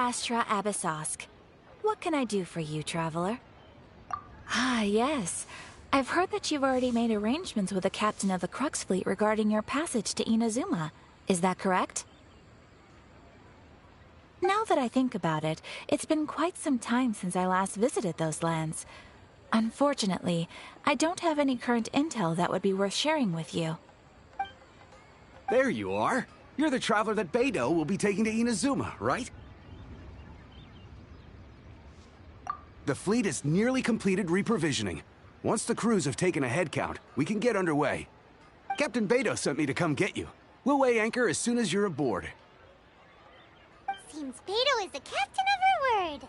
Astra Abyssosk. What can I do for you, traveler? Ah, yes. I've heard that you've already made arrangements with the captain of the Crux fleet regarding your passage to Inazuma. Is that correct? Now that I think about it, it's been quite some time since I last visited those lands. Unfortunately, I don't have any current intel that would be worth sharing with you. There you are. You're the traveler that Beidou will be taking to Inazuma, right? The fleet is nearly completed reprovisioning. Once the crews have taken a head count, we can get underway. Captain Beidou sent me to come get you. We'll weigh anchor as soon as you're aboard. Seems Beidou is the captain of her word.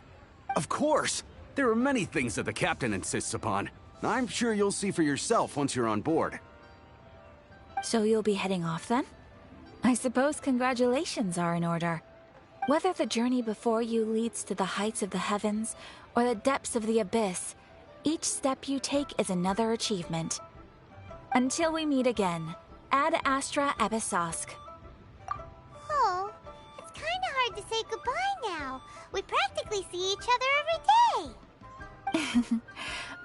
Of course! There are many things that the captain insists upon. I'm sure you'll see for yourself once you're on board. So you'll be heading off then? I suppose congratulations are in order. Whether the journey before you leads to the heights of the heavens or the depths of the abyss, each step you take is another achievement. Until we meet again, Ad Astra Abyssosk. Oh, it's kinda hard to say goodbye now. We practically see each other every day.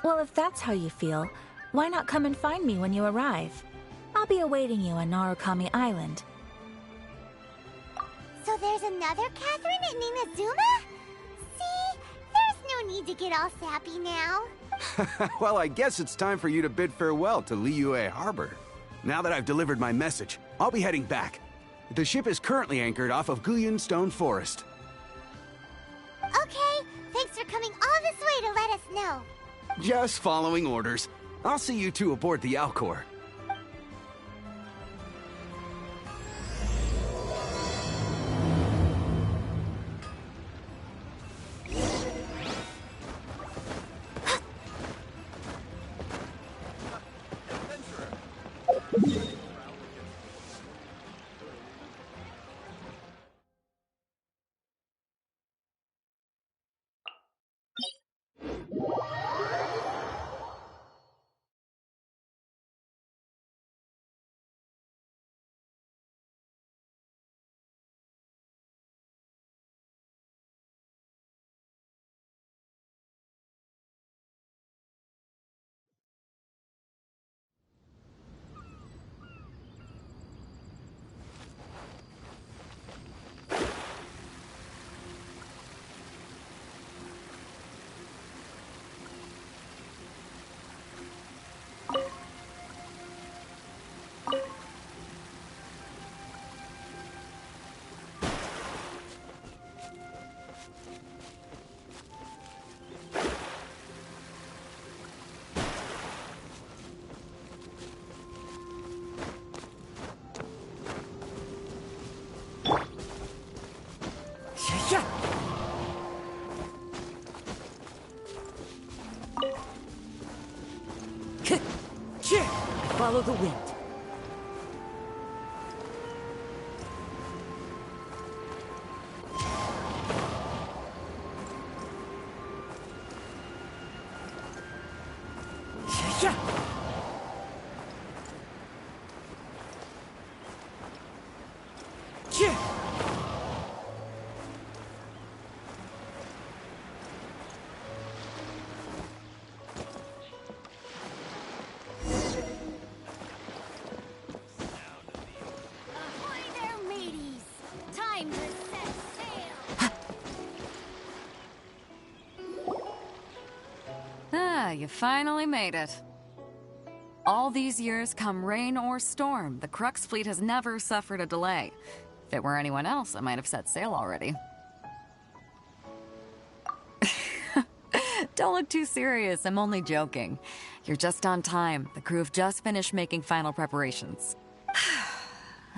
Well, if that's how you feel, why not come and find me when you arrive? I'll be awaiting you on Narukami Island. So there's another Catherine at Inazuma? See, there's no need to get all sappy now. Well, I guess it's time for you to bid farewell to Liyue Harbor. Now that I've delivered my message, I'll be heading back. The ship is currently anchored off of Guyun Stone Forest. Okay, thanks for coming all this way to let us know. Just following orders. I'll see you two aboard the Alcor. Follow the wind. You finally made it. All these years, come rain or storm, the Crux fleet has never suffered a delay. If it were anyone else, I might have set sail already. Don't look too serious, I'm only joking. You're just on time. The crew have just finished making final preparations.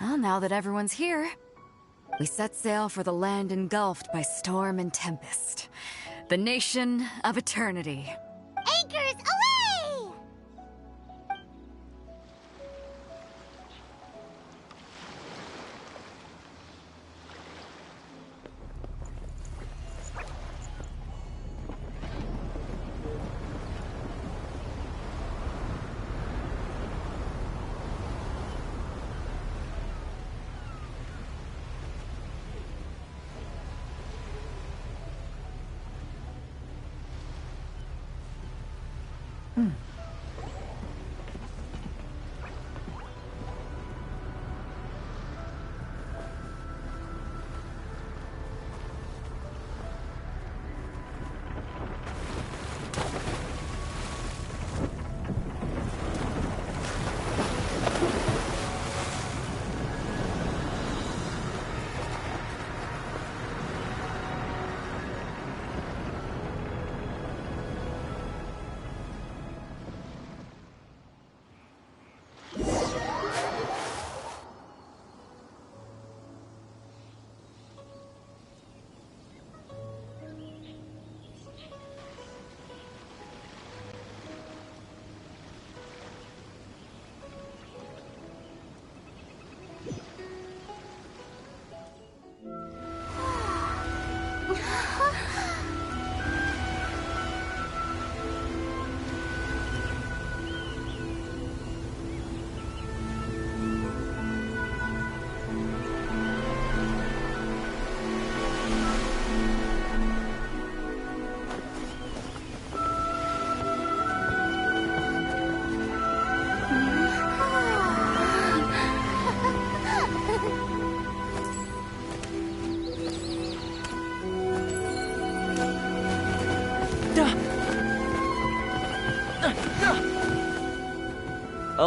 Well, now that everyone's here, we set sail for the land engulfed by storm and tempest. The nation of eternity. Anchors away!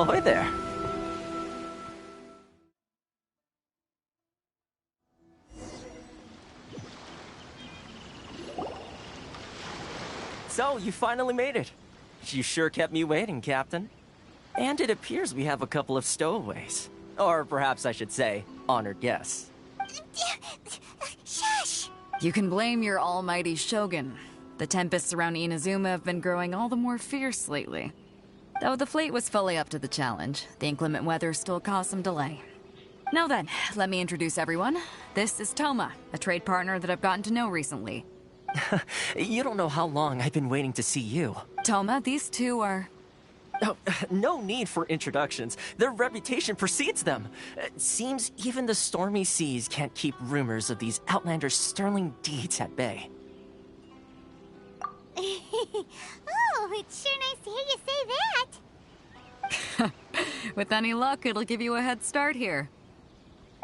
Ahoy there. So, you finally made it. You sure kept me waiting, Captain. And it appears we have a couple of stowaways. Or perhaps I should say, honored guests. Shush! You can blame your almighty Shogun. The tempests around Inazuma have been growing all the more fierce lately. Though the fleet was fully up to the challenge, the inclement weather still caused some delay. Now then, let me introduce everyone. This is Toma, a trade partner that I've gotten to know recently. You don't know how long I've been waiting to see you. Toma, these two are... Oh, no need for introductions. Their reputation precedes them. Seems even the stormy seas can't keep rumors of these outlanders' sterling deeds at bay. Oh, it's sure nice to hear you say that. With any luck, it'll give you a head start here.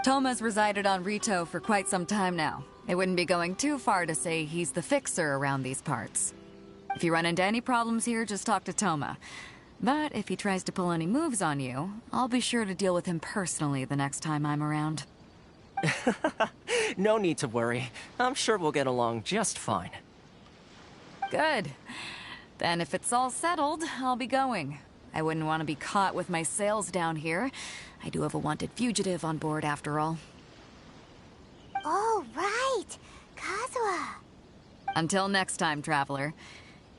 Toma's resided on Rito for quite some time now. It wouldn't be going too far to say he's the fixer around these parts. If you run into any problems here, just talk to Toma. But if he tries to pull any moves on you, I'll be sure to deal with him personally the next time I'm around. No need to worry. I'm sure we'll get along just fine. Good. Then if it's all settled, I'll be going. I wouldn't want to be caught with my sails down here. I do have a wanted fugitive on board after all. Oh, right. Kazuha. Until next time, traveler.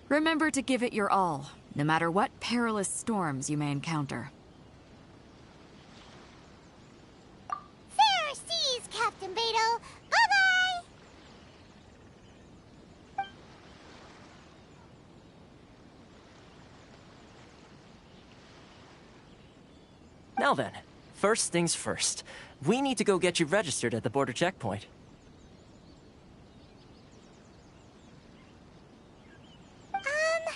Remember to give it your all, no matter what perilous storms you may encounter. Fair seas, Captain Beto. Bye-bye! Now then, first things first. We need to go get you registered at the border checkpoint. Paimon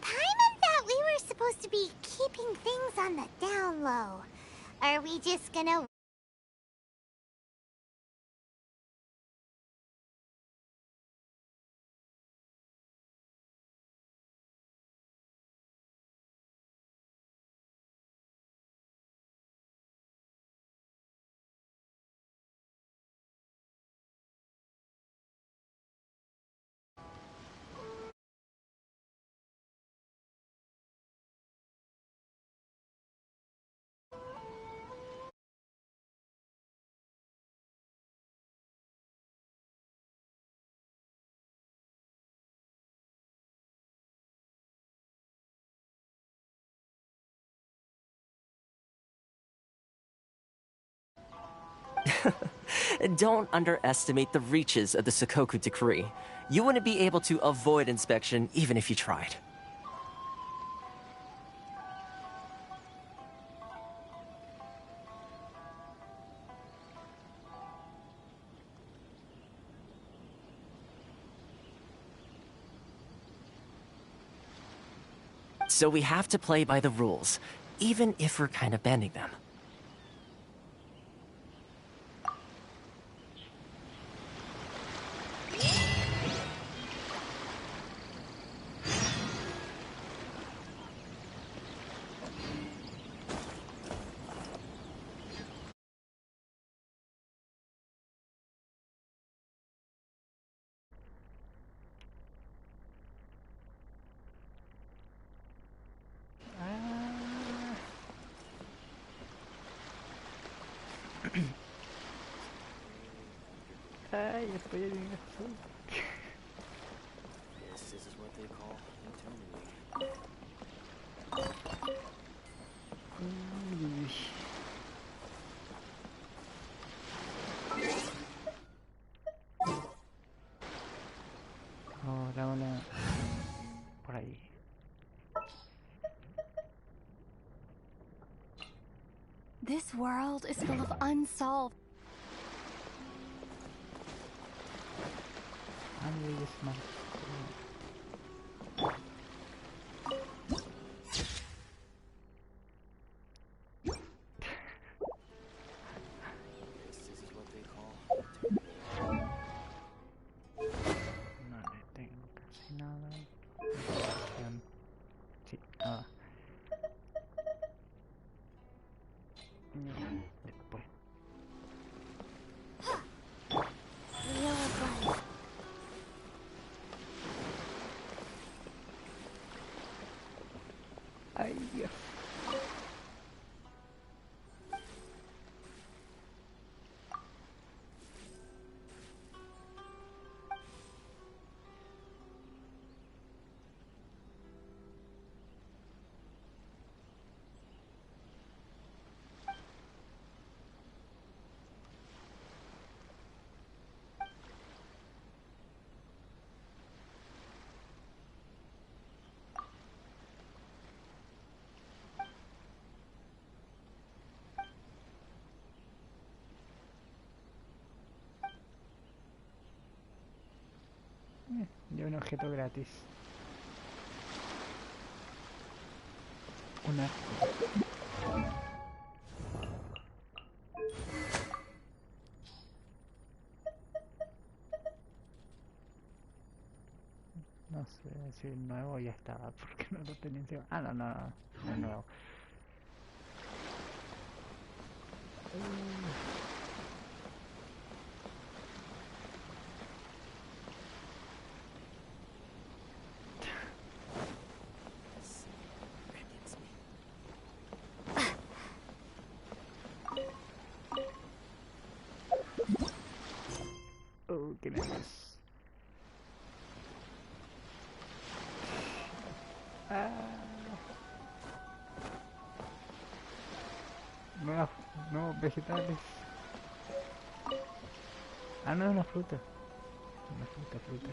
thought we were supposed to be keeping things on the down low. Are we just gonna... Don't underestimate the reaches of the Sakoku Decree. You wouldn't be able to avoid inspection even if you tried. So we have to play by the rules, even if we're kind of bending them. Ay, estoy en azul. This is what they call intimidating. Ahora una por ahí. This world is full of unsolved. Ay, es más. This is what they call intimidating. No le tengo casi nada. Sí, nada. Y un objeto gratis. Una. No sé si el nuevo ya estaba, porque no lo tenía encima. Ah, no, no, no, no es nuevo. Oh, qué nervios. Nuevos vegetales. Ah, no, es una fruta. Una fruta.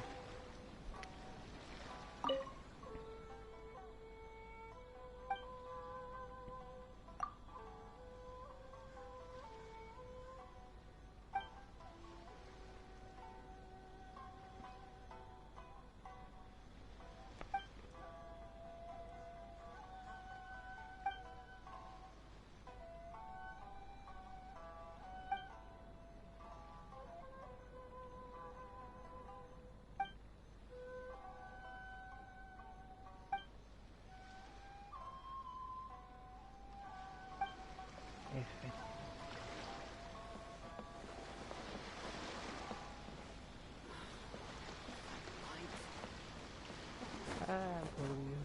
F. Ah, por Dios.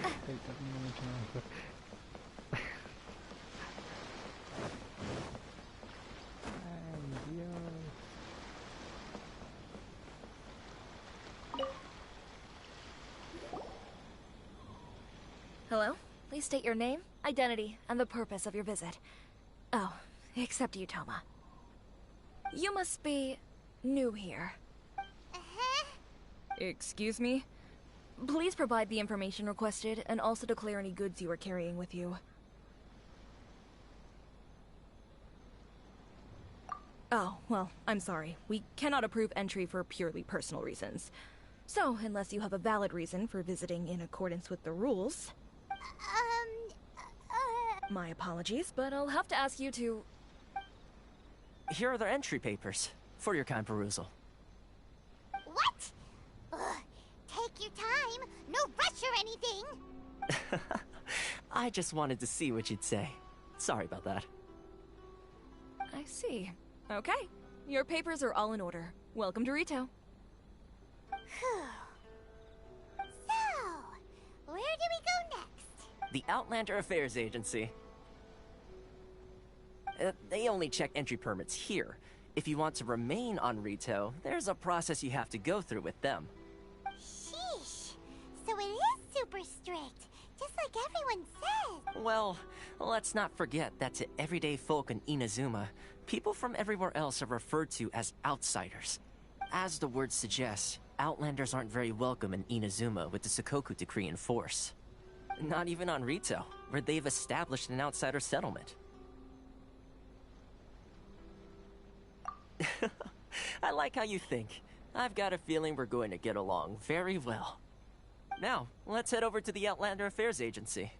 Estoy tratando mucho mejor. Ay, Dios. Hello? Please state your name, identity, and the purpose of your visit. Oh, except you, Toma. You must be new here. Uh-huh. Excuse me? Please provide the information requested and also declare any goods you are carrying with you. Oh, well, I'm sorry. We cannot approve entry for purely personal reasons. So, unless you have a valid reason for visiting in accordance with the rules... My apologies, but I'll have to ask you to... Here are their entry papers, for your kind perusal. What? Ugh. Take your time. No rush or anything. I just wanted to see what you'd say. Sorry about that. I see. Okay. Your papers are all in order. Welcome to Rito. Phew. So, where do we go next? The Outlander Affairs Agency. They only check entry permits here. If you want to remain on Rito, there's a process you have to go through with them. Sheesh. So it is super strict, just like everyone says. Well, let's not forget that to everyday folk in Inazuma, people from everywhere else are referred to as outsiders. As the word suggests, Outlanders aren't very welcome in Inazuma with the Sakoku Decree in force. Not even on Rito, where they've established an outsider settlement. I like how you think. I've got a feeling we're going to get along very well. Now, let's head over to the Outlander Affairs Agency.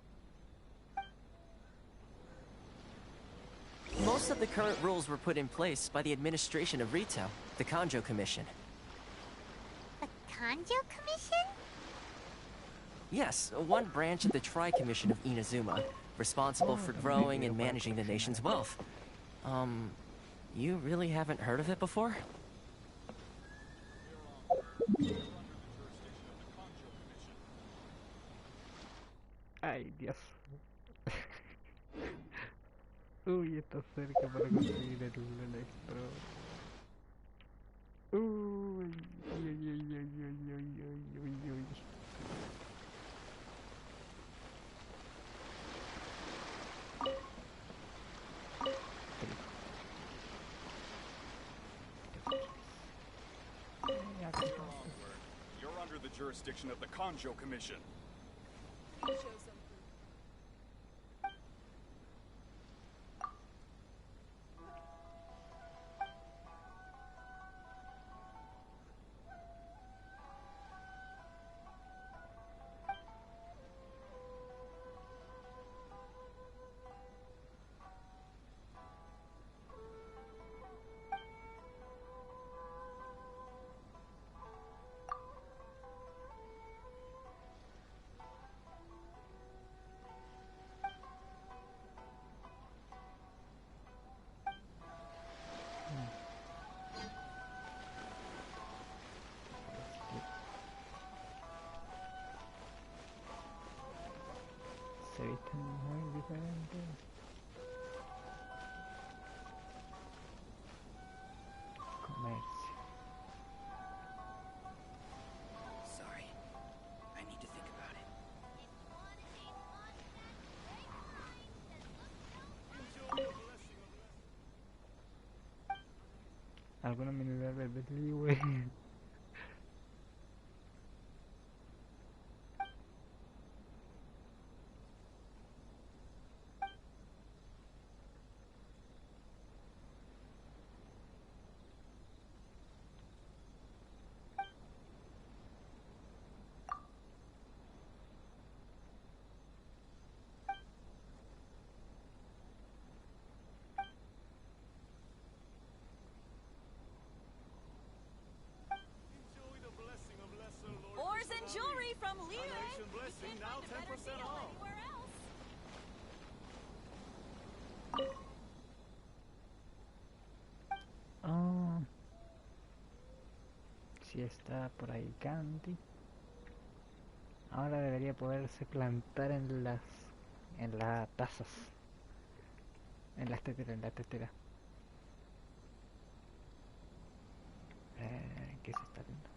Most of the current rules were put in place by the administration of Rito, the Kanjo Commission. The Kanjo Commission? Yes, one branch of the Tri-Commission of Inazuma, responsible for growing and managing the nation's wealth. You really haven't heard of it before? Ay, Dios. Uy, está cerca para conseguir el electro. Uy, uy, uy, uy, uy, uy, uy, uy, uy. You're under the jurisdiction of the Kanjo Commission. se visten muy diferentes. Comercio. Sorry. I need to think about it. Alguna miniatura del Betley, güey. Enjoy the blessing of Lesser Lord. Ores and jewelry from Liu. Foundation blessing, now 10% off. Anywhere else. Oh. Si está por ahí Candy. Ahora debería poderse plantar en las tazas. En las teteras. ¿Qué se está viendo?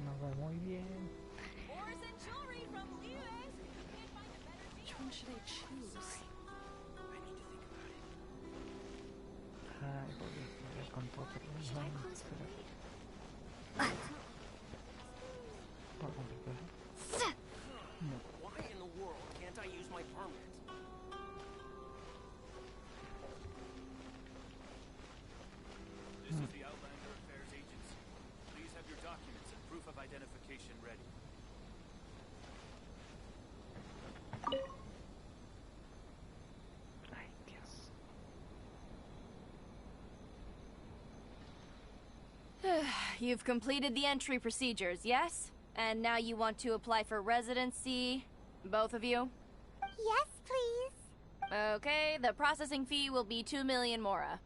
Nos va muy bien. Ores and jewelry from Liu. Can't find a better deal. Which one should I choose? I need to think about it. Ay, voy a con todo. Should I close the Espera. blade? Por completo. No. Why in the world can't I use my permit? This is the Outlander Affairs Agency. Please have your documents and proof of identification ready. Ay, Dios. You've completed the entry procedures, yes? And now you want to apply for residency, both of you? Yes, please. Okay, the processing fee will be 2 million mora.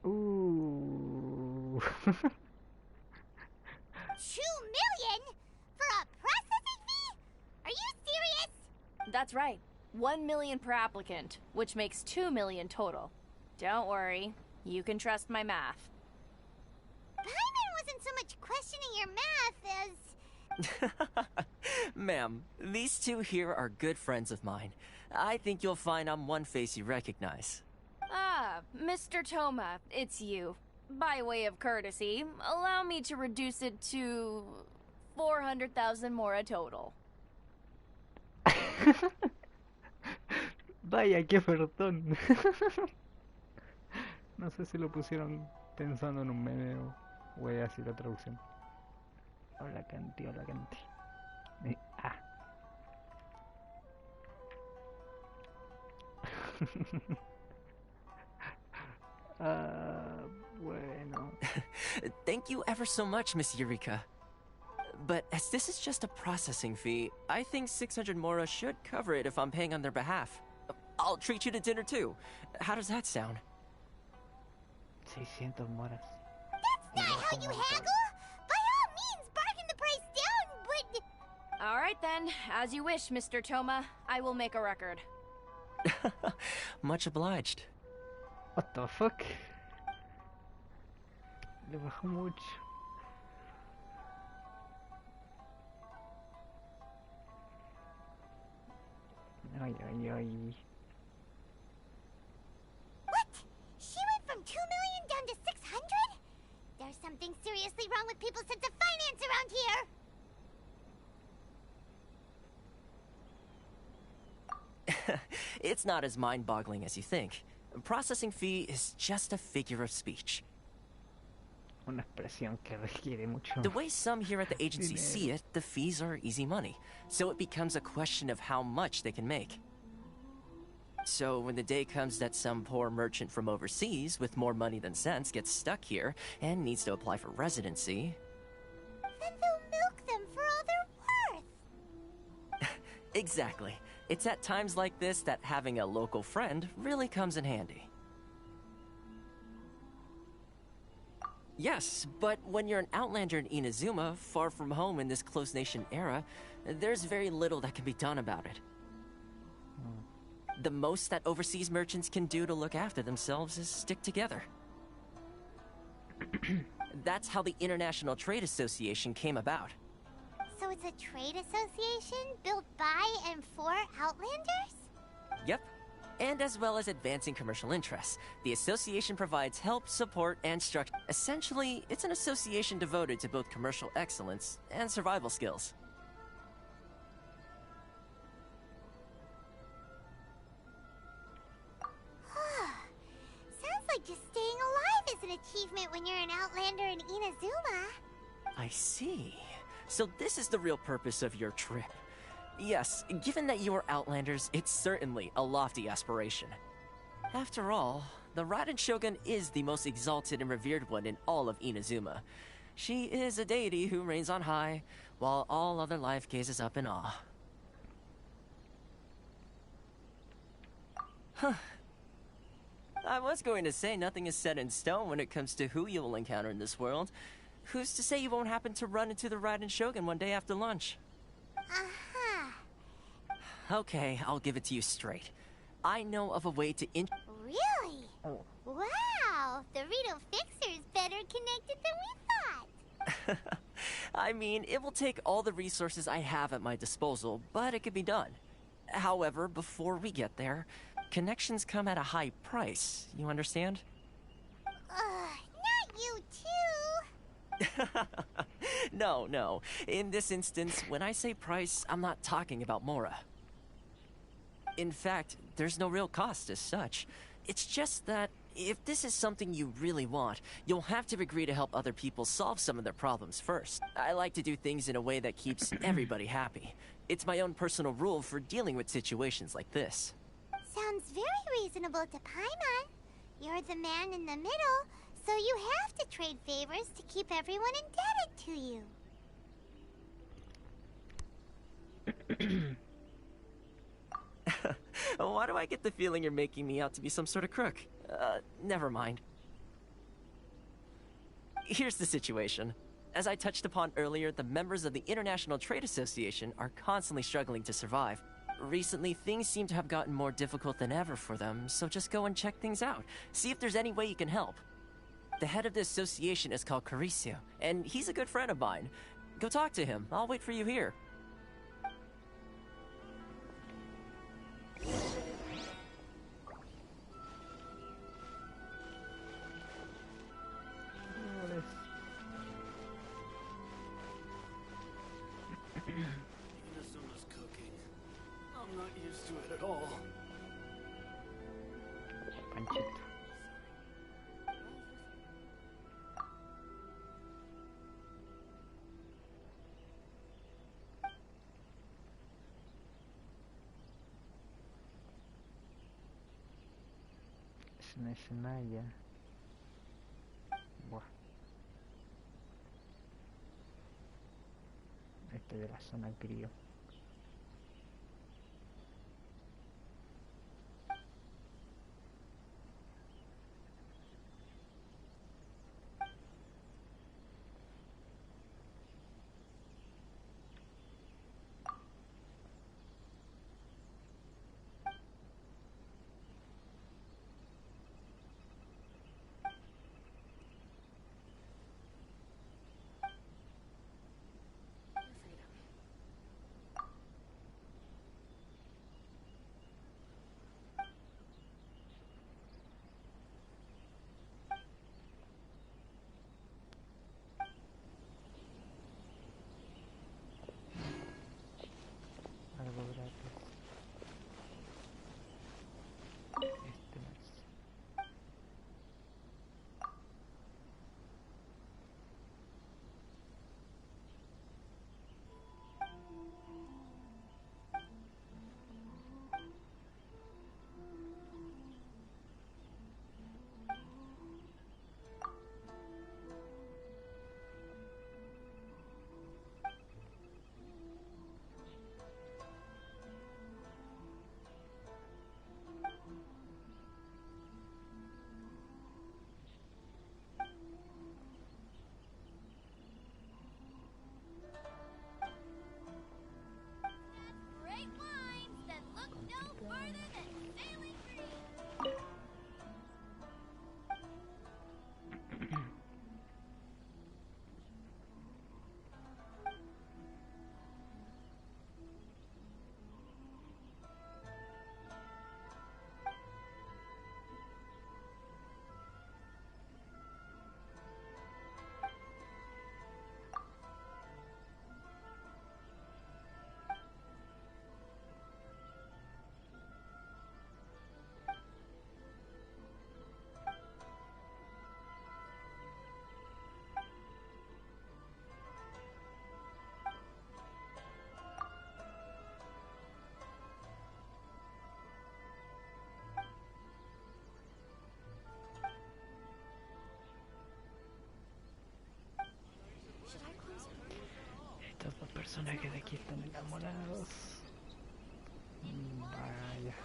Ooh. 2 million? For a processing fee? Are you serious? That's right. 1 million per applicant, which makes 2 million total. Don't worry, you can trust my math. Paimon wasn't so much questioning your math as... Ma'am, these two here are good friends of mine. I think you'll find I'm one face you recognize. Ah, Mr. Toma, it's you. By way of courtesy, allow me to reduce it to 400,000 mora total. Vaya, qué ofertón. No sé si lo pusieron pensando en un meme o es así la traducción. Hola, Canti, hola, Canti. Ah. Bueno. Thank you ever so much, Miss Eureka. But as this is just a processing fee, I think 600 mora should cover it if I'm paying on their behalf. I'll treat you to dinner too. How does that sound? 600 moras. That's not how you haggle! By all means, bargain the price down, but... All right then, as you wish, Mr. Toma. I will make a record. Much obliged. What the fuck? Le bajó mucho. Ay, ay, ay. What? She went from 2 million down to 600? There's something seriously wrong with people's sense of finance around here! It's not as mind-boggling as you think. Processing fee is just a figure of speech. una expresión que requiere mucho The way some here at the agency see it, the fees are easy money. So it becomes a question of how much they can make. So when the day comes that some poor merchant from overseas with more money than sense gets stuck here and needs to apply for residency... Then they'll milk them for all they're worth. Exactly. It's at times like this that having a local friend really comes in handy. Yes, but when you're an outlander in Inazuma, far from home in this closed nation era, there's very little that can be done about it. The most that overseas merchants can do to look after themselves is stick together. That's how the International Trade Association came about. So it's a trade association built by and for Outlanders? Yep. And as well as advancing commercial interests, the association provides help, support, and structure. Essentially, it's an association devoted to both commercial excellence and survival skills. Sounds like just staying alive is an achievement when you're an Outlander in Inazuma. I see. So this is the real purpose of your trip. Yes, given that you are Outlanders, it's certainly a lofty aspiration. After all, the Raiden Shogun is the most exalted and revered one in all of Inazuma. She is a deity who reigns on high, while all other life gazes up in awe. Huh. I was going to say nothing is set in stone when it comes to who you will encounter in this world. Who's to say you won't happen to run into the Raiden Shogun one day after lunch? Uh-huh. Okay, I'll give it to you straight. I know of a way to Really? Oh. Wow! The Rito Fixer is better connected than we thought! I mean, it will take all the resources I have at my disposal, but it could be done. However, before we get there, connections come at a high price, you understand? Not you too! No. In this instance, when I say price, I'm not talking about Mora. In fact, there's no real cost as such. It's just that if this is something you really want, you'll have to agree to help other people solve some of their problems first. I like to do things in a way that keeps everybody happy. It's my own personal rule for dealing with situations like this. Sounds very reasonable to Paimon. You're the man in the middle, so you have to trade favors to keep everyone indebted to you. Why do I get the feeling you're making me out to be some sort of crook? Never mind. Here's the situation. As I touched upon earlier, the members of the International Trade Association are constantly struggling to survive. Recently, things seem to have gotten more difficult than ever for them, so just go and check things out. See if there's any way you can help. The head of the association is called Caricio, and he's a good friend of mine. Go talk to him. I'll wait for you here. Inazuma's cooking. I'm not used to it at all. Panchito. Es una escena ya. Buah. Este de la zona crío. personajes de aquí están enamorados. Vaya.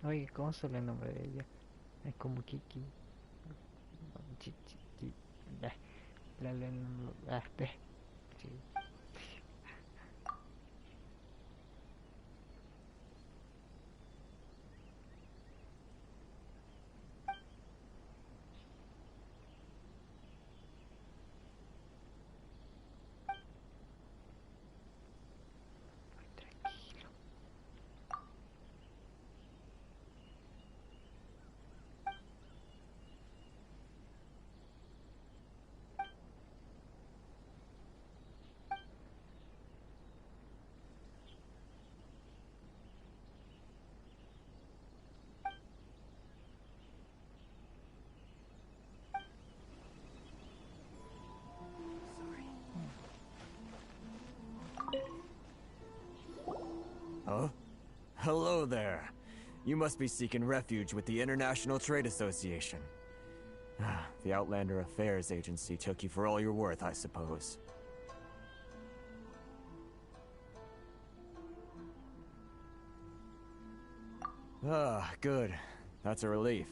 Oye, ¿cómo sale el nombre de ella? Es como Kiki. Sí. Tranquilo. Huh? Hello there. You must be seeking refuge with the International Trade Association. The Outlander Affairs Agency took you for all you're worth, I suppose. Ah, good. That's a relief.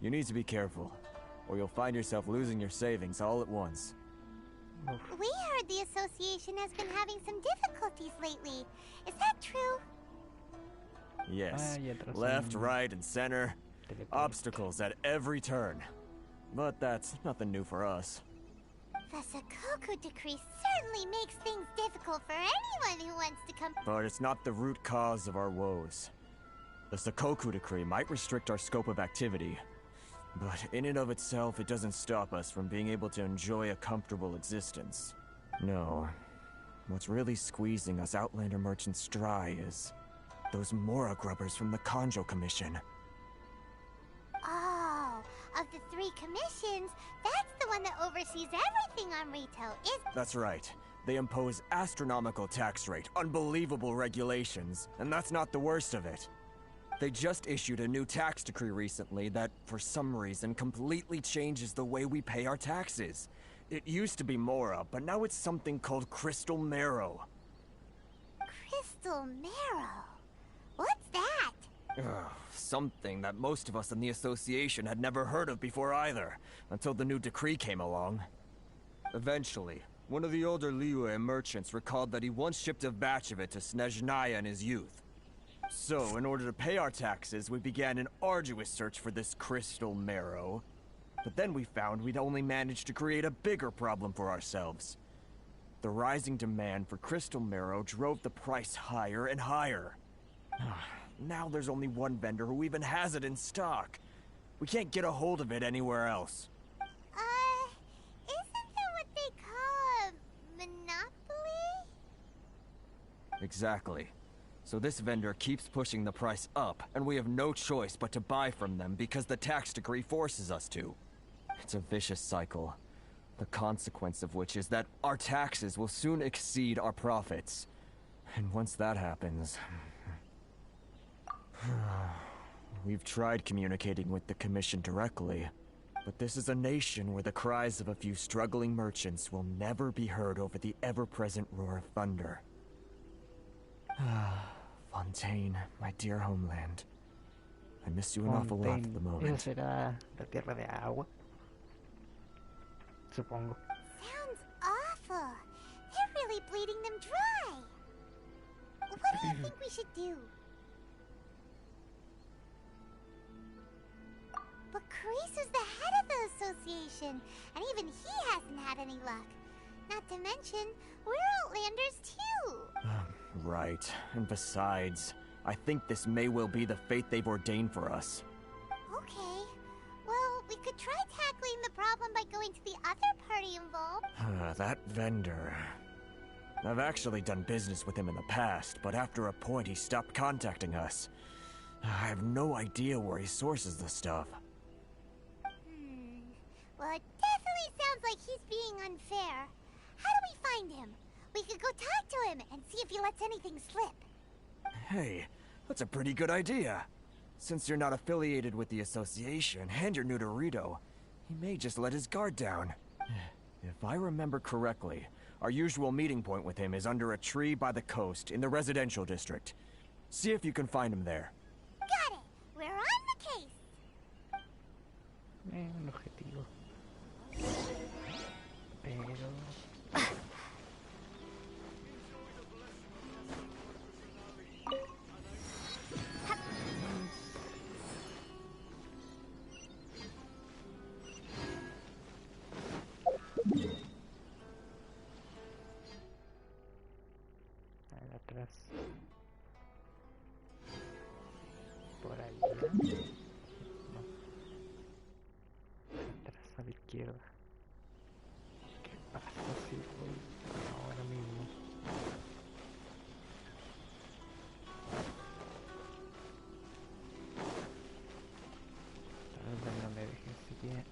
You need to be careful, or you'll find yourself losing your savings all at once. We heard the association has been having some difficulties lately. Is that true? Yes. Left, right, and center. Obstacles at every turn. But that's nothing new for us. The Sakoku decree certainly makes things difficult for anyone who wants to come. But it's not the root cause of our woes. The Sakoku decree might restrict our scope of activity, but in and of itself, it doesn't stop us from being able to enjoy a comfortable existence. No. What's really squeezing us Outlander merchants dry is those Mora grubbers from the Kanjo Commission. Oh, of the 3 commissions, that's the one that oversees everything on retail, is... That's right. They impose astronomical tax rate, unbelievable regulations, and that's not the worst of it. They just issued a new tax decree recently that, for some reason, completely changes the way we pay our taxes. It used to be Mora, but now it's something called Crystal Marrow. Crystal Marrow? What's that? Something that most of us in the association had never heard of before either, until the new decree came along. Eventually, one of the older Liyue merchants recalled that he once shipped a batch of it to Snezhnaya in his youth. So, in order to pay our taxes, we began an arduous search for this Crystal Marrow. But then we found we'd only managed to create a bigger problem for ourselves. The rising demand for Crystal Marrow drove the price higher and higher. Now there's only one vendor who even has it in stock. We can't get a hold of it anywhere else. Isn't that what they call a monopoly? Exactly. So this vendor keeps pushing the price up, and we have no choice but to buy from them because the tax decree forces us to. It's a vicious cycle. The consequence of which is that our taxes will soon exceed our profits. And once that happens... We've tried communicating with the Commission directly, but this is a nation where the cries of a few struggling merchants will never be heard over the ever-present roar of thunder. Fontaine, my dear homeland. I miss you an awful lot at the moment. Esa será la tierra de agua. Supongo. Sounds awful. They're really bleeding them dry. What do you think we should do? But Carisu's the head of the association, and even he hasn't had any luck. Not to mention, we're Outlanders too. Right. And besides, I think this may well be the fate they've ordained for us. Okay. Well, we could try tackling the problem by going to the other party involved. That vendor... I've actually done business with him in the past, but after a point he stopped contacting us. I have no idea where he sources the stuff. Well, it definitely sounds like he's being unfair. How do we find him? We could go talk to him and see if he lets anything slip. Hey, that's a pretty good idea. Since you're not affiliated with the association and you're new to Rito, he may just let his guard down. If I remember correctly, our usual meeting point with him is under a tree by the coast in the residential district. See if you can find him there. Got it! We're on the case! Un objetivo. Pero... atrás. Por allá. No. Atrás a la izquierda. ¿Qué pasa si voy ahora mismo? Tal vez no me dejen siquiera.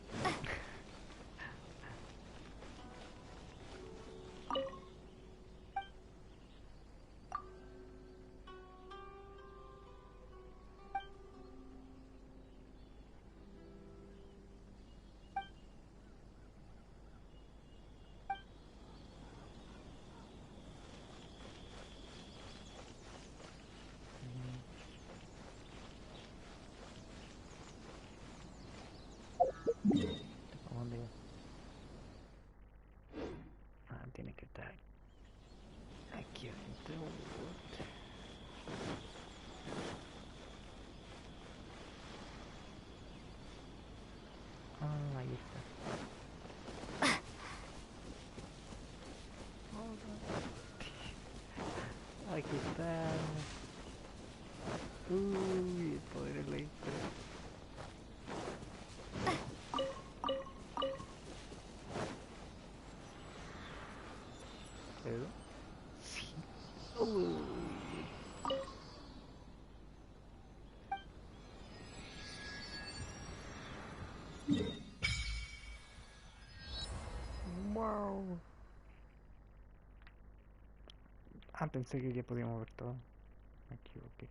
¿Dónde? Ah, tiene que estar aquí adentro. Ah, ahí está. Aquí está. Uy, el poder eléctrico. ¿Puedo? Sí. Uy. Wow. Ah, pensé que ya podíamos ver todo. Me equivoqué.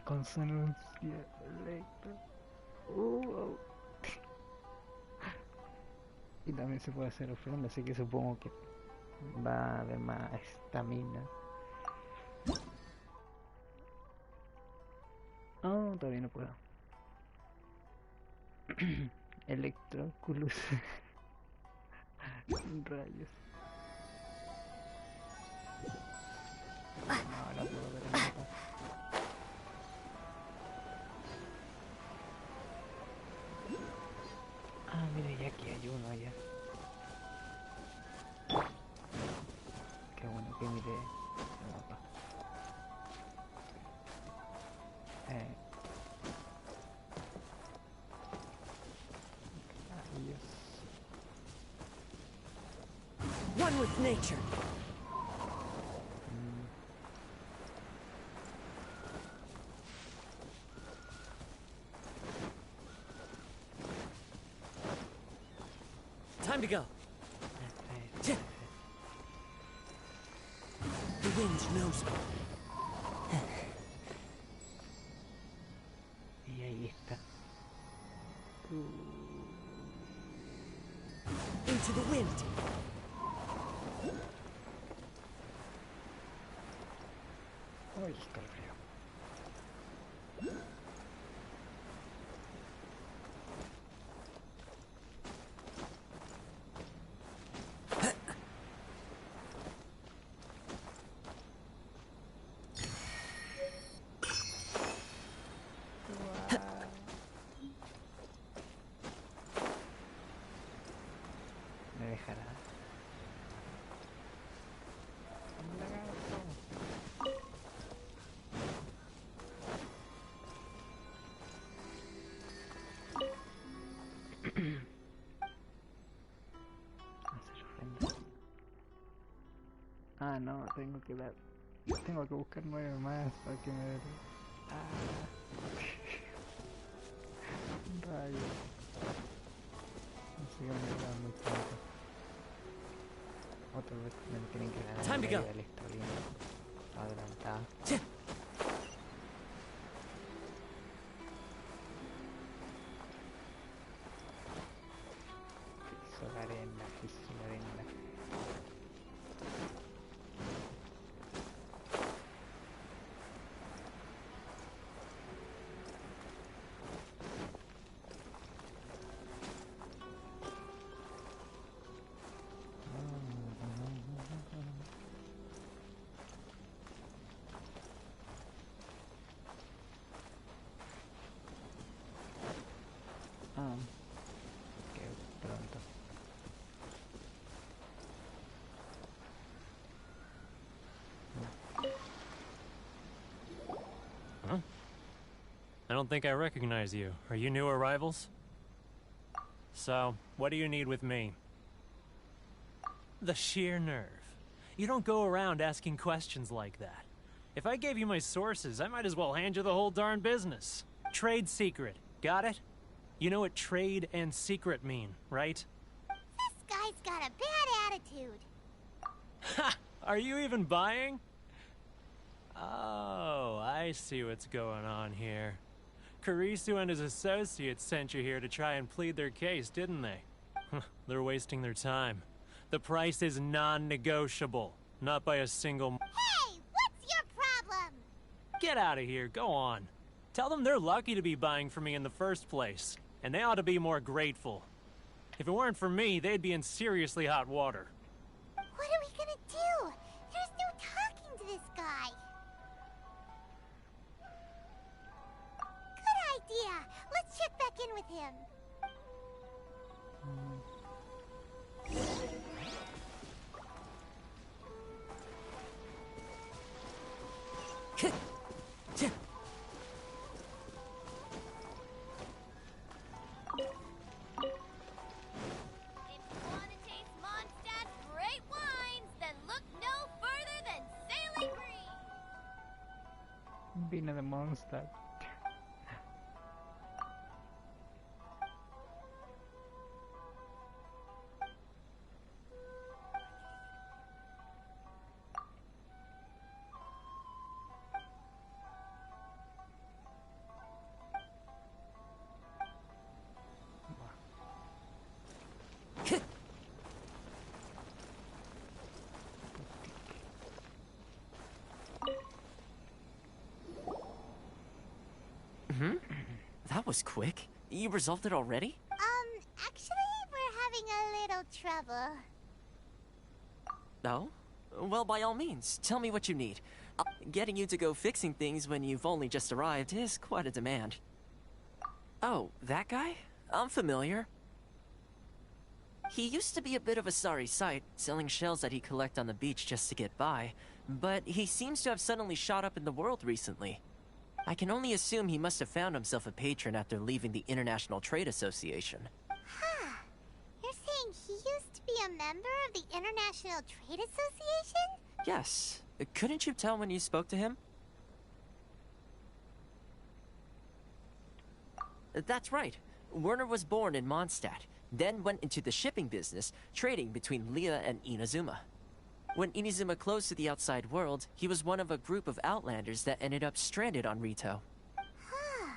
Consonancia electro. Oh. Y también se puede hacer ofrenda, así que supongo que va a haber más estamina. Oh, todavía no puedo. Electroculus. Rayos. No, no puedo ver el mapa. Ah, mire, ya aquí hay uno allá. Qué bueno que mire el mapa. Adiós. One with nature. Time to go. The wind knows me. Y ahí está. Into the wind. Uy, escalofrío. Me dejará. Hacer ofrendas. Ah, no, tengo que buscar 9 más para que me den. Ah. Rayos. No sigo mirando muy pronto. Otra vez me tienen que ganar Time to en medio go. de la historia. Adelantada. Piso de arena, piso de arena. Qué pronto. Huh? I don't think I recognize you. Are you new arrivals? So, what do you need with me? The sheer nerve. You don't go around asking questions like that. If I gave you my sources, I might as well hand you the whole darn business. Trade secret. Got it? You know what trade and secret mean, right? This guy's got a bad attitude. Ha! Are you even buying? Oh, I see what's going on here. Karisu and his associates sent you here to try and plead their case, didn't they? They're wasting their time. The price is non-negotiable, not by a single... Hey, what's your problem? Get out of here, go on. Tell them they're lucky to be buying from me in the first place, and they ought to be more grateful. If it weren't for me, they'd be in seriously hot water. What are we gonna do? There's no talking to this guy. Good idea. Let's check back in with him. If you want to taste Mondstadt's great wines, then look no further than Sailing Green. Vino de Mondstadt. That was quick. You resolved it already? Actually, we're having a little trouble. No? Well, by all means, tell me what you need. Getting you to go fixing things when you've only just arrived is quite a demand. Oh, that guy? I'm familiar. He used to be a bit of a sorry sight, selling shells that he collect on the beach just to get by, but he seems to have suddenly shot up in the world recently. I can only assume he must have found himself a patron after leaving the International Trade Association. Huh. You're saying he used to be a member of the International Trade Association? Yes. Couldn't you tell when you spoke to him? That's right. Werner was born in Mondstadt, then went into the shipping business, trading between Leah and Inazuma. When Inazuma closed to the outside world, he was one of a group of outlanders that ended up stranded on Rito. Huh.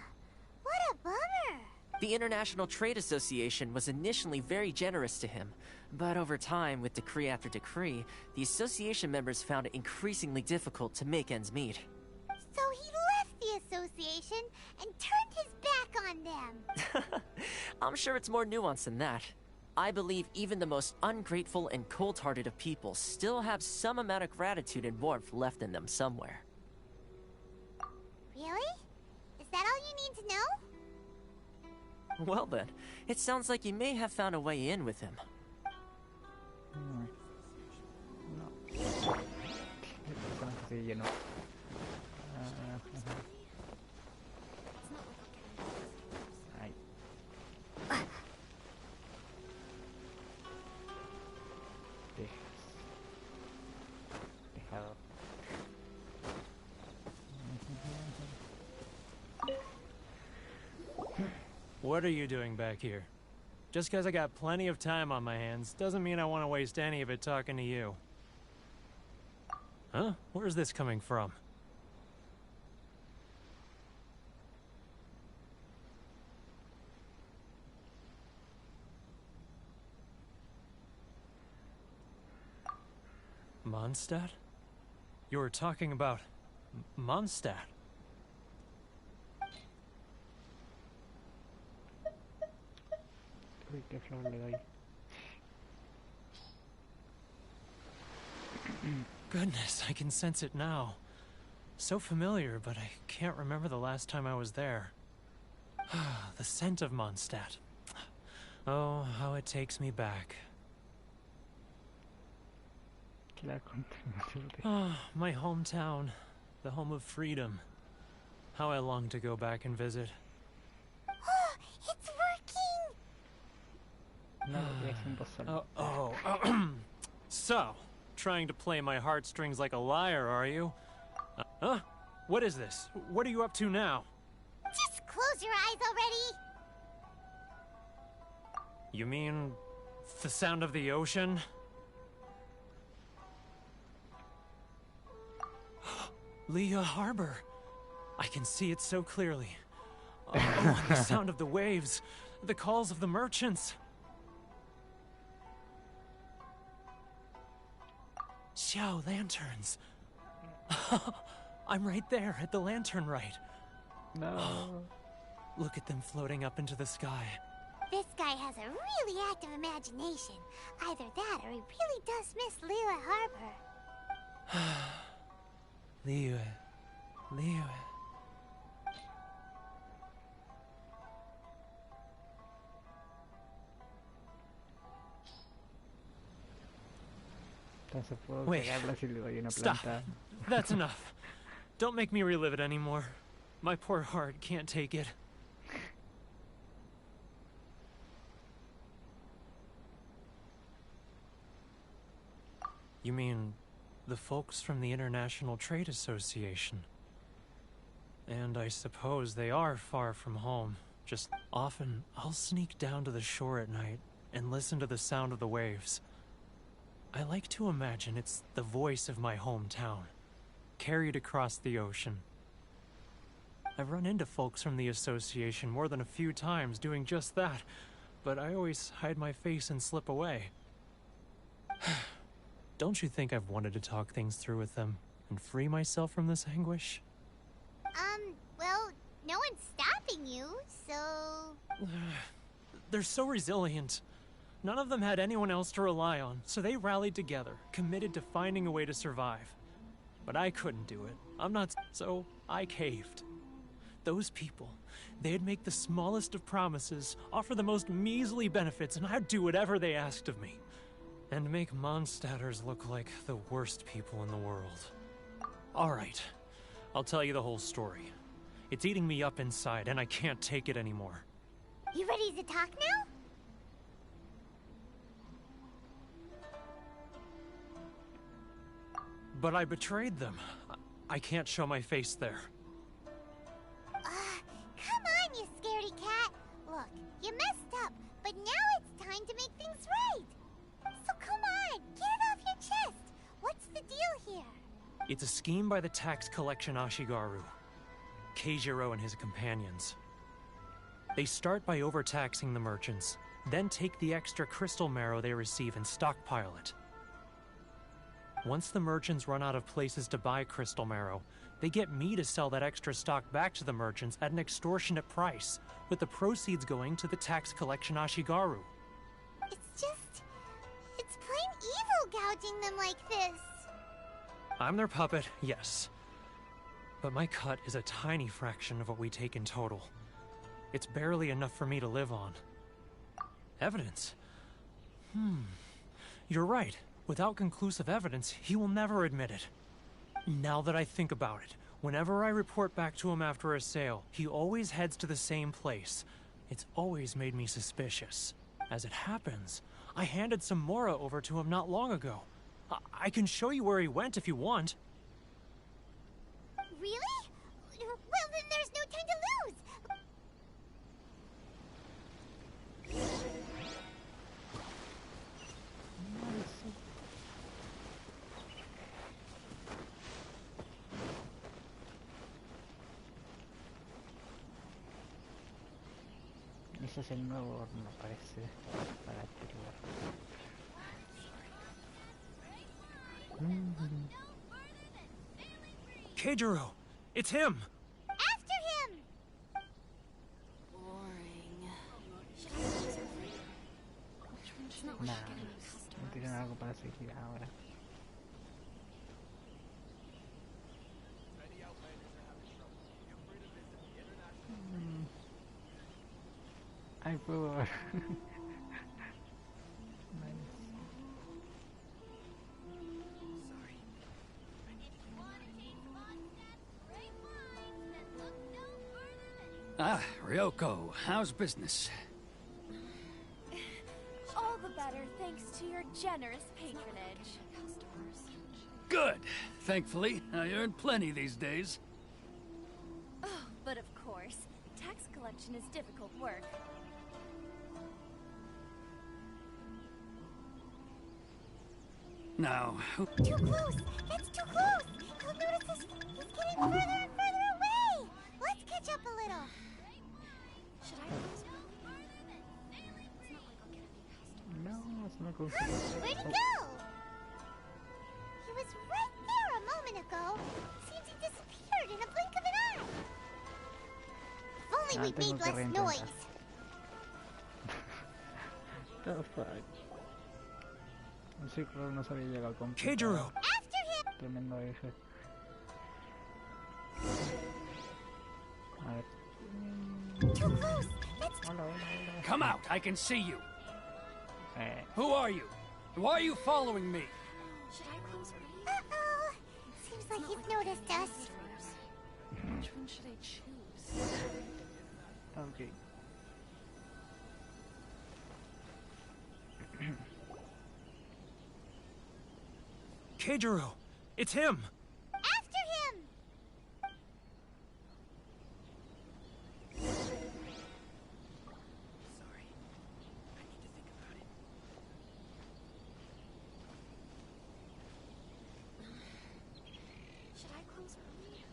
What a bummer. The International Trade Association was initially very generous to him, but over time, with decree after decree, the association members found it increasingly difficult to make ends meet. So he left the association and turned his back on them. I'm sure it's more nuanced than that. I believe even the most ungrateful and cold-hearted of people still have some amount of gratitude and warmth left in them somewhere. Really? Is that all you need to know? Well then, it sounds like you may have found a way in with him. No. Se llenó. Ay. Dejado. What are you doing back here? Just because I got plenty of time on my hands doesn't mean I want to waste any of it talking to you. Huh? Where's this coming from? Mondstadt? You were talking about Mondstadt. Uy, qué flor le doy. Goodness, I can sense it now. So familiar, but I can't remember the last time I was there. The scent of Mondstadt. Oh, how it takes me back. Oh, my hometown. The home of freedom. How I long to go back and visit. It's working! So, trying to play my heartstrings like a liar, are you? Huh? What is this? What are you up to now? Just close your eyes already! You mean the sound of the ocean? Leah Harbor. I can see it so clearly. Oh, and the sound of the waves. The calls of the merchants. Xiao lanterns. I'm right there at the lantern right. No. Look at them floating up into the sky. This guy has a really active imagination. Either that or he really does miss Liyue Harbor. Liyue. Entonces puedo Wait, pegarla si le doy una stop. planta. That's enough. Don't make me relive it anymore. My poor heart can't take it. You mean the folks from the International Trade Association? And I suppose they are far from home. Just often, I'll sneak down to the shore at night and listen to the sound of the waves. I like to imagine it's the voice of my hometown, carried across the ocean. I've run into folks from the association more than a few times doing just that, but I always hide my face and slip away. Don't you think I've wanted to talk things through with them and free myself from this anguish? Well, no one's stopping you, so... They're so resilient. None of them had anyone else to rely on, so they rallied together, committed to finding a way to survive. But I couldn't do it. I'm not... So I caved. Those people, they'd make the smallest of promises, offer the most measly benefits, and I'd do whatever they asked of me. And make Mondstadters look like the worst people in the world. Alright, I'll tell you the whole story. It's eating me up inside, and I can't take it anymore. You ready to talk now? But I betrayed them. I can't show my face there. Come on, you scaredy cat. Look, you messed up, but now it's time to make things right. So come on, get it off your chest. What's the deal here? It's a scheme by the tax collection Ashigaru, Keijiro and his companions. They start by overtaxing the merchants, then take the extra crystal marrow they receive and stockpile it. Once the merchants run out of places to buy crystal marrow, they get me to sell that extra stock back to the merchants at an extortionate price, with the proceeds going to the tax collection Ashigaru. It's plain evil gouging them like this. I'm their puppet, yes. But my cut is a tiny fraction of what we take in total. It's barely enough for me to live on. Evidence? You're right. Without conclusive evidence, he will never admit it. Now that I think about it, whenever I report back to him after a sale, he always heads to the same place. It's always made me suspicious. As it happens, I handed some Mora over to him not long ago. I can show you where he went if you want. Really? Well, then there's no time to lose. Ese es el nuevo horno, parece, para exterior. Keijiro! It's him! After him! Nah, no tienen algo para seguir ahora. Ay, puedo ver. Ah, Ryoko, how's business? All the better thanks to your generous patronage. Good. Thankfully, I earn plenty these days. Oh, but of course, tax collection is difficult work. Now, Too close! That's too close! You'll notice he's getting further and further away! Let's catch up a little. Should I? No, it's not going to. Where'd he go? He was right there a moment ago. Seems he disappeared in a blink of an eye. If only we'd made less noise. The fuck. Sí, claro, no sabía llegar con Keijiro! After him! Tremendo eje. A ver. Too close! Let's... Hola, hola, hola. come out. I can see you. Who are you? Why are you following me? Should I close her? Uh-oh! Seems like he's noticed us. Which one should I choose? Okay. Keijiro! It's him! After him! Sorry. I need to think about it. Should I close early?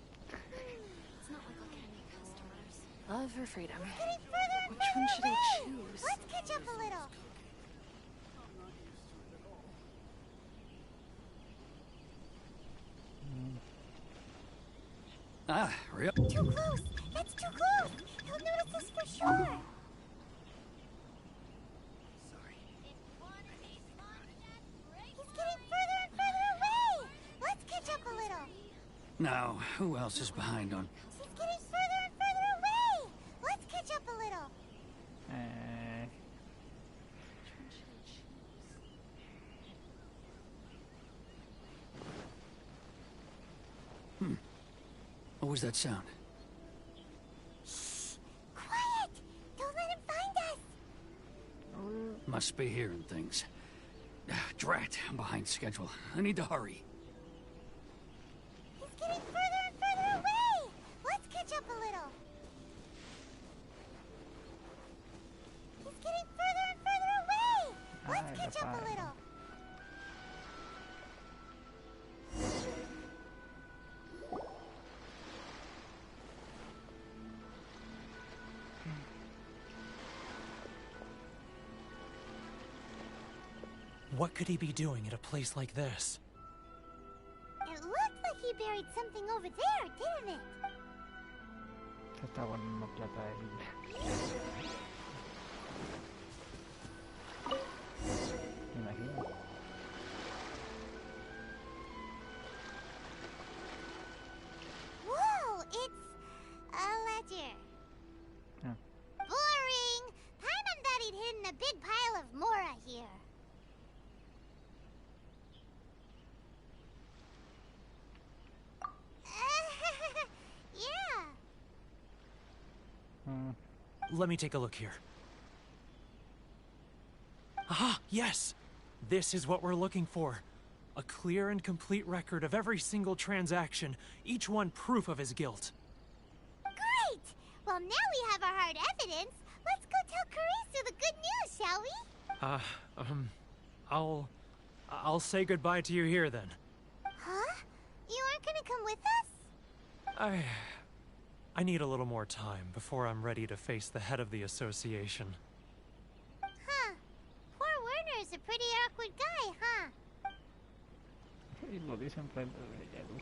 It's not like I'll get any customers. Love her freedom. Getting further and Which one should further I away. choose? Let's catch up a little. Ah, real. Too close! That's too close! He'll notice us for sure! Sorry. He's getting further and further away! Let's catch up a little. Now, who else is behind on? He's getting further and further away! Let's catch up a little. What was that sound? Quiet! Don't let him find us! Must be hearing things. Drat, I'm behind schedule. I need to hurry. He's getting further and further away! Let's catch up a little. He's getting further and further away! Let's catch up a little. What could he be doing at a place like this? It looked like he buried something over there, didn't it? Se está guardando plata él. Me imagino. Whoa, it's a ledger. Ah. Boring! Paimon thought he'd hidden a big pile of Mora here. Yeah. Let me take a look here. Ah, yes! This is what we're looking for. A clear and complete record of every single transaction, each one proof of his guilt. Great! Well, now we have our hard evidence. Let's go tell Karisu the good news, shall we? I'll say goodbye to you here then. Huh? You aren't gonna come with us? I need a little more time before I'm ready to face the head of the association. Huh. Poor Werner's a pretty awkward guy, huh? Y lo dicen frente de ella.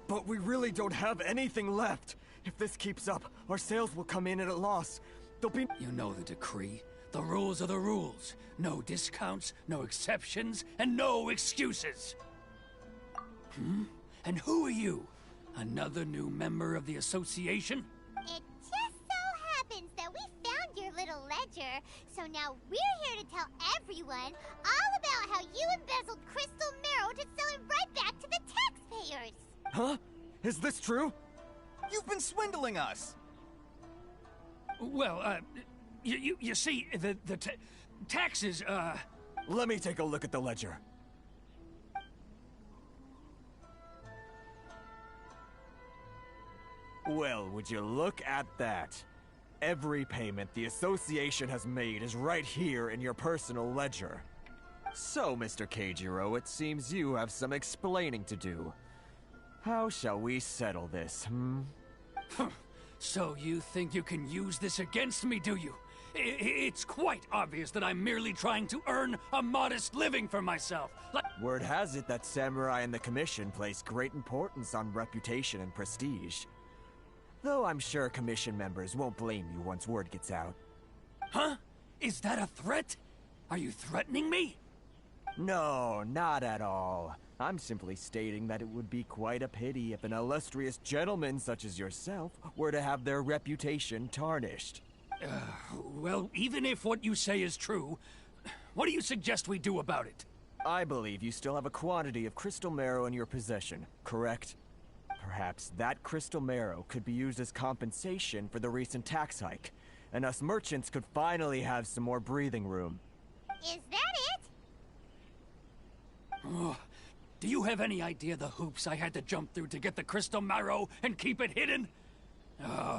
But we really don't have anything left. If this keeps up, our sales will come in at a loss. There'll be... You know the decree. The rules are the rules. No discounts, no exceptions, and no excuses. And who are you? Another new member of the association? It just so happens that we found your little ledger, so now we're here to tell everyone all about how you embezzled crystal marrow to sell it right back to the taxpayers. Huh? Is this true? You've been swindling us! Well, you see, the taxes, Let me take a look at the ledger. Well, would you look at that? Every payment the association has made is right here in your personal ledger. So, Mr. Keijiro, it seems you have some explaining to do. How shall we settle this, So you think you can use this against me, do you? It's quite obvious that I'm merely trying to earn a modest living for myself. Word has it that Samurai and the Commission place great importance on reputation and prestige. Though I'm sure Commission members won't blame you once word gets out. Huh? Is that a threat? Are you threatening me? No, not at all. I'm simply stating that it would be quite a pity if an illustrious gentleman such as yourself were to have their reputation tarnished. Well, even if what you say is true, what do you suggest we do about it? I believe you still have a quantity of crystal marrow in your possession, correct? Perhaps that crystal marrow could be used as compensation for the recent tax hike, and us merchants could finally have some more breathing room. Is that it? Oh, do you have any idea the hoops I had to jump through to get the crystal marrow and keep it hidden?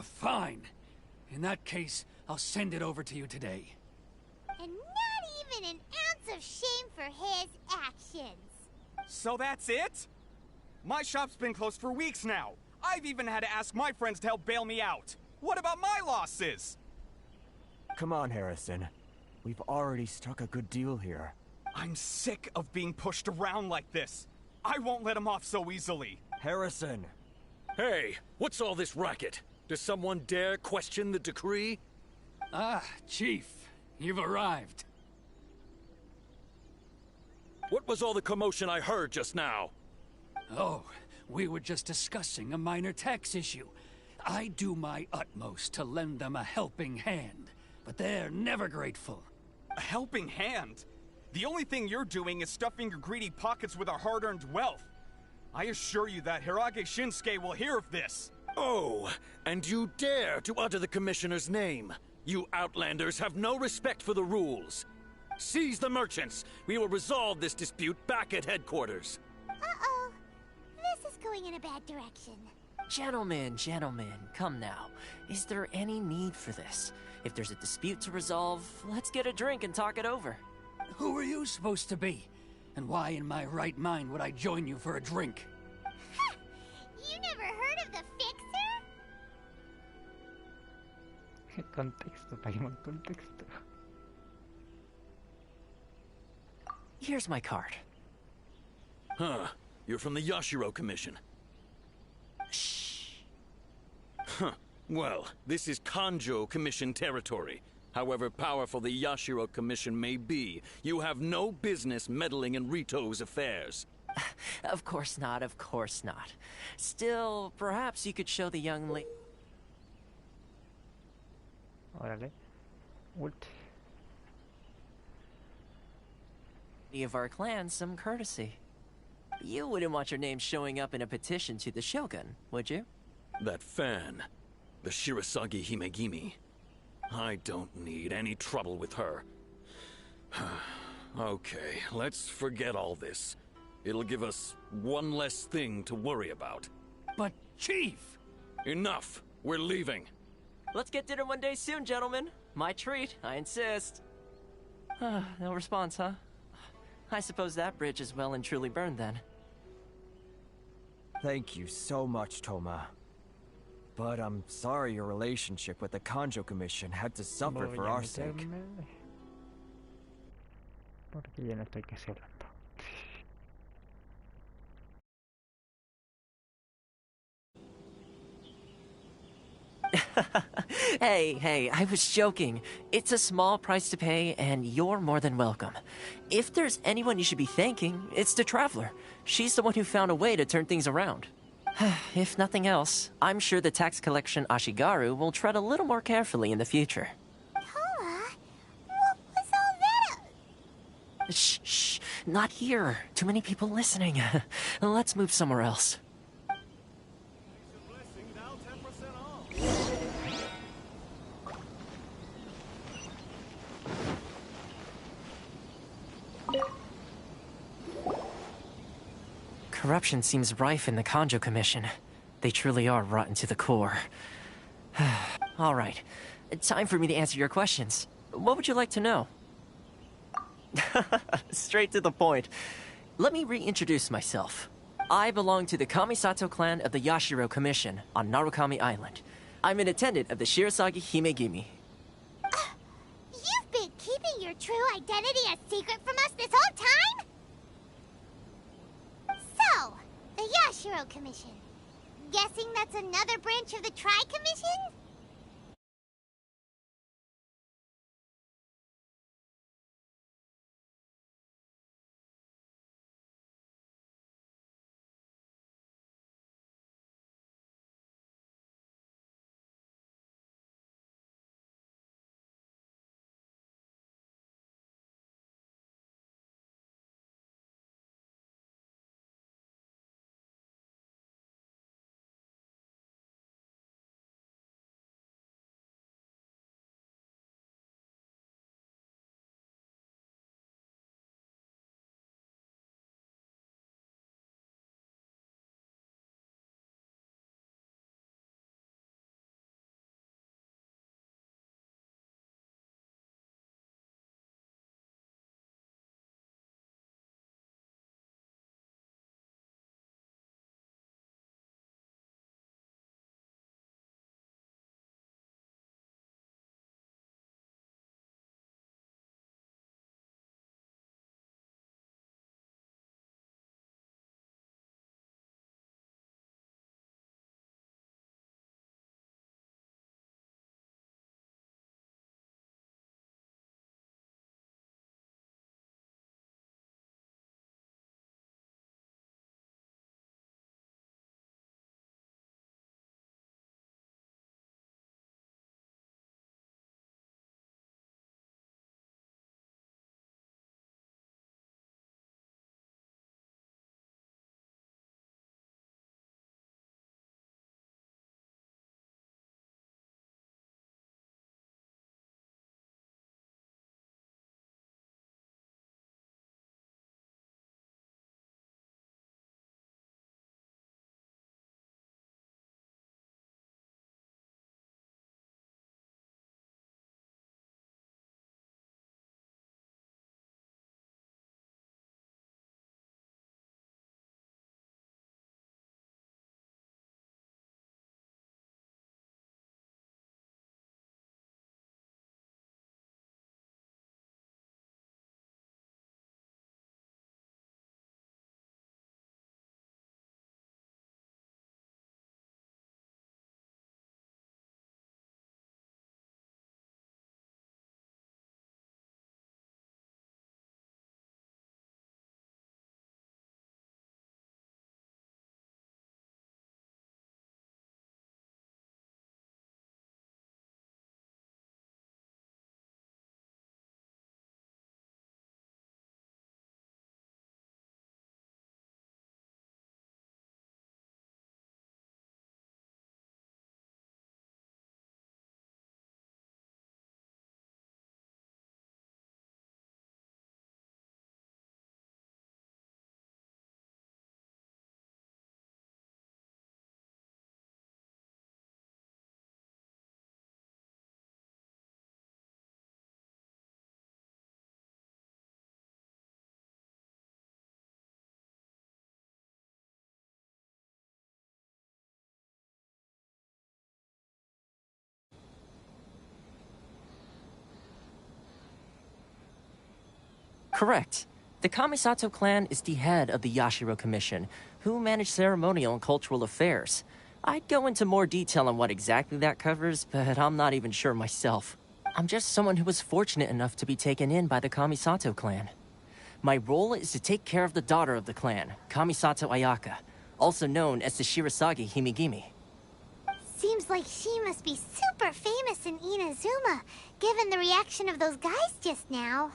Fine. In that case, I'll send it over to you today. And not even an ounce of shame for his actions. So that's it? My shop's been closed for weeks now. I've even had to ask my friends to help bail me out. What about my losses? Come on, Harrison. We've already struck a good deal here. I'm sick of being pushed around like this. I won't let him off so easily. Harrison! Hey, what's all this racket? Does someone dare question the decree? Ah, Chief, you've arrived. What was all the commotion I heard just now? Oh, we were just discussing a minor tax issue. I do my utmost to lend them a helping hand, but they're never grateful. A helping hand? The only thing you're doing is stuffing your greedy pockets with our hard-earned wealth. I assure you that Hirage Shinsuke will hear of this. Oh, and you dare to utter the Commissioner's name. You Outlanders have no respect for the rules. Seize the merchants. We will resolve this dispute back at headquarters. Uh-oh. This is going in a bad direction. Gentlemen, come now. Is there any need for this? If there's a dispute to resolve, let's get a drink and talk it over. Who are you supposed to be? And why in my right mind would I join you for a drink? Ha! You never heard of the Fixer? Contexto, Paimon, contexto. Here's my card. Huh. You're from the Yashiro Commission. Shh. Huh. Well, this is Kanjo Commission territory. However powerful the Yashiro Commission may be, you have no business meddling in Rito's affairs. Of course not, of course not. Still, perhaps you could show the young lady... Órale. Ult. ...of our clan some courtesy. You wouldn't want your name showing up in a petition to the Shogun, would you? That fan. The Shirasagi Himegimi. I don't need any trouble with her. Okay, let's forget all this. It'll give us one less thing to worry about. But, Chief! Enough! We're leaving. Let's get dinner one day soon, gentlemen. My treat, I insist. No response, huh? I suppose that bridge is well and truly burned then. Thank you so much, Toma. But I'm sorry your relationship with the Kanjo Commission had to suffer Voy for a our sake. meterme, porque ya no estoy casi hablando. Hey, I was joking. It's a small price to pay, and you're more than welcome. If there's anyone you should be thanking, it's the Traveler. She's the one who found a way to turn things around. If nothing else, I'm sure the tax collection Ashigaru will tread a little more carefully in the future. Toma, what was all that? Shh, not here. Too many people listening. Let's move somewhere else. Corruption seems rife in the Kanjo Commission. They truly are rotten to the core. All right, time for me to answer your questions. What would you like to know? Straight to the point. Let me reintroduce myself. I belong to the Kamisato clan of the Yashiro Commission on Narukami Island. I'm an attendant of the Shirasagi Himegimi. You've been keeping your true identity a secret from us this whole time? So, the Yashiro Commission. Guessing that's another branch of the Tri-Commission? Correct. The Kamisato clan is the head of the Yashiro Commission, who manage ceremonial and cultural affairs. I'd go into more detail on what exactly that covers, but I'm not even sure myself. I'm just someone who was fortunate enough to be taken in by the Kamisato clan. My role is to take care of the daughter of the clan, Kamisato Ayaka, also known as the Shirasagi Himigimi. Seems like she must be super famous in Inazuma, given the reaction of those guys just now.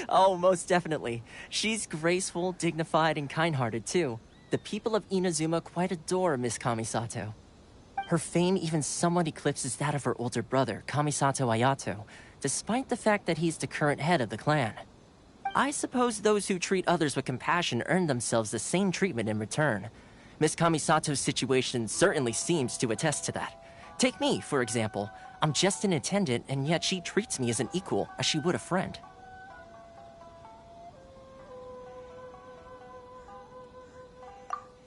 Oh, most definitely. She's graceful, dignified, and kind-hearted, too. The people of Inazuma quite adore Miss Kamisato. Her fame even somewhat eclipses that of her older brother, Kamisato Ayato, despite the fact that he's the current head of the clan. I suppose those who treat others with compassion earn themselves the same treatment in return. Miss Kamisato's situation certainly seems to attest to that. Take me, for example. I'm just an attendant, and yet she treats me as an equal, as she would a friend.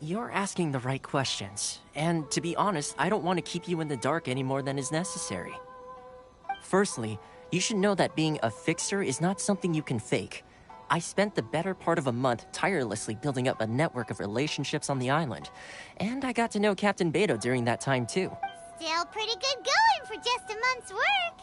You're asking the right questions, and to be honest, I don't want to keep you in the dark any more than is necessary. Firstly, you should know that being a fixer is not something you can fake. I spent the better part of a month tirelessly building up a network of relationships on the island, and I got to know Captain Beto during that time too. Still pretty good going for just a month's work.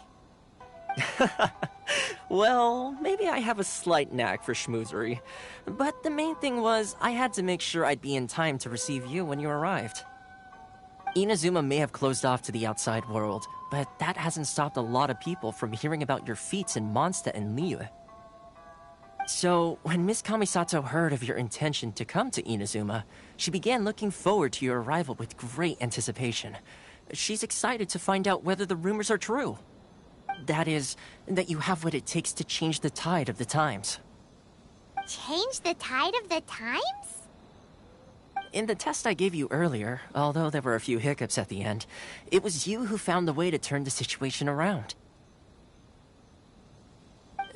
Well, maybe I have a slight knack for schmoozery, but the main thing was I had to make sure I'd be in time to receive you when you arrived. Inazuma may have closed off to the outside world, but that hasn't stopped a lot of people from hearing about your feats in Mondstadt and Liyue. So, when Miss Kamisato heard of your intention to come to Inazuma, she began looking forward to your arrival with great anticipation. She's excited to find out whether the rumors are true. That is, that you have what it takes to change the tide of the times. Change the tide of the times? In the test I gave you earlier, although there were a few hiccups at the end, it was you who found the way to turn the situation around.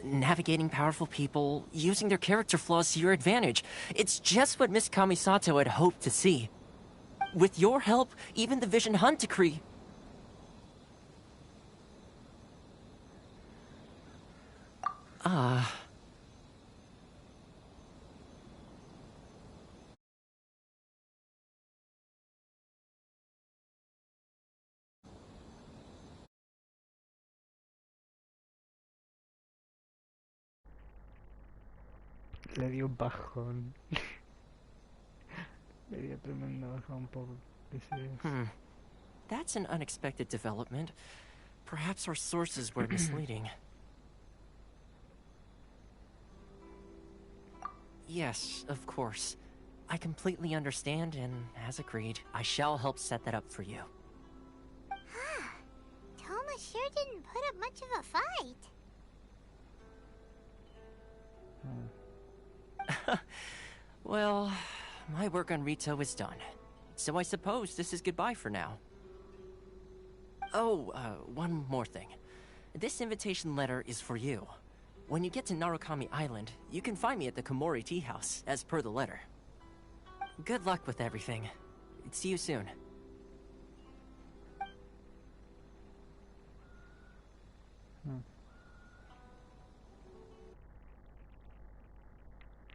Navigating powerful people, using their character flaws to your advantage. It's just what Miss Kamisato had hoped to see. With your help, even the Vision Hunt decree... Le dio un bajón. Le dio tremendo bajón por ese... That's an unexpected development. Perhaps our sources were misleading. Yes, of course. I completely understand, and as agreed, I shall help set that up for you. Toma sure didn't put up much of a fight. Well, my work on Rito is done. So I suppose this is goodbye for now. Oh, one more thing. This invitation letter is for you. When you get to Narukami Island, you can find me at the Komori Tea House, as per the letter. Good luck with everything. See you soon.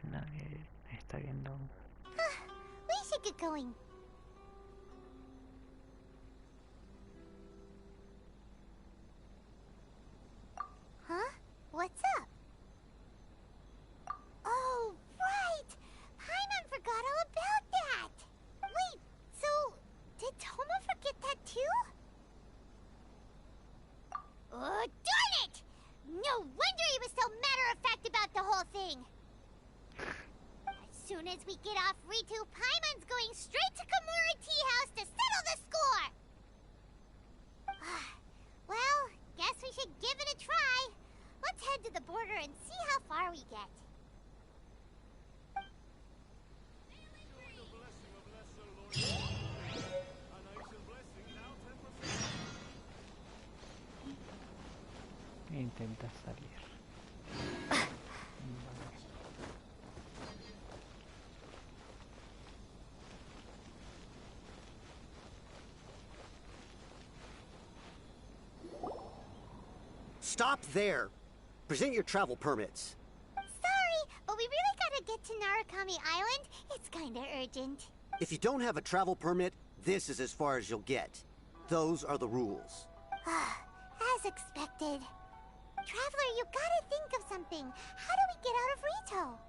Nadie está viendo. We should get going. Huh? What's up? Oh, right! Paimon forgot all about that! Wait, so... did Toma forget that too? Oh, darn it! No wonder he was so matter-of-fact about the whole thing! As soon as we get off Ritu, Paimon's going straight to Komori Tea House to settle the score! Well, guess we should give it a try. Let's head to the border and see how far we get. Intenta salir. Stop there. Present your travel permits. the island, it's kinda urgent. If you don't have a travel permit, this is as far as you'll get. Those are the rules. As expected. Traveler, you gotta think of something. How do we get out of Rito?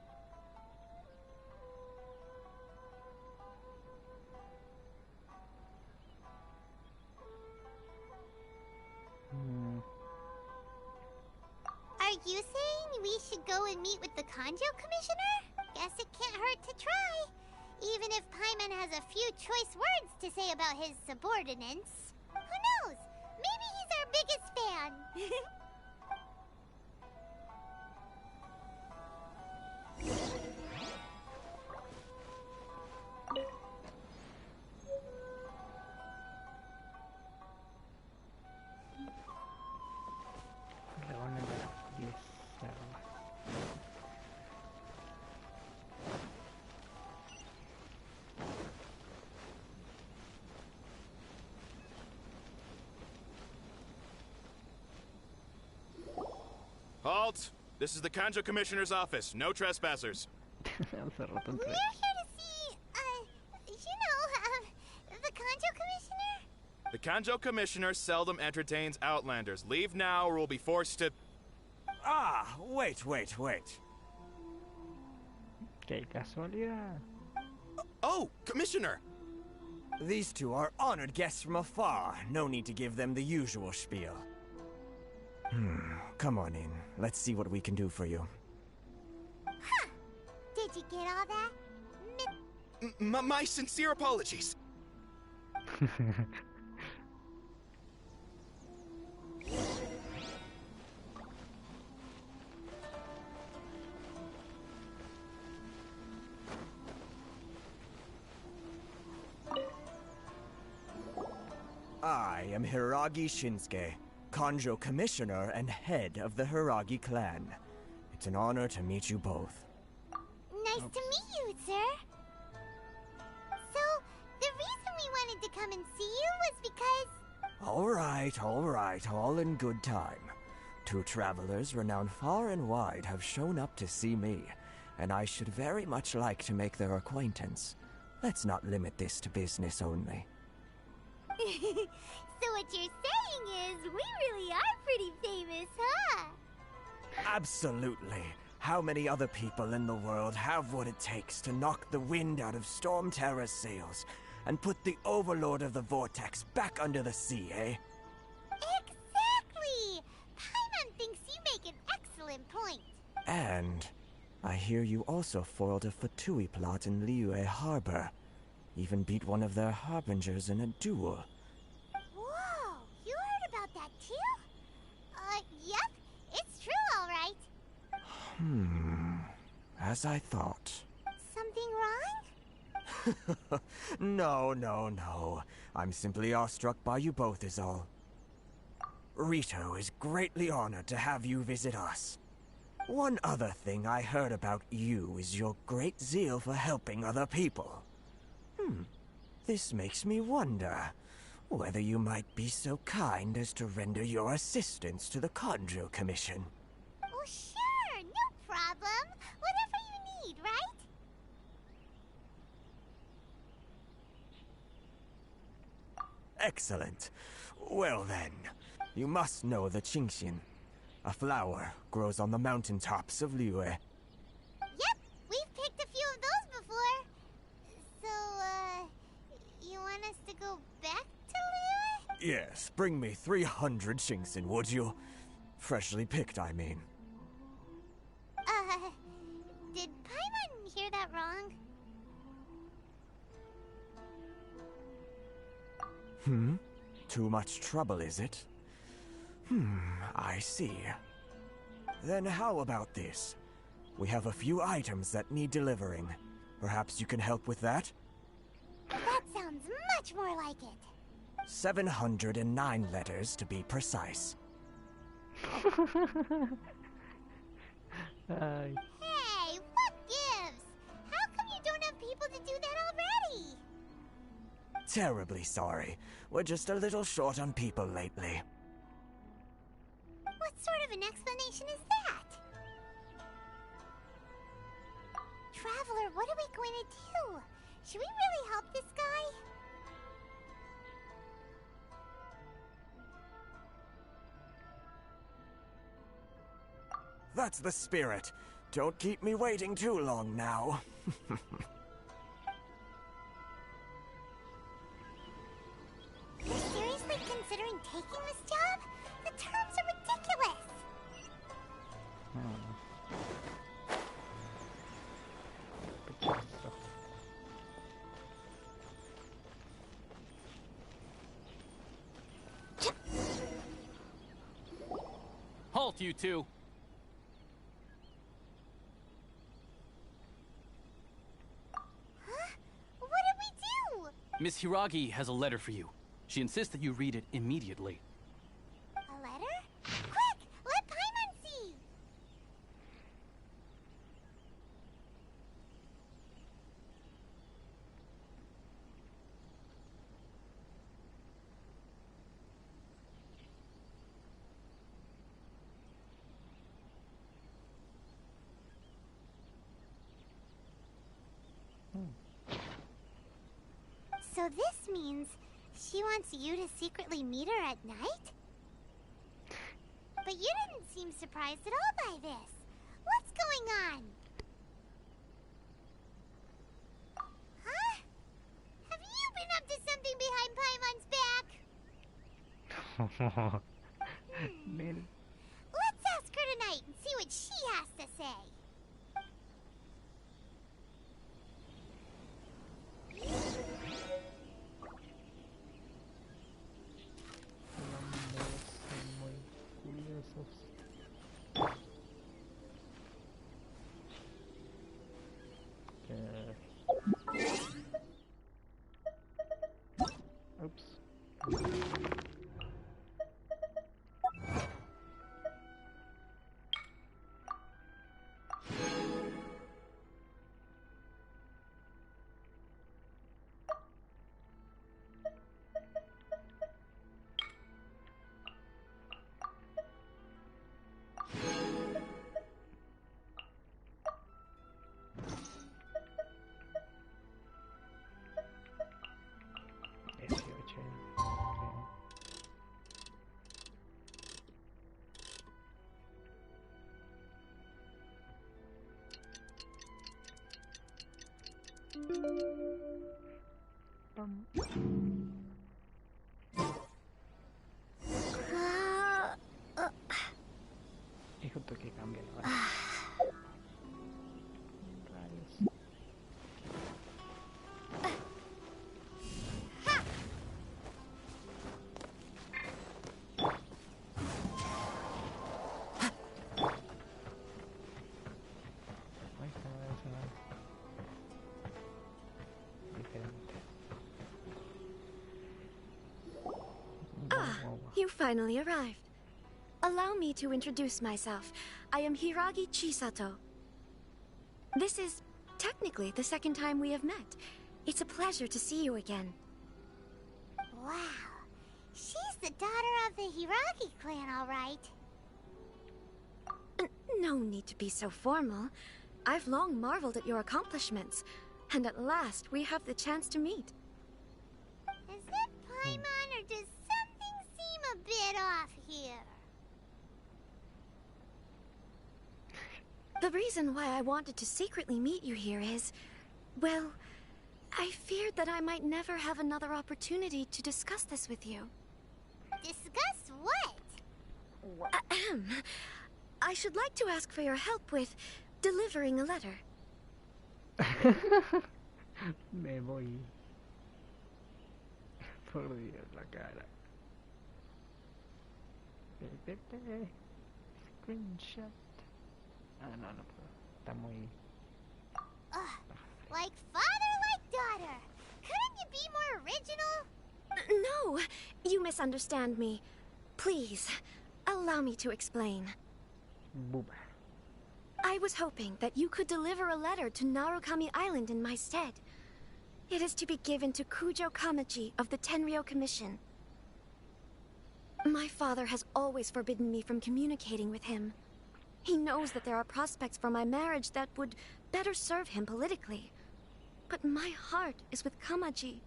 Are you saying we should go and meet with the Kanjo Commissioner? Guess it can't hurt to try. Even if Paimon has a few choice words to say about his subordinates. Who knows? Maybe he's our biggest fan. Halt! This is the Kanjo Commissioner's office. No trespassers. We're here to see, the Kanjo Commissioner? The Kanjo Commissioner seldom entertains Outlanders. Leave now or we'll be forced to... Ah, wait. Qué casualidad. Oh, Commissioner! These two are honored guests from afar. No need to give them the usual spiel. Come on in. Let's see what we can do for you. Huh. Did you get all that? My sincere apologies. I am Hiragi Shinsuke, Kanjo Commissioner and head of the Hiragi clan. It's an honor to meet you both. Nice to meet you, sir. So, the reason we wanted to come and see you was because... All right, all in good time. Two travelers renowned far and wide have shown up to see me, and I should very much like to make their acquaintance. Let's not limit this to business only. So what you're saying is, we really are pretty famous, huh? Absolutely. How many other people in the world have what it takes to knock the wind out of Storm Terror's sails and put the Overlord of the Vortex back under the sea, eh? Exactly! Paimon thinks you make an excellent point. And I hear you also foiled a Fatui plot in Liyue Harbor. Even beat one of their harbingers in a duel. Whoa! You heard about that too? Yep. It's true, all right. As I thought. Something wrong? No. I'm simply awestruck by you both is all. Rito is greatly honored to have you visit us. One other thing I heard about you is your great zeal for helping other people. This makes me wonder whether you might be so kind as to render your assistance to the Kanjo Commission. Oh, sure, no problem. Whatever you need, right? Excellent. Well then, you must know the Qingxian. A flower grows on the mountaintops of Liyue. Yep, we've picked a few of those before. So, you want us to go back to Liyue? Yes, bring me 300 Qingxian, would you? Freshly picked, I mean. Did Paimon hear that wrong? Too much trouble, is it? I see. Then how about this? We have a few items that need delivering. Perhaps you can help with that? That sounds much more like it. 709 letters to be precise. Hey, what gives? How come you don't have people to do that already? Terribly sorry. We're just a little short on people lately. What sort of an explanation is that? Traveler, what are we going to do? Should we really help this guy? That's the spirit. Don't keep me waiting too long now. You're seriously considering taking this job? The terms are ridiculous. Halt, you two! Huh? What did we do? Miss Hiragi has a letter for you. She insists that you read it immediately. A letter? Quick! Let Paimon see! So this means she wants you to secretly meet her at night? But you didn't seem surprised at all by this. What's going on? Huh? Have you been up to something behind Paimon's back? Let's ask her tonight and see what she has to say. Oops. Es justo que cambia la hora. Rayos. You finally arrived. Allow me to introduce myself. I am Hiragi Chisato. This is technically the second time we have met. It's a pleasure to see you again. Wow. She's the daughter of the Hiragi clan, all right. No need to be so formal. I've long marveled at your accomplishments, and at last we have the chance to meet. Is it Paimon, or does something seem a bit off here? The reason why I wanted to secretly meet you here is, well, I feared that I might never have another opportunity to discuss this with you. Discuss what? Ahem. I should like to ask for your help with delivering a letter. Me voy. Por Dios, la cara. Screenshot. Ah, no, no puedo. Está muy... Like father, like daughter. Couldn't you be more original? No, you misunderstand me. Please, allow me to explain. Booba. I was hoping that you could deliver a letter to Narukami Island in my stead. It is to be given to Kujo Kamachi of the Tenryou Commission. My father has always forbidden me from communicating with him. He knows that there are prospects for my marriage that would better serve him politically. But my heart is with Kamaji.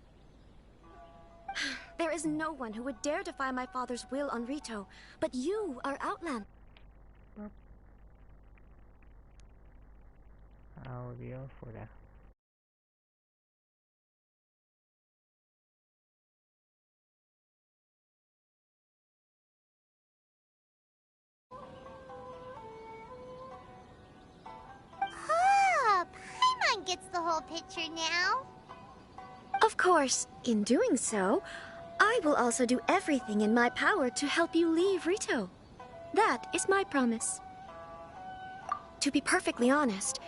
There is no one who would dare defy my father's will on Rito, but you are Outland. Audio fuera. Oh, Paimon gets the whole picture now. Of course, in doing so, I will also do everything in my power to help you leave Rito. That is my promise. To be perfectly honest,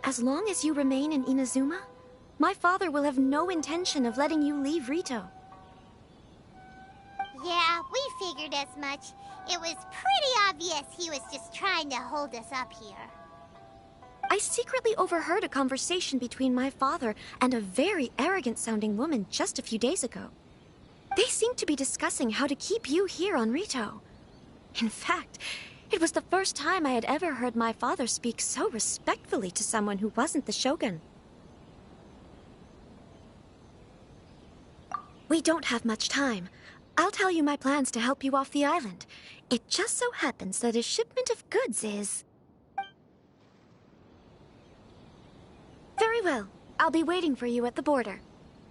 as long as you remain in Inazuma, my father will have no intention of letting you leave Rito. Yeah, we figured as much. It was pretty obvious he was just trying to hold us up here. I secretly overheard a conversation between my father and a very arrogant-sounding woman just a few days ago. They seemed to be discussing how to keep you here on Rito. In fact, it was the first time I had ever heard my father speak so respectfully to someone who wasn't the Shogun. We don't have much time. I'll tell you my plans to help you off the island. It just so happens that a shipment of goods is... Very well. I'll be waiting for you at the border.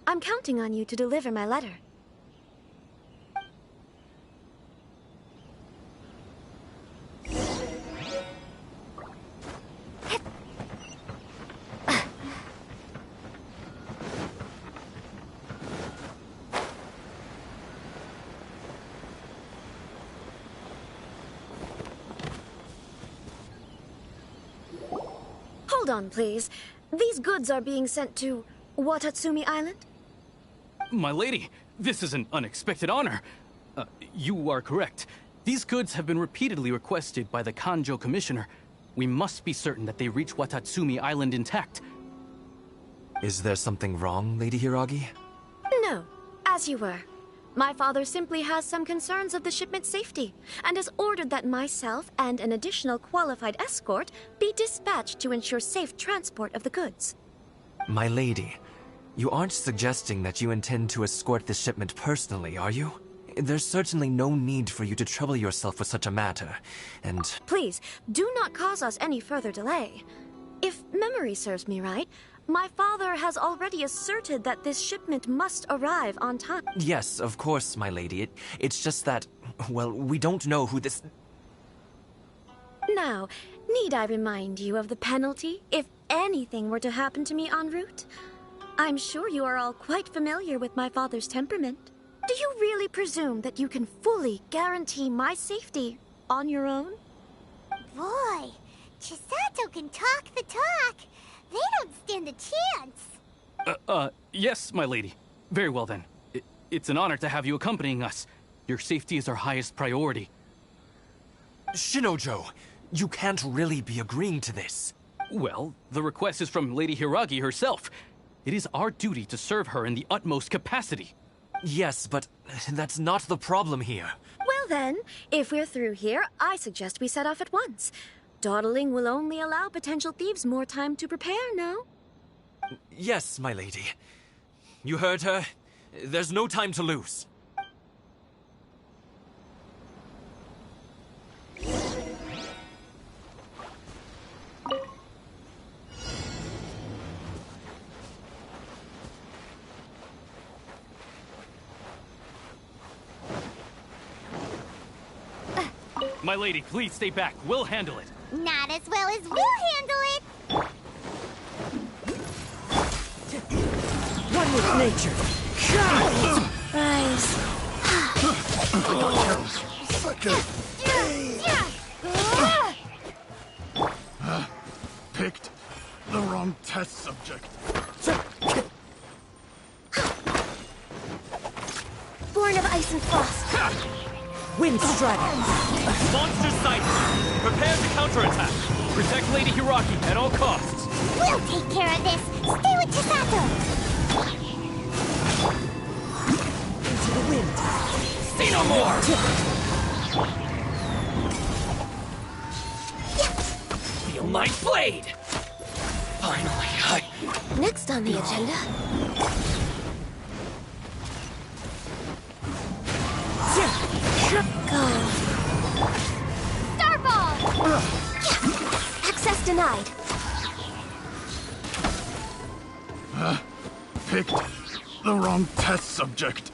I'm counting on you to deliver my letter. Hold on, please. These goods are being sent to Watatsumi Island? My lady, this is an unexpected honor. You are correct. These goods have been repeatedly requested by the Kanjo Commissioner. We must be certain that they reach Watatsumi Island intact. Is there something wrong, Lady Hiragi? No, as you were. My father simply has some concerns of the shipment's safety, and has ordered that myself and an additional qualified escort be dispatched to ensure safe transport of the goods. My lady, you aren't suggesting that you intend to escort this shipment personally, are you? There's certainly no need for you to trouble yourself with such a matter, and... Please, do not cause us any further delay. If memory serves me right, my father has already asserted that this shipment must arrive on time. Yes, of course, my lady. It's just that, well, we don't know who this... Now, need I remind you of the penalty if anything were to happen to me en route? I'm sure you are all quite familiar with my father's temperament. Do you really presume that you can fully guarantee my safety on your own? Boy, Chisato can talk the talk. They don't stand a chance. Yes, my lady. Very well then. It's an honor to have you accompanying us. Your safety is our highest priority. Shinojo, you can't really be agreeing to this. Well, the request is from Lady Hiragi herself. It is our duty to serve her in the utmost capacity. Yes, but that's not the problem here. Well then, if we're through here, I suggest we set off at once. Dawdling will only allow potential thieves more time to prepare, no? Yes, my lady. You heard her. There's no time to lose. My lady, please stay back. We'll handle it. Not as well as we'll handle it. One with nature. Rise. Picked the wrong test subject. Born of ice and frost. Wind strike. Monster sight! Prepare to counterattack. Protect Lady Hiragi at all costs. We'll take care of this. Stay with Chisato. Into the wind. Say no more! Feel my blade! Finally, Next on the agenda. Go. Starball! Access denied. Picked the wrong test subject.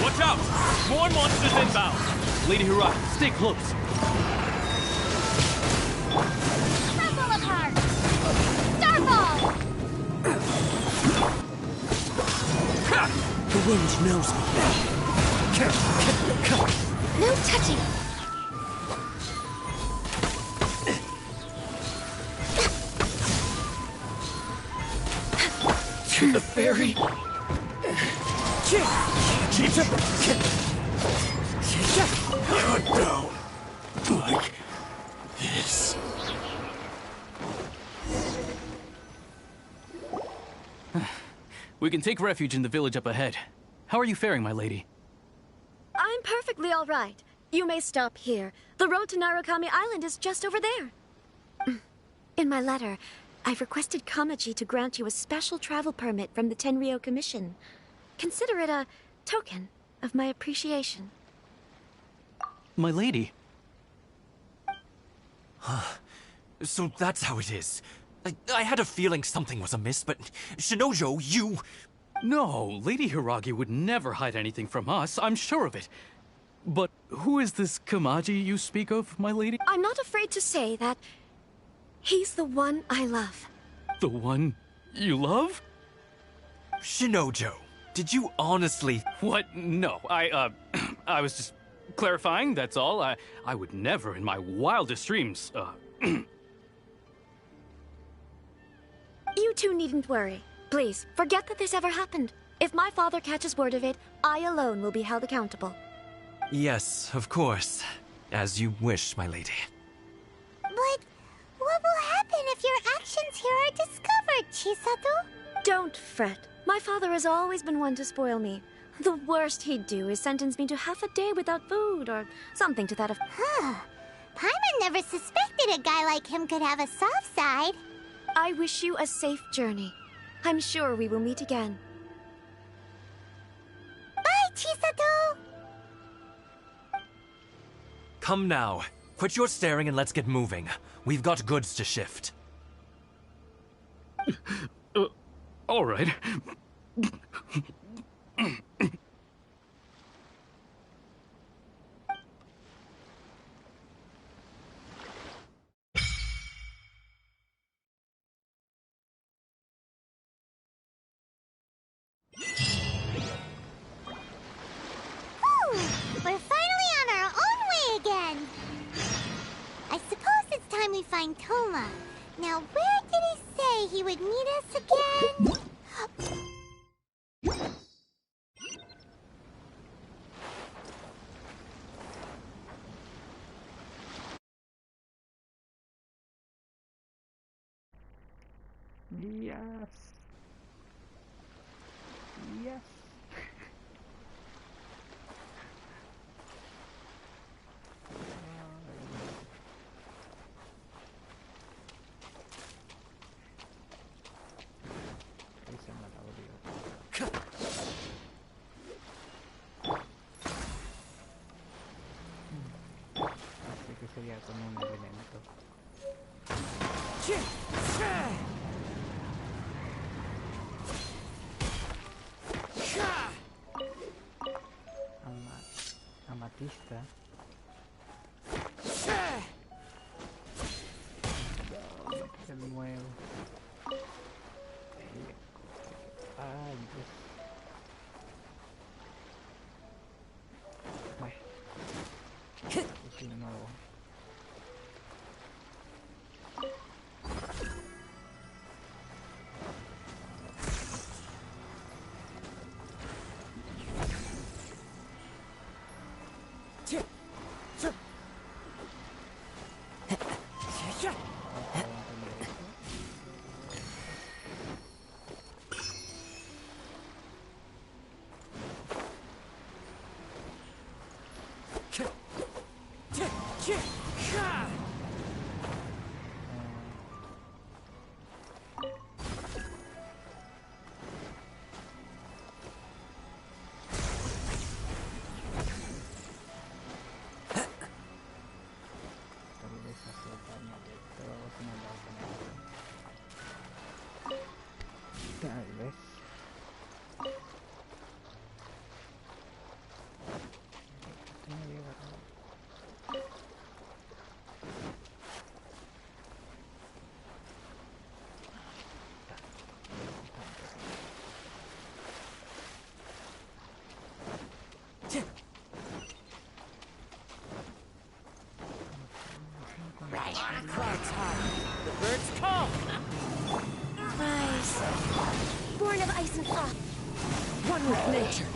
Watch out! More monsters inbound! Lady Hiragi, stay close. Crumble apart! Starball! The wind knows me. No touching. The fairy! Cut down. Like this. We can take refuge in the village up ahead. How are you faring, my lady? I'm perfectly all right. You may stop here. The road to Narukami Island is just over there. In my letter, I've requested Kamaji to grant you a special travel permit from the Tenryou Commission. Consider it a token of my appreciation. My lady. So that's how it is. I had a feeling something was amiss, but Shinojo, you... No, Lady Hiragi would never hide anything from us, I'm sure of it. But who is this Kamaji you speak of, my lady? I'm not afraid to say that he's the one I love. The one you love? Shinojo, did you honestly... What? No, I was just clarifying, that's all. I would never in my wildest dreams, You two needn't worry. Please, forget that this ever happened. If my father catches word of it, I alone will be held accountable. Yes, of course. As you wish, my lady. But what will happen if your actions here are discovered, Chisato? Don't fret. My father has always been one to spoil me. The worst he'd do is sentence me to half a day without food, or something to that effect. Paimon never suspected a guy like him could have a soft side. I wish you a safe journey. I'm sure we will meet again. Bye, Chisato! Come now. Quit your staring and let's get moving. We've got goods to shift. All right. We're finally on our own way again. I suppose it's time we find Toma. Now, where did he say he would meet us again? Yes. Yes. Así que sería como un elemento. Amatista. Se mueve. Ay, Dios. Bueno. Pues de nuevo. Tal vez. Clouds high. The birds call. Rise. Born of ice and frost. One with nature.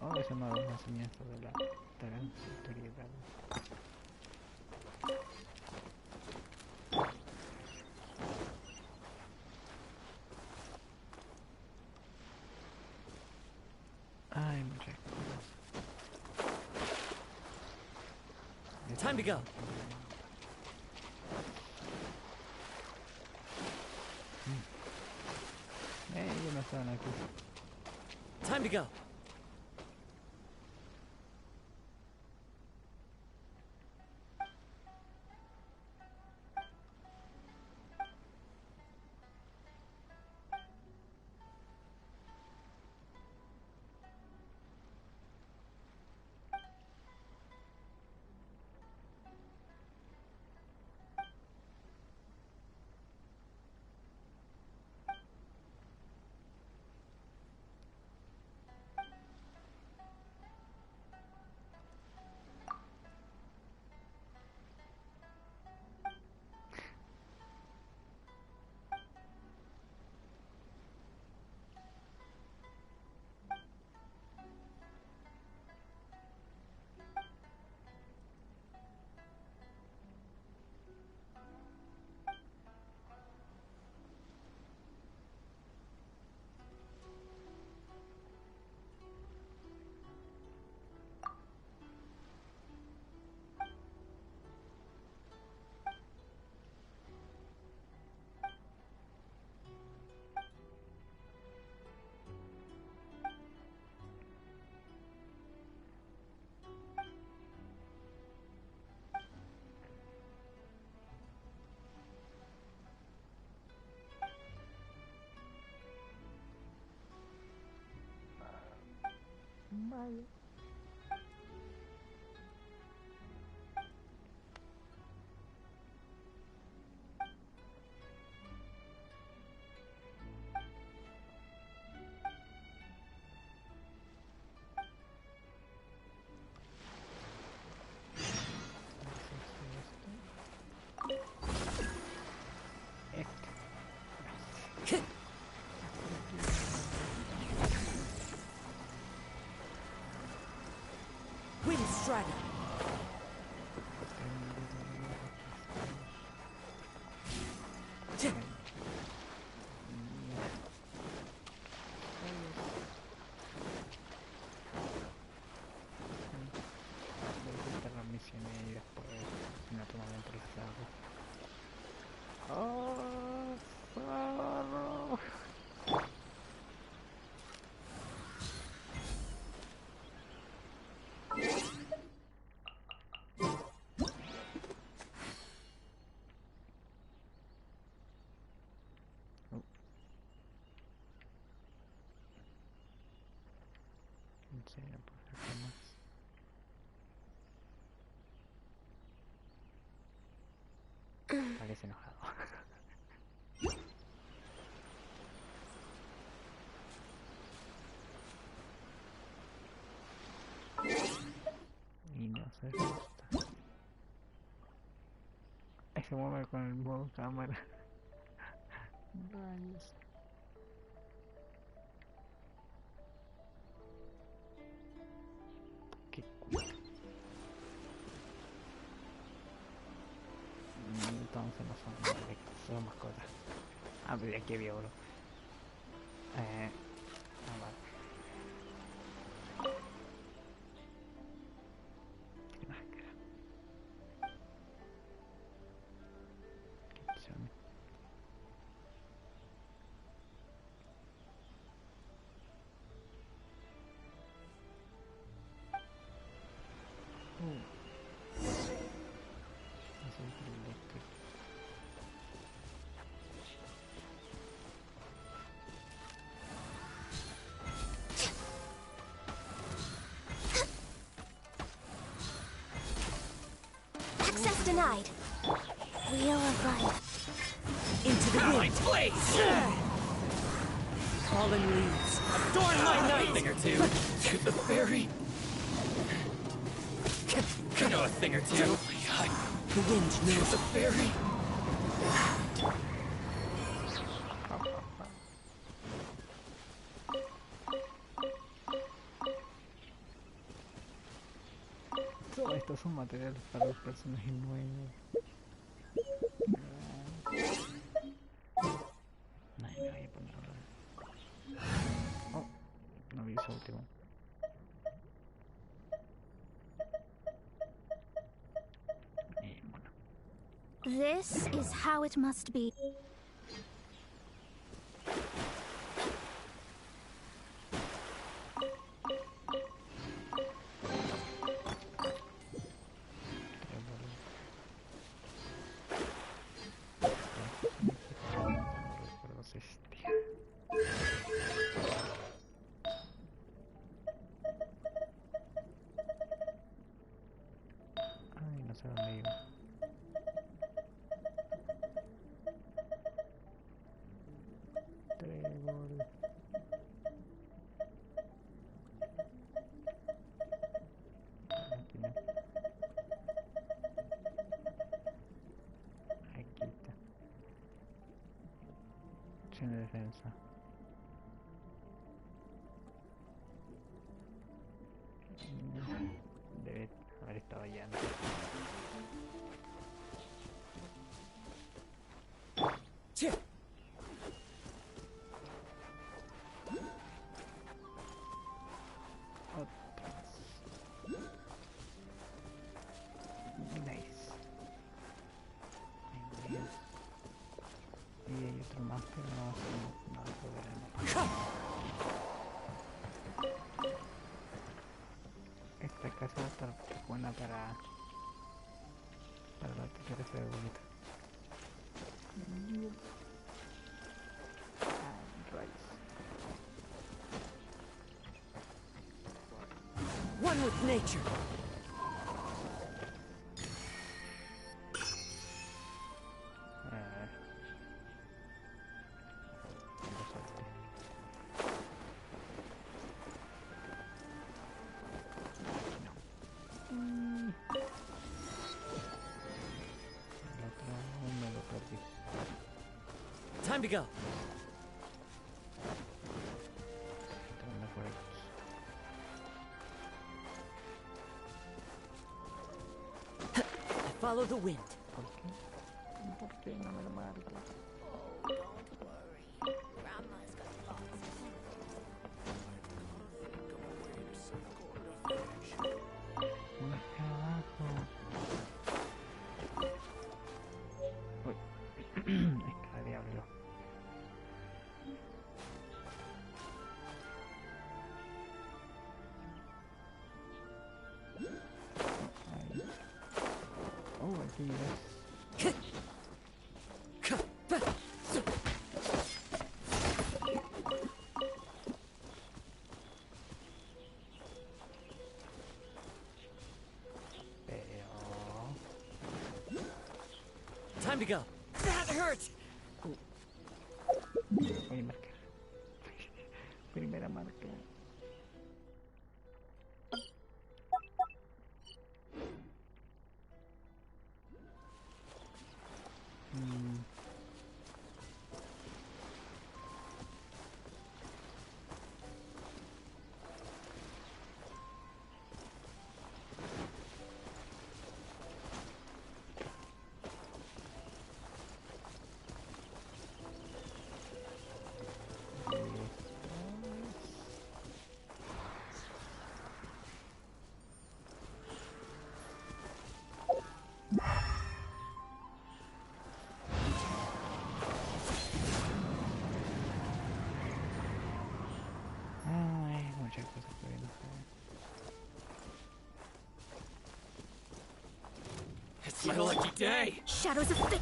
Oh, eso no es una enseñanza de la transitoriedad. Ay, muchas cosas. Time to go. Ellos no están aquí. Time to go. Vale. Wind Strider. La misión y después en otro momento las hago. ¡Oh, zorro! En serio, no puedo hacer más. Parece enojado. Y no se asusta. Ay, se mueve con el modo cámara. Rayos. Entonces no son son mascotas. Ah, pero aquí había oro. Vale. Máscara. ¿Qué son? Access denied. Wheel of life. Into the wind. Blaze! Fallen leaves. Adorn my night! A thing or two. To the fairy. You know a thing or two. The wind knows The fairy. Todo esto son materiales para los personajes nuevos. No, voy a poner ahora. Oh, no vi eso último. This is how it must be. Ay, no sé dónde iba. Trébol. Aquí no. Aquí está. Opción de defensa. Debe haber estado allá antes. Nice. Y hay otro más, pero no hacemos nada por ver el mapa. Esta casa va a estar buena para la tijera, se ve bonita. Rayos. one with nature. Time to go. I follow the wind. ¿Por qué no me lo marca? Una acá abajo. Uy. Escala diablo. Ahí. Oh, aquí es. Time to go. That hurt. Voy a marcar. Primera marca. my lucky day. Shadows of fate.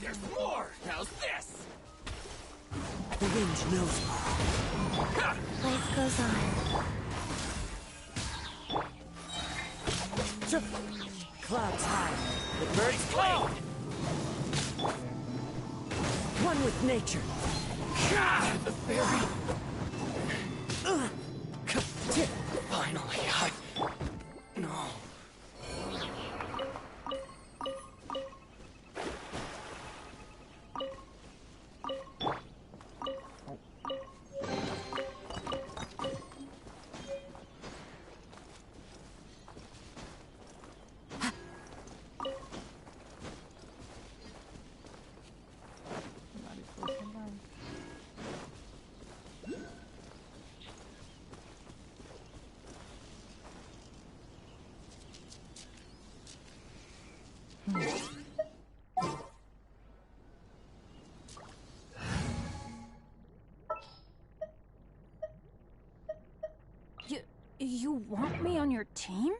There's more. How's this? The wind knows. Life goes on. Clouds high. The birds fly. One with nature. The fairy. Finally, No. You want me on your team?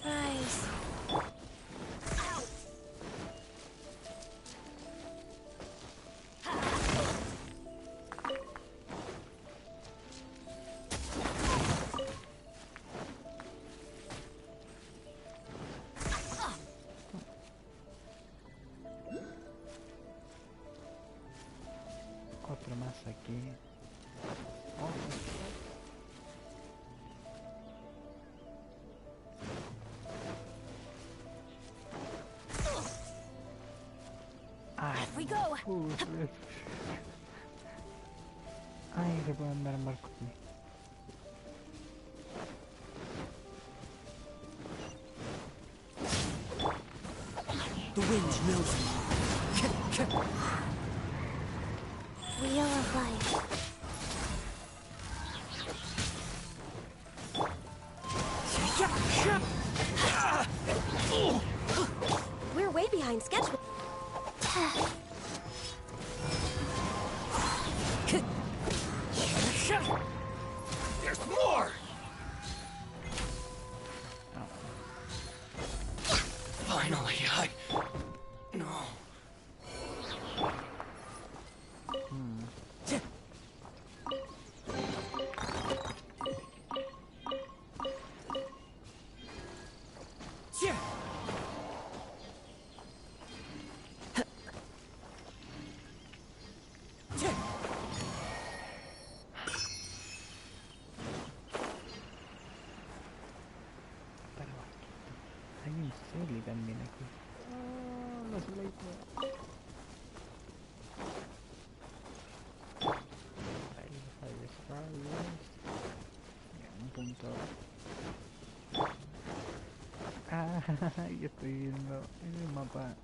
Rise. Otro más aquí. Oh, Off we go. Ay, se puede andar en barco aquí. The wind knows. Wheel of life. We're way behind schedule. There's more. Finally, No. Hay un Selly también aquí. Oh, los Lakers. Ahí los Fires. Un punto. Ah, yo estoy viendo el mapa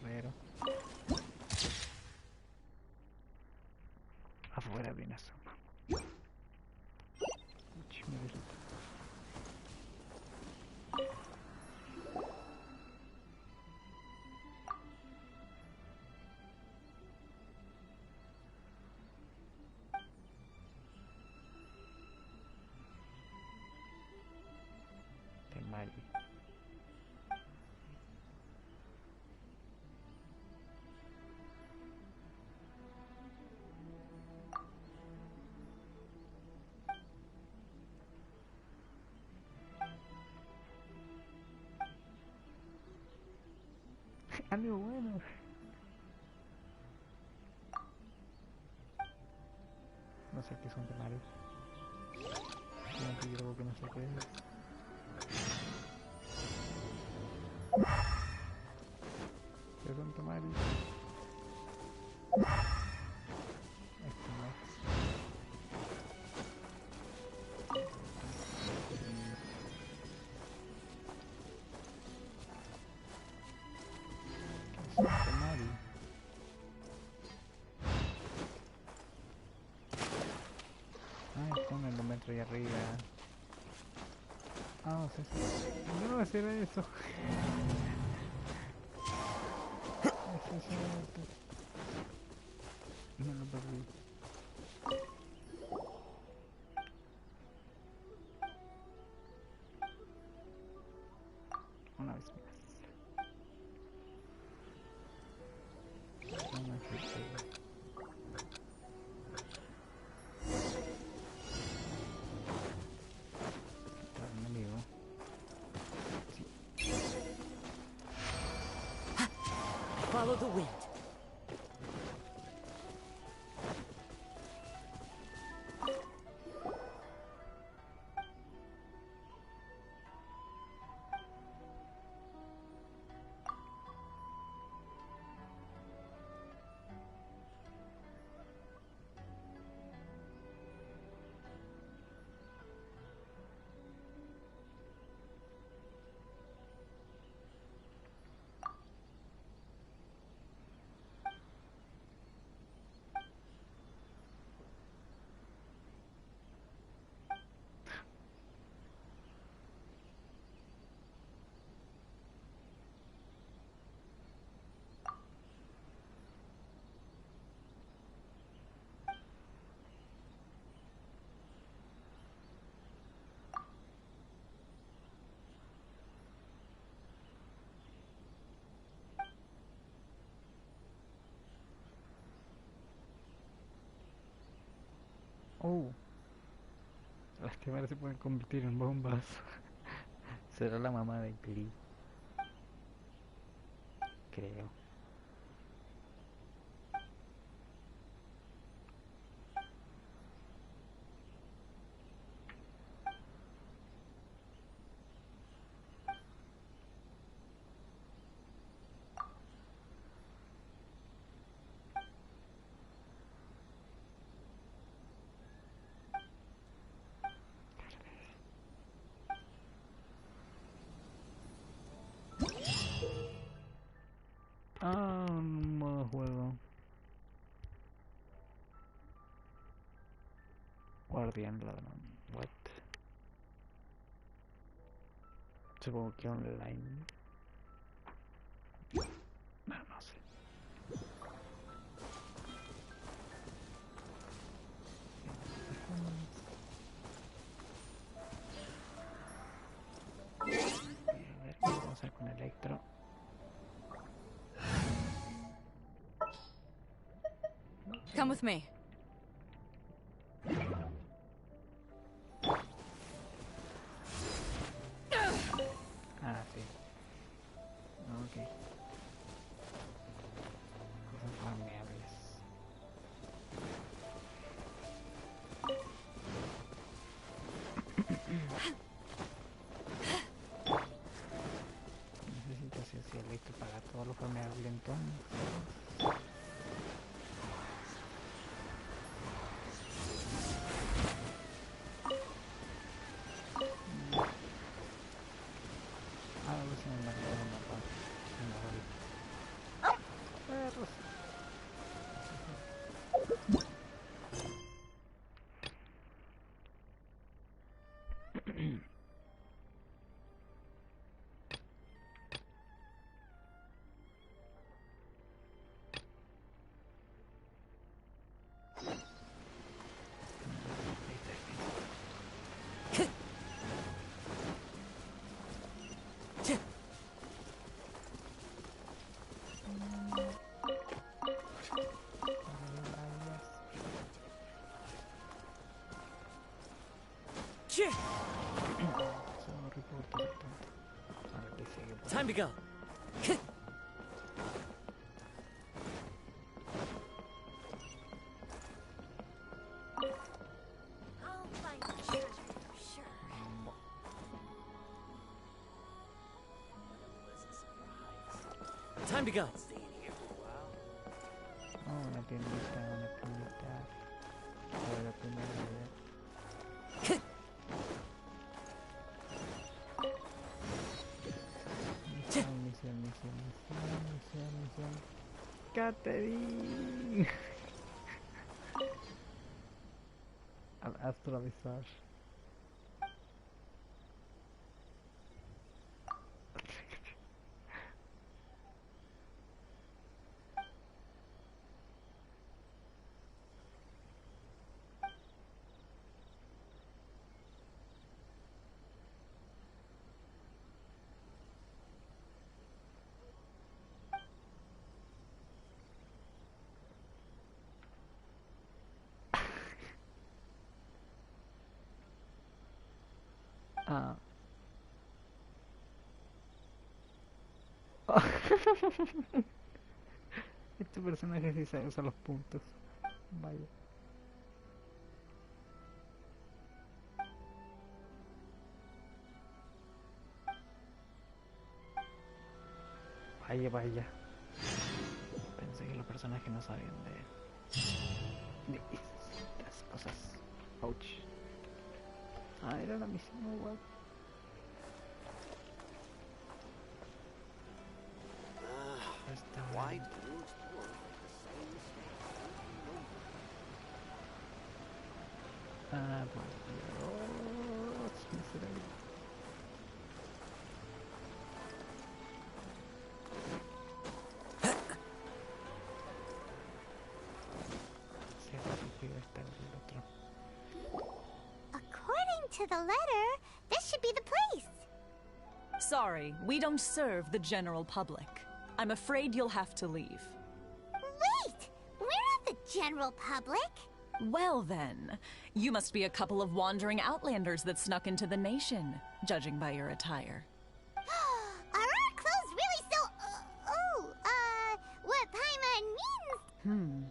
guerrero. Afuera viene Asuma. Mali. Algo bueno. No sé qué son tamales. Yo creo que no sé qué es. ¿Qué son tamales? Esto no. ¿Qué son tamales? Ah, están en el metro ahí arriba. Ah, sí, sí. Yo no voy a hacer eso. Me lo perdí. Follow the wind. Las cámaras se pueden convertir en bombas. Será la mamá de Glee. Creo. Un modo juego. Guardián ladrón. What? Supongo que online. No sé. A ver qué vamos a hacer con Electro. Come with me. Ah, sí. Ok. Cosas flameables. Necesito si Electro para todo lo flameable entonces. Time to go. I'll find the treasure for sure. Time to go. Una tiendita, una tiendita. Para la primera vez. Misión. Catherine. Al astrovisar. Ah. Este personaje sí sabe usar los puntos. Vaya. Vaya, vaya. Pensé que los personajes no sabían de estas cosas. Ouch. Ah, era la misión igual. Why? Ah, por Dios, miserable. According to the letter, this should be the place. Sorry, we don't serve the general public. I'm afraid you'll have to leave. Wait! We're not the general public. Well then, you must be a couple of wandering outlanders that snuck into the nation, judging by your attire. Are our clothes really so... what Paimon means?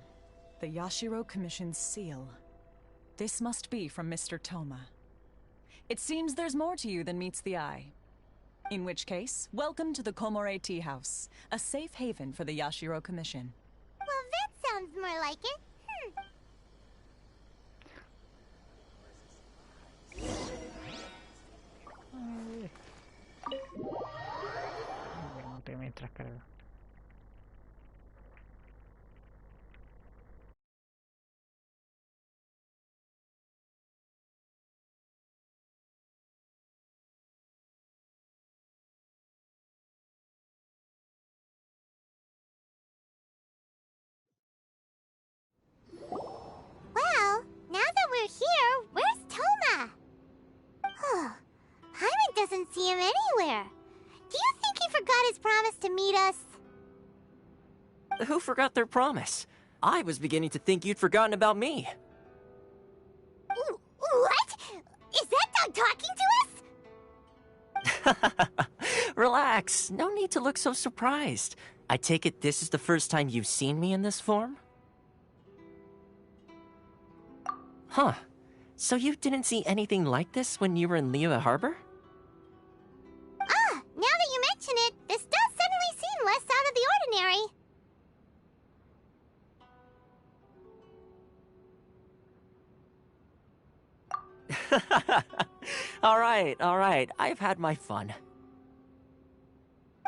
The Yashiro Commission's seal. This must be from Mr. Toma. It seems there's more to you than meets the eye. In which case, welcome to the Komore Tea House, a safe haven for the Yashiro Commission. Well, that sounds more like it. No te mientras carga. Well, now that we're here, where's Toma? Paimon doesn't see him anywhere. Do you think he forgot his promise to meet us? Who forgot their promise? I was beginning to think you'd forgotten about me. What? Is that dog talking to us? Relax. No need to look so surprised. I take it this is the first time you've seen me in this form? Huh. So you didn't see anything like this when you were in Liyue Harbor? Now that you mention it, this does suddenly seem less out of the ordinary. All right. I've had my fun.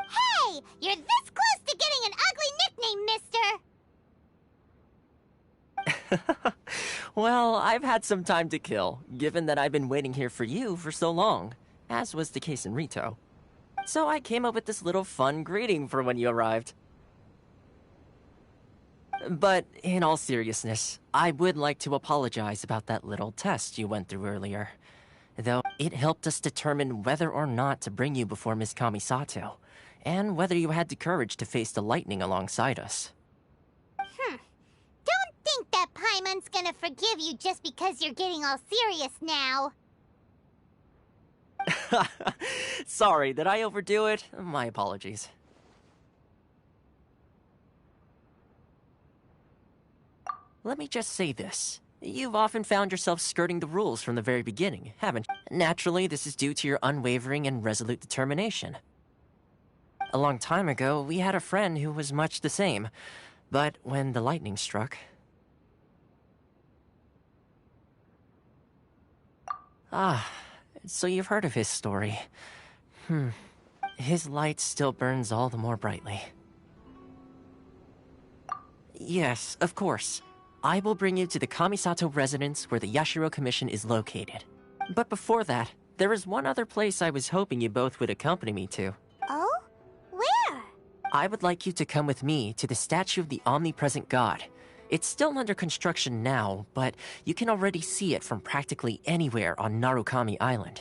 Hey! You're this close to getting an ugly nickname, mister! Well, I've had some time to kill, given that I've been waiting here for you for so long, as was the case in Rito. So I came up with this little fun greeting for when you arrived. But in all seriousness, I would like to apologize about that little test you went through earlier. Though it helped us determine whether or not to bring you before Miss Kamisato, and whether you had the courage to face the lightning alongside us. Don't think that Paimon's gonna forgive you just because you're getting all serious now. Sorry, did I overdo it? My apologies. Let me just say this. You've often found yourself skirting the rules from the very beginning, haven't you? Naturally, this is due to your unwavering and resolute determination. A long time ago, we had a friend who was much the same. But when the lightning struck... so you've heard of his story. His light still burns all the more brightly. Yes, of course. I will bring you to the Kamisato residence where the Yashiro Commission is located. But before that, there is one other place I was hoping you both would accompany me to. Oh? Where? I would like you to come with me to the statue of the omnipresent god. It's still under construction now, but you can already see it from practically anywhere on Narukami Island.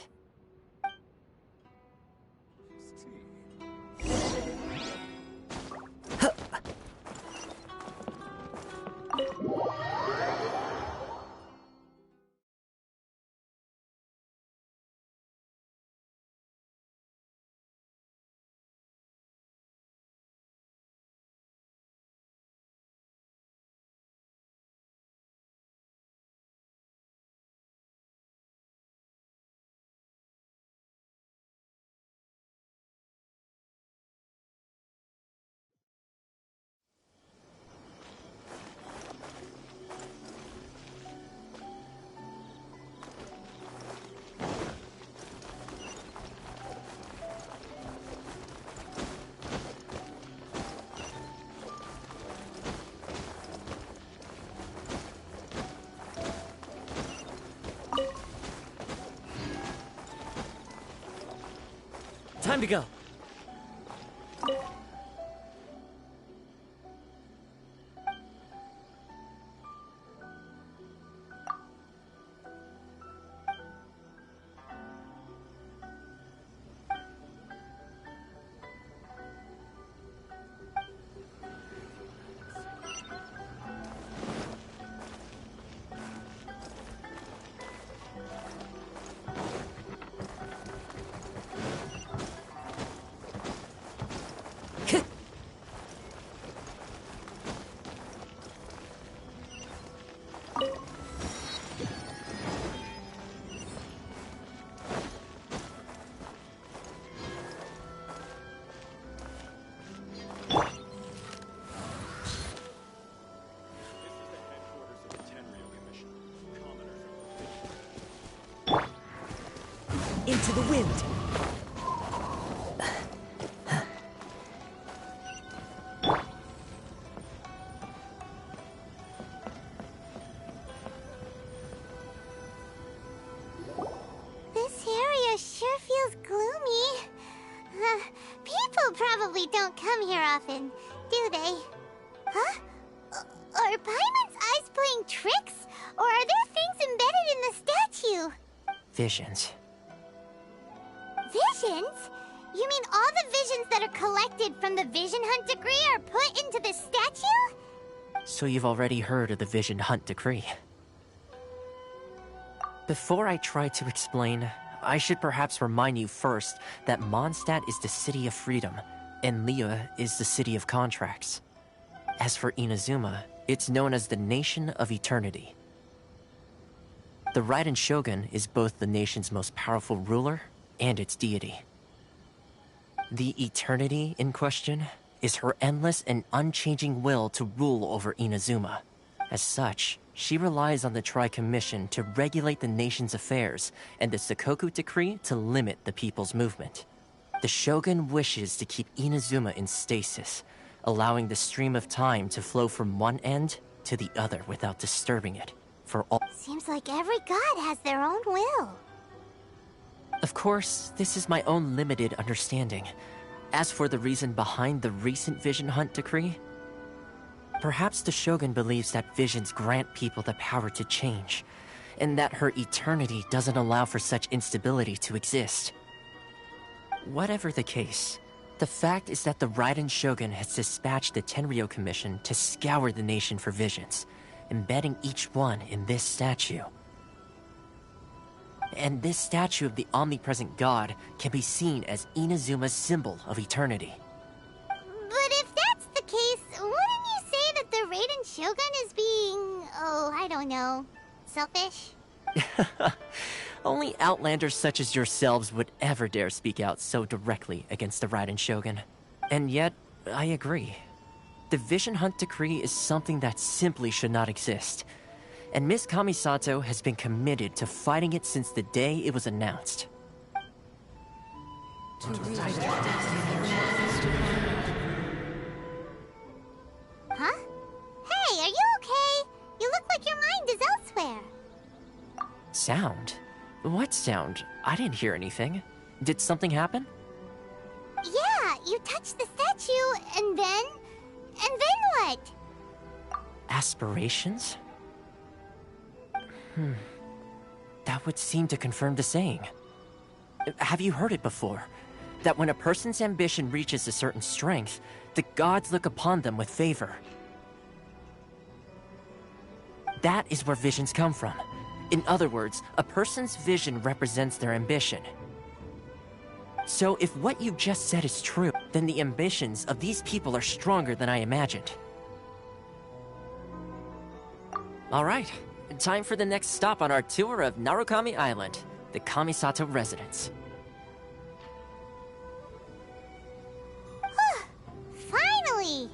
Time to go. Into the wind. This area sure feels gloomy. People probably don't come here often, do they? Huh? Are Paimon's eyes playing tricks? Or are there things embedded in the statue? Visions. Visions? You mean all the visions that are collected from the Vision Hunt Decree are put into the statue? So you've already heard of the Vision Hunt Decree. Before I try to explain, I should perhaps remind you first that Mondstadt is the City of Freedom, and Liyue is the City of Contracts. As for Inazuma, it's known as the Nation of Eternity. The Raiden Shogun is both the nation's most powerful ruler and its deity. The Eternity in question is her endless and unchanging will to rule over Inazuma. As such, she relies on the Tri-Commission to regulate the nation's affairs and the Sakoku Decree to limit the people's movement. The Shogun wishes to keep Inazuma in stasis, allowing the stream of time to flow from one end to the other without disturbing it. For all. Seems like every god has their own will. Of course, this is my own limited understanding. As for the reason behind the recent Vision Hunt Decree, perhaps the Shogun believes that visions grant people the power to change, and that her eternity doesn't allow for such instability to exist. Whatever the case, the fact is that the Raiden Shogun has dispatched the Tenryou Commission to scour the nation for visions, embedding each one in this statue. And this statue of the omnipresent god can be seen as Inazuma's symbol of eternity. But if that's the case, wouldn't you say that the Raiden Shogun is being, I don't know, selfish? Only outlanders such as yourselves would ever dare speak out so directly against the Raiden Shogun. And yet, I agree. The Vision Hunt Decree is something that simply should not exist. And Miss Kamisato has been committed to fighting it since the day it was announced. Huh? Hey, are you okay? You look like your mind is elsewhere. Sound? What sound? I didn't hear anything. Did something happen? Yeah, you touched the statue, and then what? Aspirations? That would seem to confirm the saying. Have you heard it before? That when a person's ambition reaches a certain strength, the gods look upon them with favor. That is where visions come from. In other words, a person's vision represents their ambition. So if what you just said is true, then the ambitions of these people are stronger than I imagined. Alright, time for the next stop on our tour of Narukami Island, the Kamisato residence. Finally!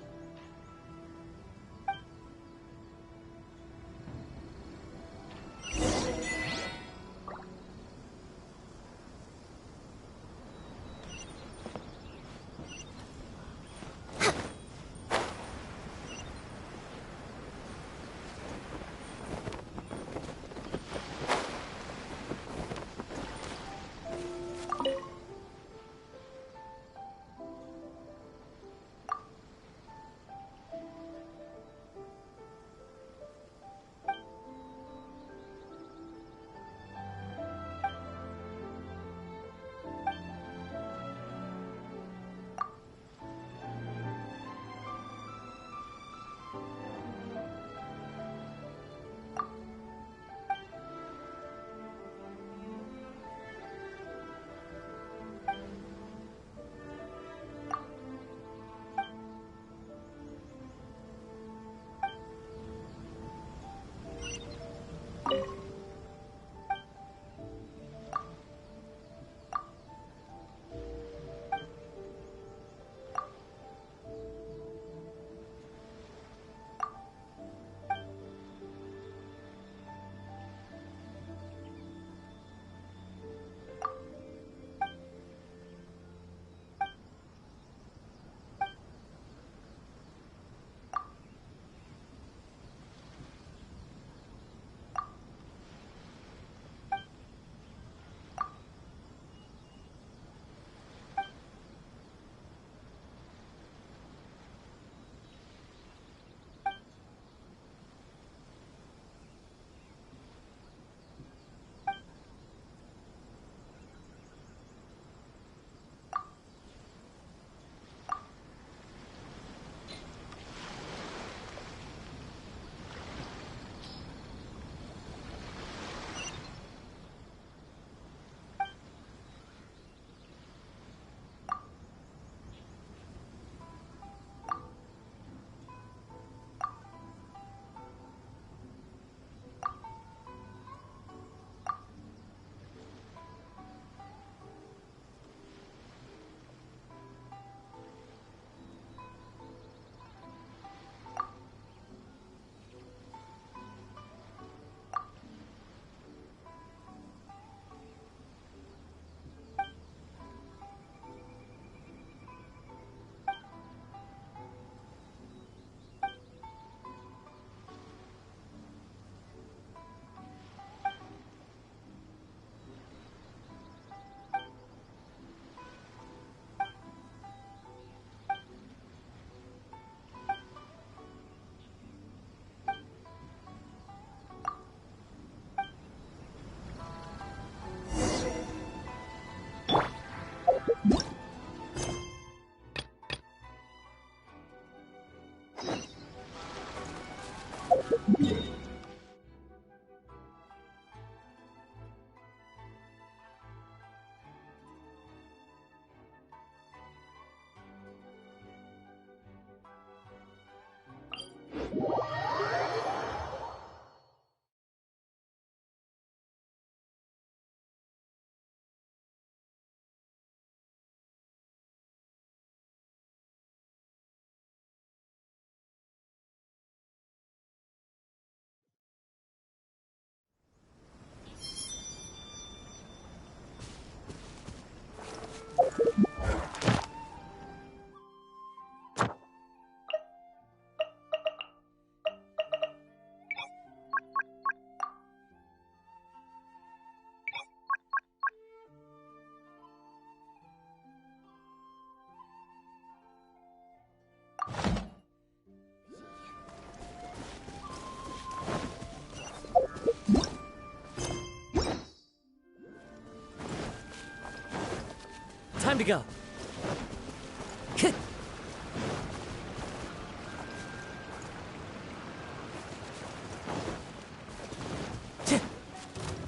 Time to go.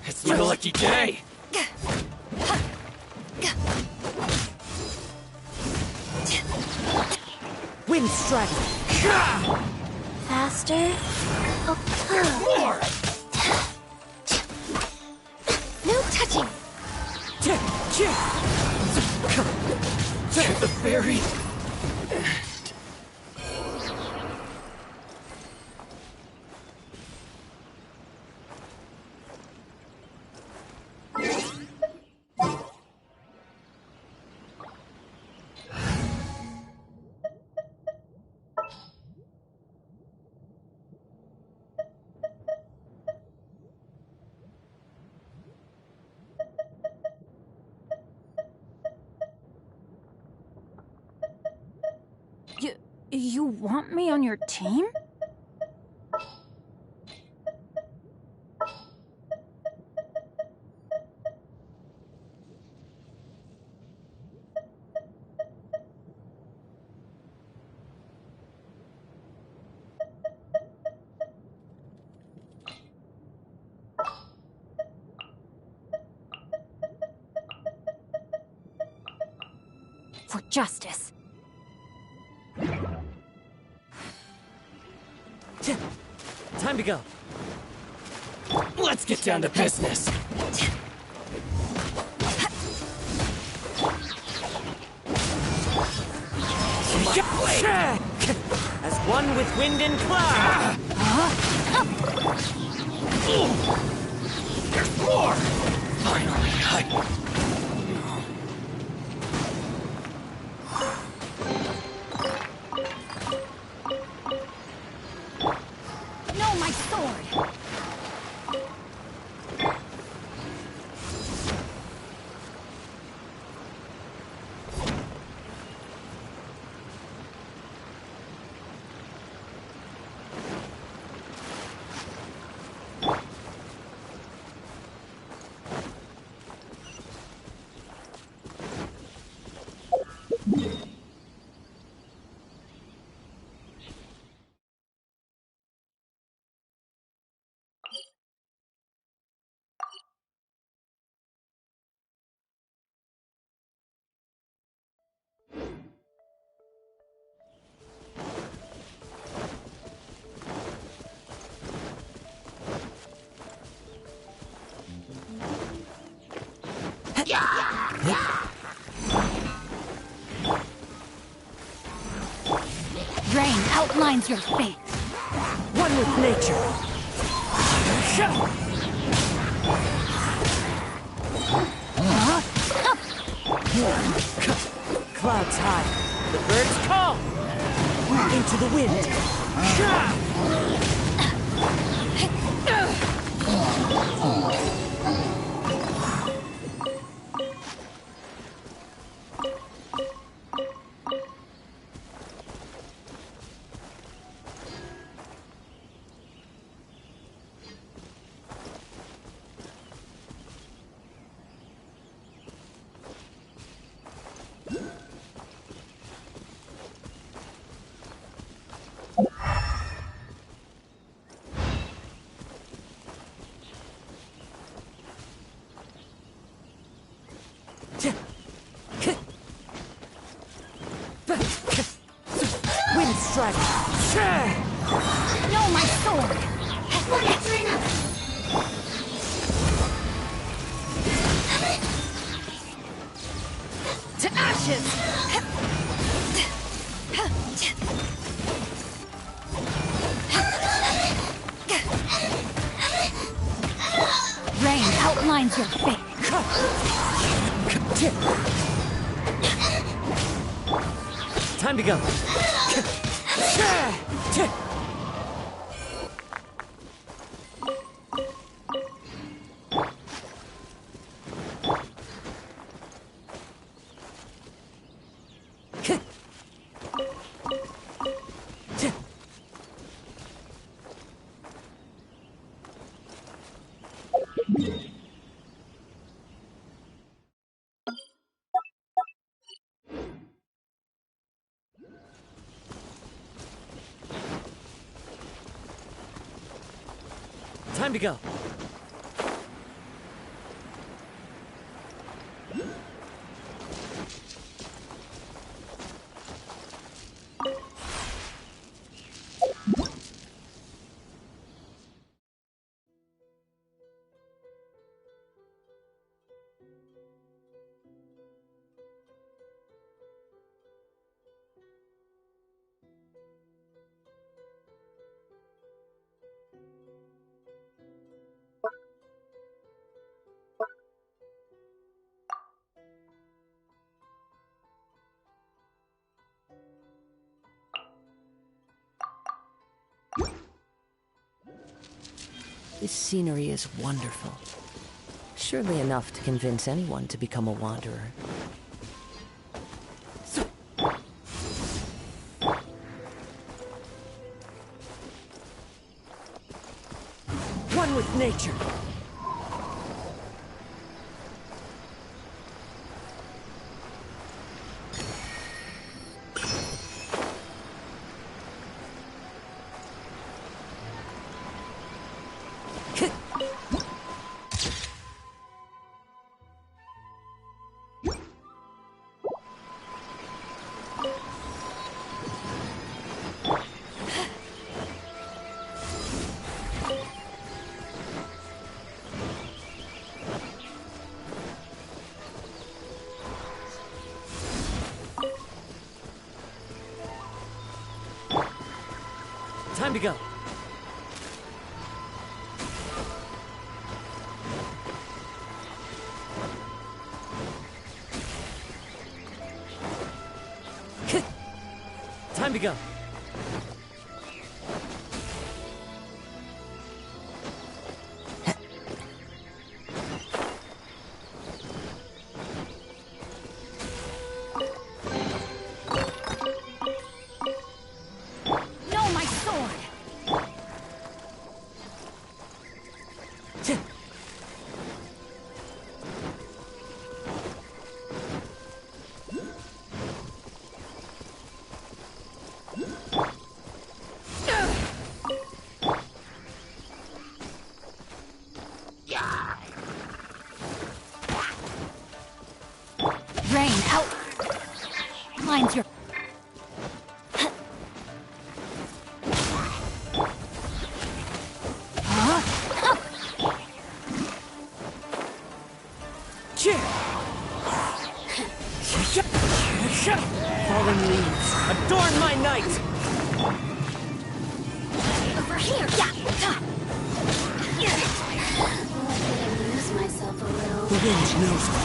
It's my lucky day! Wind strike! Faster? More! No touching! The fairy! You want me on your team? For justice. Time to go. Let's get down to business. As one with wind and cloud. There's more! Finally, No, my sword! Rain outlines your fate. One with nature. Clouds high. The birds call. Into the wind. strike! No, my sword! To ashes! Rain outlines your fate. Time to go. Time to go. This scenery is wonderful. Surely enough to convince anyone to become a wanderer. One with nature. Time to go. Time to go. Rain out. Lines your. Fallen leaves, adorn my night! Over here. Lose myself a little. The wind knows me.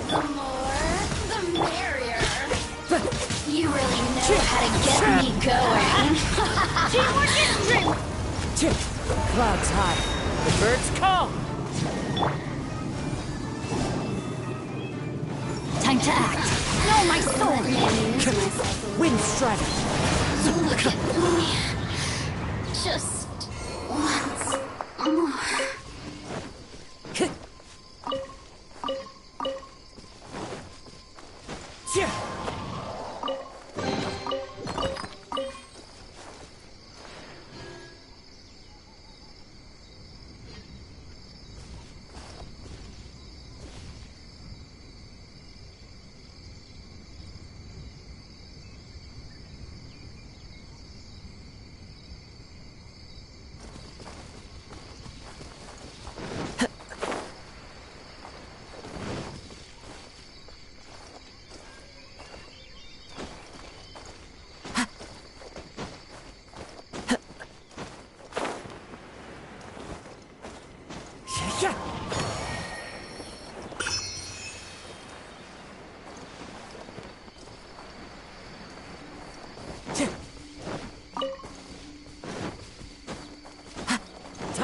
The more, the merrier. You really know how to get me going. Teamwork is strength. Clouds high, the birds call. Time to act. No, my sword. Wind strike. Look at me. Just once more.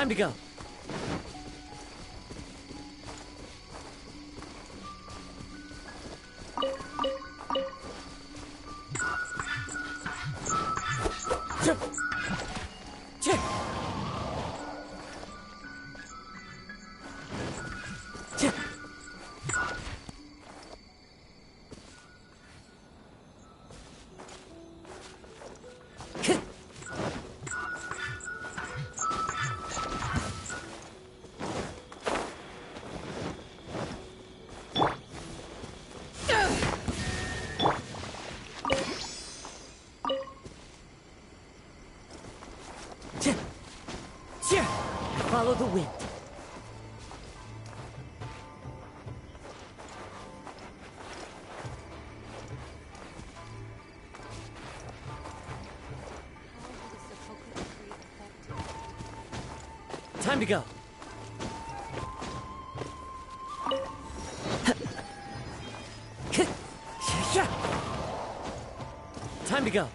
Time to go. Follow the wind. Time to go. Time to go.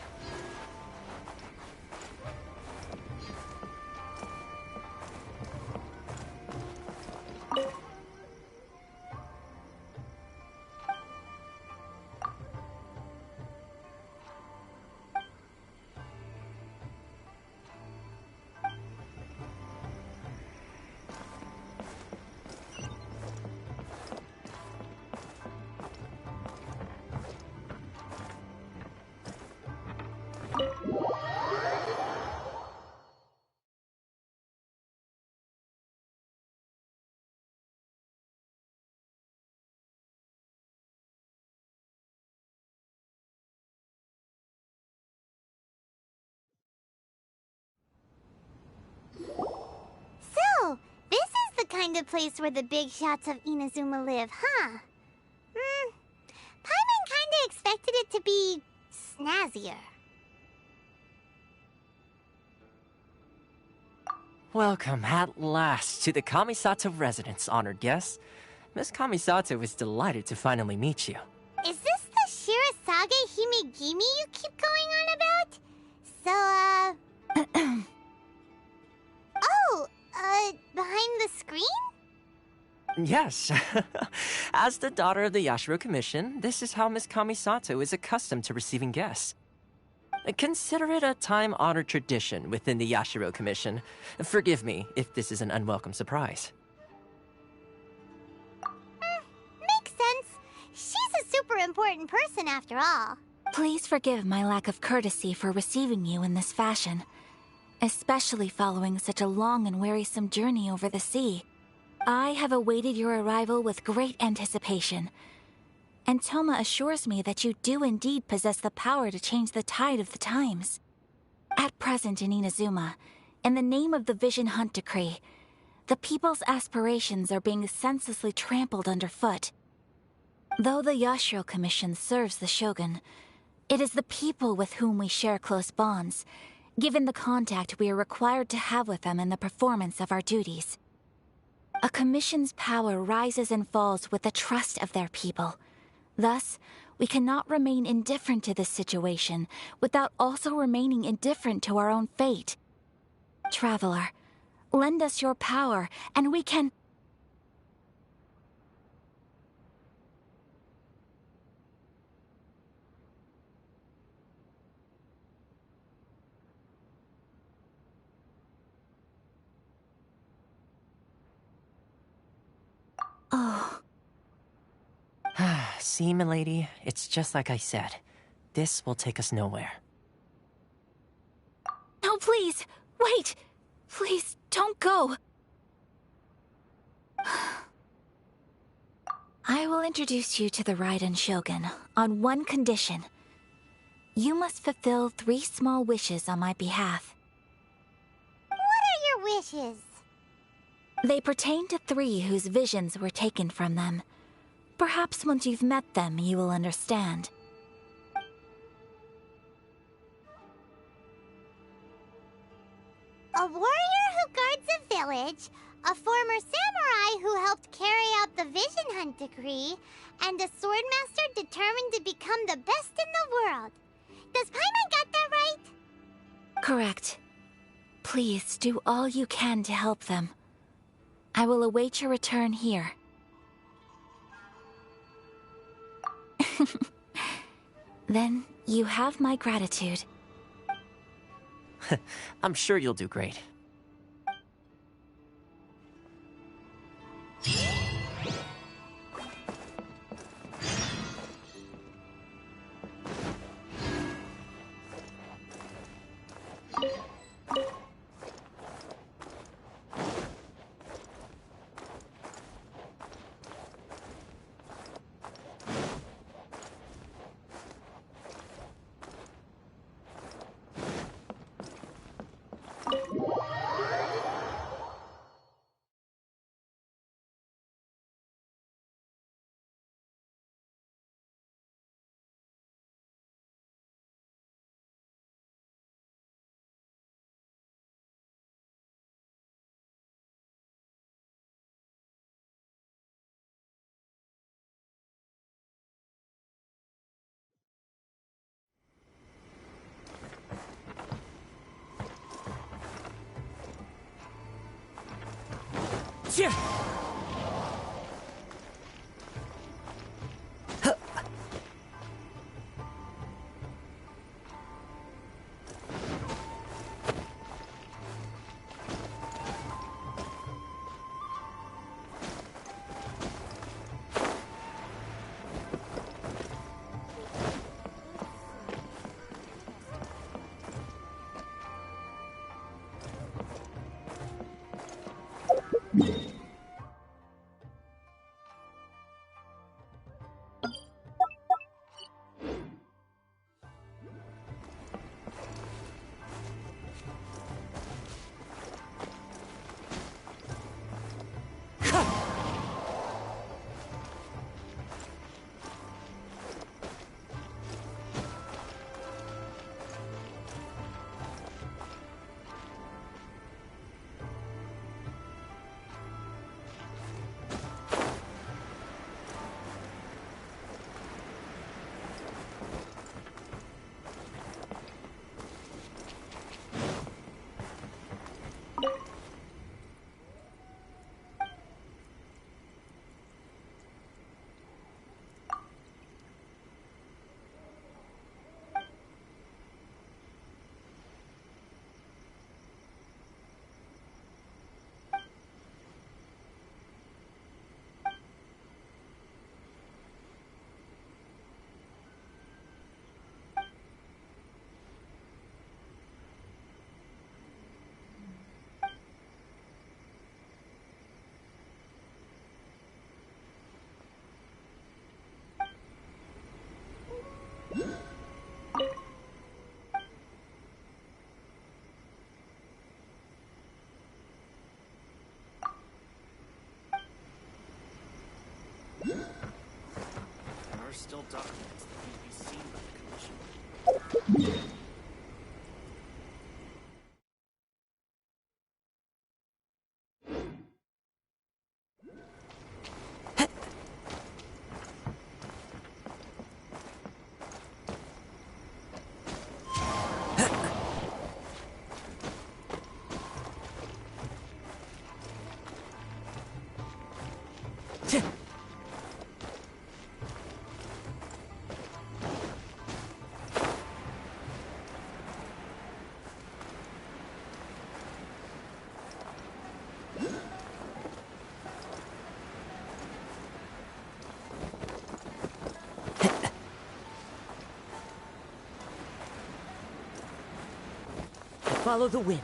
So, this is the kind of place where the big shots of Inazuma live, huh? Paimon kinda expected it to be snazzier. Welcome at last to the Kamisato residence, honored guests. Miss Kamisato is delighted to finally meet you. Is this the Shirasage Himegimi you keep going on about? Behind the screen? Yes. As the daughter of the Yashiro Commission, this is how Miss Kamisato is accustomed to receiving guests. Consider it a time-honored tradition within the Yashiro Commission. Forgive me if this is an unwelcome surprise. Makes sense. She's a super important person after all. Please forgive my lack of courtesy for receiving you in this fashion, especially following such a long and wearisome journey over the sea. I have awaited your arrival with great anticipation, and Toma assures me that you do indeed possess the power to change the tide of the times. At present in Inazuma, in the name of the Vision Hunt Decree, the people's aspirations are being senselessly trampled underfoot. Though the Yashiro Commission serves the Shogun, it is the people with whom we share close bonds, given the contact we are required to have with them in the performance of our duties. A commission's power rises and falls with the trust of their people. Thus, we cannot remain indifferent to this situation without also remaining indifferent to our own fate. Traveler, lend us your power, and we can... Oh. See, milady, it's just like I said. This will take us nowhere. No, please! Wait! Please, don't go! I will introduce you to the Raiden Shogun on one condition. You must fulfill 3 small wishes on my behalf. What are your wishes? They pertain to 3 whose visions were taken from them. Perhaps once you've met them, you will understand. A warrior who guards a village, a former samurai who helped carry out the Vision Hunt Decree, and a swordmaster determined to become the best in the world. Does Paimon got that right? Correct. Please do all you can to help them. I will await your return here. Then you have my gratitude. I'm sure you'll do great. Yeah. There are still documents that need to be seen by the Commission. Follow the wind.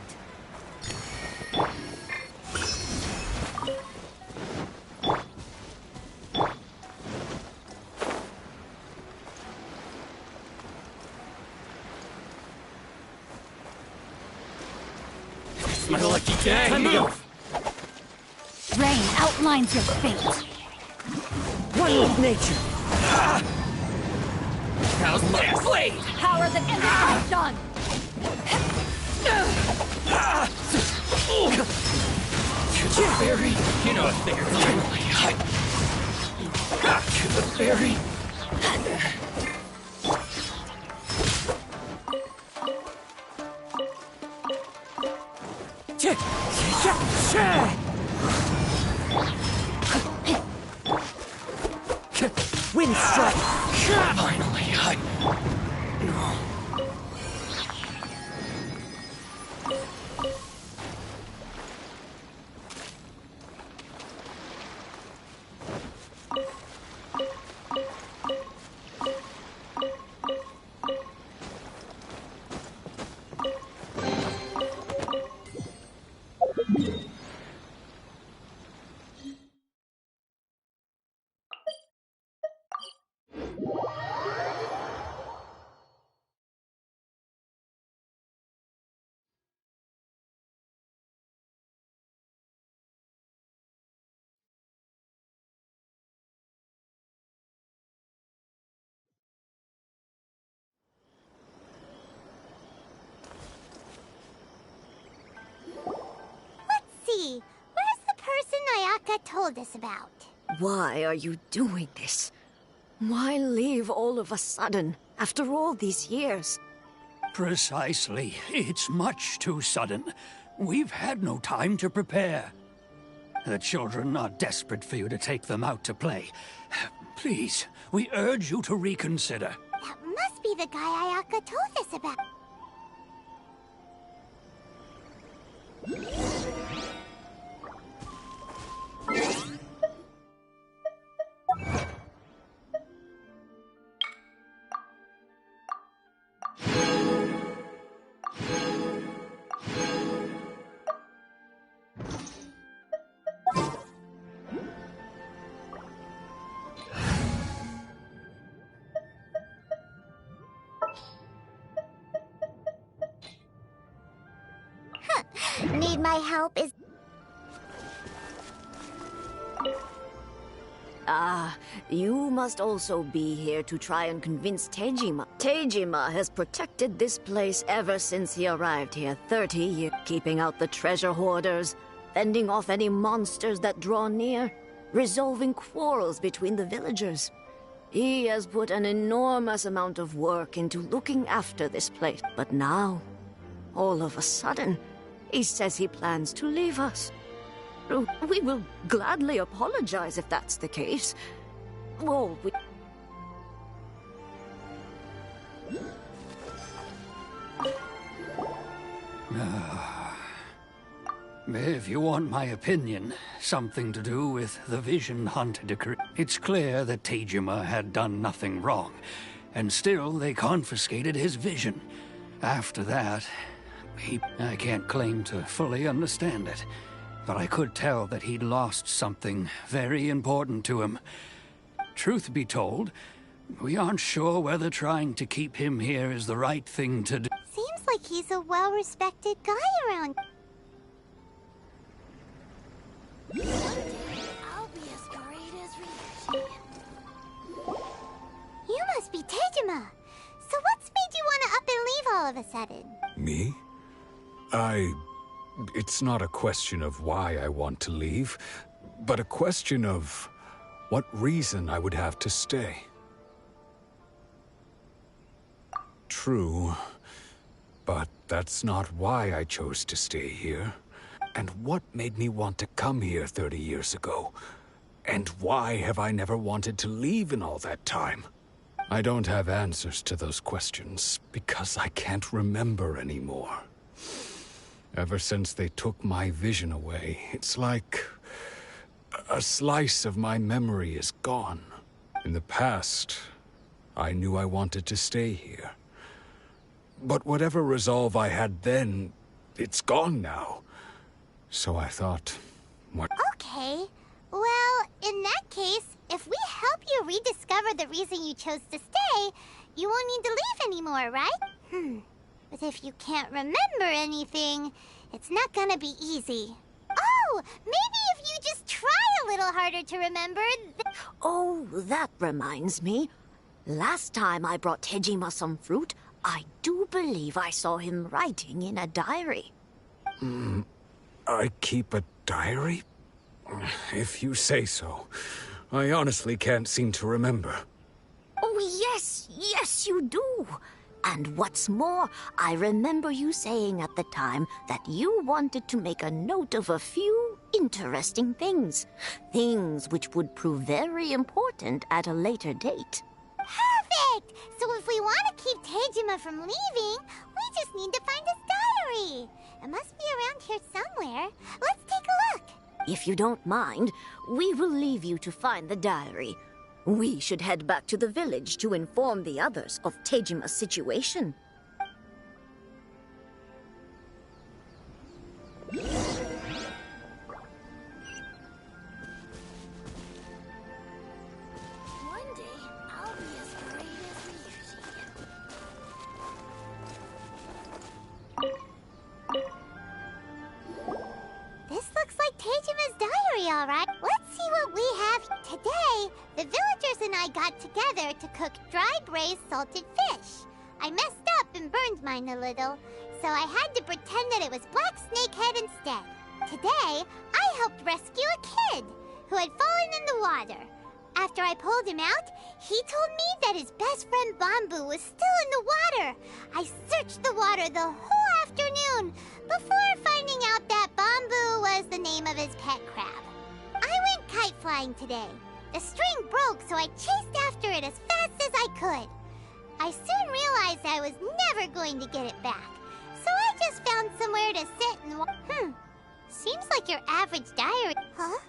It's my lucky day. Time to move. Rain outlines your fate. One with nature. How's my blade? Power that ends my dawn. To the berry. You know a thing or two. To the berry. Wind strike! Finally, See, where's the person Ayaka told us about? Why are you doing this? Why leave all of a sudden, after all these years? Precisely. It's much too sudden. We've had no time to prepare. The children are desperate for you to take them out to play. Please, we urge you to reconsider. That must be the guy Ayaka told us about. Need my help is... Ah, you must also be here to try and convince Tejima. Tejima has protected this place ever since he arrived here 30 years, keeping out the treasure hoarders, fending off any monsters that draw near, resolving quarrels between the villagers. He has put an enormous amount of work into looking after this place. But now, all of a sudden, he says he plans to leave us. We will gladly apologize if that's the case. Well, we... If you want my opinion, something to do with the Vision Hunt decree. It's clear that Tejima had done nothing wrong, and still they confiscated his vision. After that, I can't claim to fully understand it, but I could tell that he'd lost something very important to him. Truth be told, we aren't sure whether trying to keep him here is the right thing to do. Seems like he's a well-respected guy around. I'll be as great as Ryuji. You must be Tejima. So what's made you want to up and leave all of a sudden? Me? It's not a question of why I want to leave, but a question of what reason I would have to stay. True, but that's not why I chose to stay here. And what made me want to come here 30 years ago? And why have I never wanted to leave in all that time? I don't have answers to those questions because I can't remember anymore. Ever since they took my vision away, it's like a slice of my memory is gone. In the past, I knew I wanted to stay here. But whatever resolve I had then, it's gone now. So I thought, what? Okay. Well, in that case, if we help you rediscover the reason you chose to stay, you won't need to leave anymore, right? But if you can't remember anything, it's not gonna be easy. Oh, maybe if you just try a little harder to remember. Oh, that reminds me. Last time I brought Tejima some fruit, I do believe I saw him writing in a diary. I keep a diary? If you say so. I honestly can't seem to remember. Oh, yes, you do. And what's more, I remember you saying at the time that you wanted to make a note of a few interesting things. Things which would prove very important at a later date. Perfect! So if we want to keep Tejima from leaving, we just need to find his diary. It must be around here somewhere. Let's take a look. If you don't mind, we will leave you to find the diary. We should head back to the village to inform the others of Tejima's situation. One day, I'll be as great as This looks like Tejima's diary, all right. Let's see what we have. Today, the villagers and I got together to cook dry braised salted fish. I messed up and burned mine a little, so I had to pretend that it was black snakehead instead. Today, I helped rescue a kid who had fallen in the water. After I pulled him out, he told me that his best friend Bamboo was still in the water. I searched the water the whole afternoon before finding out that Bamboo was the name of his pet crab. I went kite flying today. The string broke, so I chased after it as fast as I could. I soon realized I was never going to get it back, so I just found somewhere to sit and seems like your average diary. Huh?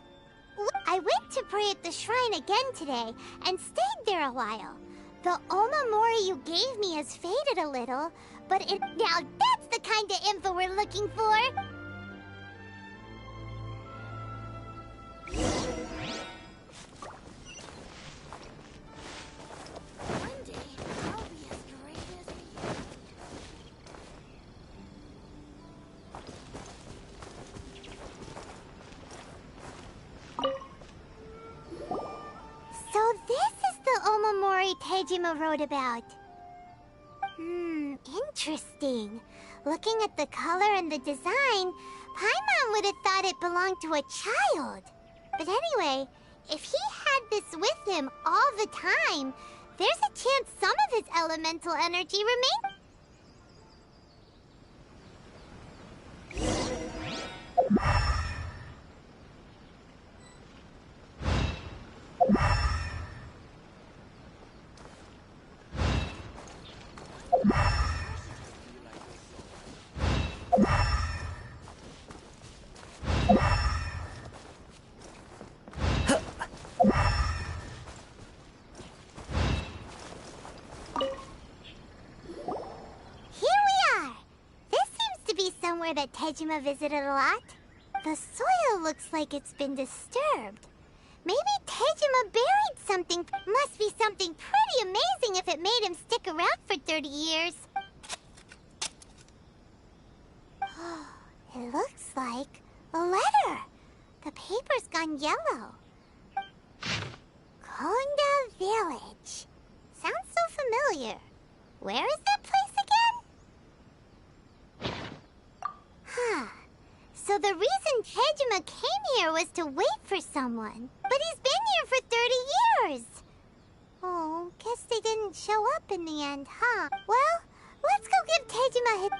I went to pray at the shrine again today and stayed there a while. The Omamori you gave me has faded a little, but now that's the kind of info we're looking for. one day, I'll be as great as So this is the Omamori Tejima wrote about. Interesting. Looking at the color and the design, Paimon would have thought it belonged to a child. But anyway, if he had this with him all the time, there's a chance some of his elemental energy remains. Somewhere that Tejima visited a lot. The soil looks like it's been disturbed. Maybe Tejima buried something. Must be something pretty amazing if it made him stick around for 30 years. It looks like a letter. The paper's gone yellow. Konda Village. Sounds so familiar. Where is that place again? So the reason Tejima came here was to wait for someone. But he's been here for 30 years. Oh, guess they didn't show up in the end, huh? Well, let's go give Tejima his...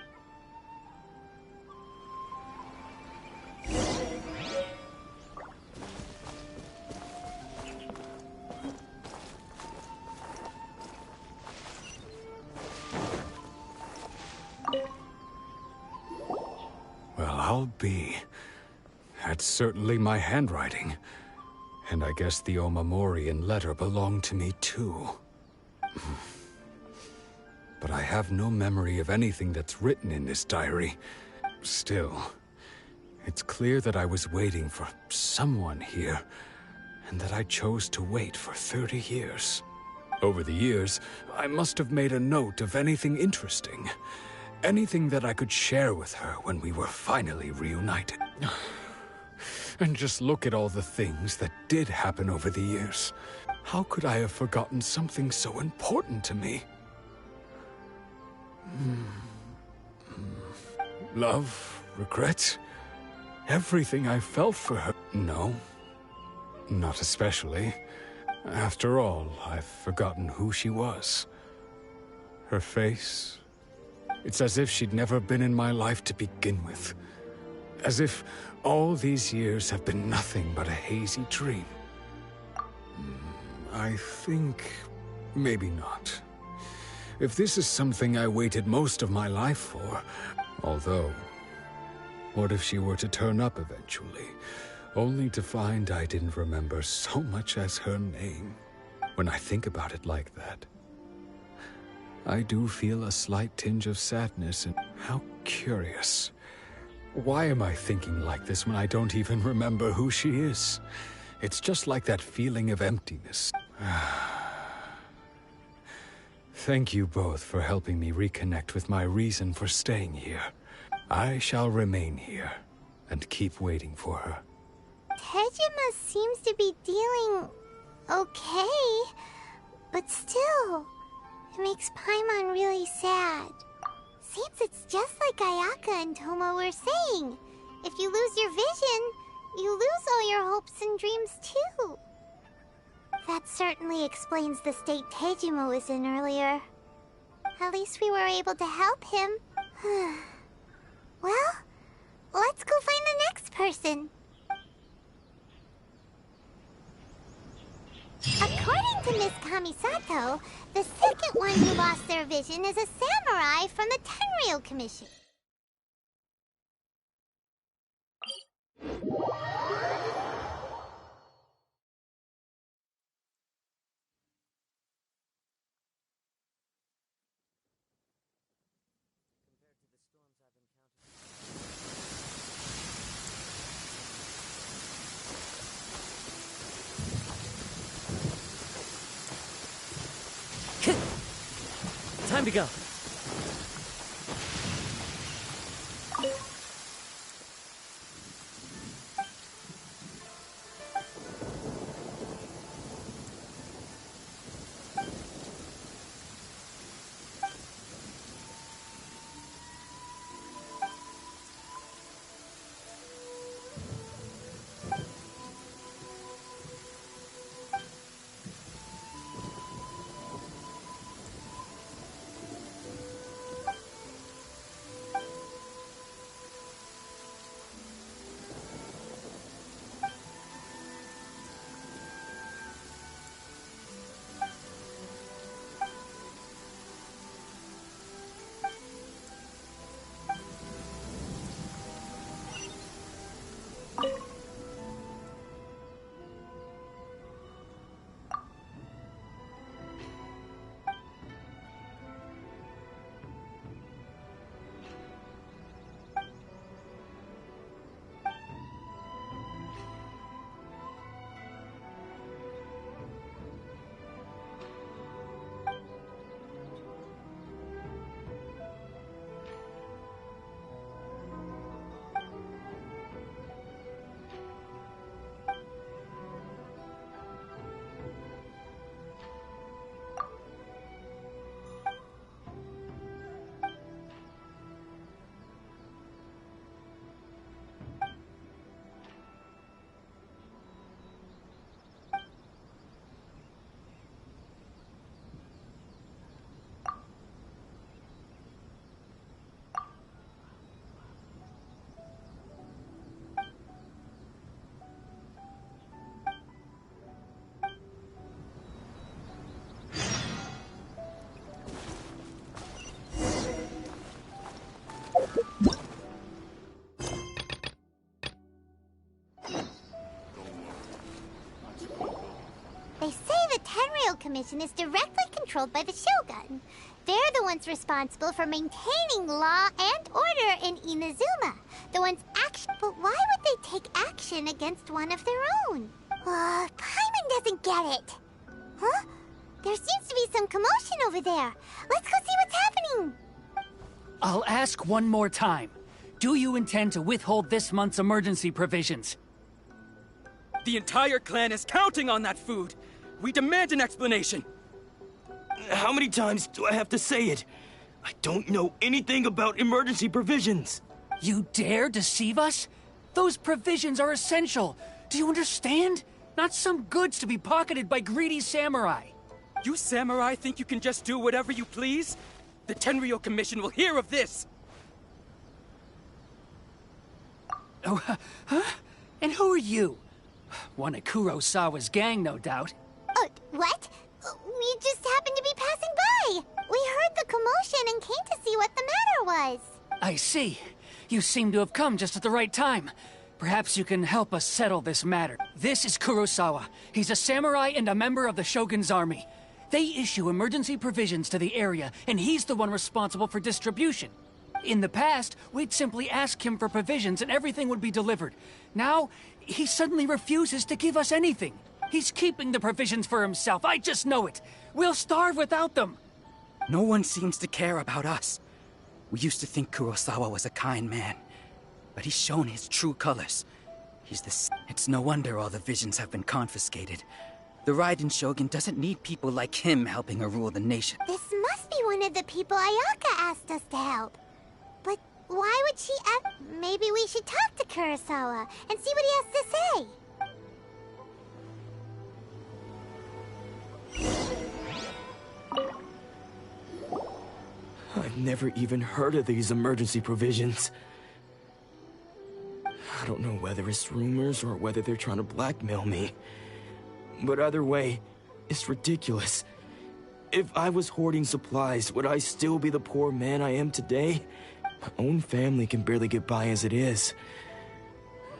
Well, I'll be. That's certainly my handwriting. And I guess the Omamorian letter belonged to me too. But I have no memory of anything that's written in this diary. Still, it's clear that I was waiting for someone here, and that I chose to wait for 30 years. Over the years, I must have made a note of anything interesting. Anything that I could share with her when we were finally reunited. And just look at all the things that did happen over the years. How could I have forgotten something so important to me? Love, regret, everything I felt for her. No, not especially. After all, I've forgotten who she was. Her face. It's as if she'd never been in my life to begin with. As if all these years have been nothing but a hazy dream. I think maybe not. If this is something I waited most of my life for, although, what if she were to turn up eventually, only to find I didn't remember so much as her name? When I think about it like that, I do feel a slight tinge of sadness, and how curious. Why am I thinking like this when I don't even remember who she is? It's just like that feeling of emptiness. Thank you both for helping me reconnect with my reason for staying here. I shall remain here and keep waiting for her. Tejima seems to be dealing okay, but still, it makes Paimon really sad. Seems it's just like Ayaka and Toma were saying. If you lose your vision, you lose all your hopes and dreams too. That certainly explains the state Tejima was in earlier. At least we were able to help him. Well, let's go find the next person. According to Miss Kamisato, the second one who lost their vision is a samurai from the Tenryou Commission. Time to go. They say the Tenryou Commission is directly controlled by the Shogun. They're the ones responsible for maintaining law and order in Inazuma. The ones But why would they take action against one of their own? Paimon doesn't get it. Huh? There seems to be some commotion over there. Let's go see what's happening. I'll ask one more time. Do you intend to withhold this month's emergency provisions? The entire clan is counting on that food. We demand an explanation. How many times do I have to say it? I don't know anything about emergency provisions. You dare deceive us? Those provisions are essential. Do you understand? Not some goods to be pocketed by greedy samurai. You samurai think you can just do whatever you please? The Tenryo Commission will hear of this! Oh, huh? And who are you? One of Kurosawa's gang, no doubt. What? We just happened to be passing by. We heard the commotion and came to see what the matter was. I see. You seem to have come just at the right time. Perhaps you can help us settle this matter. This is Kurosawa. He's a samurai and a member of the Shogun's army. They issue emergency provisions to the area, and he's the one responsible for distribution. In the past, we'd simply ask him for provisions and everything would be delivered. Now, he suddenly refuses to give us anything. He's keeping the provisions for himself, I just know it. We'll starve without them. No one seems to care about us. We used to think Kurosawa was a kind man, but he's shown his true colors. It's no wonder all the visions have been confiscated. The Raiden Shogun doesn't need people like him helping her rule the nation. This must be one of the people Ayaka asked us to help. But why would she ask? Maybe we should talk to Kurosawa and see what he has to say. I've never even heard of these emergency provisions. I don't know whether it's rumors or whether they're trying to blackmail me. But either way, it's ridiculous. If I was hoarding supplies, would I still be the poor man I am today? My own family can barely get by as it is.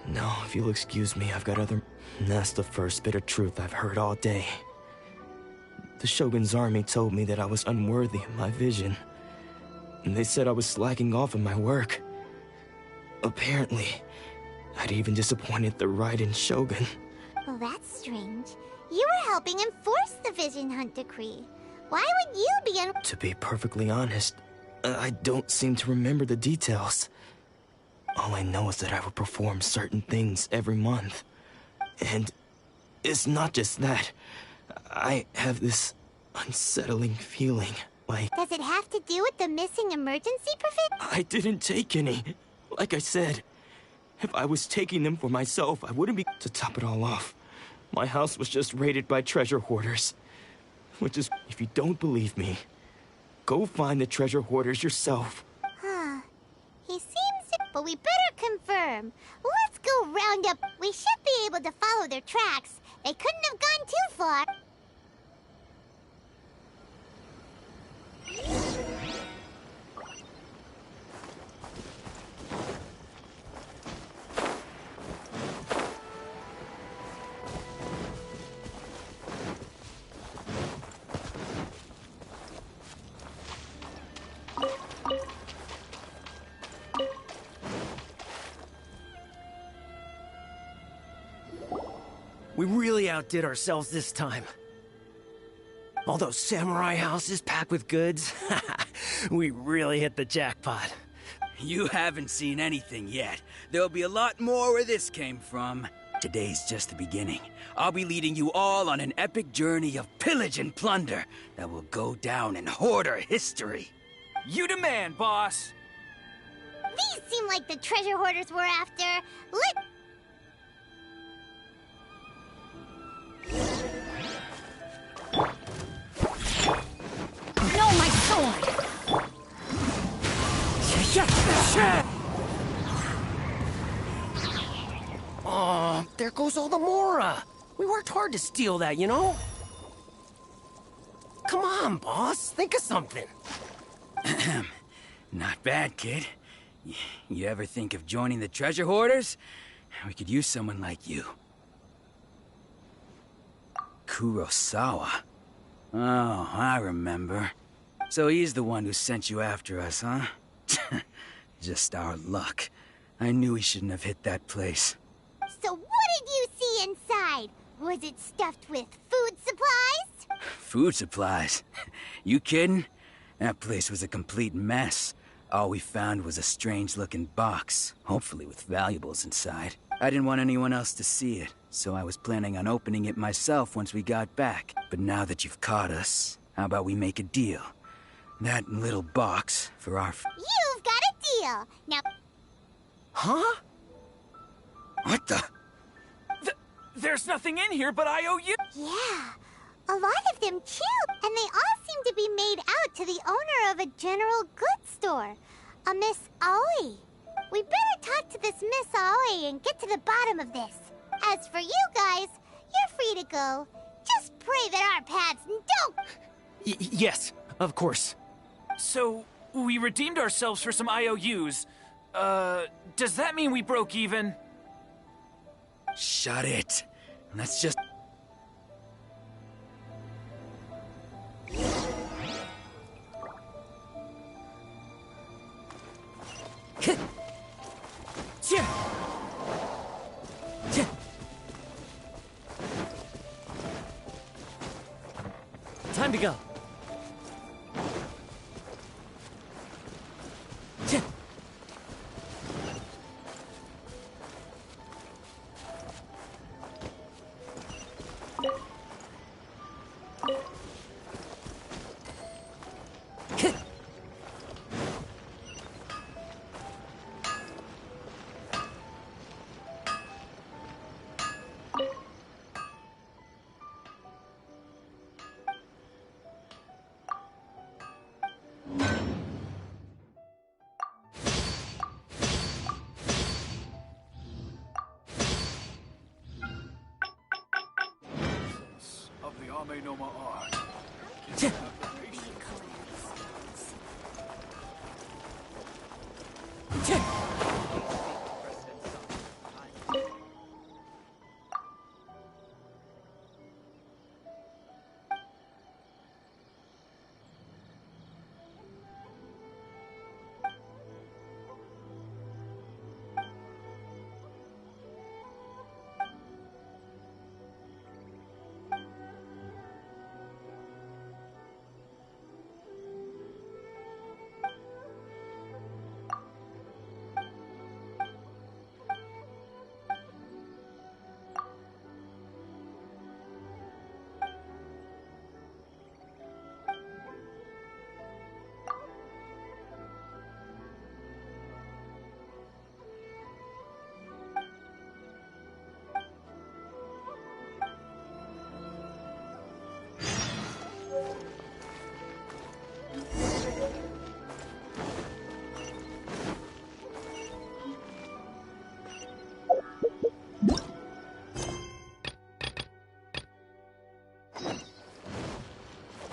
No, if you'll excuse me, I've got other... That's the first bit of truth I've heard all day. The Shogun's army told me that I was unworthy of my vision. And they said I was slacking off in my work. Apparently, I'd even disappointed the Raiden Shogun. Well, that's strange. You were helping enforce the Vision Hunt decree. Why would you be To be perfectly honest, I don't seem to remember the details. All I know is that I would perform certain things every month. And it's not just that. I have this unsettling feeling, like... Does it have to do with the missing emergency provision? I didn't take any. Like I said, if I was taking them for myself, I wouldn't be... To top it all off, my house was just raided by treasure hoarders. Which is, if you don't believe me, go find the treasure hoarders yourself. Huh. He seems to... But we better confirm. Let's go round up. We should be able to follow their tracks. They couldn't have gone too far. We really outdid ourselves this time. All those samurai houses packed with goods. We really hit the jackpot. You haven't seen anything yet. There'll be a lot more where this came from. Today's just the beginning. I'll be leading you all on an epic journey of pillage and plunder that will go down in hoarder history. You demand, boss! These seem like the treasure hoarders we're after. No, my sword! Oh, there goes all the Mora. We worked hard to steal that, you know? Come on, boss. Think of something. Not bad, kid. You ever think of joining the treasure hoarders? We could use someone like you. Kurosawa. Oh, I remember. So he's the one who sent you after us, huh? Just our luck. I knew he shouldn't have hit that place. So what did you see inside? Was it stuffed with food supplies? Food supplies? You kidding? That place was a complete mess. All we found was a strange-looking box, hopefully with valuables inside. I didn't want anyone else to see it, so I was planning on opening it myself once we got back. But now that you've caught us, how about we make a deal? That little box for our... You've got a deal! Now... Huh? What the... There's nothing in here, but I owe you... Yeah. A lot of them too, and they all seem to be made out to the owner of a general goods store, a Miss Aoi. We better talk to this Miss Aoi and get to the bottom of this. As for you guys, you're free to go. Just pray that our paths don't... Yes, of course. So, we redeemed ourselves for some IOUs. Does that mean we broke even? Shut it. Let's just... Time to go. Of the Ame Noma art.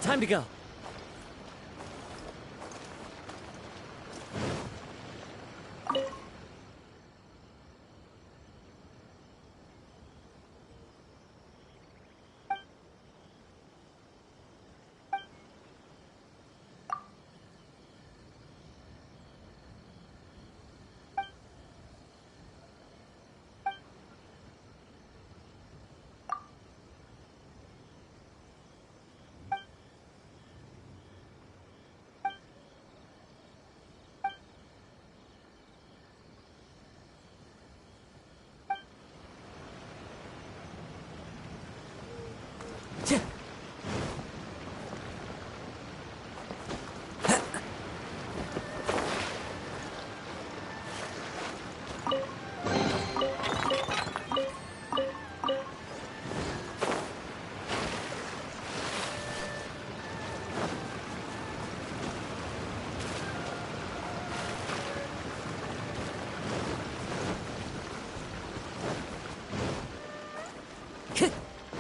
Time to go.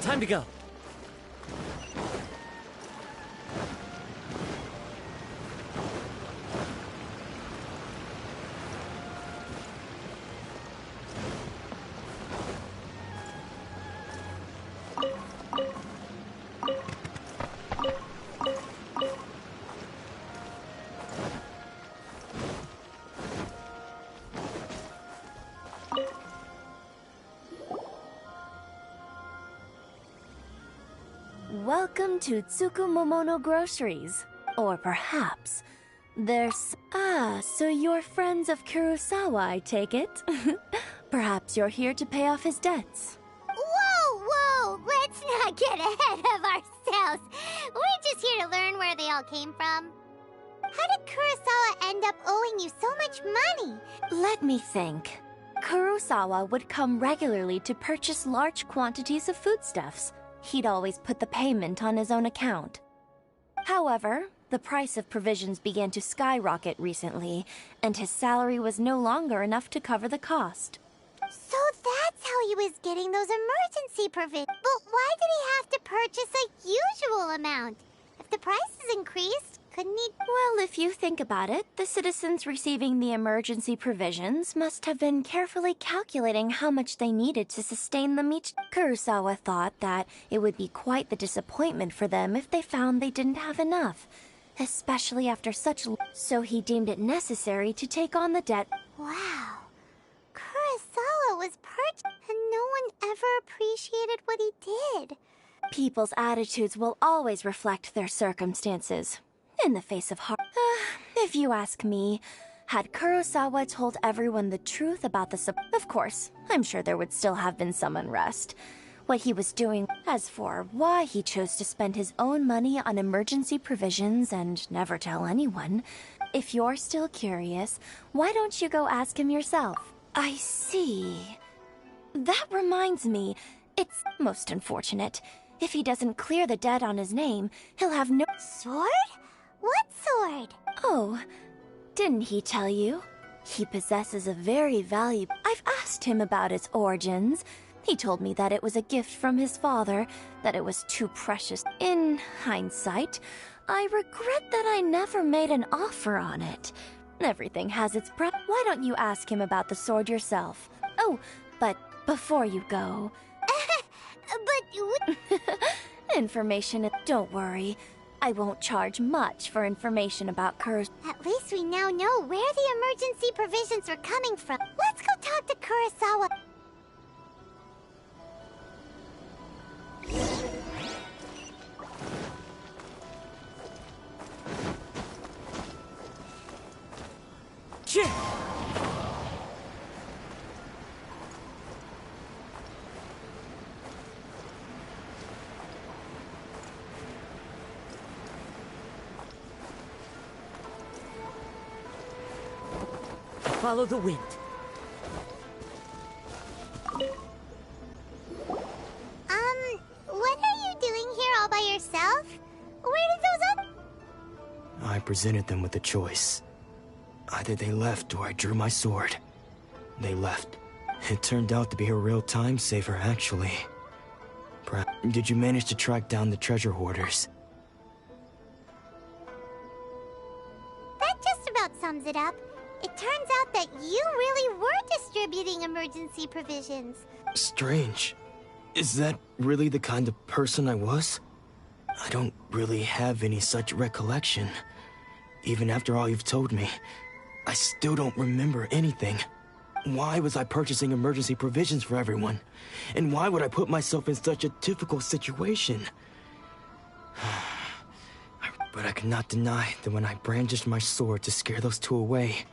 Time to go. Welcome to Tsukumomono Groceries. Or perhaps there's... Ah, so you're friends of Kurosawa, I take it? Perhaps you're here to pay off his debts. Whoa, whoa! Let's not get ahead of ourselves. We're just here to learn where they all came from. How did Kurosawa end up owing you so much money? Let me think. Kurosawa would come regularly to purchase large quantities of foodstuffs. He'd always put the payment on his own account. However, the price of provisions began to skyrocket recently, and his salary was no longer enough to cover the cost. So that's how he was getting those emergency provisions. But why did he have to purchase a usual amount? If the prices increased, couldn't he? Well, if you think about it, the citizens receiving the emergency provisions must have been carefully calculating how much they needed to sustain them each. Kurosawa thought that it would be quite the disappointment for them if they found they didn't have enough, especially after such. So he deemed it necessary to take on the debt. Wow. Kurosawa was purchased, and no one ever appreciated what he did. People's attitudes will always reflect their circumstances. In the face of if you ask me, had Kurosawa told everyone the truth about the of course, I'm sure there would still have been some unrest. What he was doing. As for why he chose to spend his own money on emergency provisions and never tell anyone, if you're still curious, why don't you go ask him yourself? I see. That reminds me, it's most unfortunate. If he doesn't clear the debt on his name, he'll have no— Sword? What sword? Oh, didn't he tell you? He possesses a very valuable— I've asked him about its origins. He told me that it was a gift from his father, that it was too precious. In hindsight, I regret that I never made an offer on it. Everything has its price. Why don't you ask him about the sword yourself? Oh, but before you go— But information— Don't worry. I won't charge much for information about Kurosawa. At least we now know where the emergency provisions were coming from. Let's go talk to Kurosawa. Follow the wind. What are you doing here all by yourself? Where did those I presented them with a choice. Either they left or I drew my sword. They left. It turned out to be a real time saver, actually. Did you manage to track down the treasure hoarders? That just about sums it up. It turns out that you really were distributing emergency provisions. Strange. Is that really the kind of person I was? I don't really have any such recollection. Even after all you've told me, I still don't remember anything. Why was I purchasing emergency provisions for everyone? And why would I put myself in such a difficult situation? But I cannot deny that when I brandished my sword to scare those two away,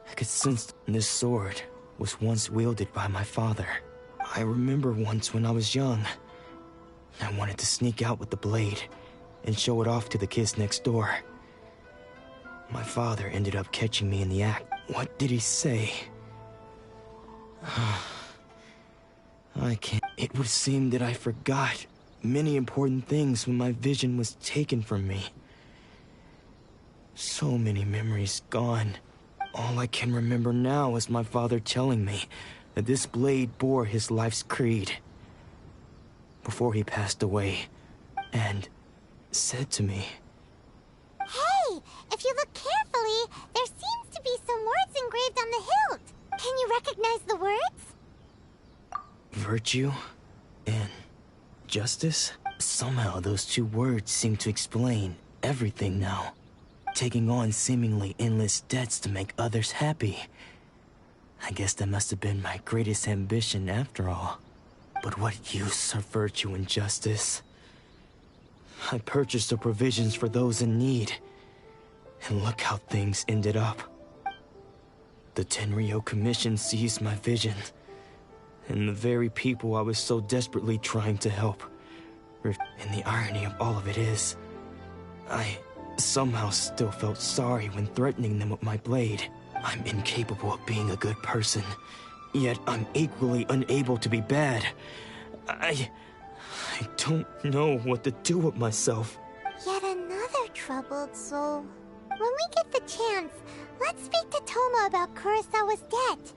I could sense this sword was once wielded by my father. I remember once when I was young, I wanted to sneak out with the blade and show it off to the kids next door. My father ended up catching me in the act. What did he say? I can't. It would seem that I forgot many important things when my vision was taken from me. So many memories gone. All I can remember now is my father telling me that this blade bore his life's creed before he passed away, and said to me, Hey, if you look carefully, there seems to be some words engraved on the hilt. Can you recognize the words? virtue and justice? Somehow those two words seem to explain everything now. Taking on seemingly endless debts to make others happy. I guess that must have been my greatest ambition after all. But what use are virtue and justice? I purchased the provisions for those in need. And look how things ended up. The Tenryo Commission seized my vision. And the very people I was so desperately trying to help. And the irony of all of it is, I somehow still felt sorry when threatening them with my blade. I'm incapable of being a good person, yet I'm equally unable to be bad. I I don't know what to do with myself. Yet another troubled soul. When we get the chance, let's speak to Toma about Kurosawa's debt.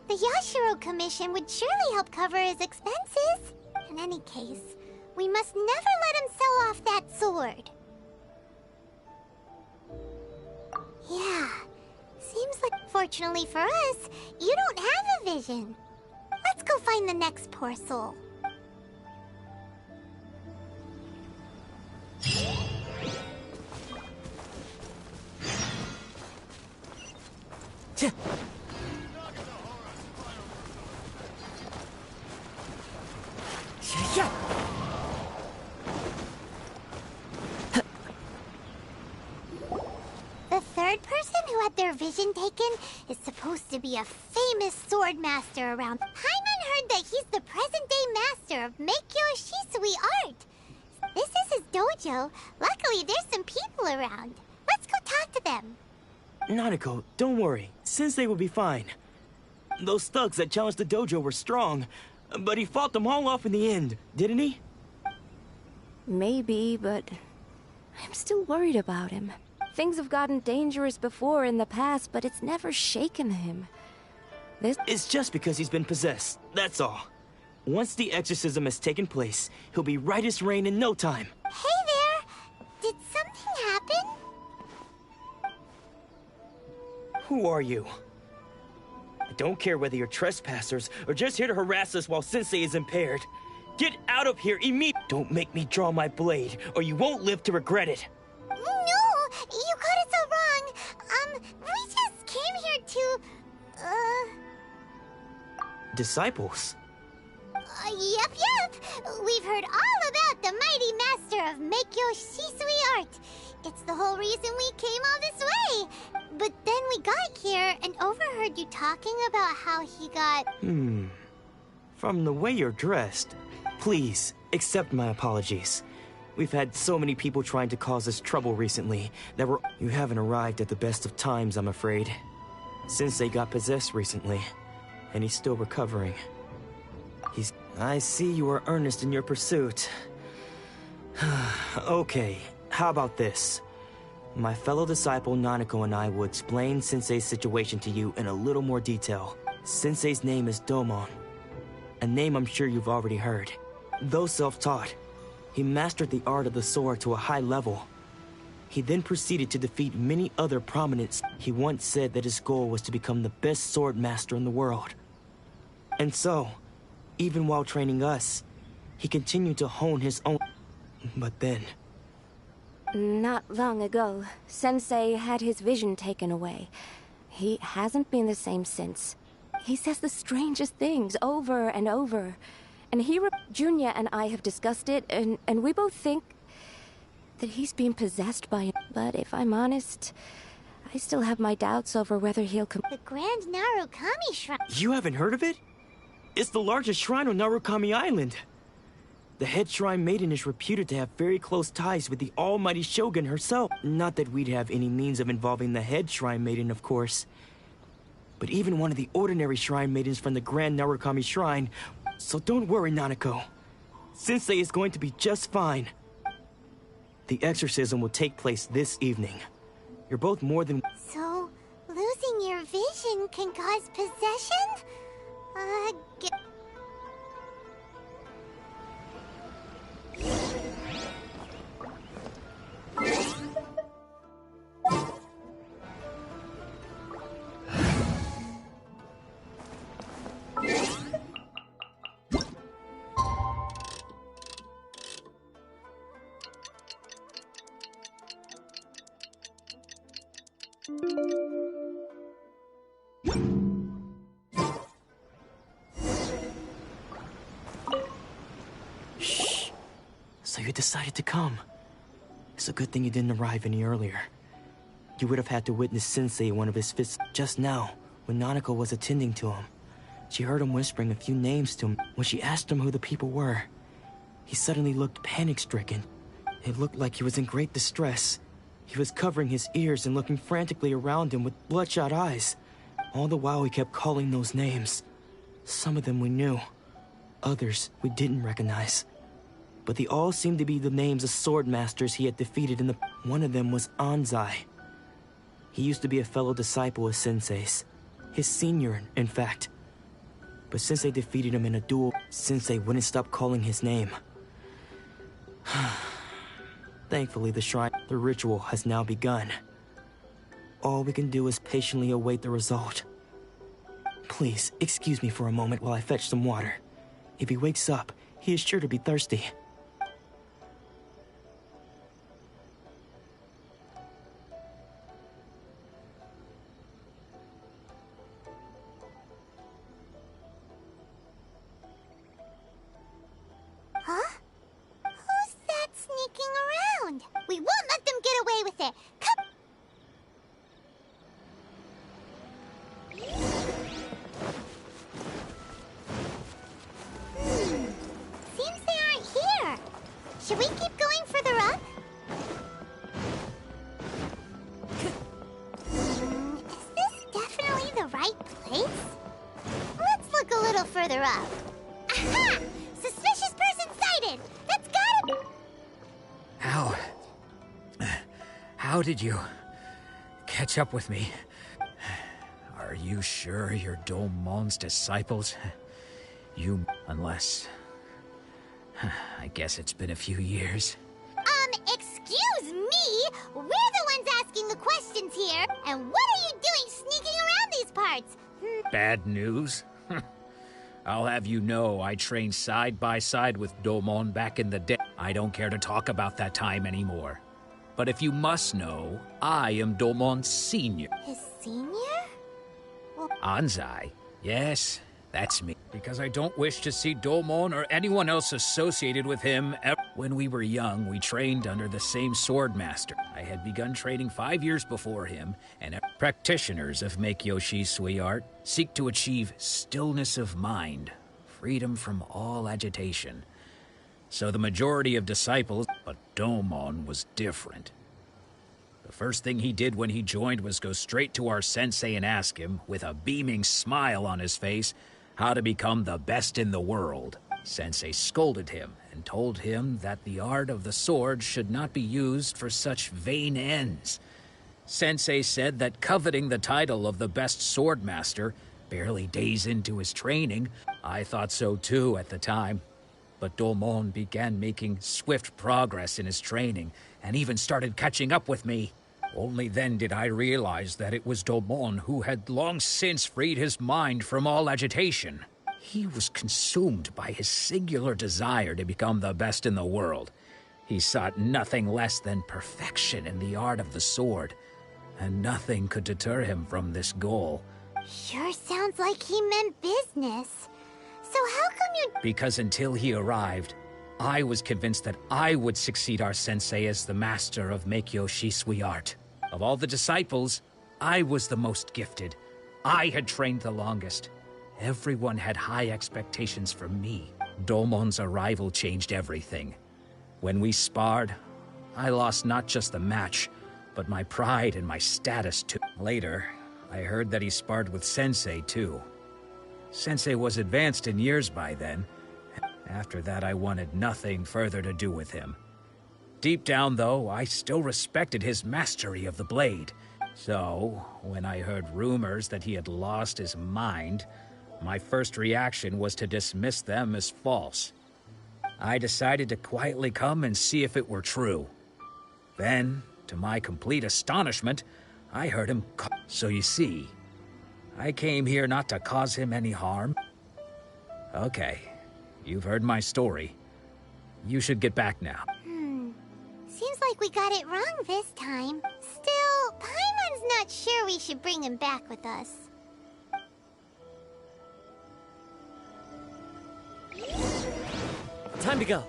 The Yashiro Commission would surely help cover his expenses. In any case, we must never let him sell off that sword. Yeah, seems like, fortunately for us, you don't have a vision. Let's go find the next poor soul. The third person who had their vision taken is supposed to be a famous sword master around. Paimon heard that he's the present-day master of Meikyo Shisui art. This is his dojo. Luckily, there's some people around. Let's go talk to them. Nanako, don't worry. Sensei will be fine. Those thugs that challenged the dojo were strong, but he fought them all off in the end, didn't he? Maybe, but I'm still worried about him. Things have gotten dangerous before in the past, but it's never shaken him. It's just because he's been possessed, that's all. Once the exorcism has taken place, he'll be right as rain in no time. Hey there! Did something happen? Who are you? I don't care whether you're trespassers or just here to harass us while Sensei is impaired. Get out of here immediately! Don't make me draw my blade, or you won't live to regret it. No! You got it so wrong! We just came here to... Disciples? Yep. We've heard all about the mighty master of Meikyo Shisui art. It's the whole reason we came all this way. But then we got here and overheard you talking about how he got... From the way you're dressed, please, accept my apologies. We've had so many people trying to cause us trouble recently that you haven't arrived at the best of times, I'm afraid. Sensei got possessed recently, and he's still recovering. I see you are earnest in your pursuit. Okay, how about this? My fellow disciple Nanako and I will explain Sensei's situation to you in a little more detail. Sensei's name is Domon, a name I'm sure you've already heard. Though self-taught, he mastered the art of the sword to a high level. He then proceeded to defeat many other prominents. He once said that his goal was to become the best sword master in the world. And so, even while training us, he continued to hone his own... But then... Not long ago, Sensei had his vision taken away. He hasn't been the same since. He says the strangest things over and over. And Junya and I have discussed it, and we both think that he's been possessed by him. But if I'm honest, I still have my doubts over whether he'll come. The Grand Narukami Shrine. You haven't heard of it? It's the largest shrine on Narukami Island. The head shrine maiden is reputed to have very close ties with the almighty Shogun herself. Not that we'd have any means of involving the head shrine maiden, of course. But even one of the ordinary shrine maidens from the Grand Narukami Shrine. So don't worry, Nanako. Sensei is going to be just fine. The exorcism will take place this evening. You're both more than... So, losing your vision can cause possession? Shh. So you decided to come. It's a good thing you didn't arrive any earlier. You would have had to witness Sensei one of his fits just now, when Nanako was attending to him. She heard him whispering a few names to him. When she asked him who the people were, he suddenly looked panic-stricken. It looked like he was in great distress. He was covering his ears and looking frantically around him with bloodshot eyes. All the while he kept calling those names. Some of them we knew. Others we didn't recognize. but they all seemed to be the names of sword masters he had defeated in the... One of them was Anzai. He used to be a fellow disciple of Sensei's. His senior, in fact. But since they defeated him in a duel, Sensei wouldn't stop calling his name. Thankfully, the ritual has now begun. All we can do is patiently await the result. Please, excuse me for a moment while I fetch some water. If he wakes up, he is sure to be thirsty. Huh? Who's that sneaking around? We won't let them get away with it. Come. Seems they aren't here. Should we keep going further up? Is this definitely the right place? Let's look a little further up. Aha! Suspicious person sighted! That's gotta be... How did you catch up with me? Are you sure you're Domon's disciples? Unless... I guess it's been a few years. Excuse me? We're the ones asking the questions here, and what are you doing sneaking around these parts? Bad news? I'll have you know I trained side by side with Domon back in the day. I don't care to talk about that time anymore. But if you must know, I am Domon's senior. His senior? Well, Anzai? Yes, that's me. Because I don't wish to see Domon or anyone else associated with him ever. When we were young, we trained under the same sword master. I had begun training 5 years before him, and practitioners of Make-Yoshi Sui art seek to achieve stillness of mind, freedom from all agitation. So the majority of disciples, but Domon was different. The first thing he did when he joined was go straight to our sensei and ask him, with a beaming smile on his face, how to become the best in the world. Sensei scolded him and told him that the art of the sword should not be used for such vain ends. Sensei said that coveting the title of the best sword master, barely days into his training, I thought so too at the time. But Domon began making swift progress in his training and even started catching up with me. Only then did I realize that it was Domon who had long since freed his mind from all agitation. He was consumed by his singular desire to become the best in the world. He sought nothing less than perfection in the art of the sword, and nothing could deter him from this goal. sure sounds like he meant business. So how come you... Because until he arrived, I was convinced that I would succeed our sensei as the master of Make-Yoshi Sui art. Of all the disciples, I was the most gifted. I had trained the longest. Everyone had high expectations from me. Domon's arrival changed everything. When we sparred, I lost not just the match, but my pride and my status too. Later, I heard that he sparred with Sensei too. Sensei was advanced in years by then. After that, I wanted nothing further to do with him. Deep down, though, I still respected his mastery of the blade. So, when I heard rumors that he had lost his mind, my first reaction was to dismiss them as false. I decided to quietly come and see if it were true. Then, to my complete astonishment, I heard him call. So you see, I came here not to cause him any harm. Okay, you've heard my story. You should get back now. Seems like we got it wrong this time. Still, Paimon's not sure we should bring him back with us. Time to go.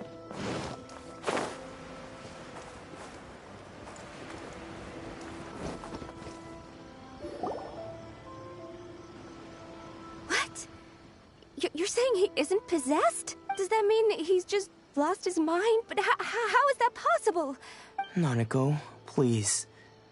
What? You're saying he isn't possessed? Does that mean he's just lost his mind? But how is that possible? Nanako, please.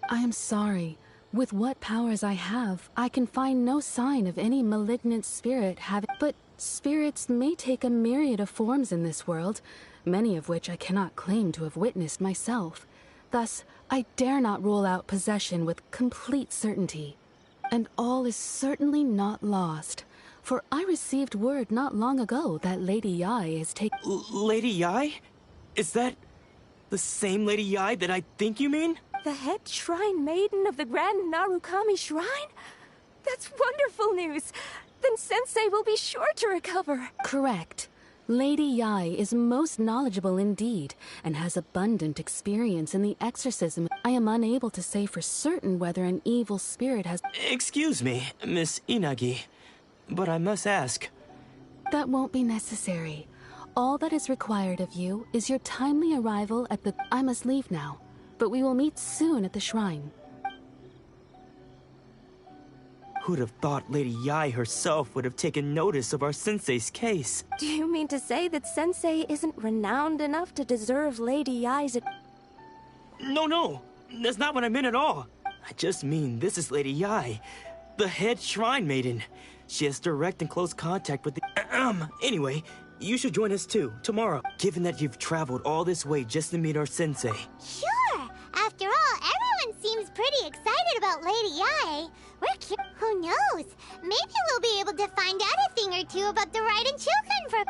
I am sorry. With what powers I have, I can find no sign of any malignant spirit having... But spirits may take a myriad of forms in this world. many of which I cannot claim to have witnessed myself. Thus, I dare not rule out possession with complete certainty. And all is certainly not lost, for I received word not long ago that Lady Yai is taking— Lady Yai? Is that the same Lady Yai that I think you mean? The head shrine maiden of the Grand Narukami Shrine? That's wonderful news! Then Sensei will be sure to recover. Correct. Lady Yai is most knowledgeable indeed, and has abundant experience in the exorcism. I am unable to say for certain whether an evil spirit has— Excuse me, Miss Inagi, but I must ask. That won't be necessary. All that is required of you is your timely arrival at the— I must leave now, but we will meet soon at the shrine. Who'd have thought Lady Yai herself would have taken notice of our sensei's case? Do you mean to say that Sensei isn't renowned enough to deserve Lady Yai's— No, that's not what I meant at all. I just mean this is Lady Yai, the head shrine maiden. She has direct and close contact with the— Anyway, you should join us too, tomorrow, given that you've traveled all this way just to meet our sensei. Sure! After all, everyone seems pretty excited about Lady Yai. Who knows? Maybe we'll be able to find out a thing or two about the Raiden children from—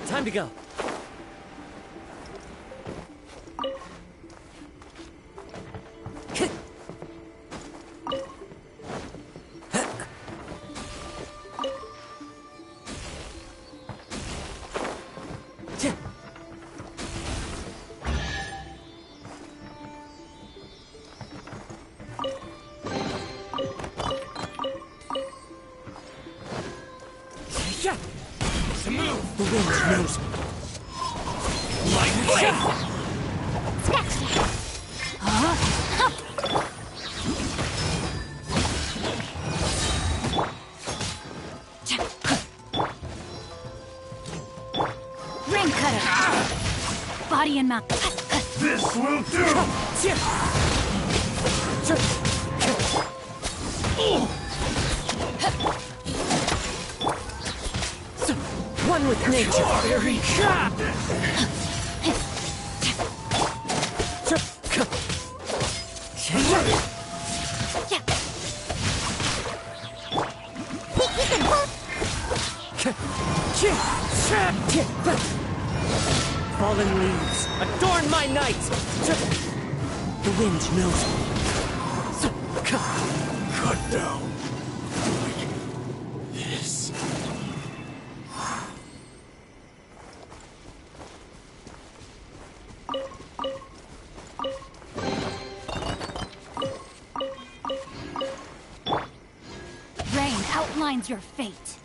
Time to go. Body and mouth. This will do! One with nature. Fallen leaves, adorn my night! The wind knows me. Cut down. Like this. defines your fate.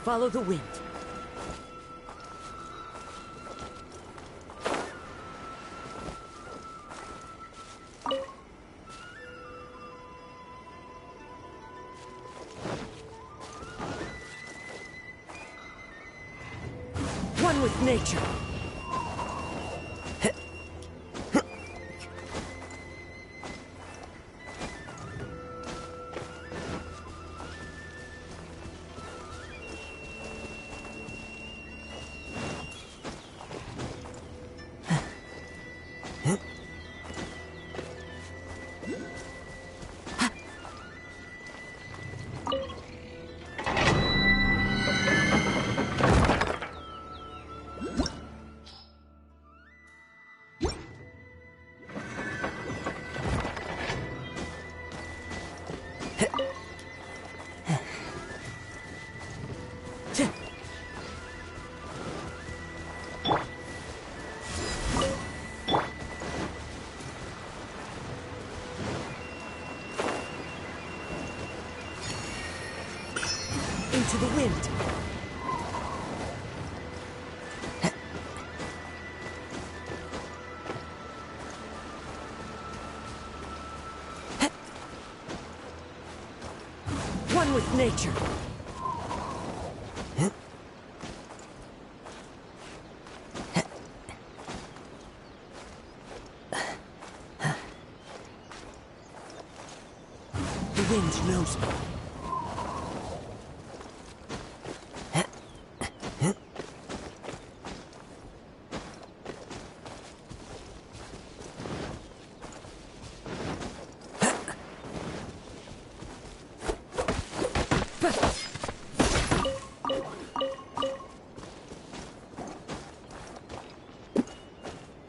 Follow the wind. One with nature. Into the wind. One with nature. The wind knows me.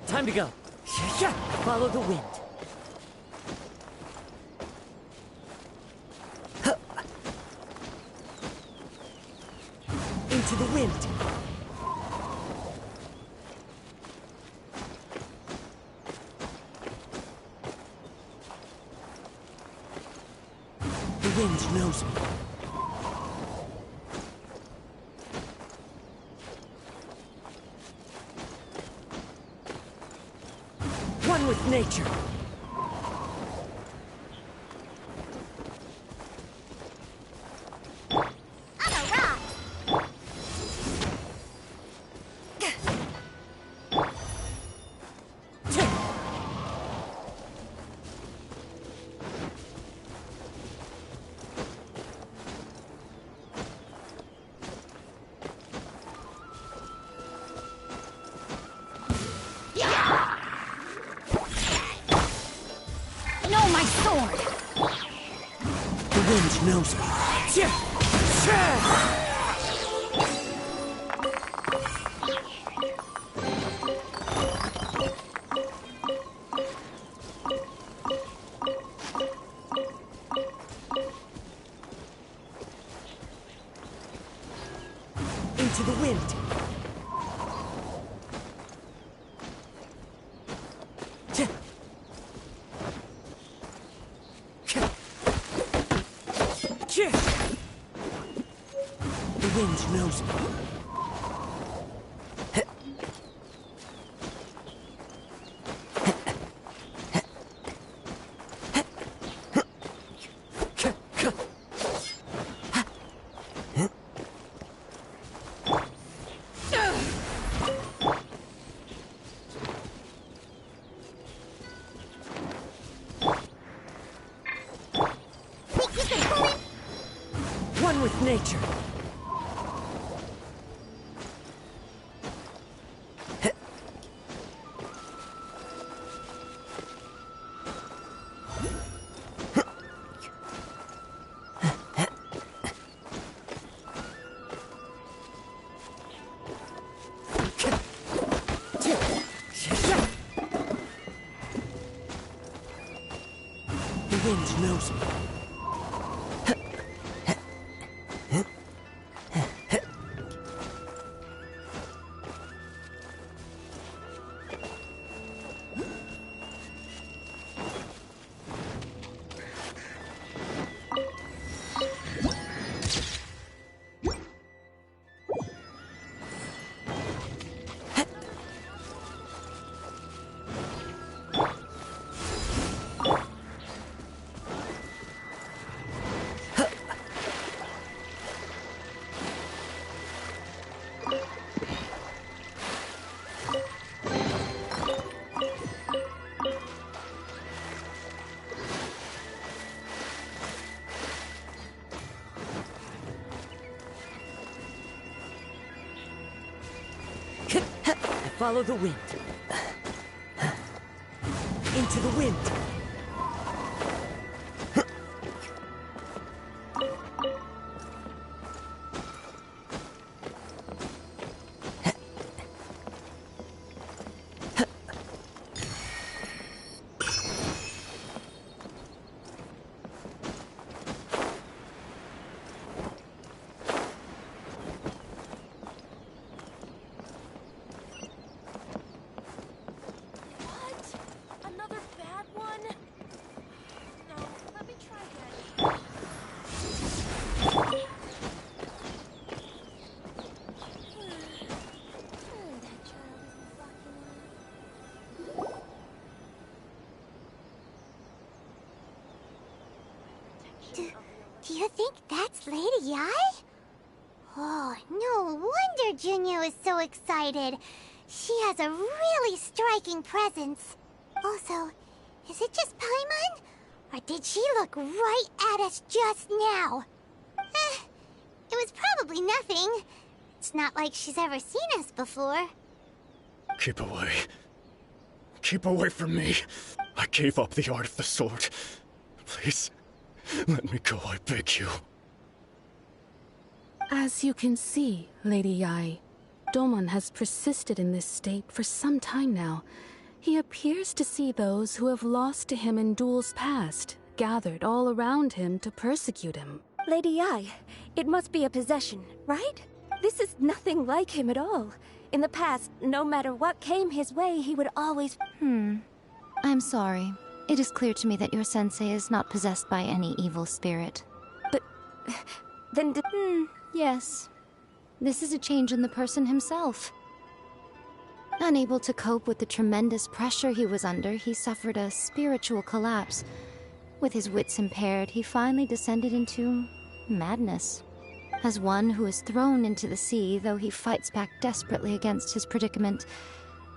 Time to go. Follow the wind. Into the wind. The wind knows me. One with nature. wind knows me. Into the wind. The wind knows me. with nature. The wind knows me. Follow the wind. Into the wind. Do you think that's Lady Ai? Oh, no wonder Junya was so excited. She has a really striking presence. Also, is it just Paimon? Or did she look right at us just now? It was probably nothing. It's not like she's ever seen us before. Keep away. Keep away from me. I gave up the art of the sword. Please, let me go, I beg you. As you can see, Lady Yai, Domon has persisted in this state for some time now. He appears to see those who have lost to him in duels past, gathered all around him to persecute him. Lady Yai, it must be a possession, right? This is nothing like him at all. In the past, no matter what came his way, he would always... I'm sorry. It is clear to me that your sensei is not possessed by any evil spirit. But... then... Yes. This is a change in the person himself. Unable to cope with the tremendous pressure he was under, he suffered a spiritual collapse. With his wits impaired, he finally descended into madness. As one who is thrown into the sea, though he fights back desperately against his predicament,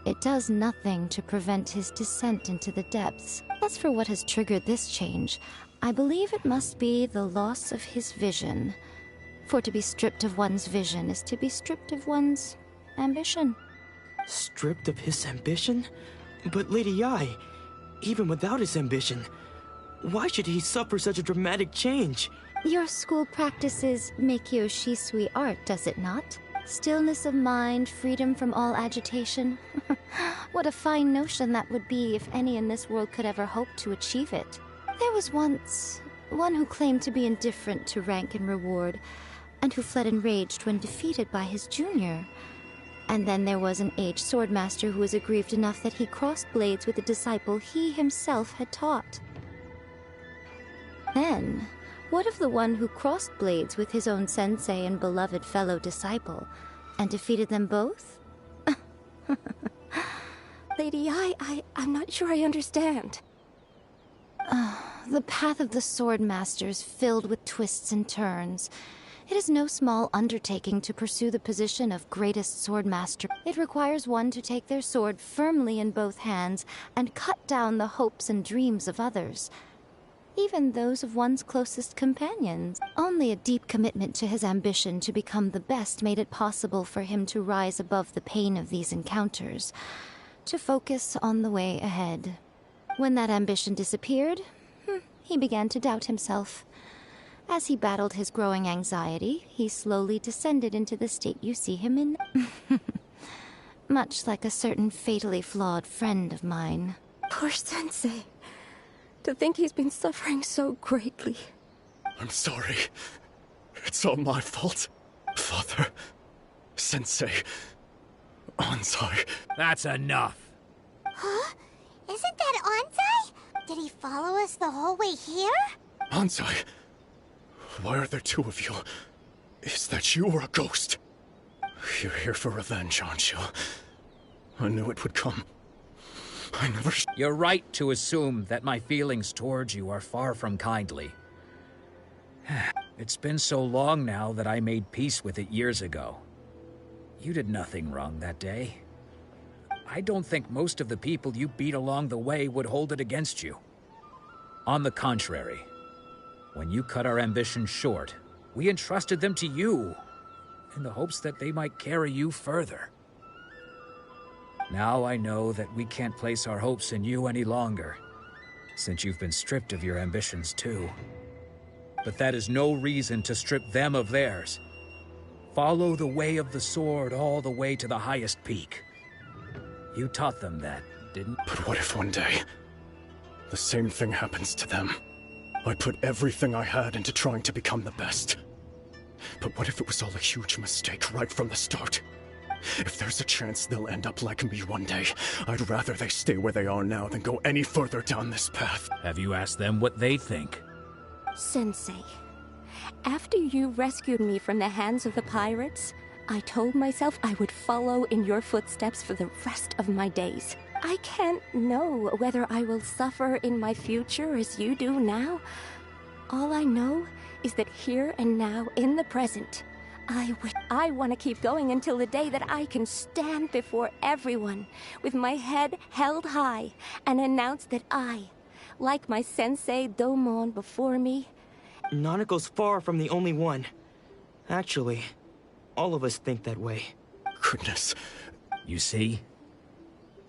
it does nothing to prevent his descent into the depths. As for what has triggered this change, I believe it must be the loss of his vision. For to be stripped of one's vision is to be stripped of one's ambition. Stripped of his ambition? But Lady Yai, even without his ambition, why should he suffer such a dramatic change? Your school practices Meikyo Shisui art, does it not? Stillness of mind, freedom from all agitation. What a fine notion that would be if any in this world could ever hope to achieve it. There was once one who claimed to be indifferent to rank and reward, and who fled enraged when defeated by his junior. And then there was an aged swordmaster who was aggrieved enough that he crossed blades with a disciple he himself had taught. Then, what of the one who crossed blades with his own sensei and beloved fellow disciple, and defeated them both? Lady Ai, I'm not sure I understand. The path of the swordmaster is filled with twists and turns. It is no small undertaking to pursue the position of greatest swordmaster. It requires one to take their sword firmly in both hands and cut down the hopes and dreams of others. even those of one's closest companions. Only a deep commitment to his ambition to become the best made it possible for him to rise above the pain of these encounters, to focus on the way ahead. When that ambition disappeared, he began to doubt himself. As he battled his growing anxiety, he slowly descended into the state you see him in. Much like a certain fatally flawed friend of mine. Poor Sensei. To think he's been suffering so greatly. I'm sorry. It's all my fault. Father, Sensei, Anzai. That's enough. Huh? Isn't that Anzai? Did he follow us the whole way here? Anzai, why are there two of you? Is that you or a ghost? You're here for revenge, aren't you? I knew it would come. I never... You're right to assume that my feelings towards you are far from kindly. It's been so long now that I made peace with it years ago. You did nothing wrong that day. I don't think most of the people you beat along the way would hold it against you. On the contrary, when you cut our ambitions short, we entrusted them to you, in the hopes that they might carry you further. Now I know that we can't place our hopes in you any longer, since you've been stripped of your ambitions too. But that is no reason to strip them of theirs. Follow the way of the sword all the way to the highest peak. You taught them that, didn't you? But what if one day, the same thing happens to them? I put everything I had into trying to become the best. But what if it was all a huge mistake right from the start? If there's a chance they'll end up like me one day, I'd rather they stay where they are now than go any further down this path. Have you asked them what they think? Sensei, after you rescued me from the hands of the pirates, I told myself I would follow in your footsteps for the rest of my days. I can't know whether I will suffer in my future as you do now. All I know is that here and now, in the present, I want to keep going until the day that I can stand before everyone with my head held high and announce that I, like my sensei Domon before me... Nanako's far from the only one. Actually, all of us think that way. Goodness. You see?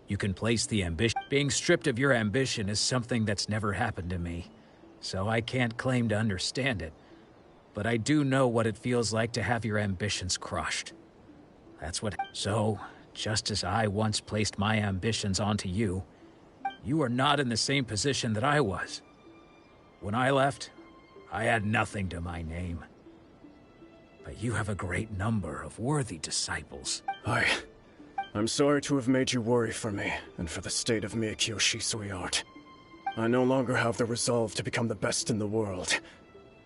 You can place the ambition. Being stripped of your ambition is something that's never happened to me, so I can't claim to understand it. But I do know what it feels like to have your ambitions crushed. That's what... So, just as I once placed my ambitions onto you, you are not in the same position that I was. When I left, I had nothing to my name. But you have a great number of worthy disciples. I'm sorry to have made you worry for me, and for the state of Miyakyo Shisui art. I no longer have the resolve to become the best in the world.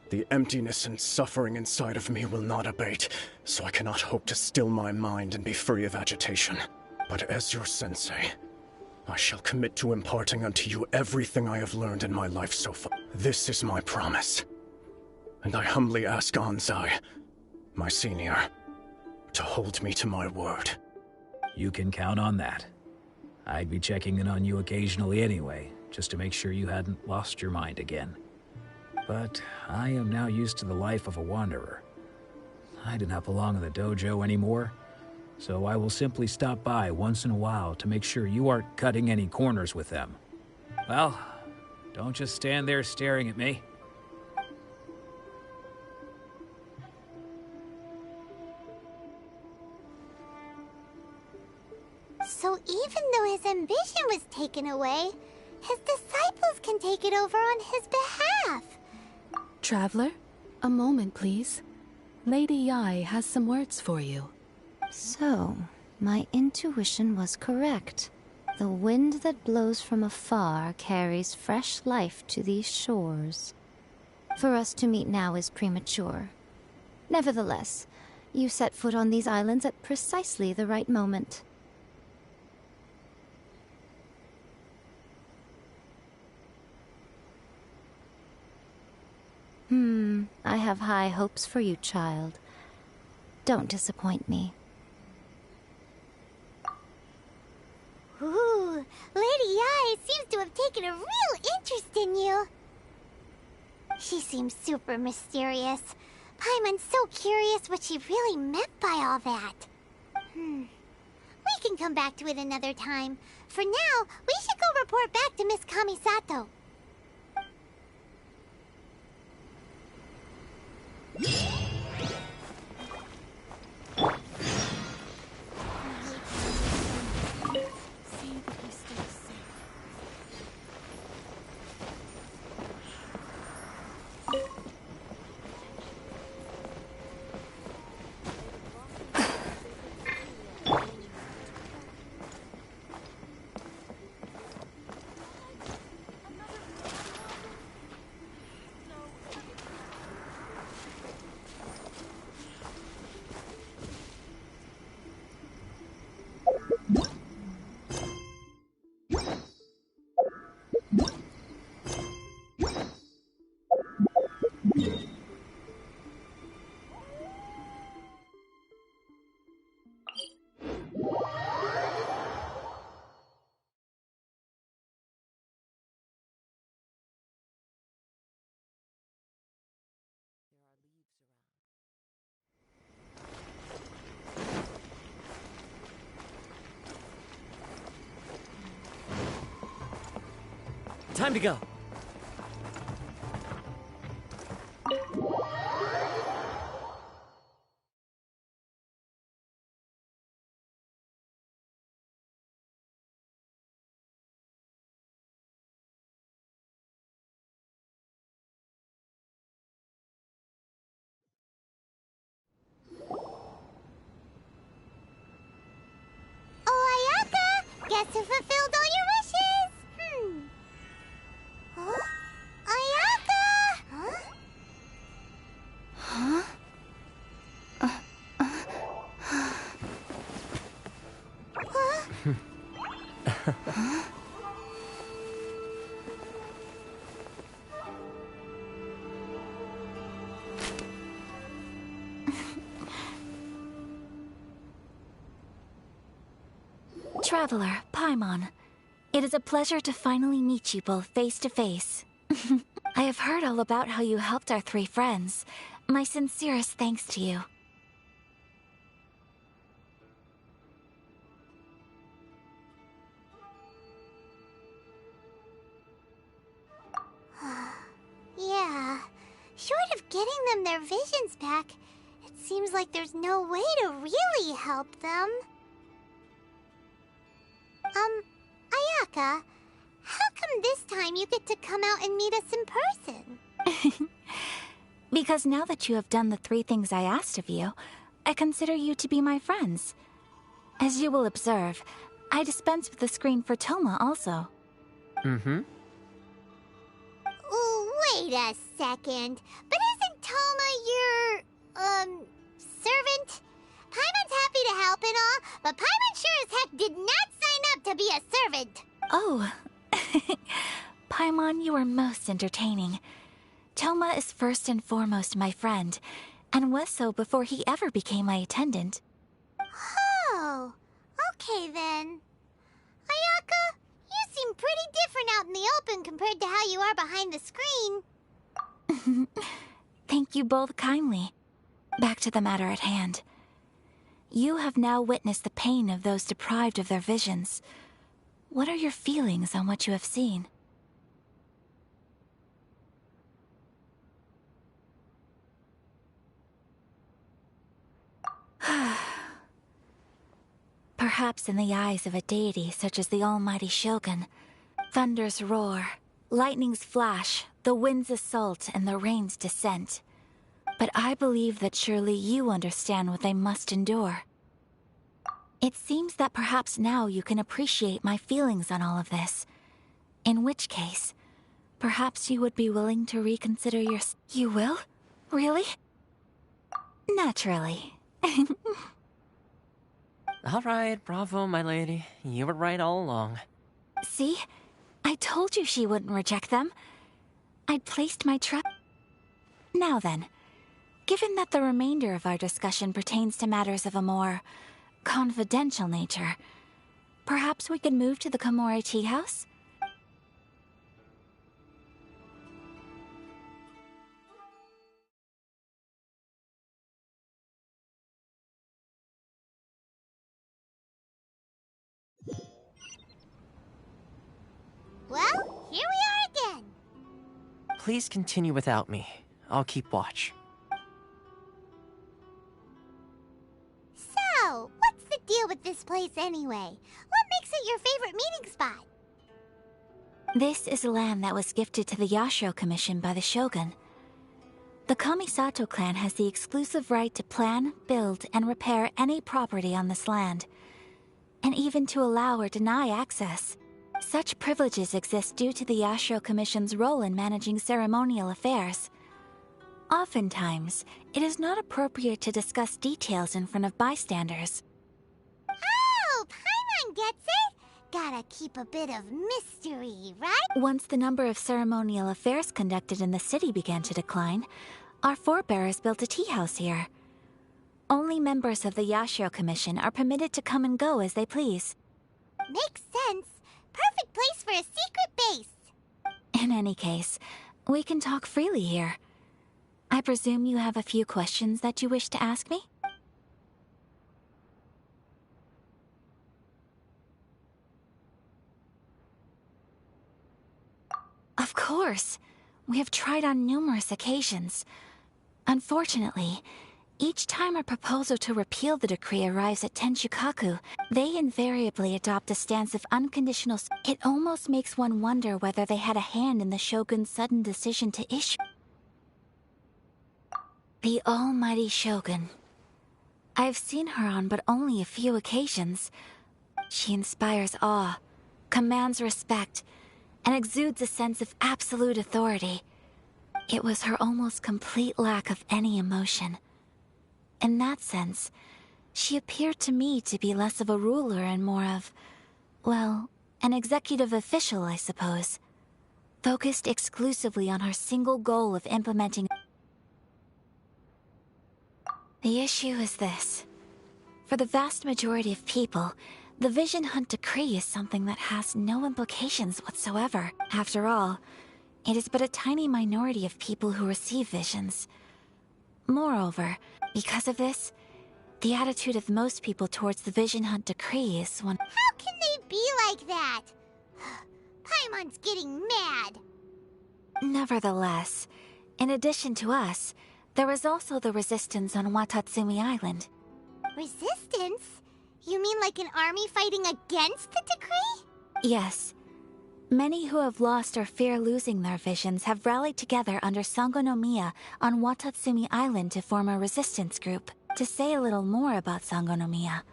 The emptiness and suffering inside of me will not abate, so I cannot hope to still my mind and be free of agitation. But as your sensei, I shall commit to imparting unto you everything I have learned in my life so far. This is my promise. And I humbly ask Anzai, my senior, to hold me to my word. You can count on that. I'd be checking in on you occasionally anyway, just to make sure you hadn't lost your mind again. But I am now used to the life of a wanderer. I do not belong in the dojo anymore, so I will simply stop by once in a while to make sure you aren't cutting any corners with them. Well, don't just stand there staring at me. So even though his ambition was taken away, his disciples can take it over on his behalf. Traveler, a moment, please. Lady Yai has some words for you. So, my intuition was correct. The wind that blows from afar carries fresh life to these shores. For us to meet now is premature. Nevertheless, you set foot on these islands at precisely the right moment. I have high hopes for you, child. Don't disappoint me. Ooh, Lady Yai seems to have taken a real interest in you. She seems super mysterious. Paimon's so curious what she really meant by all that. We can come back to it another time. For now, we should go report back to Miss Kamisato. Time to go. Oh, Ayaka! Guess who fulfilled all your wishes? Huh? Ayaka! Huh? Huh? Huh? Traveler, Paimon. It is a pleasure to finally meet you both face to face. I have heard all about how you helped our three friends. My sincerest thanks to you. Yeah. Short of getting them their visions back, it seems like there's no way to really help them. Ayaka, how come this time you get to come out and meet us in person? Because now that you have done the 3 things I asked of you, I consider you to be my friends. As you will observe, I dispense with the screen for Toma also. Mm-hmm. Wait a second. But isn't Toma your, servant? Paimon's happy to help and all, but Paimon sure as heck did not sign up to be a servant. Oh. Paimon, you are most entertaining. Toma is first and foremost my friend, and was so before he ever became my attendant. Oh, okay then. Ayaka, you seem pretty different out in the open compared to how you are behind the screen. Thank you both kindly. Back to the matter at hand. You have now witnessed the pain of those deprived of their visions. What are your feelings on what you have seen? Perhaps in the eyes of a deity such as the almighty Shogun, thunders roar, lightnings flash, the winds assault, and the rains descent. But I believe that surely you understand what they must endure. It seems that perhaps now you can appreciate my feelings on all of this. In which case, perhaps you would be willing to reconsider your... You will? Really? Naturally. All right, bravo, my lady. You were right all along. See? I told you she wouldn't reject them. I'd placed my trust... Now then, given that the remainder of our discussion pertains to matters of a more confidential nature, perhaps we could move to the Komori tea house? Well, here we are again. Please continue without me. I'll keep watch. So, what's the deal with this place anyway? What makes it your favorite meeting spot? This is land that was gifted to the Yashiro Commission by the Shogun. The Kamisato clan has the exclusive right to plan, build, and repair any property on this land, and even to allow or deny access. Such privileges exist due to the Yashiro Commission's role in managing ceremonial affairs. Oftentimes, it is not appropriate to discuss details in front of bystanders. Oh, Paimon gets it! Gotta keep a bit of mystery, right? Once the number of ceremonial affairs conducted in the city began to decline, our forebears built a tea house here. Only members of the Yashiro Commission are permitted to come and go as they please. Makes sense. Perfect place for a secret base. In any case, we can talk freely here. I presume you have a few questions that you wish to ask me? Of course. We have tried on numerous occasions. Unfortunately, each time a proposal to repeal the decree arrives at Tenshukaku, they invariably adopt a stance of unconditional. It almost makes one wonder whether they had a hand in the Shogun's sudden decision to issue. The almighty Shogun. I've seen her on but only a few occasions. She inspires awe, commands respect, and exudes a sense of absolute authority. It was her almost complete lack of any emotion. In that sense, she appeared to me to be less of a ruler and more of, well, an executive official, I suppose. Focused exclusively on her single goal of implementing. The issue is this. For the vast majority of people, the Vision Hunt Decree is something that has no implications whatsoever. After all, it is but a tiny minority of people who receive visions. Moreover, because of this, the attitude of most people towards the Vision Hunt Decree is one. How can they be like that? Paimon's getting mad. Nevertheless, in addition to us, there is also the resistance on Watatsumi Island. Resistance? You mean like an army fighting against the decree? Yes. Many who have lost or fear losing their visions have rallied together under Sangonomiya on Watatsumi Island to form a resistance group. To say a little more about Sangonomiya,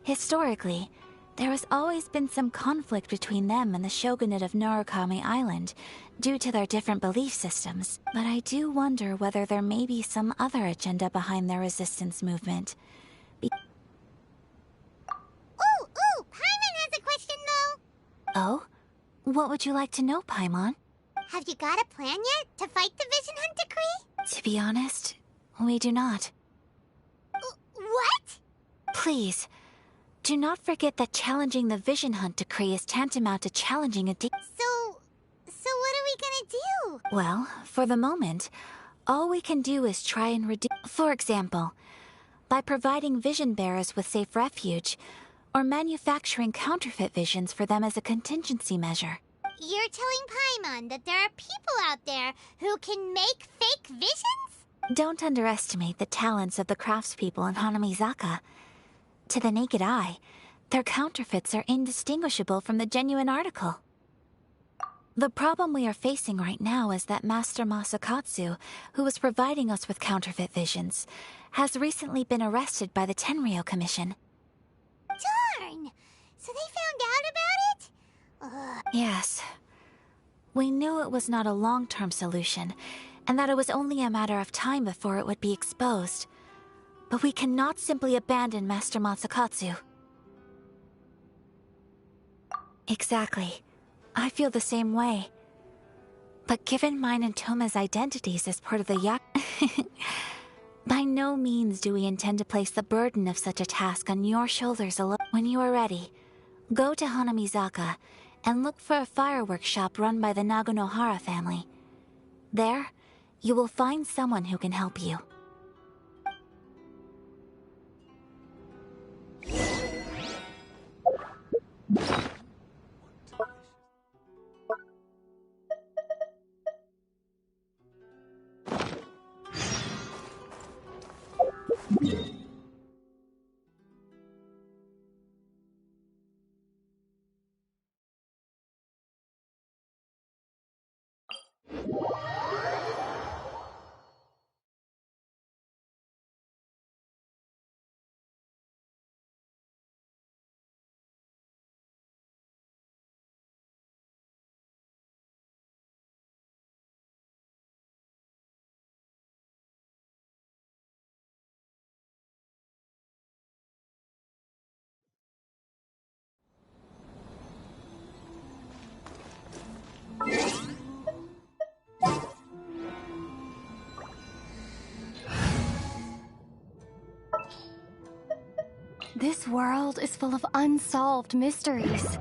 historically, there has always been some conflict between them and the shogunate of Narukami Island due to their different belief systems. But I do wonder whether there may be some other agenda behind their resistance movement. Ooh, Paimon has a question though. Oh? What would you like to know, Paimon? Have you got a plan yet to fight the Vision Hunt Decree? To be honest, we do not. What? Please, do not forget that challenging the Vision Hunt Decree is tantamount to challenging a So what are we gonna do? Well, for the moment, all we can do is try and reduce. For example, by providing vision bearers with safe refuge, or manufacturing counterfeit visions for them as a contingency measure. You're telling Paimon that there are people out there who can make fake visions? Don't underestimate the talents of the craftspeople in Hanamizaka. To the naked eye, their counterfeits are indistinguishable from the genuine article. The problem we are facing right now is that Master Masakatsu, who was providing us with counterfeit visions, has recently been arrested by the Tenryou Commission. Darn! So they found out about it? Yes. We knew it was not a long-term solution, and that it was only a matter of time before it would be exposed. But we cannot simply abandon Master Masakatsu. Exactly. I feel the same way. But given mine and Toma's identities as part of the by no means do we intend to place the burden of such a task on your shoulders alone. When you are ready, go to Hanamizaka and look for a fireworks shop run by the Naganohara family. There, you will find someone who can help you. This world is full of unsolved mysteries.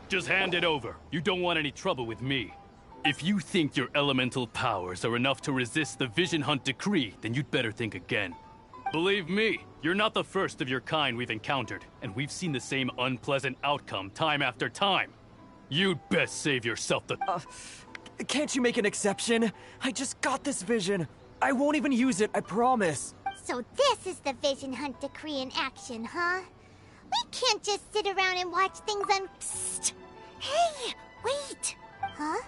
Just hand it over. You don't want any trouble with me. If you think your elemental powers are enough to resist the Vision Hunt decree, then you'd better think again. Believe me, you're not the first of your kind we've encountered, and we've seen the same unpleasant outcome time after time. You'd best save yourself the— Can't you make an exception? I just got this vision. I won't even use it, I promise. So this is the Vision Hunt decree in action, huh? We can't just sit around and watch things Psst! Hey, wait! Huh?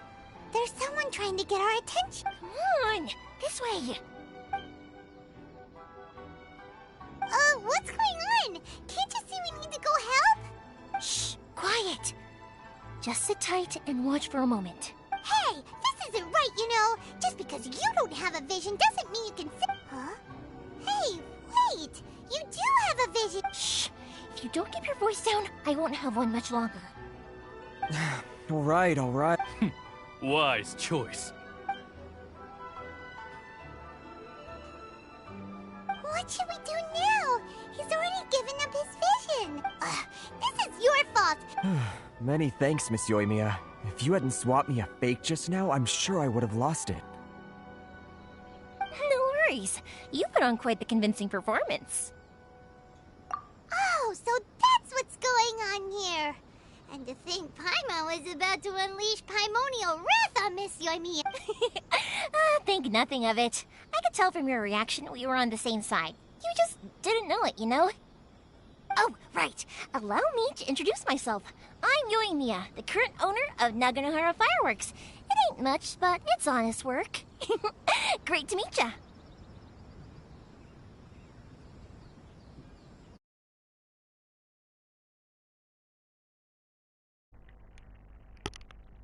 There's someone trying to get our attention. Come on, this way. What's going on? Can't you see we need to go help? Shh, quiet. Just sit tight and watch for a moment. Hey, this isn't right, you know. Just because you don't have a vision doesn't mean you can sit. Huh? Hey, wait! You do have a vision! Shh! If you don't keep your voice down, I won't have one much longer. Alright, alright. Wise choice. What should we do now? He's already given up his vision. This is your fault. Many thanks, Miss Yoimiya. If you hadn't swapped me a fake just now, I'm sure I would have lost it. No worries. You put on quite the convincing performance. Oh, so that's what's going on here. And to think Paimon was about to unleash Paimonial wrath on Miss Yoimiya. Think nothing of it. I could tell from your reaction we were on the same side. You just didn't know it, you know? Oh, right. Allow me to introduce myself. I'm Yoimiya, the current owner of Naganohara Fireworks. It ain't much, but it's honest work. Great to meet ya.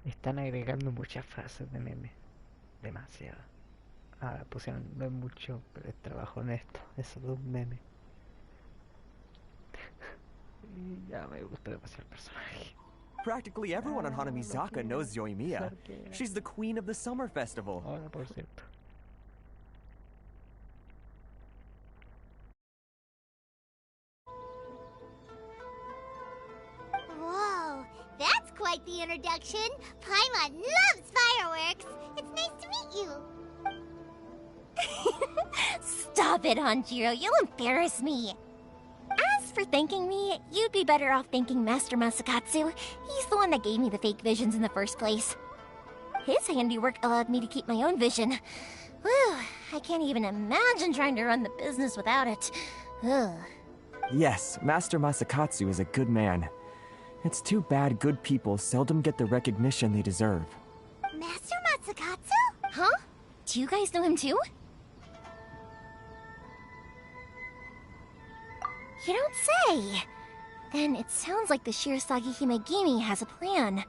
Están agregando muchas frases de meme. Demasiado. Ahora pusieron no es mucho, pero es trabajo honesto. Eso de un meme. Y ya me gusta demasiado el personaje. Practically everyone on Hanamizaka knows Yoimiya. She's the queen of the summer festival. Ahora, por cierto. Whoa, that's quite the introduction. Paimon loves fireworks. It's nice to meet you. Stop it, Hanjiro. You'll embarrass me. As for thanking me, you'd be better off thanking Master Masakatsu. He's the one that gave me the fake visions in the first place. His handiwork allowed me to keep my own vision. Whew, I can't even imagine trying to run the business without it. Ugh. Yes, Master Masakatsu is a good man. It's too bad good people seldom get the recognition they deserve. Master Matsukatsu? Huh? Do you guys know him too? You don't say! Then it sounds like the Shirasagi Himegimi has a plan.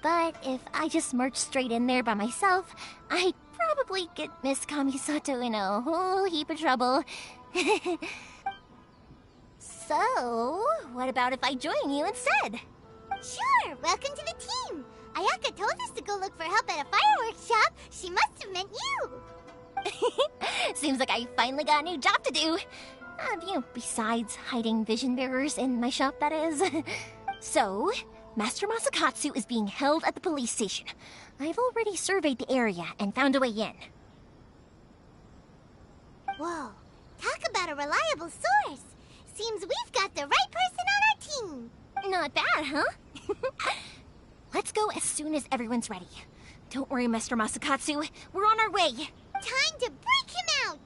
But if I just march straight in there by myself, I'd probably get Miss Kamisato in a whole heap of trouble. So, what about if I join you instead? Sure, welcome to the team. Ayaka told us to go look for help at a fireworks shop. She must have meant you. Seems like I finally got a new job to do. Besides hiding vision bearers in my shop, that is. So, Master Masakatsu is being held at the police station. I've already surveyed the area and found a way in. Whoa, talk about a reliable source. Seems we've got the right person on our team. Not bad, huh? Let's go as soon as everyone's ready. Don't worry, Master Masakatsu. We're on our way. Time to break him out.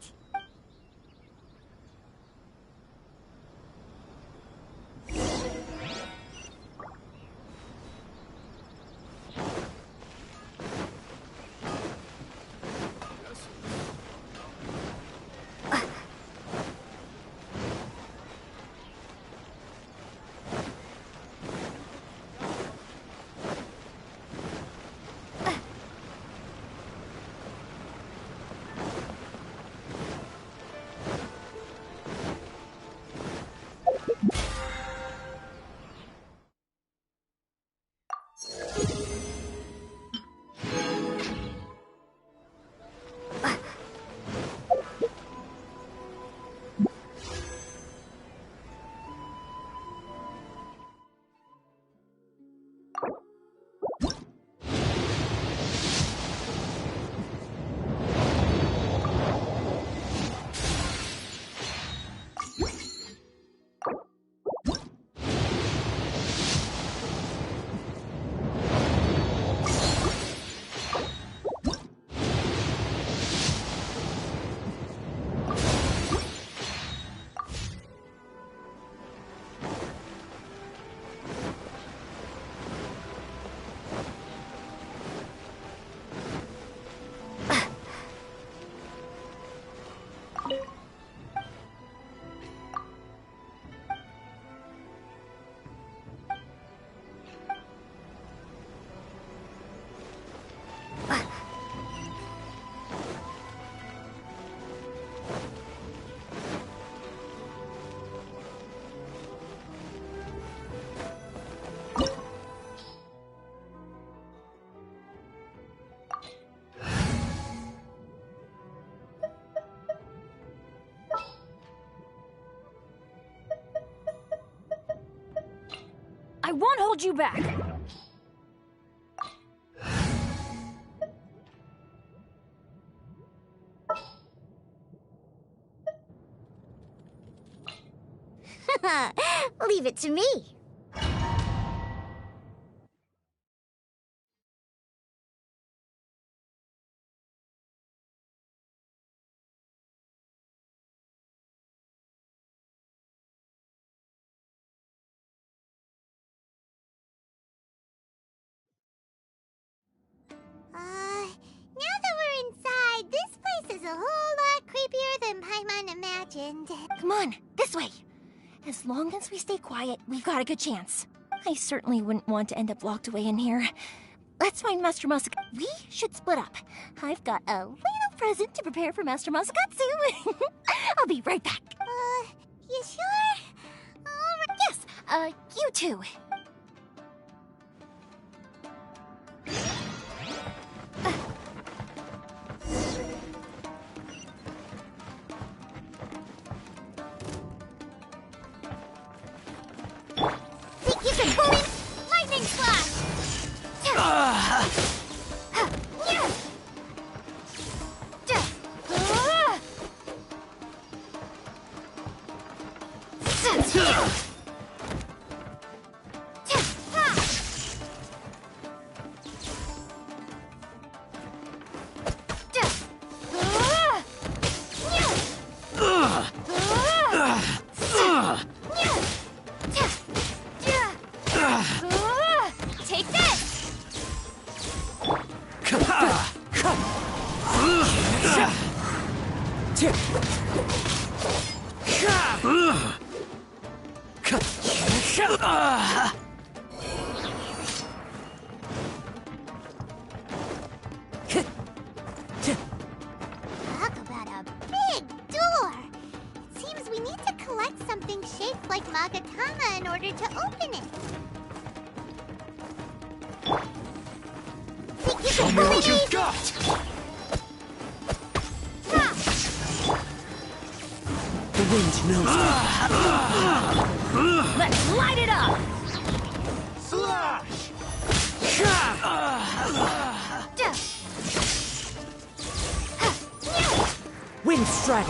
I won't hold you back! Leave it to me. than Paimon imagined. Come on, this way. As long as we stay quiet, we've got a good chance. I certainly wouldn't want to end up locked away in here. Let's find Master Masakatsu. We should split up. I've got a little present to prepare for Master Masakatsu. I'll be right back. You sure? Yes, you too. Think you can bully me? Lightning slash! Take this! Talk about a big door! Seems we need to collect something shaped like Magatama in order to open it. Think you Show can me bully what me? you've got! The wind knows me. Let's light it up! Slash! Wind strike.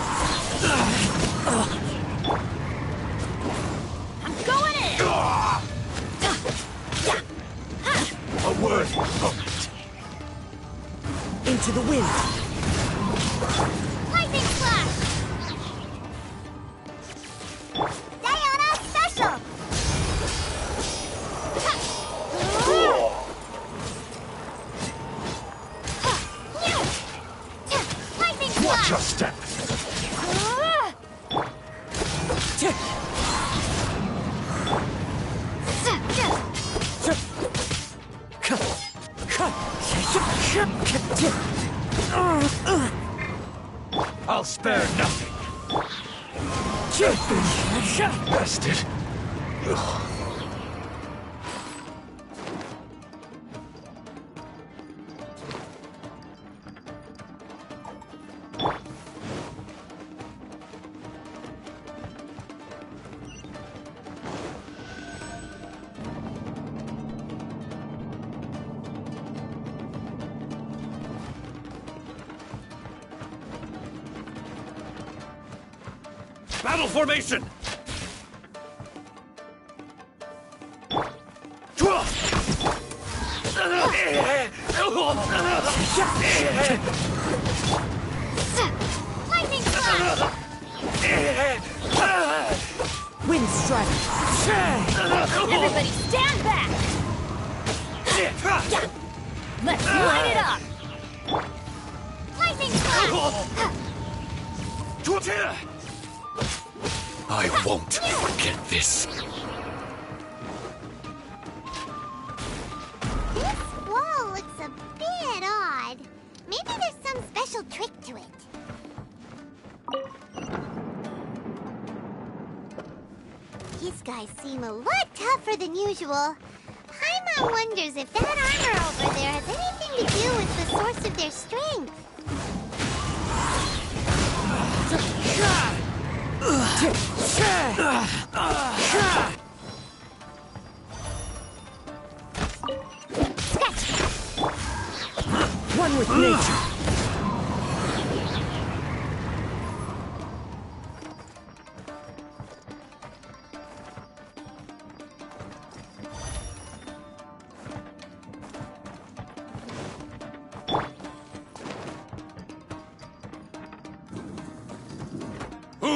I'm going in! A word from it. Into the wind. Lightning slash! Diana special! Lightning Watch slash! your step. I'll spare nothing. Bastard. Battle formation! Lightning slash! Wind strike. Everybody stand back! Let's light it up! Lightning slash! I won't forget this. This wall looks a bit odd. Maybe there's some special trick to it. These guys seem a lot tougher than usual. Paimon wonders if that armor over there has anything to do with the source of their strength. One with nature.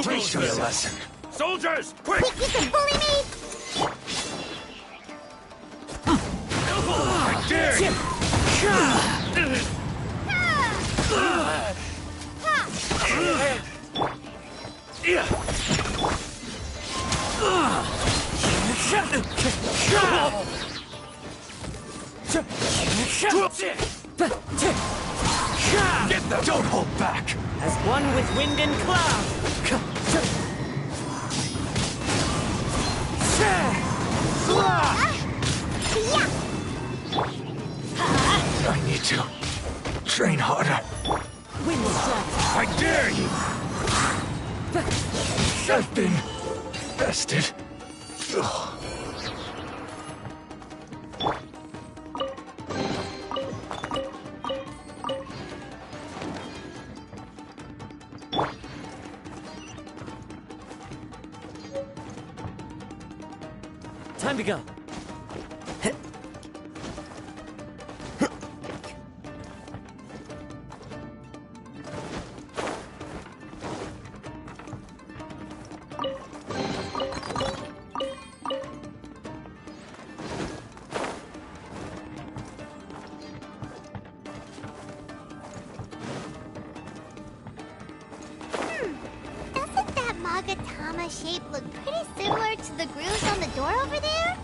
Teach me a lesson. Soldiers, quick! Think you can bully me? I dare you! Get them! Don't hold back! As one with wind and cloud! I need to train harder. Wind strike! I dare you! I've been bested. Ugh. Time to go. Doesn't that Magatama shape look pretty similar to the grooves on the door over there?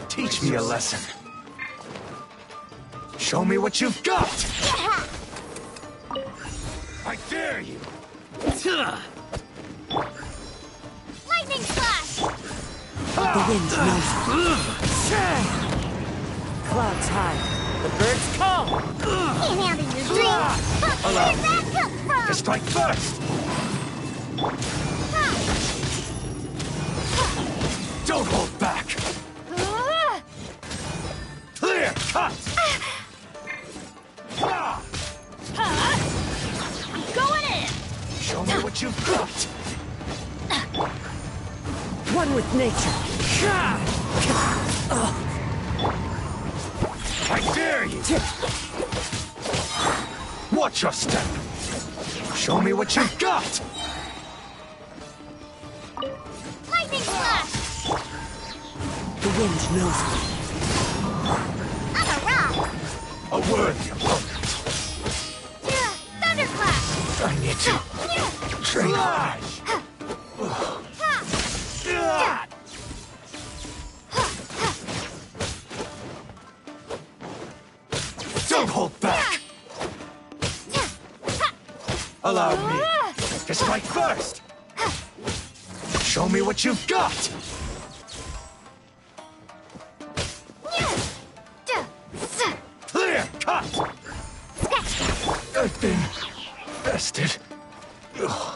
Teach me a lesson. Show me what you've got! I dare you! Lightning flash! The wind knows. Clouds high. The birds call. Can't handle your dreams! Allow Where'd that come from? To strike first! Don't hold back! Clear cut! Going in! Show me what you've got! One with nature. I dare you! Watch your step! Show me what you've got! Lightning flash! The wind knows me. I'm a rock! A worthy opponent. Thunderclap! I need to train hard. Don't hold back! Allow me to strike first! Show me what you've got! Clear cut! I've been bested. Ugh.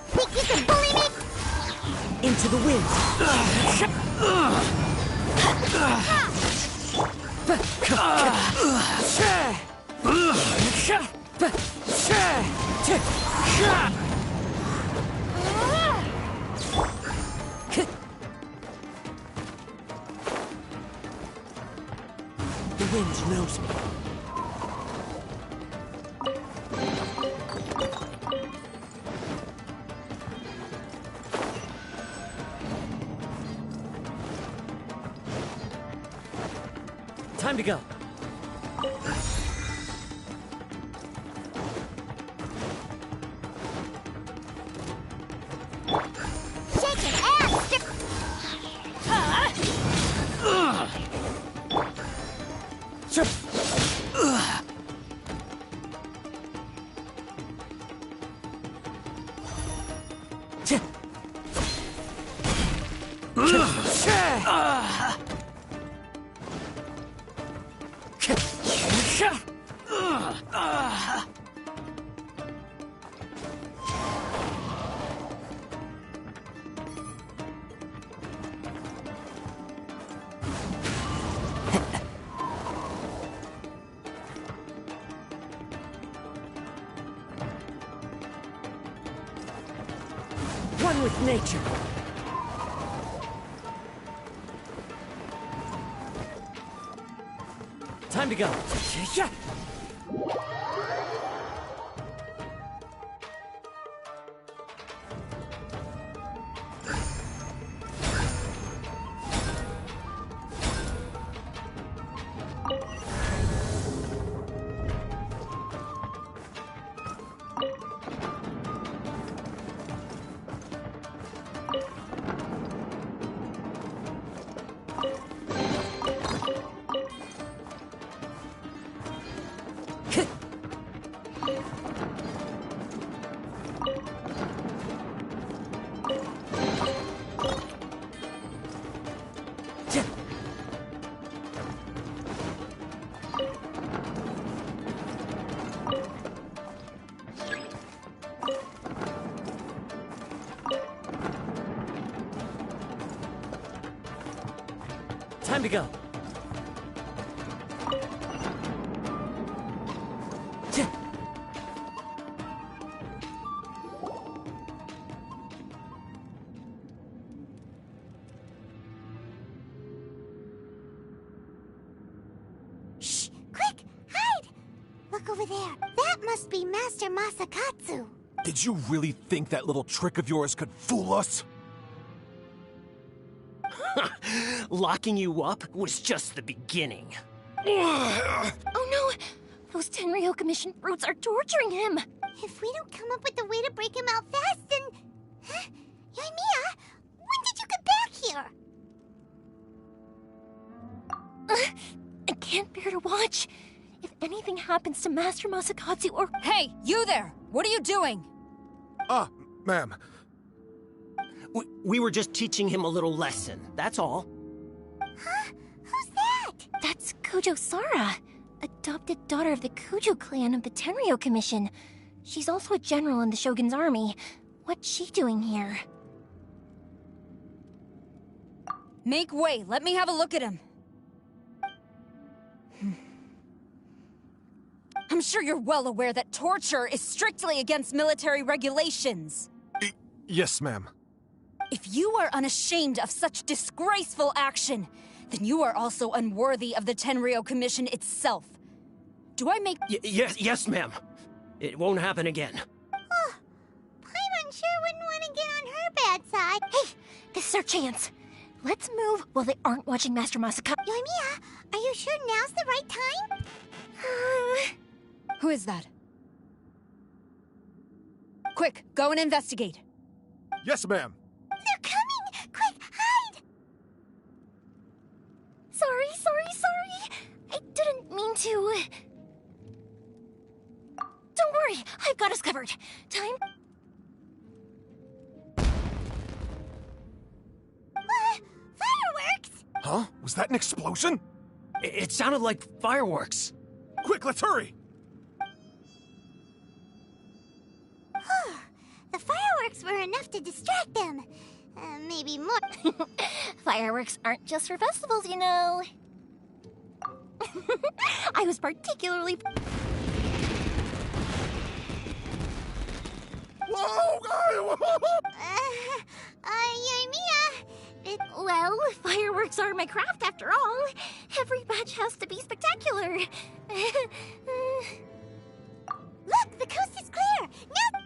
Think you can bully me? Into the wind. The wind knows me. Time to go. Shaking ass! with nature. Time to go. Yeah. Time to go. Shh! Quick! Hide! Look over there. That must be Master Masakatsu. Did you really think that little trick of yours could fool us? Locking you up was just the beginning. Oh no! Those Tenryou Commission brutes are torturing him! If we don't come up with a way to break him out fast, then... Huh? Yoimiya, when did you get back here? I can't bear to watch. If anything happens to Master Masakatsu or... Hey, you there! What are you doing? Ma'am. We were just teaching him a little lesson, that's all. Huh? Who's that? That's Kujo Sara, adopted daughter of the Kujo clan of the Tenryou Commission. She's also a general in the Shogun's army. What's she doing here? Make way, let me have a look at him. I'm sure you're well aware that torture is strictly against military regulations. Yes, ma'am. If you are unashamed of such disgraceful action, then you are also unworthy of the Tenryou Commission itself. Do I make— Yes, ma'am. It won't happen again. Oh, Paimon sure wouldn't want to get on her bad side. Hey, this is our chance. Let's move while they aren't watching Master Masakatsu. Yoimiya, are you sure now's the right time? Who is that? Quick, go and investigate. Yes, ma'am. They're coming! Quick, hide! Sorry. I didn't mean to. Don't worry, I've got us covered. Time. Fireworks! Huh? Was that an explosion? It sounded like fireworks. Quick, let's hurry! The fireworks were enough to distract them. Maybe more. Fireworks aren't just for festivals, you know. I was particularly... Whoa! Yoimiya, Well, fireworks are my craft after all. Every batch has to be spectacular. Look, the coast is clear. Now...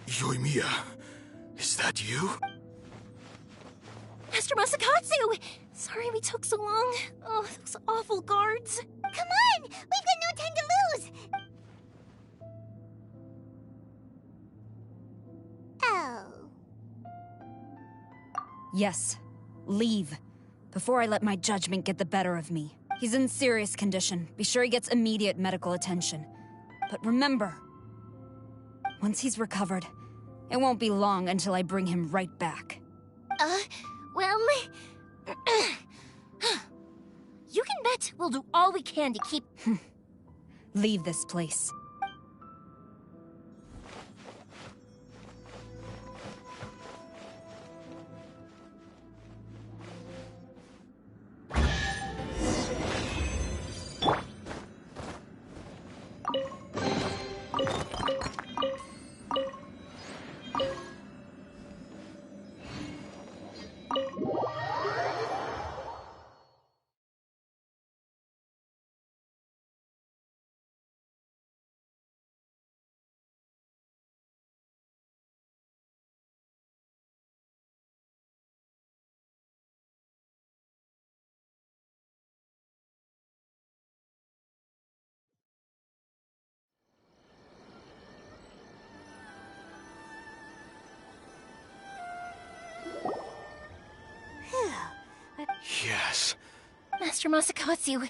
Yoimiya, is that you? Master Masakatsu! Sorry we took so long. Oh, those awful guards. Come on! We've got no time to lose! Oh. Yes, leave. Before I let my judgment get the better of me. He's in serious condition. Be sure he gets immediate medical attention. But remember, once he's recovered, it won't be long until I bring him right back. Well... you can bet we'll do all we can to keep... Leave this place. Master Masakatsu,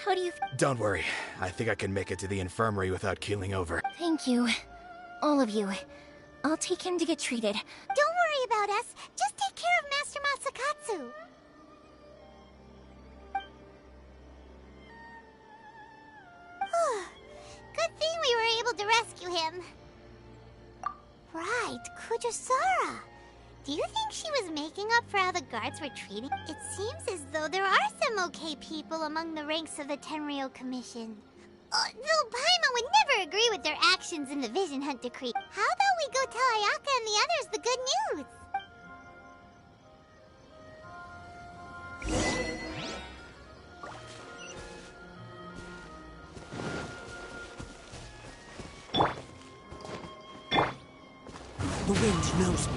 how do you... Don't worry. I think I can make it to the infirmary without keeling over. Thank you. All of you. I'll take him to get treated. Don't worry about us. Just take care of Master Masakatsu. Good thing we were able to rescue him. Right, Kujosara. Do you think she was making up for how the guards were treating? It seems as though there are some okay people among the ranks of the Tenryou Commission. Though Paimon would never agree with their actions in the Vision Hunt Decree. How about we go tell Ayaka and the others the good news? The wind knows me.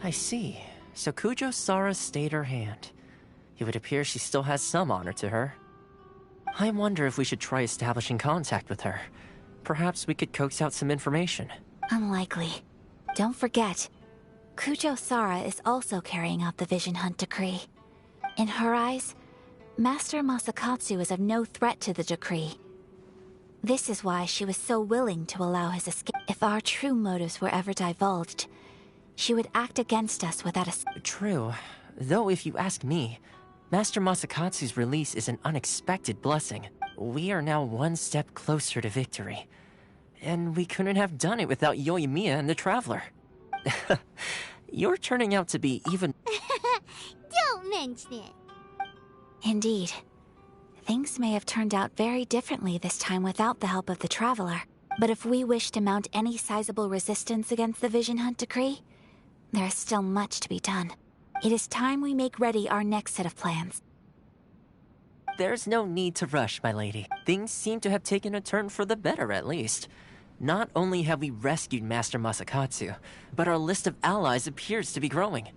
I see. So Kujo-Sara stayed her hand. It would appear she still has some honor to her. I wonder if we should try establishing contact with her. Perhaps we could coax out some information. Unlikely. Don't forget, Kujo-Sara is also carrying out the Vision Hunt Decree. In her eyes, Master Masakatsu is of no threat to the decree. This is why she was so willing to allow his escape. If our true motives were ever divulged, she would act against us without a... True. Though if you ask me, Master Masakatsu's release is an unexpected blessing. We are now one step closer to victory. And we couldn't have done it without Yoimiya and the Traveler. You're turning out to be even... Don't mention it. Indeed. Things may have turned out very differently this time without the help of the Traveler. But if we wish to mount any sizable resistance against the Vision Hunt Decree, there is still much to be done. It is time we make ready our next set of plans. There's no need to rush, my lady. Things seem to have taken a turn for the better, at least. Not only have we rescued Master Masakatsu, but our list of allies appears to be growing.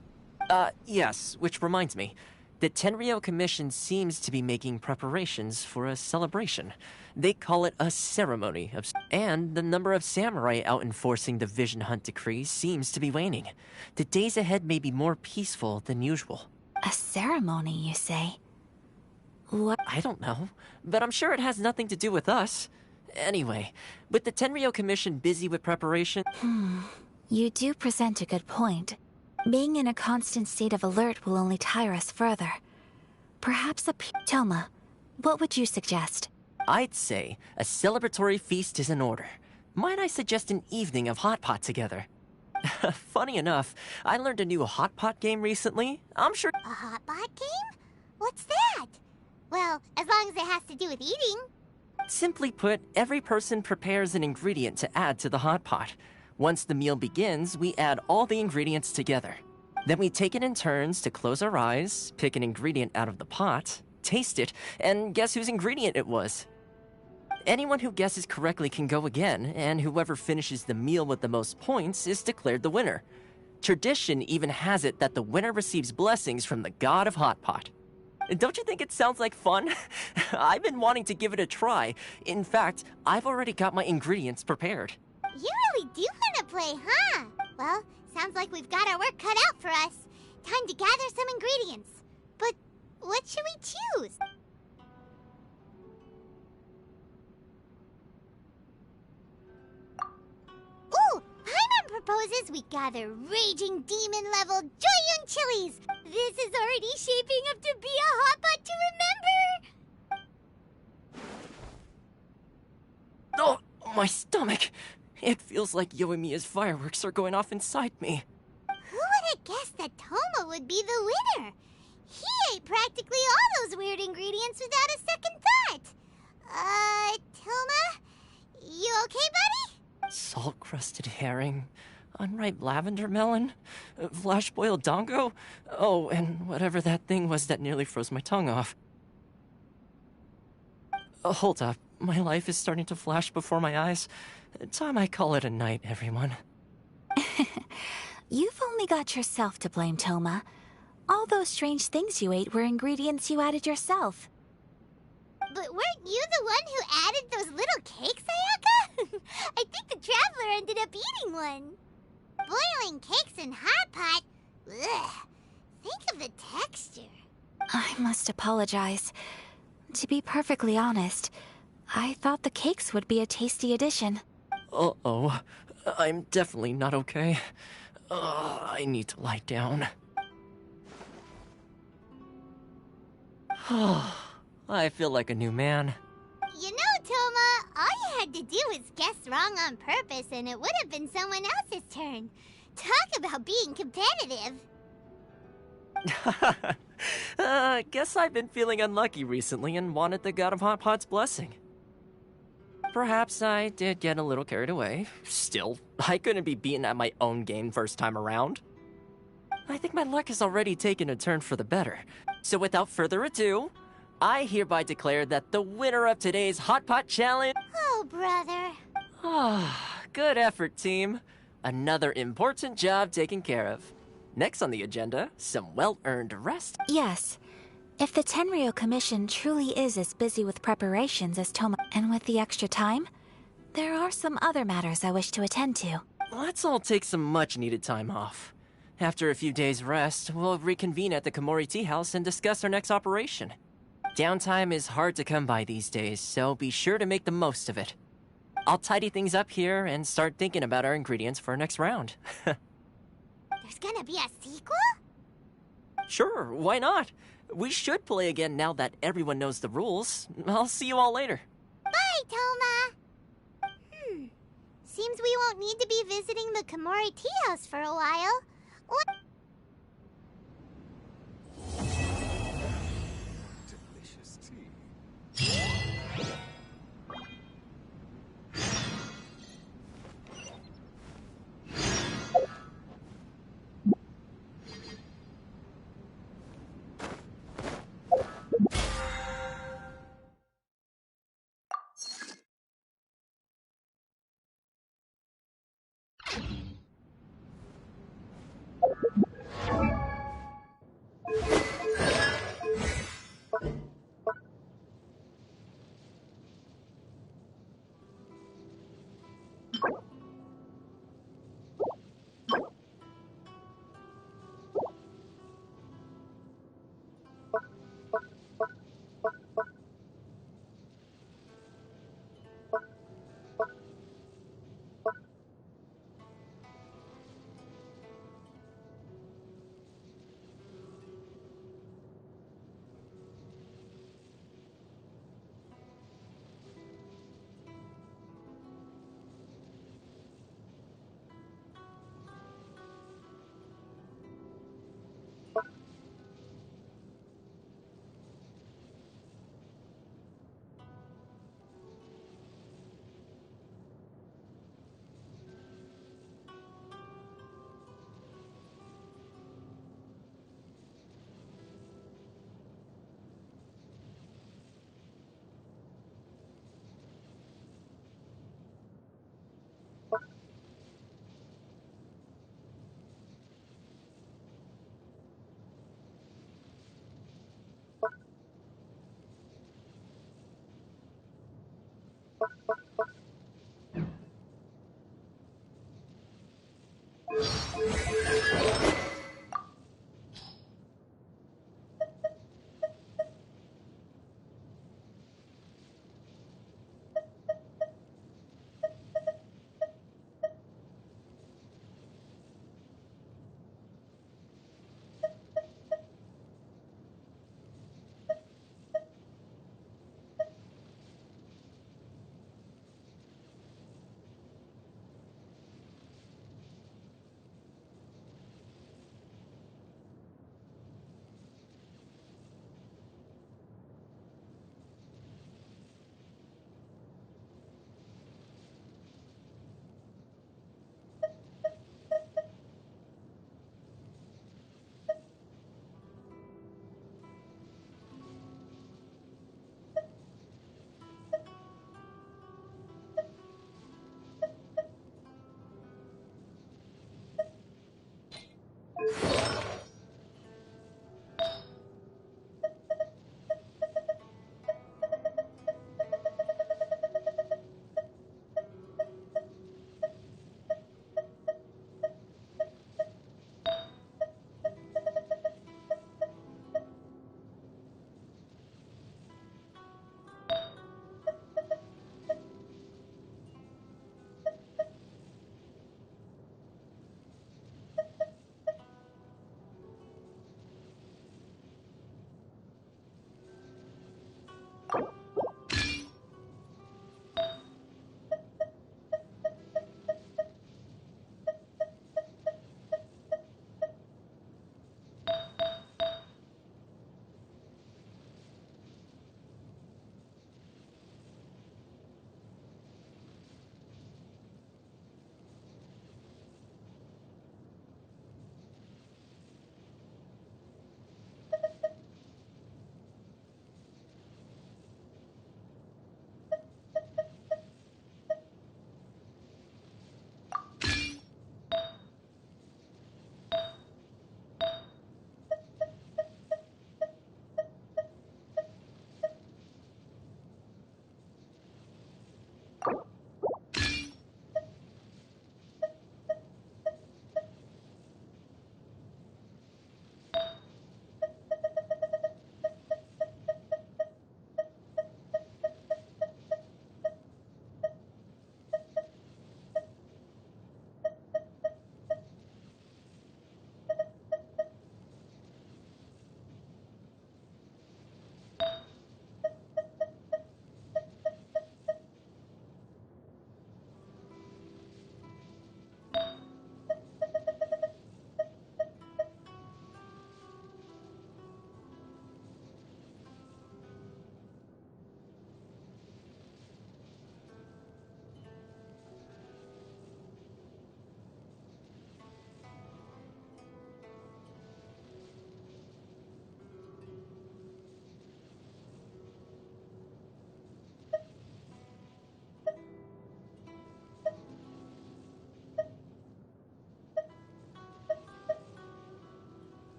Yes, which reminds me. The Tenryou Commission seems to be making preparations for a celebration. They call it a ceremony, and the number of samurai out enforcing the Vision Hunt Decree seems to be waning. The days ahead may be more peaceful than usual. A ceremony, you say? What? I don't know, but I'm sure it has nothing to do with us. Anyway, with the Tenryou Commission busy with preparation... You do present a good point. Being in a constant state of alert will only tire us further. Perhaps Toma, what would you suggest? I'd say a celebratory feast is in order. Might I suggest an evening of hot pot together? Funny enough, I learned a new hot pot game recently. I'm sure... A hot pot game? What's that? Well, as long as it has to do with eating. Simply put, every person prepares an ingredient to add to the hot pot. Once the meal begins, we add all the ingredients together. Then we take it in turns to close our eyes, pick an ingredient out of the pot, taste it, and guess whose ingredient it was. Anyone who guesses correctly can go again, and whoever finishes the meal with the most points is declared the winner. Tradition even has it that the winner receives blessings from the god of Hot Pot. Don't you think it sounds like fun? I've been wanting to give it a try. In fact, I've already got my ingredients prepared. You really do want to play, huh? Well, sounds like we've got our work cut out for us. Time to gather some ingredients. But what should we choose? Ooh! Paimon proposes we gather raging demon-level Joyun chilies! This is already shaping up to be a hot pot to remember! Oh, my stomach! It feels like Yoimiya's fireworks are going off inside me. Who would have guessed that Toma would be the winner? He ate practically all those weird ingredients without a second thought. Toma? You okay, buddy? Salt-crusted herring, unripe lavender melon, flash-boiled dongo. Oh, and whatever that thing was that nearly froze my tongue off. Hold up. My life is starting to flash before my eyes. Time I call it a night, everyone. You've only got yourself to blame, Toma. All those strange things you ate were ingredients you added yourself. But weren't you the one who added those little cakes, Ayaka? I think the Traveler ended up eating one. Boiling cakes in hot pot? Ugh. Think of the texture. I must apologize. To be perfectly honest, I thought the cakes would be a tasty addition. Uh-oh. I'm definitely not okay. I need to lie down. I feel like a new man. You know, Toma, all you had to do was guess wrong on purpose and it would have been someone else's turn. Talk about being competitive. Guess I've been feeling unlucky recently and wanted the God of Hot Pot's blessing. Perhaps I did get a little carried away. Still, I couldn't be beaten at my own game first time around. I think my luck has already taken a turn for the better. So without further ado, I hereby declare that the winner of today's Hot Pot Challenge... Oh, brother. Good effort, team. Another important job taken care of. Next on the agenda, some well-earned rest. Yes. If the Tenryo Commission truly is as busy with preparations as Toma, and with the extra time, there are some other matters I wish to attend to. Let's all take some much-needed time off. After a few days' rest, we'll reconvene at the Komori Tea House and discuss our next operation. Downtime is hard to come by these days, so be sure to make the most of it. I'll tidy things up here and start thinking about our ingredients for our next round. There's gonna be a sequel? Sure, why not? We should play again now that everyone knows the rules. I'll see you all later. Bye, Toma! Seems we won't need to be visiting the Komori Tea House for a while. What? Delicious tea.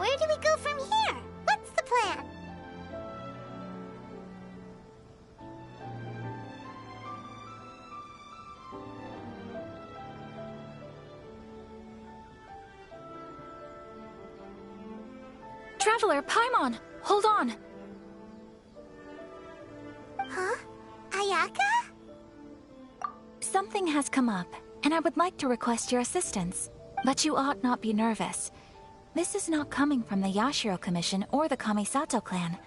Where do we go from here? What's the plan? Traveler, Paimon, hold on. Huh? Ayaka? Something has come up, and I would like to request your assistance. But you ought not be nervous. This is not coming from the Yashiro Commission or the Kamisato clan.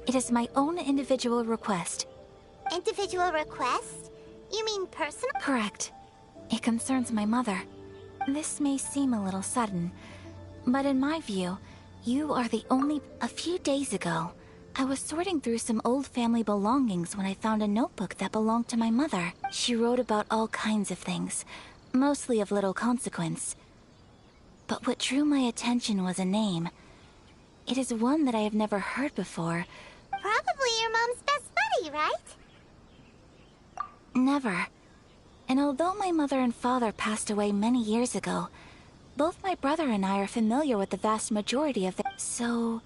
It is my own individual request. Individual request? You mean personal? Correct. It concerns my mother. This may seem a little sudden, but in my view, you are the only... A few days ago, I was sorting through some old family belongings when I found a notebook that belonged to my mother. She wrote about all kinds of things, mostly of little consequence. But what drew my attention was a name. It is one that I have never heard before. Probably your mom's best buddy, right? Never. And although my mother and father passed away many years ago, both my brother and I are familiar with the vast majority of them. So,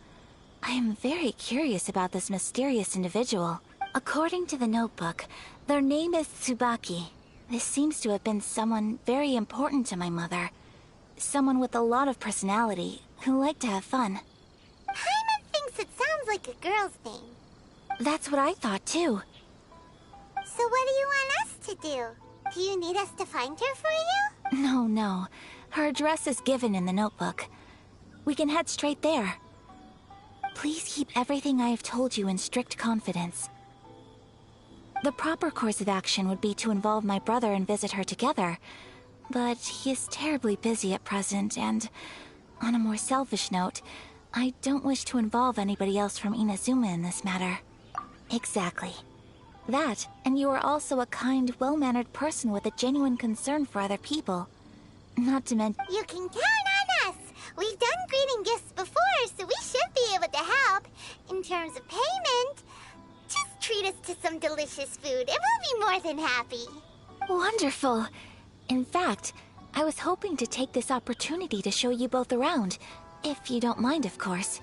I am very curious about this mysterious individual. According to the notebook, their name is Tsubaki. This seems to have been someone very important to my mother. Someone with a lot of personality, who like to have fun. Paimon thinks it sounds like a girl's name. That's what I thought too. So what do you want us to do? Do you need us to find her for you? No. Her address is given in the notebook. We can head straight there. Please keep everything I have told you in strict confidence. The proper course of action would be to involve my brother and visit her together, but he is terribly busy at present, and on a more selfish note, I don't wish to involve anybody else from Inazuma in this matter. Exactly. That, and you are also a kind, well-mannered person with a genuine concern for other people. Not to mention— You can count on us! We've done greeting gifts before, so we should be able to help. In terms of payment, just treat us to some delicious food and we'll be more than happy. Wonderful! In fact, I was hoping to take this opportunity to show you both around, if you don't mind, of course.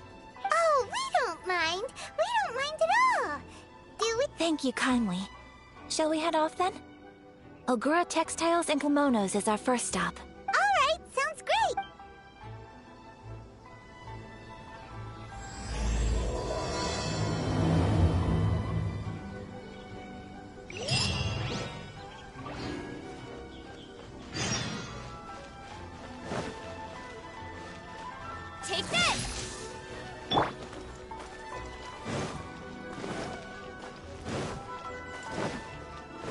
Oh, we don't mind. We don't mind at all. Do we? Thank you kindly. Shall we head off then? Ogura Textiles and Kimonos is our first stop. All right, sounds great. Take this!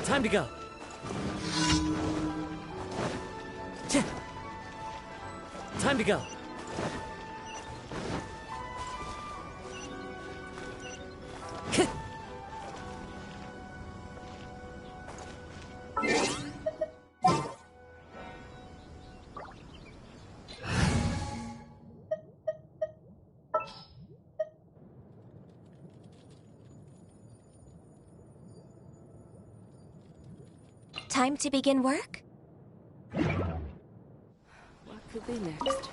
Time to go. Time to go. Time to begin work? What could be next?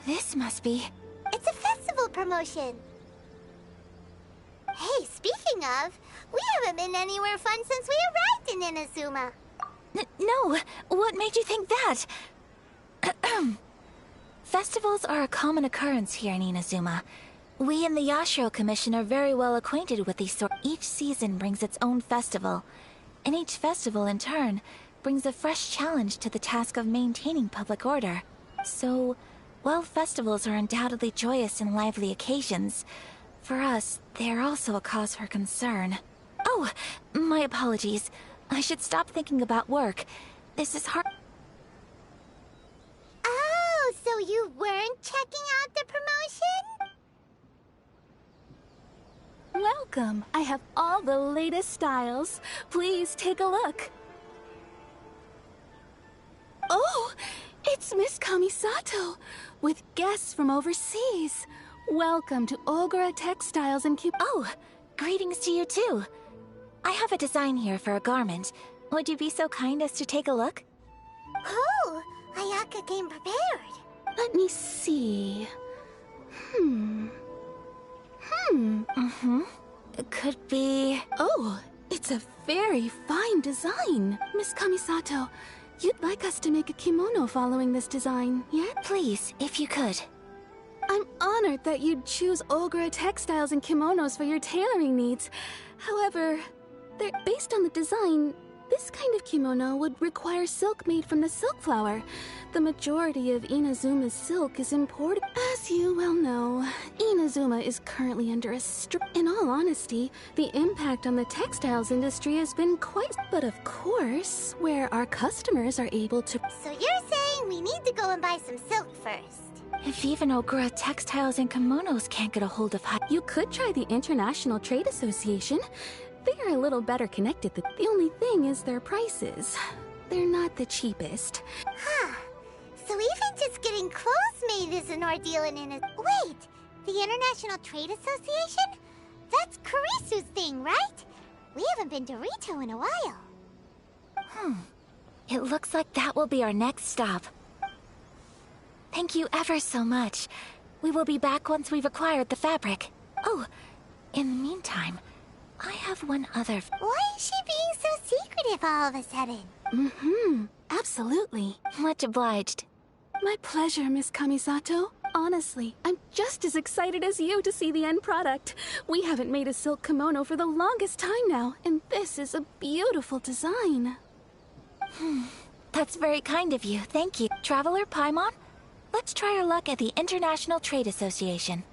This must be... It's a festival promotion. Hey, speaking of, we haven't been anywhere fun since we arrived in Inazuma. No! What made you think that? Festivals are a common occurrence here in Inazuma. We in the Yashiro Commission are very well acquainted with these sorts. Each season brings its own festival, and each festival, in turn, brings a fresh challenge to the task of maintaining public order. So, while festivals are undoubtedly joyous and lively occasions, for us, they are also a cause for concern. Oh, my apologies. I should stop thinking about work. This is hard. Oh, so you weren't checking out the promotion? Welcome. I have all the latest styles. Please take a look. Oh, it's Miss Kamisato, with guests from overseas. Welcome to Ogura Textiles and Oh, greetings to you too. I have a design here for a garment. Would you be so kind as to take a look? Oh, Ayaka came prepared. Let me see. could be... Oh, it's a very fine design. Miss Kamisato, you'd like us to make a kimono following this design, yeah? Please, if you could. I'm honored that you'd choose Ogura textiles and kimonos for your tailoring needs. However, they're based on the design. This kind of kimono would require silk made from the silk flower. The majority of Inazuma's silk is imported. As you well know, Inazuma is currently under a In all honesty, the impact on the textiles industry has been quite... But of course, where our customers are able to... So you're saying we need to go and buy some silk first? If even Ogura textiles and kimonos can't get a hold of You could try the International Trade Association. They are a little better connected. The only thing is their prices. They're not the cheapest. Huh. So even just getting clothes made is an ordeal in a... Wait! The International Trade Association? That's Kurisu's thing, right? We haven't been to Rito in a while. It looks like that will be our next stop. Thank you ever so much. We will be back once we've acquired the fabric. Oh, in the meantime, I have one other... Why is she being so secretive all of a sudden? Absolutely. Much obliged. My pleasure, Miss Kamisato. Honestly, I'm just as excited as you to see the end product. We haven't made a silk kimono for the longest time now, and this is a beautiful design. That's very kind of you, thank you. Traveler Paimon, let's try our luck at the International Trade Association.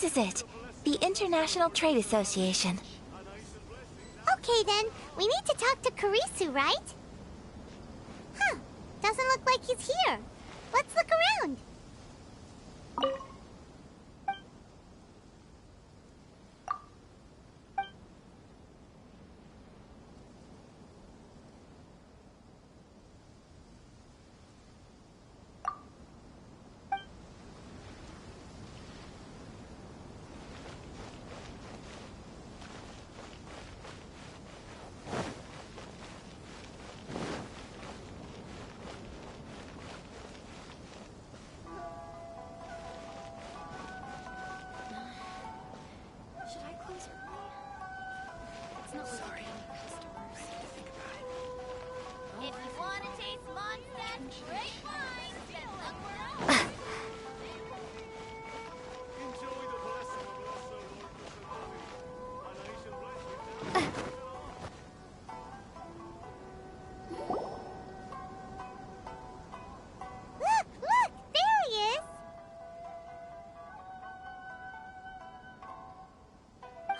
This is it. The International Trade Association. Okay then, we need to talk to Kurisu, right? Huh, doesn't look like he's here. Let's look around. Should I close early? It's not sorry. If you want to taste Mondstadt grapevines, then look where else. Look! There he is!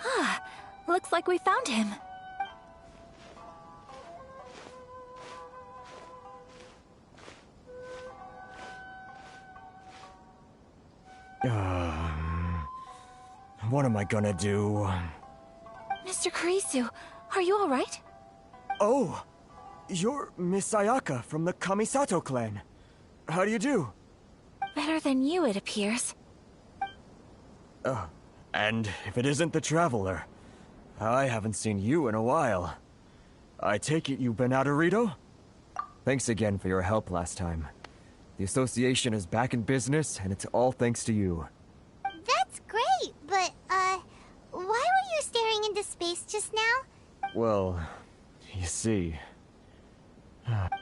Ah, looks like we found him. What am I gonna do? Mr. Kurisu, are you alright? Oh! You're Miss Ayaka from the Kamisato clan. How do you do? Better than you, it appears. And if it isn't the Traveler, I haven't seen you in a while. I take it you've been out of Rito? Thanks again for your help last time. The association is back in business, and it's all thanks to you. That's great, but, why were you staring into space just now? Well, you see...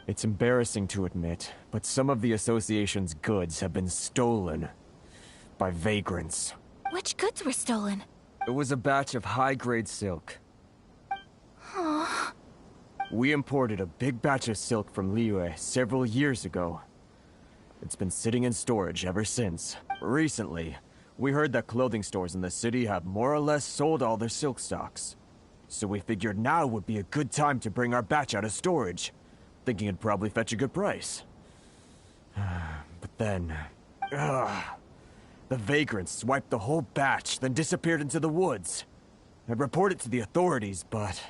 It's embarrassing to admit, but some of the association's goods have been stolen by vagrants. Which goods were stolen? It was a batch of high-grade silk. Aww. We imported a big batch of silk from Liyue several years ago. It's been sitting in storage ever since. Recently, we heard that clothing stores in the city have more or less sold all their silk stocks. So we figured now would be a good time to bring our batch out of storage, thinking it'd probably fetch a good price. But then... the vagrants swiped the whole batch, then disappeared into the woods. I'd report it to the authorities, but...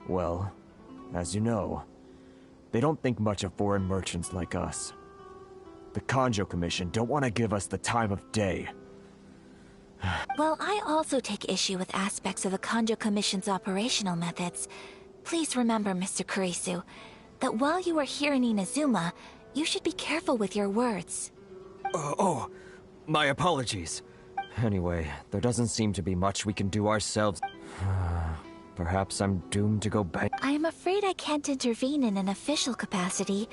well, as you know, they don't think much of foreign merchants like us. The Kanjo Commission don't want to give us the time of day. Well, I also take issue with aspects of the Kanjo Commission's operational methods. Please remember, Mr. Kurisu, that while you are here in Inazuma, you should be careful with your words. My apologies. Anyway, there doesn't seem to be much we can do ourselves. Perhaps I'm doomed to go back. I am afraid I can't intervene in an official capacity,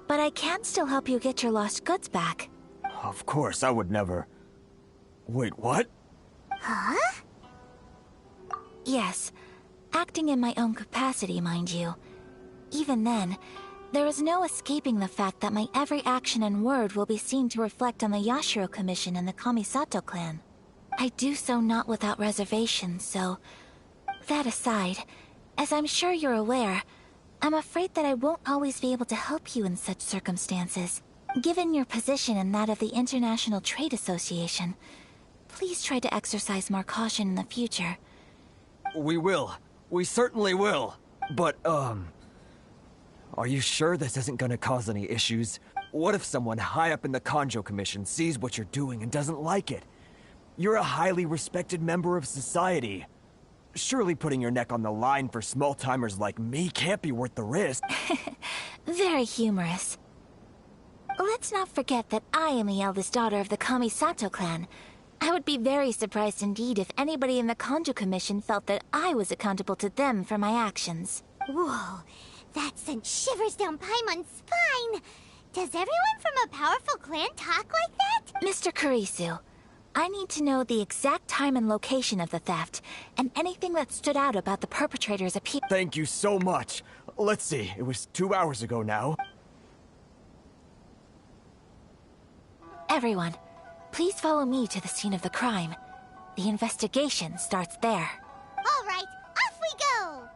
but I can still help you get your lost goods back. Of course, I would never... Wait, what? Huh? Yes, acting in my own capacity, mind you. Even then, there is no escaping the fact that my every action and word will be seen to reflect on the Yashiro Commission and the Kamisato clan. I do so not without reservation, so... That aside, as I'm sure you're aware, I'm afraid that I won't always be able to help you in such circumstances. Given your position and that of the International Trade Association, please try to exercise more caution in the future. We will. We certainly will. But, are you sure this isn't gonna cause any issues? What if someone high up in the Kanjo Commission sees what you're doing and doesn't like it? You're a highly respected member of society. Surely putting your neck on the line for small-timers like me can't be worth the risk. Very humorous. Let's not forget that I am the eldest daughter of the Kamisato clan. I would be very surprised indeed if anybody in the Kanjo Commission felt that I was accountable to them for my actions. Whoa, that sent shivers down Paimon's spine! Does everyone from a powerful clan talk like that? Mr. Kurisu, I need to know the exact time and location of the theft, and anything that stood out about the perpetrator's appeal. Thank you so much. Let's see, it was 2 hours ago now. Everyone, Please follow me to the scene of the crime. The investigation starts there. All right, off we go!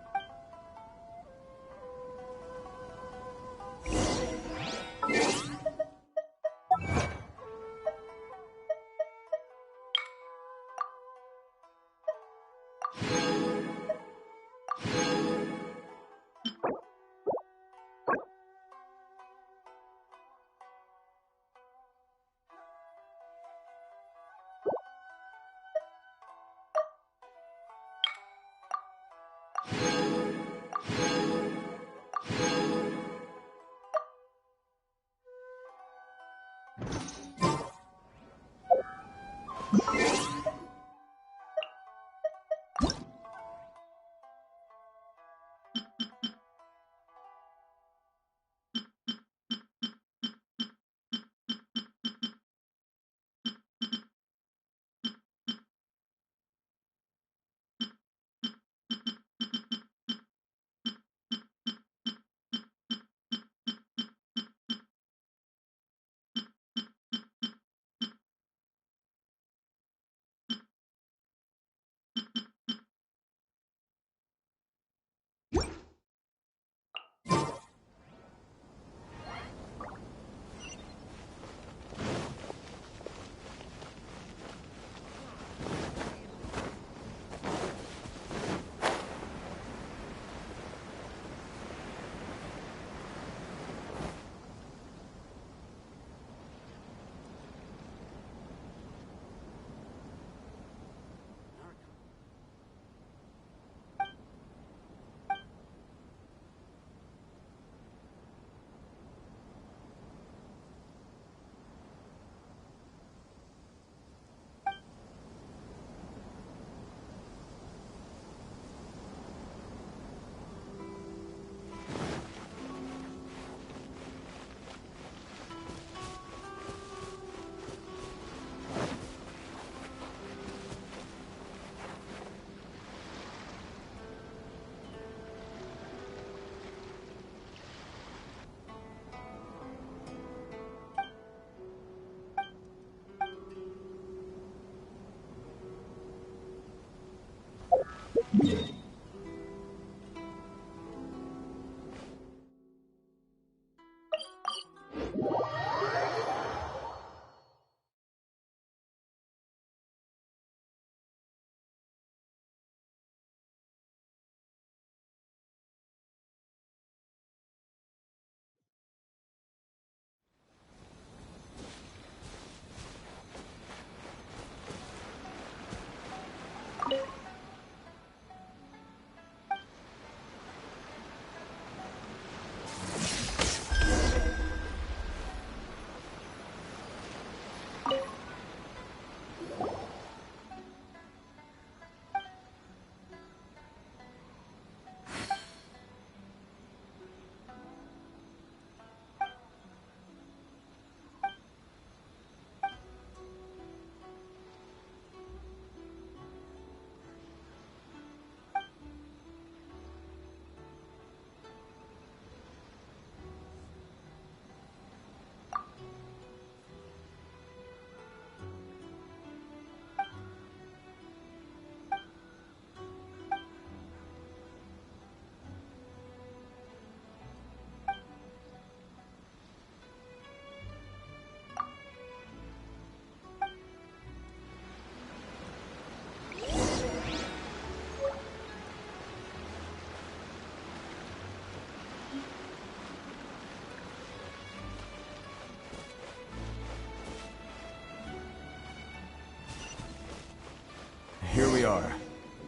Here we are.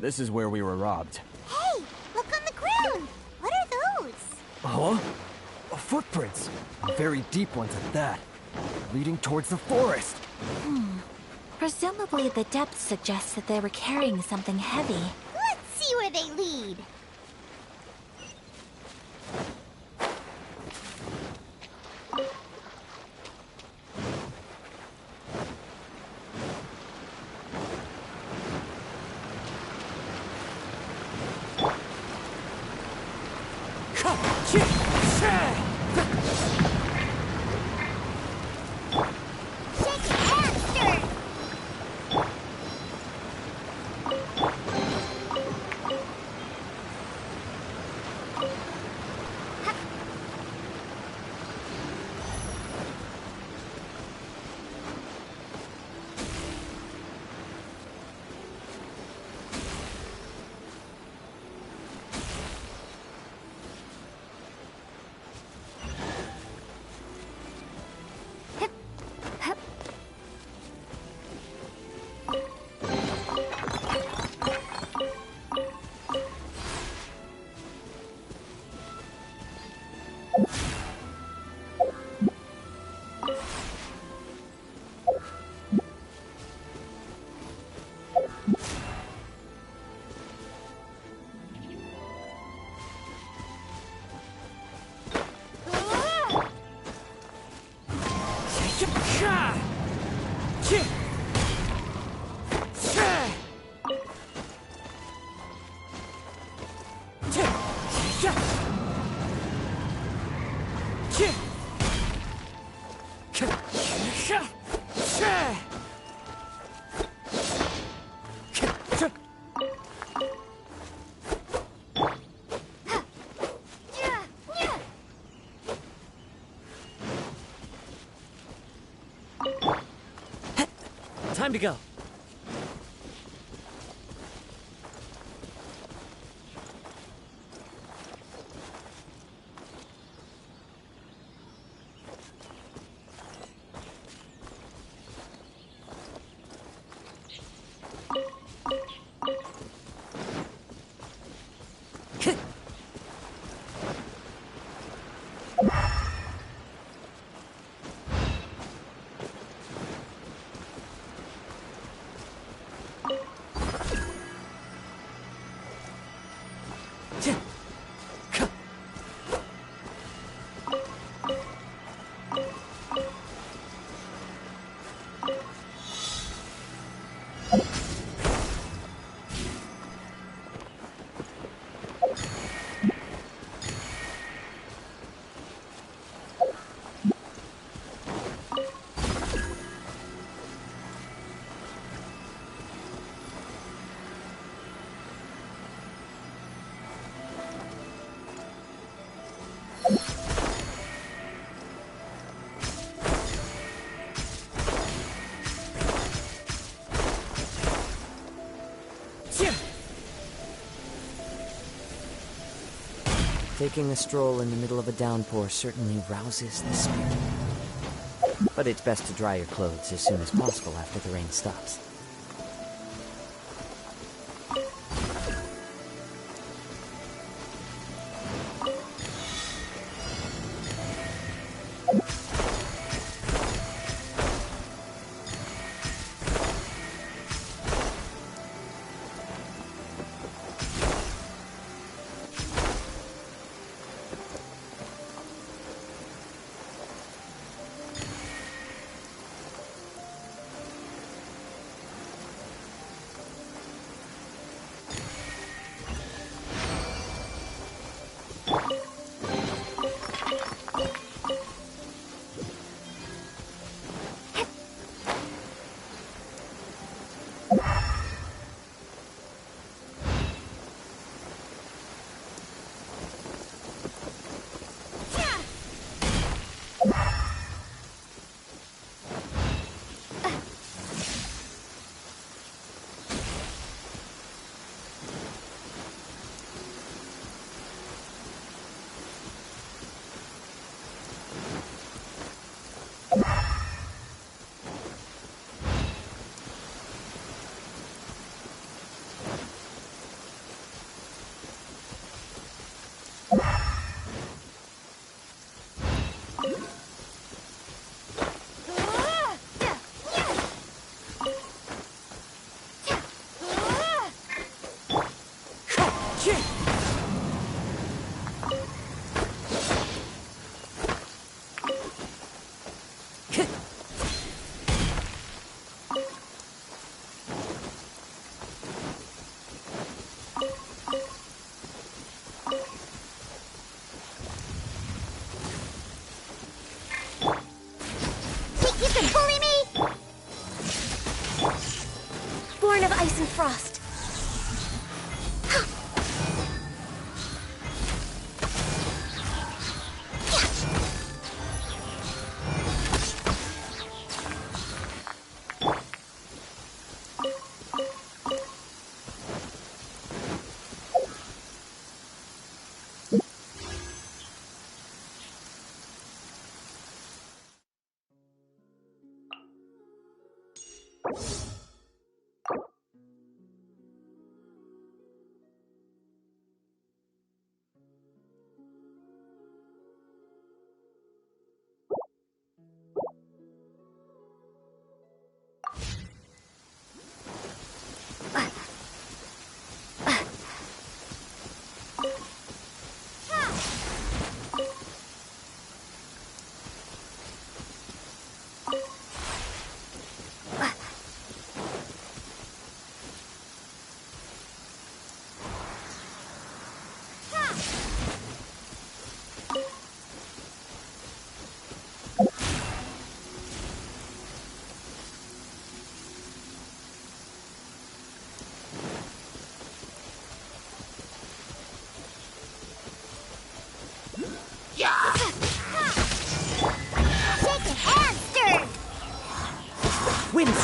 This is where we were robbed. Hey, look on the ground! What are those? Huh? Footprints. Very deep ones at that. Leading towards the forest. Presumably the depth suggests that they were carrying something heavy. Let's see where they lead. Shake it, Time to go. Taking a stroll in the middle of a downpour certainly rouses the spirit. But it's best to dry your clothes as soon as possible after the rain stops. Born of ice and frost.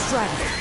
strategy.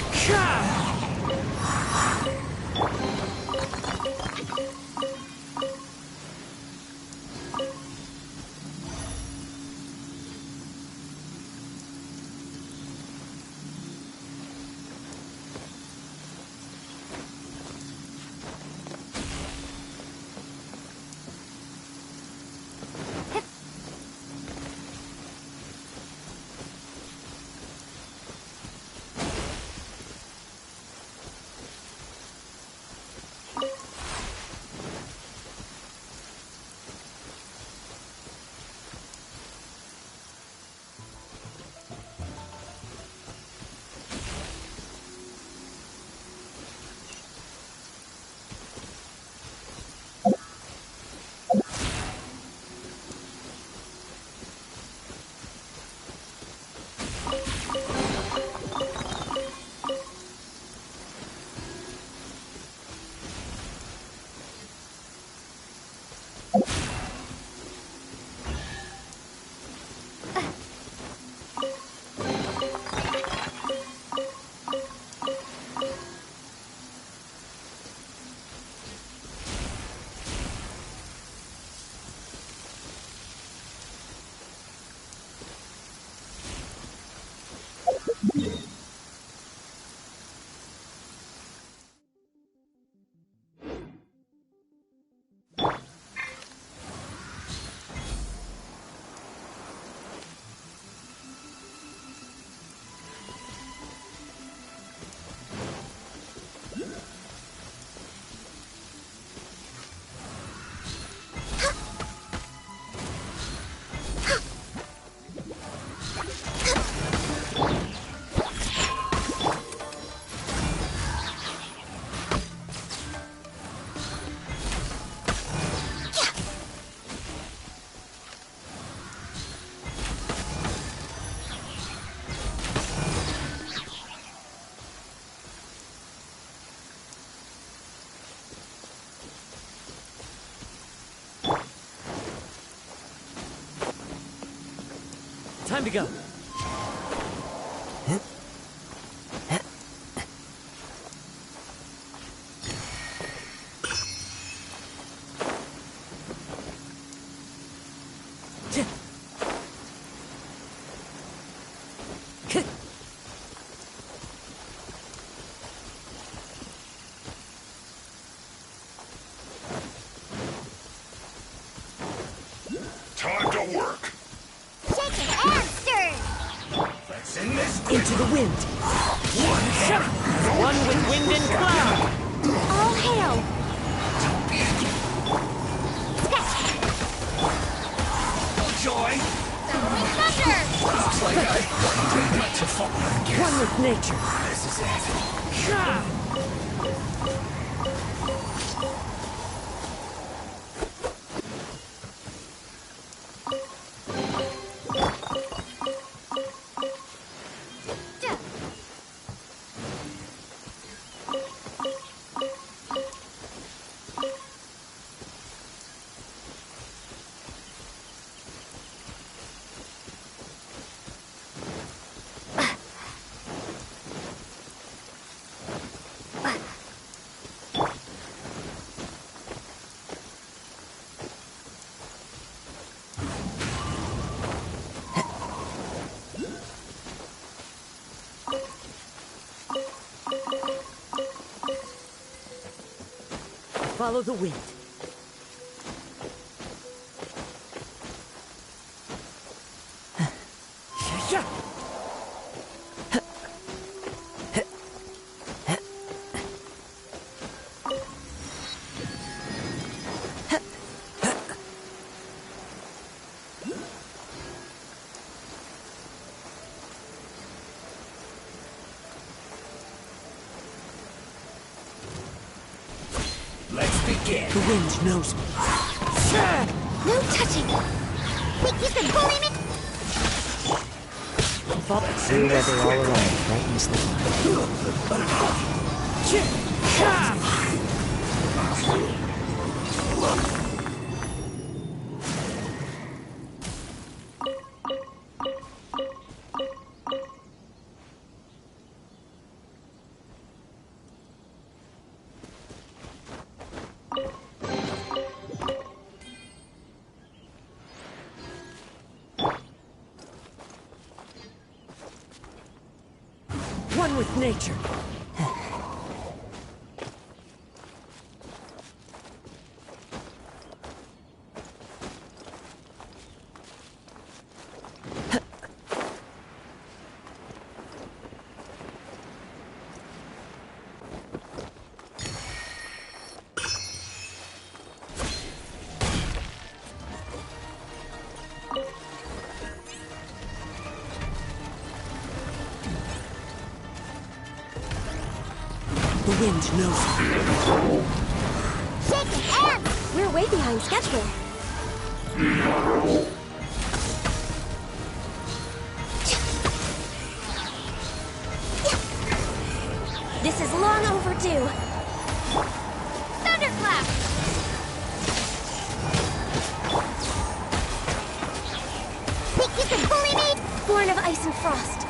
Time to go. Time to work. Shaking and stirred. Let's end this Into the wind. One with wind and cloud. All hail. joy. Thunder. Looks like I've got to fall again. One with nature. This is it. Follow the wind. The wind knows me. No touching. Wait, you can bully me. Blue weather all around, brightens the one with nature. The wind knows. Shaking hands! We're way behind schedule. This is long overdue. Thunderclap! Think you can bully me? Born of ice and frost.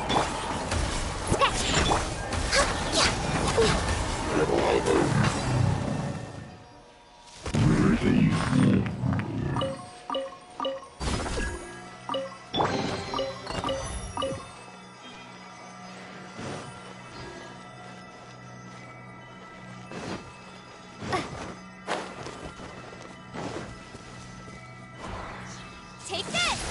Take this!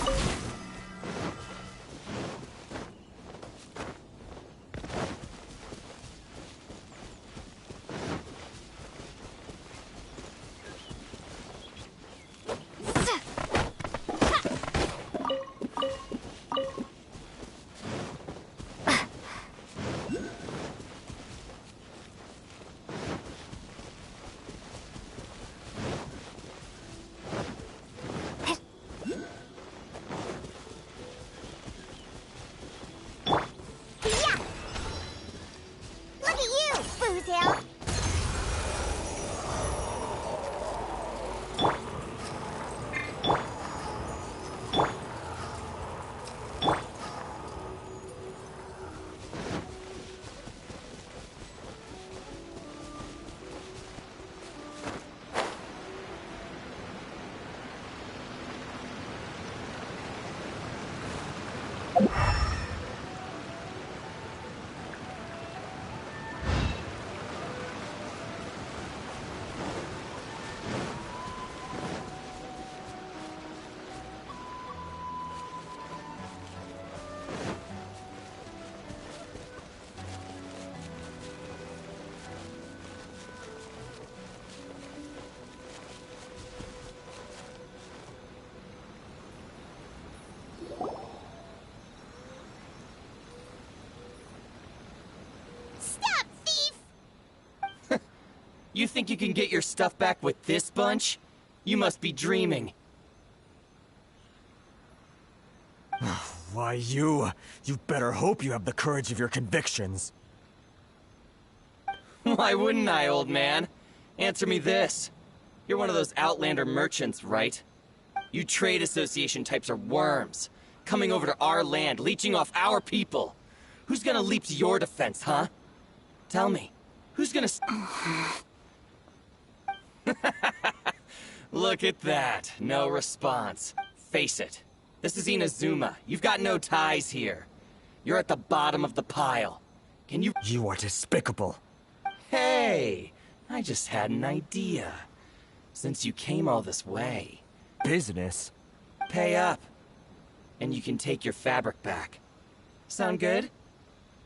You think you can get your stuff back with this bunch? You must be dreaming. Why, you better hope you have the courage of your convictions. Why wouldn't I, old man? Answer me this. You're one of those Outlander merchants, right? You trade association types are worms. Coming over to our land, leeching off our people. Who's gonna leap to your defense, huh? Tell me, who's gonna... Look at that. No response. Face it. This is Inazuma. You've got no ties here. You're at the bottom of the pile. Can you... You are despicable. Hey! I just had an idea. Since you came all this way... Business? Pay up. And you can take your fabric back. Sound good?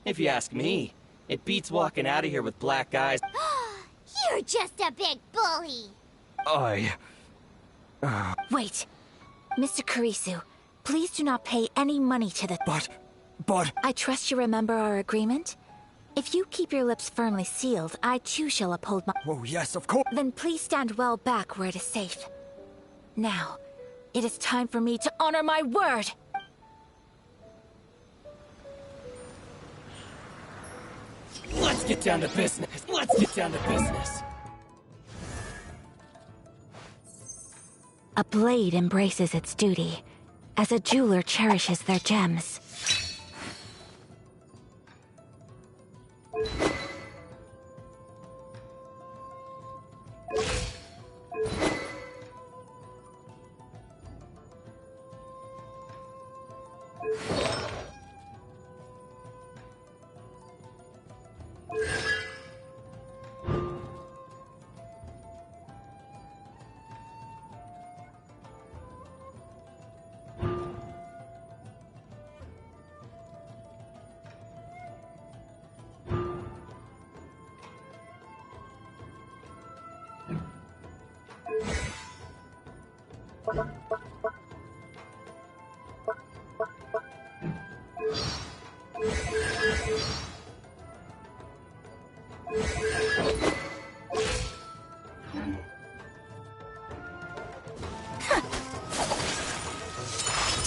If you ask me, it beats walking out of here with black eyes. You're just a big bully! Wait. Mr. Kurisu, please do not pay any money to the... But... I trust you remember our agreement? If you keep your lips firmly sealed, I too shall uphold my... Oh, yes, of course. Then please stand well back where it is safe. Now, it is time for me to honor my word! Let's get down to business. Let's get down to business. A blade embraces its duty, as a jeweler cherishes their gems.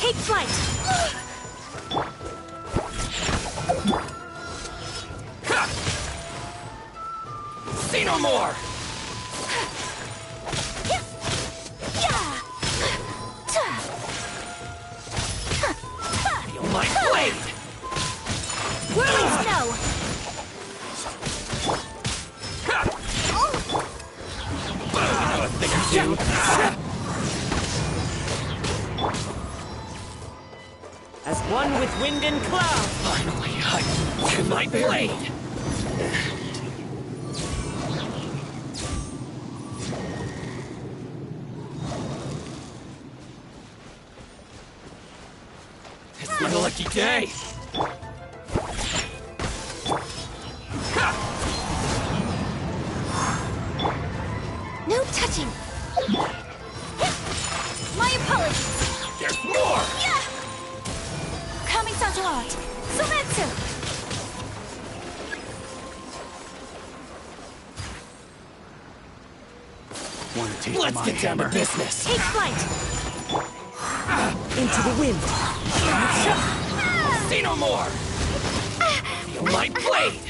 Take flight! See no more! Feel my blade! Whirling snow! A thing or two. As one with wind and cloud! Finally, to my blade! It's my lucky day! No touching! My apologies! There's more! Kamisato art! Sumetsu! Let's get down to business! Take flight! Into the wind! See no more! Feel my blade!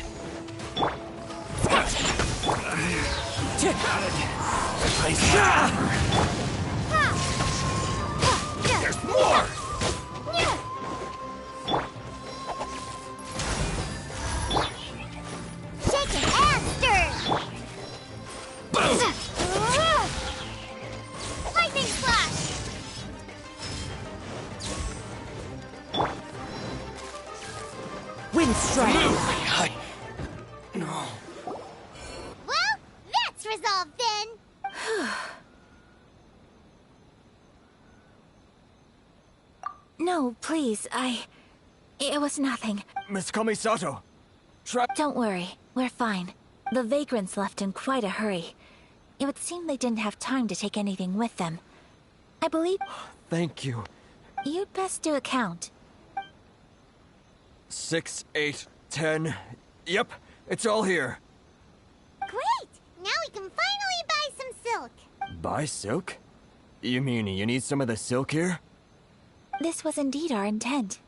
There's more! Shaken and stirred! Boom! Lightning flash! Wind strike! No. Well, that's resolved then! No, please, It was nothing. Miss Kamisato! Don't worry, we're fine. The vagrants left in quite a hurry. It would seem they didn't have time to take anything with them. I believe... Thank you. You'd best do a count. 6, 8, 10. Yep, it's all here. Great! Now we can finally buy some silk! Buy silk? You mean you need some of the silk here? This was indeed our intent.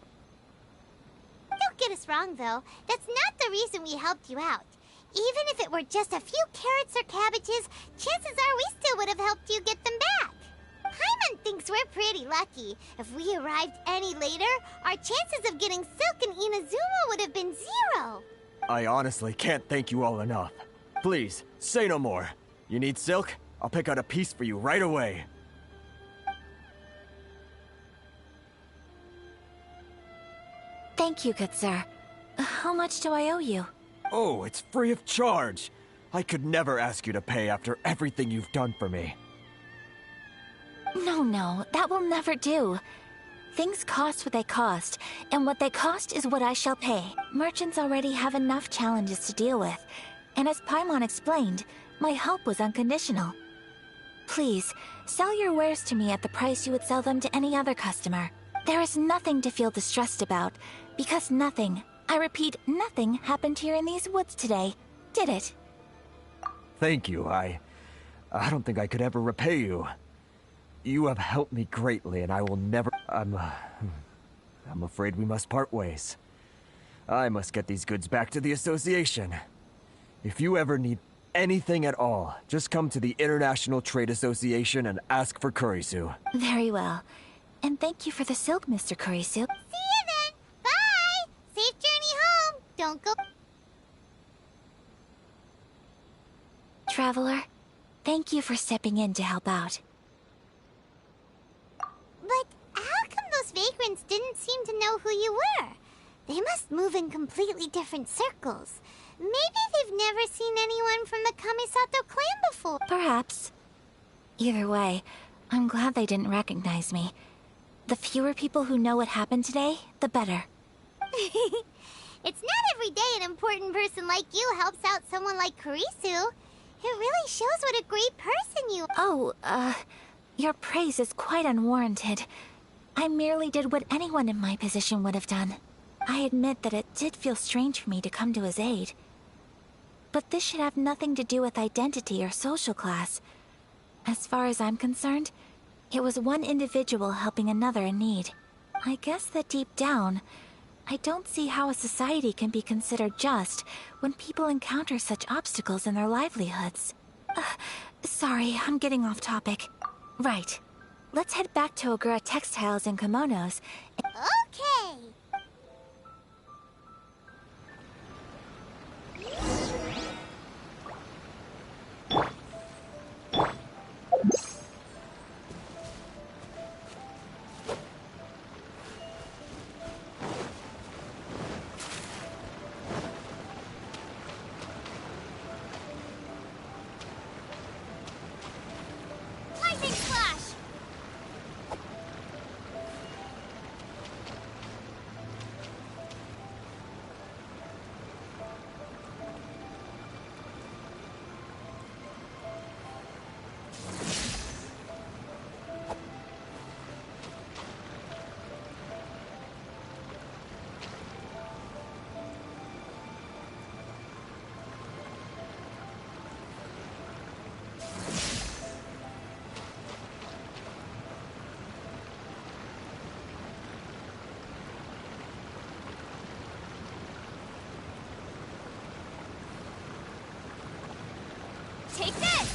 Don't get us wrong, though. That's not the reason we helped you out. Even if it were just a few carrots or cabbages, chances are we still would have helped you get them back. Paimon thinks we're pretty lucky. If we arrived any later, our chances of getting silk in Inazuma would have been 0. I honestly can't thank you all enough. Please, say no more. You need silk? I'll pick out a piece for you right away. Thank you, good sir. How much do I owe you? Oh, it's free of charge. I could never ask you to pay after everything you've done for me. No, that will never do. Things cost what they cost, and what they cost is what I shall pay. Merchants already have enough challenges to deal with, and as Paimon explained, my help was unconditional. Please, sell your wares to me at the price you would sell them to any other customer. There is nothing to feel distressed about, because nothing, I repeat, nothing happened here in these woods today, did it? Thank you. I don't think I could ever repay you. You have helped me greatly, and I will never... I'm afraid we must part ways. I must get these goods back to the association. If you ever need anything at all, just come to the International Trade Association and ask for Kurisu. Very well. And thank you for the silk, Mr. Kurisu. See you then! Bye! Safe journey home! Don't go... Traveler, thank you for stepping in to help out. But how come those vagrants didn't seem to know who you were? They must move in completely different circles. Maybe they've never seen anyone from the Kamisato clan before. Perhaps. Either way, I'm glad they didn't recognize me. The fewer people who know what happened today, the better. It's not every day an important person like you helps out someone like Kurisu. It really shows what a great person you are. Your praise is quite unwarranted. I merely did what anyone in my position would have done. I admit that it did feel strange for me to come to his aid. But this should have nothing to do with identity or social class. As far as I'm concerned, it was one individual helping another in need. I guess that deep down, I don't see how a society can be considered just when people encounter such obstacles in their livelihoods. Sorry, I'm getting off topic. Right. Let's head back to Ogura Textiles and Kimonos. Okay! Lightning flash! Take this!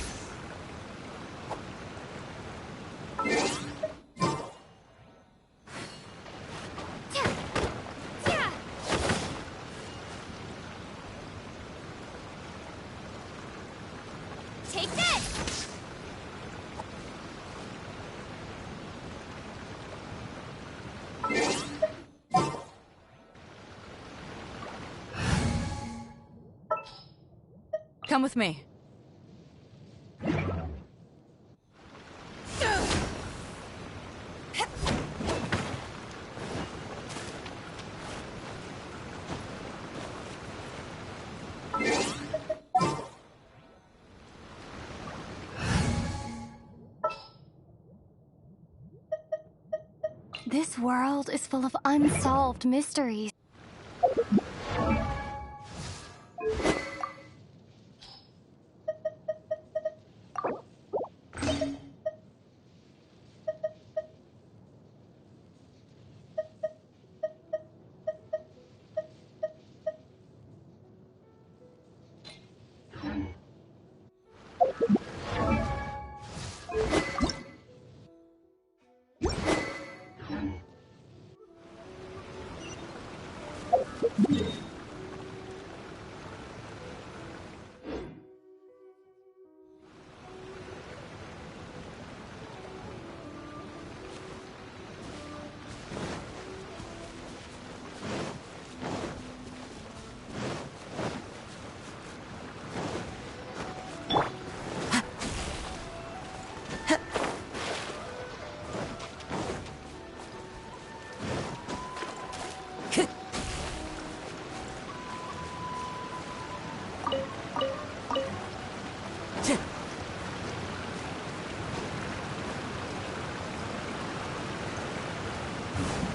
Take this! Come with me. This world is full of unsolved mysteries.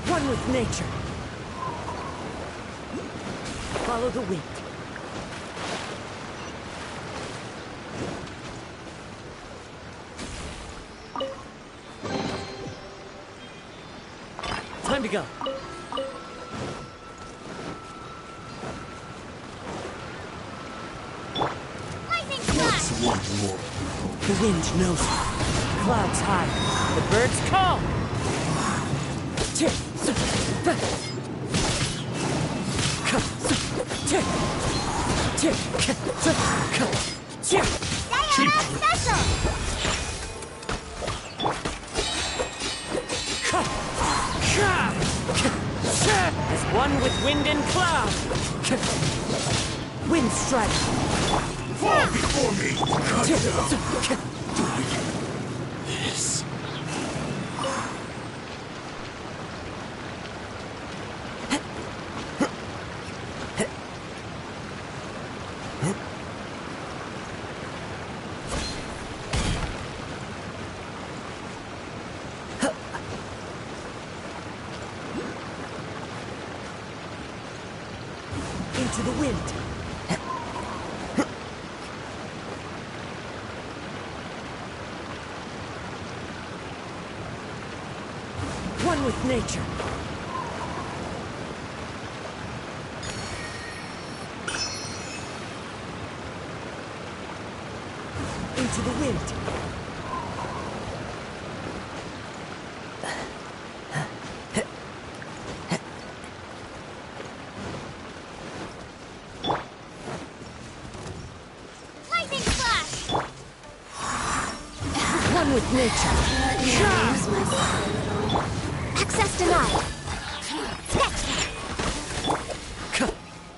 One with nature. Follow the wind. Time to go. Lightning flash! One more. The wind knows me. Clouds high. The birds call. Special! As one with wind and cloud. Wind strike. Fall before me! Cut down! This. Into the wind. One with nature. Into the wind. Lightning flash! One with nature. Access denied.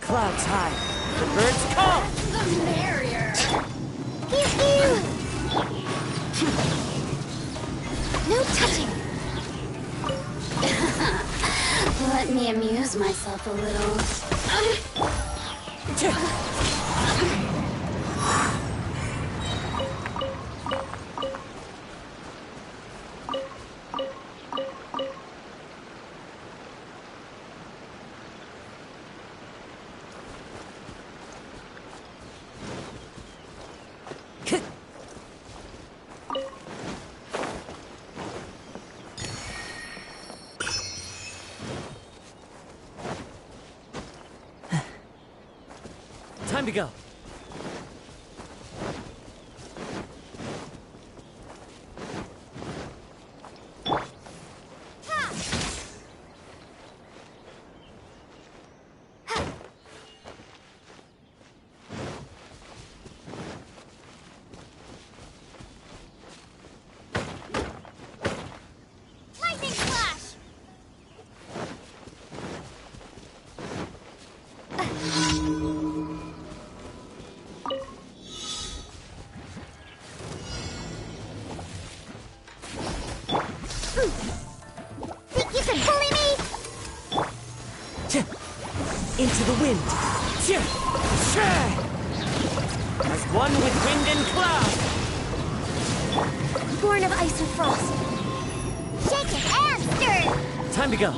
Clouds high. The birds call. The barrier! Pew pew! No touching. Let me amuse myself a little. Time to go. Lightning flash! Think you can bully me? Into the wind. As one with wind and cloud. Born of ice and frost. Shake it and stir! Time to go.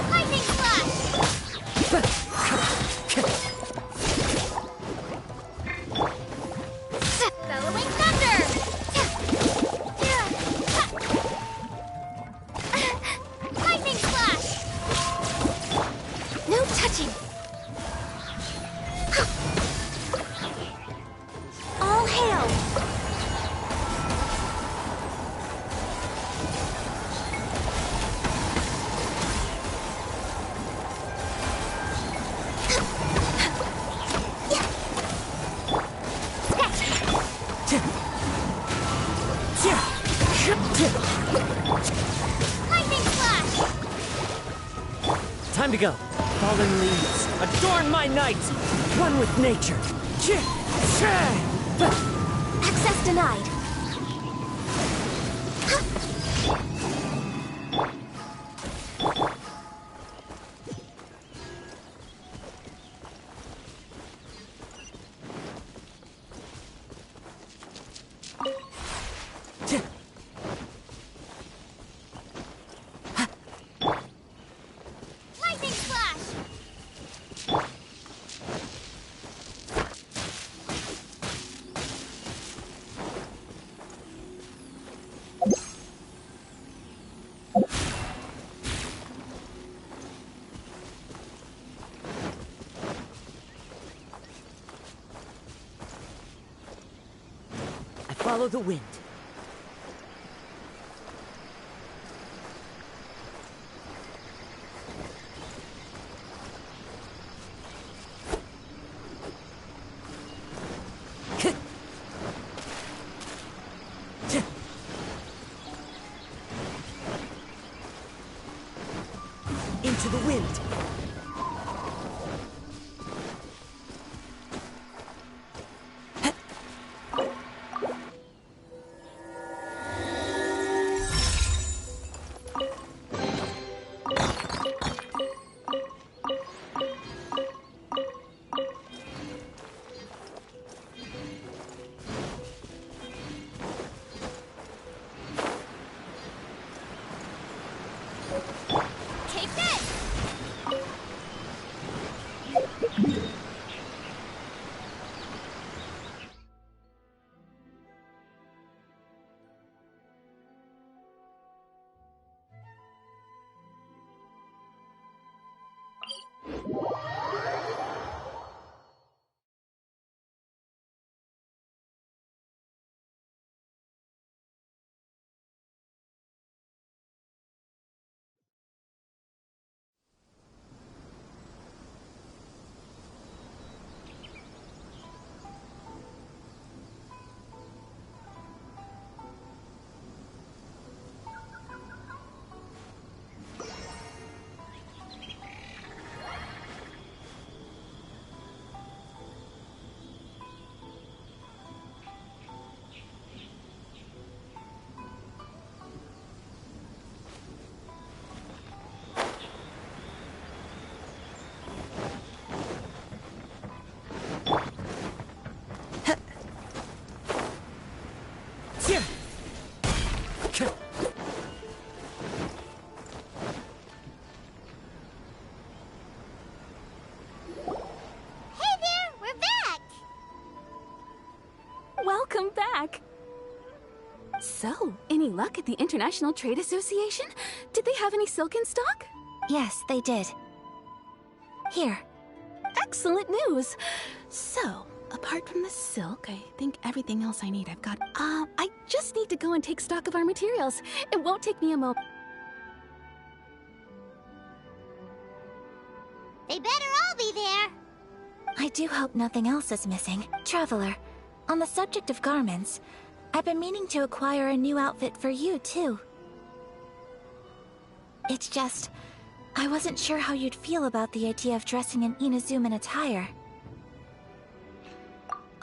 Lightning flash! Bellowing thunder! Lightning flash! No touching. All hail. Lightning flash! Time to go. Fallen leaves, adorn my night. One with nature. Access denied. Lightning flash! I follow the wind. Into the wind. Take this! So, any luck at the International Trade Association? Did they have any silk in stock? Yes, they did. Here. Excellent news! So, apart from the silk, I think everything else I need I've got. I just need to go and take stock of our materials. It won't take me a moment. They better all be there. I do hope nothing else is missing. Traveler, on the subject of garments, I've been meaning to acquire a new outfit for you, too. It's just, I wasn't sure how you'd feel about the idea of dressing in Inazuman attire.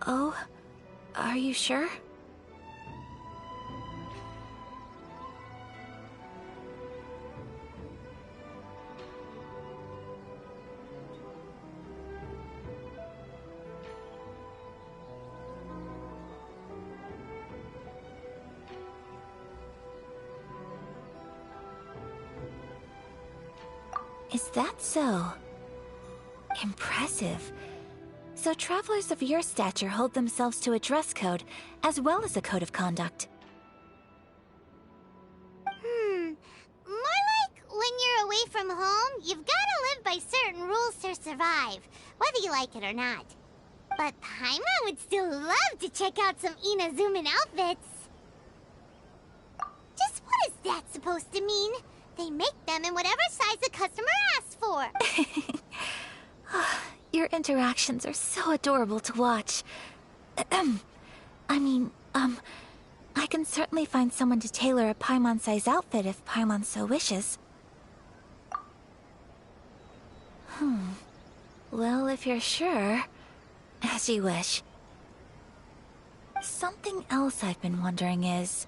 Oh, are you sure? Is that so? Impressive. So travelers of your stature hold themselves to a dress code, as well as a code of conduct. More like when you're away from home, you've gotta live by certain rules to survive, whether you like it or not. But Paimon would still love to check out some Inazuman outfits. Just what is that supposed to mean? They make them in whatever size the customer asks for. Your interactions are so adorable to watch. I can certainly find someone to tailor a Paimon-size outfit if Paimon so wishes. Well, if you're sure, as you wish. Something else I've been wondering is,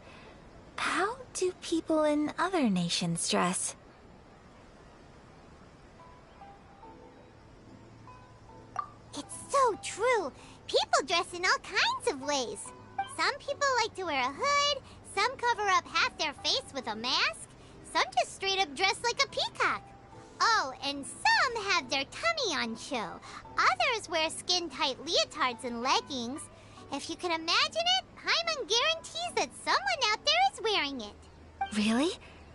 how do people in other nations dress? It's so true. People dress in all kinds of ways. Some people like to wear a hood, some cover up half their face with a mask, some just straight up dress like a peacock. Oh, and some have their tummy on show. Others wear skin-tight leotards and leggings. If you can imagine it, Paimon guarantees that someone out there is wearing it. Really?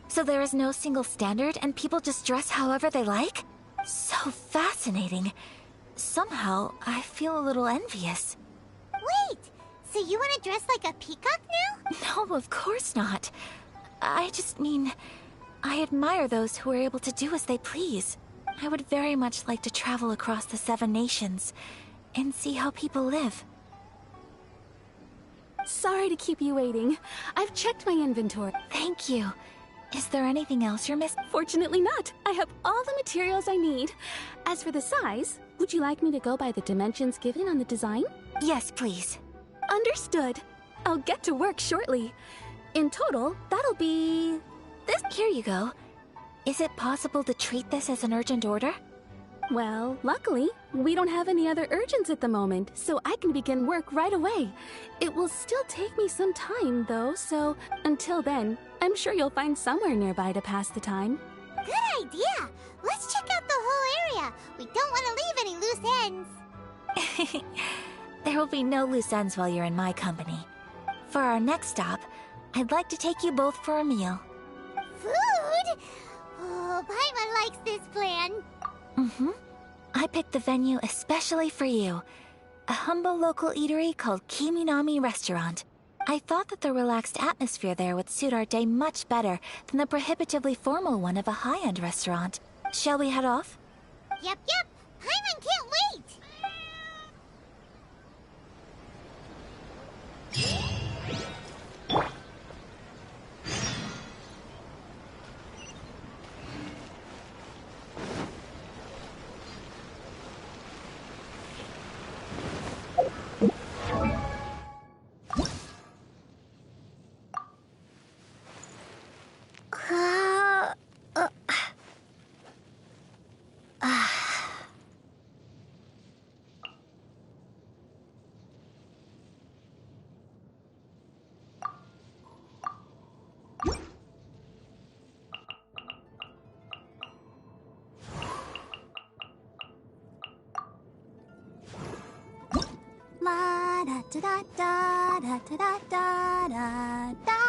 So there is no single standard and people just dress however they like? So fascinating. Somehow, I feel a little envious. Wait, so you want to dress like a peacock now? No, of course not. I just mean, I admire those who are able to do as they please. I would very much like to travel across the 7 nations and see how people live. Sorry to keep you waiting. I've checked my inventory. Thank you. Is there anything else you're missing? Fortunately not. I have all the materials I need. As for the size, would you like me to go by the dimensions given on the design? Yes, please. Understood. I'll get to work shortly. In total, that'll be... this. Here you go. Is it possible to treat this as an urgent order? Well, luckily, we don't have any other urgents at the moment, so I can begin work right away. It will still take me some time, though, so until then, I'm sure you'll find somewhere nearby to pass the time. Good idea! Let's check out the whole area. We don't want to leave any loose ends. There will be no loose ends while you're in my company. For our next stop, I'd like to take you both for a meal. Food? Oh, Paimon likes this plan. I picked the venue especially for you. A humble local eatery called Kiminami Restaurant. I thought that the relaxed atmosphere there would suit our day much better than the prohibitively formal one of a high-end restaurant. Shall we head off? Yep. Paimon can't wait! La da da da da da da da da da.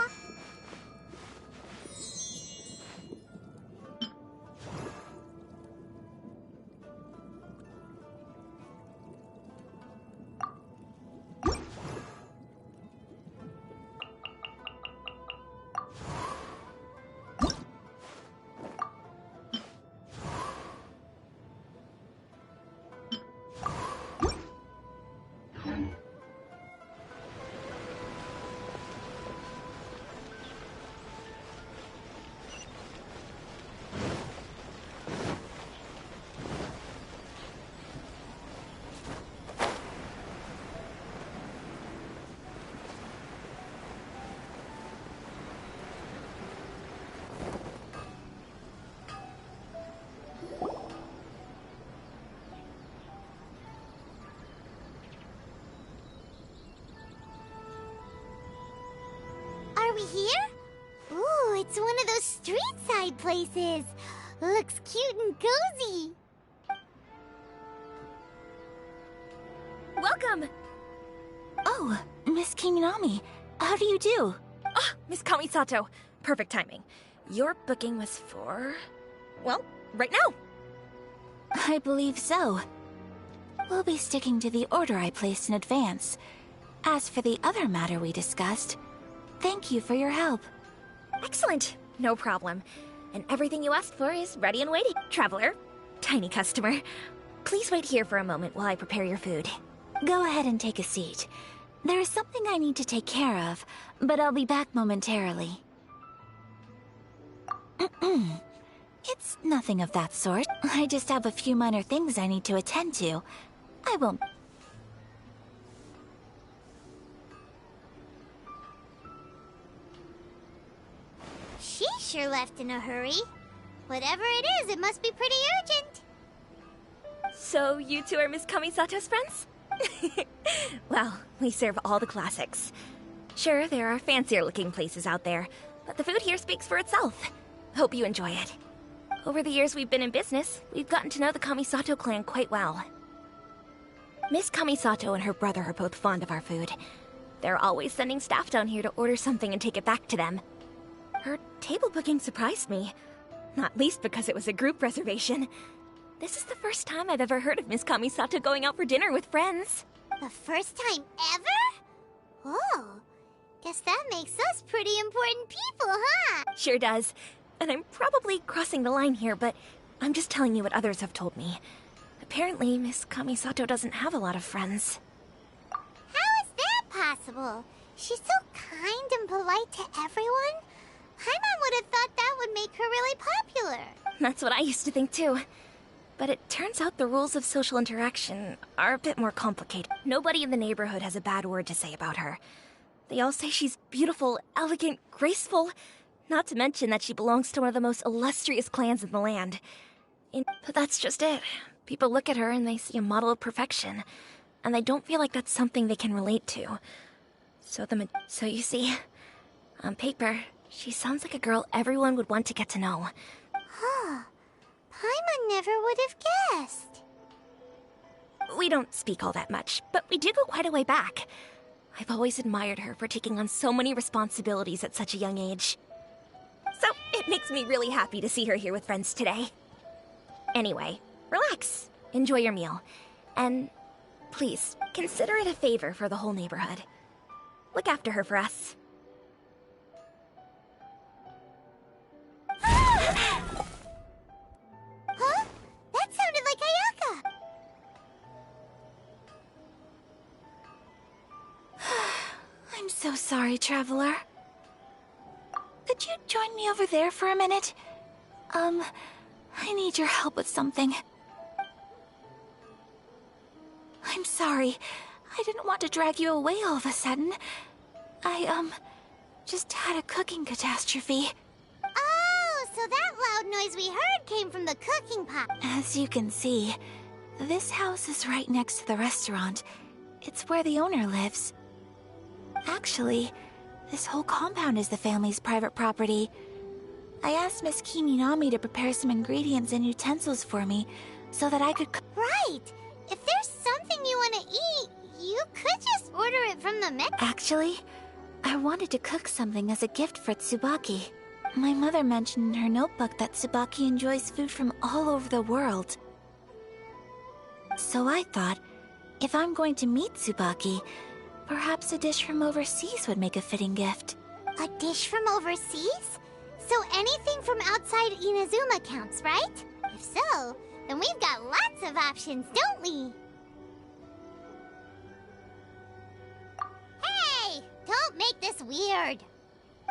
It's one of those street-side places. Looks cute and cozy. Welcome! Oh, Miss Kiminami. How do you do? Ah, Miss Kamisato. Perfect timing. Your booking was for... well, right now. I believe so. We'll be sticking to the order I placed in advance. As for the other matter we discussed, thank you for your help. Excellent. No problem. And everything you asked for is ready and waiting. Traveler, tiny customer, please wait here for a moment while I prepare your food. Go ahead and take a seat. There is something I need to take care of, but I'll be back momentarily. It's nothing of that sort. I just have a few minor things I need to attend to. I won't... She sure left in a hurry. Whatever it is, it must be pretty urgent. So you two are Miss Kamisato's friends? Well, we serve all the classics. Sure, there are fancier-looking places out there, but the food here speaks for itself. Hope you enjoy it. Over the years we've been in business, we've gotten to know the Kamisato clan quite well. Miss Kamisato and her brother are both fond of our food. They're always sending staff down here to order something and take it back to them. Her table booking surprised me, not least because it was a group reservation. This is the first time I've ever heard of Miss Kamisato going out for dinner with friends. The first time ever? Oh, guess that makes us pretty important people, huh? Sure does. And I'm probably crossing the line here, but I'm just telling you what others have told me. Apparently, Miss Kamisato doesn't have a lot of friends. How is that possible? She's so kind and polite to everyone. Paimon would have thought that would make her really popular. That's what I used to think too. But it turns out the rules of social interaction are a bit more complicated. Nobody in the neighborhood has a bad word to say about her. They all say she's beautiful, elegant, graceful, not to mention that she belongs to one of the most illustrious clans in the land. But that's just it. People look at her and they see a model of perfection, and they don't feel like that's something they can relate to. So you see, on paper, she sounds like a girl everyone would want to get to know. Huh. Paimon never would have guessed. We don't speak all that much, but we do go quite a way back. I've always admired her for taking on so many responsibilities at such a young age. So it makes me really happy to see her here with friends today. Anyway, relax, enjoy your meal, and please, consider it a favor for the whole neighborhood. Look after her for us. Huh? That sounded like Ayaka! I'm so sorry, Traveler. Could you join me over there for a minute? I need your help with something. I'm sorry. I didn't want to drag you away all of a sudden. I, just had a cooking catastrophe. Oh, so that loud noise we heard came from the cooking pot. As you can see, this house is right next to the restaurant. It's where the owner lives. Actually, this whole compound is the family's private property. I asked Miss Kiminami to prepare some ingredients and utensils for me so that I could Right! If there's something you want to eat, you could just order it from the menu. Actually, I wanted to cook something as a gift for Tsubaki. My mother mentioned in her notebook that Tsubaki enjoys food from all over the world. So I thought, if I'm going to meet Tsubaki, perhaps a dish from overseas would make a fitting gift. A dish from overseas? So anything from outside Inazuma counts, right? If so, then we've got lots of options, don't we? Hey! Don't make this weird!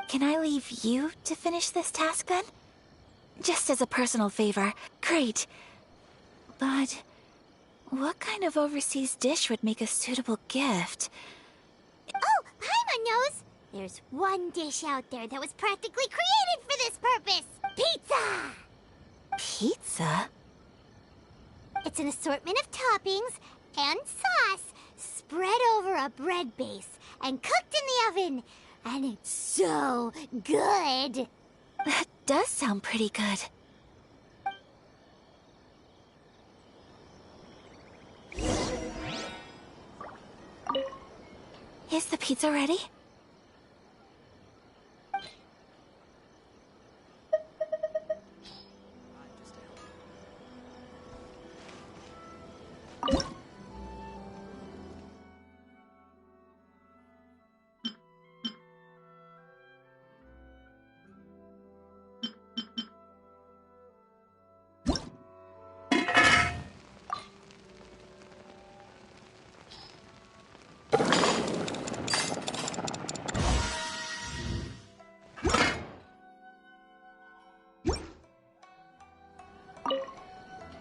Can I leave you to finish this task then? Just as a personal favor. Great. But what kind of overseas dish would make a suitable gift? Oh, Paimon knows! There's one dish out there that was practically created for this purpose! Pizza! Pizza? It's an assortment of toppings and sauce spread over a bread base and cooked in the oven. And it's so good! That does sound pretty good. Is the pizza ready?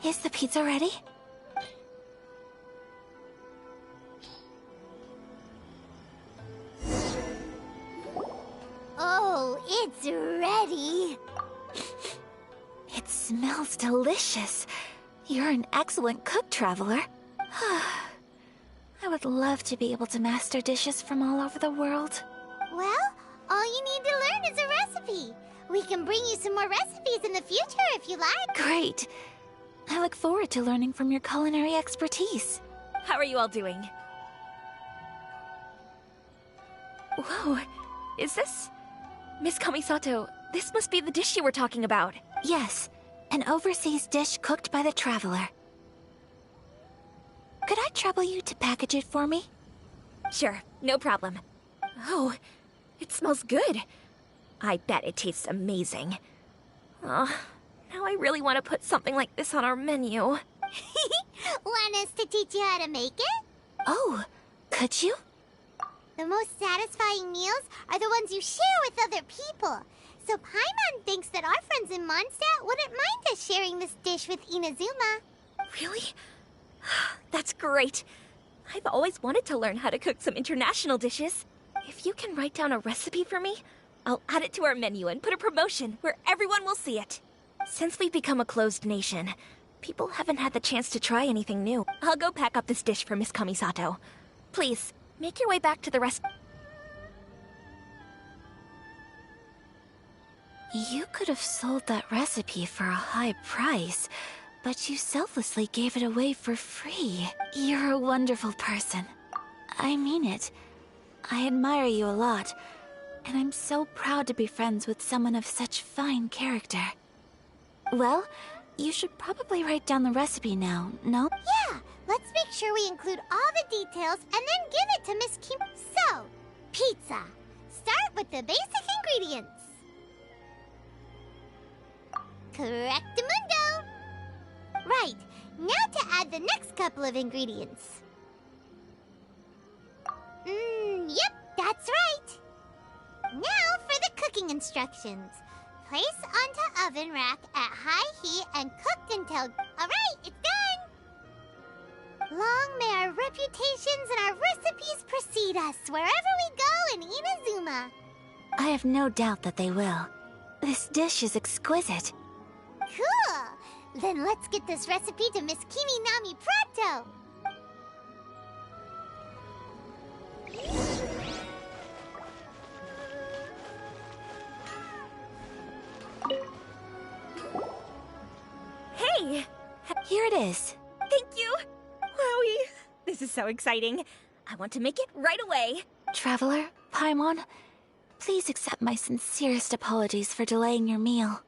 Is the pizza ready? Oh, it's ready. It smells delicious. You're an excellent cook, Traveler. I would love to be able to master dishes from all over the world. Well, all you need to learn is a recipe. We can bring you some more recipes in the future if you like. Great. I look forward to learning from your culinary expertise. How are you all doing? Whoa, is this... Miss Kamisato, this must be the dish you were talking about. Yes, an overseas dish cooked by the Traveler. Could I trouble you to package it for me? Sure, no problem. Oh, it smells good. I bet it tastes amazing. Oh, now I really want to put something like this on our menu. Want us to teach you how to make it? Oh, could you? The most satisfying meals are the ones you share with other people. So Paimon thinks that our friends in Mondstadt wouldn't mind us sharing this dish with Inazuma. Really? That's great. I've always wanted to learn how to cook some international dishes. If you can write down a recipe for me, I'll add it to our menu and put a promotion where everyone will see it. Since we've become a closed nation, people haven't had the chance to try anything new. I'll go pack up this dish for Miss Kamisato. Please, make your way back to the rest. You could have sold that recipe for a high price, but you selflessly gave it away for free. You're a wonderful person. I mean it. I admire you a lot, and I'm so proud to be friends with someone of such fine character. Well, you should probably write down the recipe now, no? Yeah, let's make sure we include all the details and then give it to Miss Kim. So, pizza. Start with the basic ingredients. Correctamundo! Right, now to add the next couple of ingredients. Yep, that's right. Now for the cooking instructions. Place onto oven rack at high heat and cooked until... Alright, it's done! Long may our reputations and our recipes precede us wherever we go in Inazuma. I have no doubt that they will. This dish is exquisite. Cool! Then let's get this recipe to Miss Kiminami pronto! Hey! Here it is. Thank you! Wowie! This is so exciting. I want to make it right away. Traveler, Paimon, please accept my sincerest apologies for delaying your meal.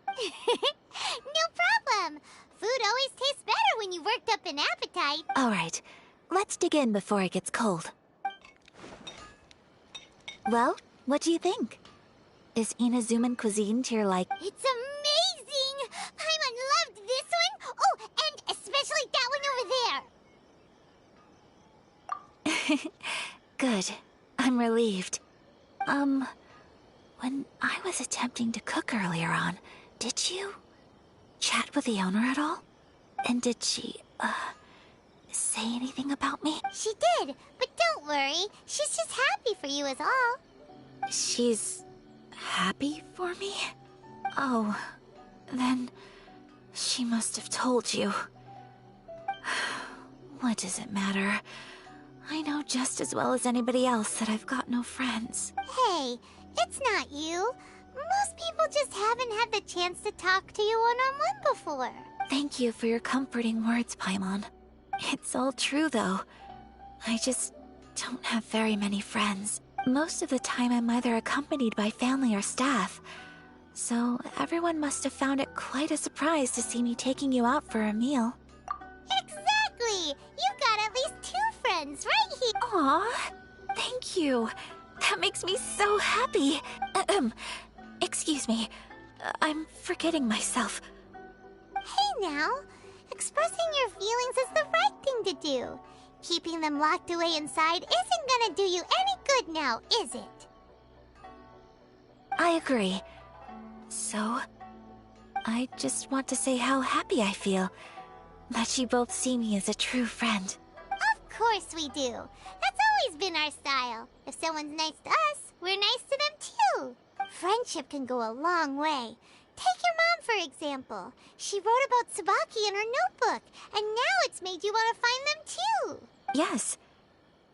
No problem! Food always tastes better when you've worked up an appetite. Alright, let's dig in before it gets cold. Well, what do you think? Is Inazuman cuisine to your liking? It's amazing! Paimon loved this one! Oh, and especially that one over there! Good. I'm relieved. When I was attempting to cook earlier on, did you chat with the owner at all? And did she, say anything about me? She did, but don't worry. She's just happy for you is all. She's happy for me? Oh, then she must have told you. What does it matter? I know just as well as anybody else that I've got no friends. Hey, it's not you. Most people haven't had the chance to talk to you one-on-one before. Thank you for your comforting words, Paimon. It's all true, though. I just don't have very many friends. Most of the time I'm either accompanied by family or staff. So everyone must have found it quite a surprise to see me taking you out for a meal. Exactly! You've got at least 2 friends right here. Aw, thank you. That makes me so happy. Excuse me. I'm forgetting myself. Hey now, expressing your feelings is the right thing to do. Keeping them locked away inside isn't gonna do you any good now, is it? I agree. So, I just want to say how happy I feel that you both see me as a true friend. Of course we do. That's always been our style. If someone's nice to us, we're nice to them too. Friendship can go a long way. Take your mom, for example. She wrote about Tsubaki in her notebook, and now it's made you want to find them too. Yes.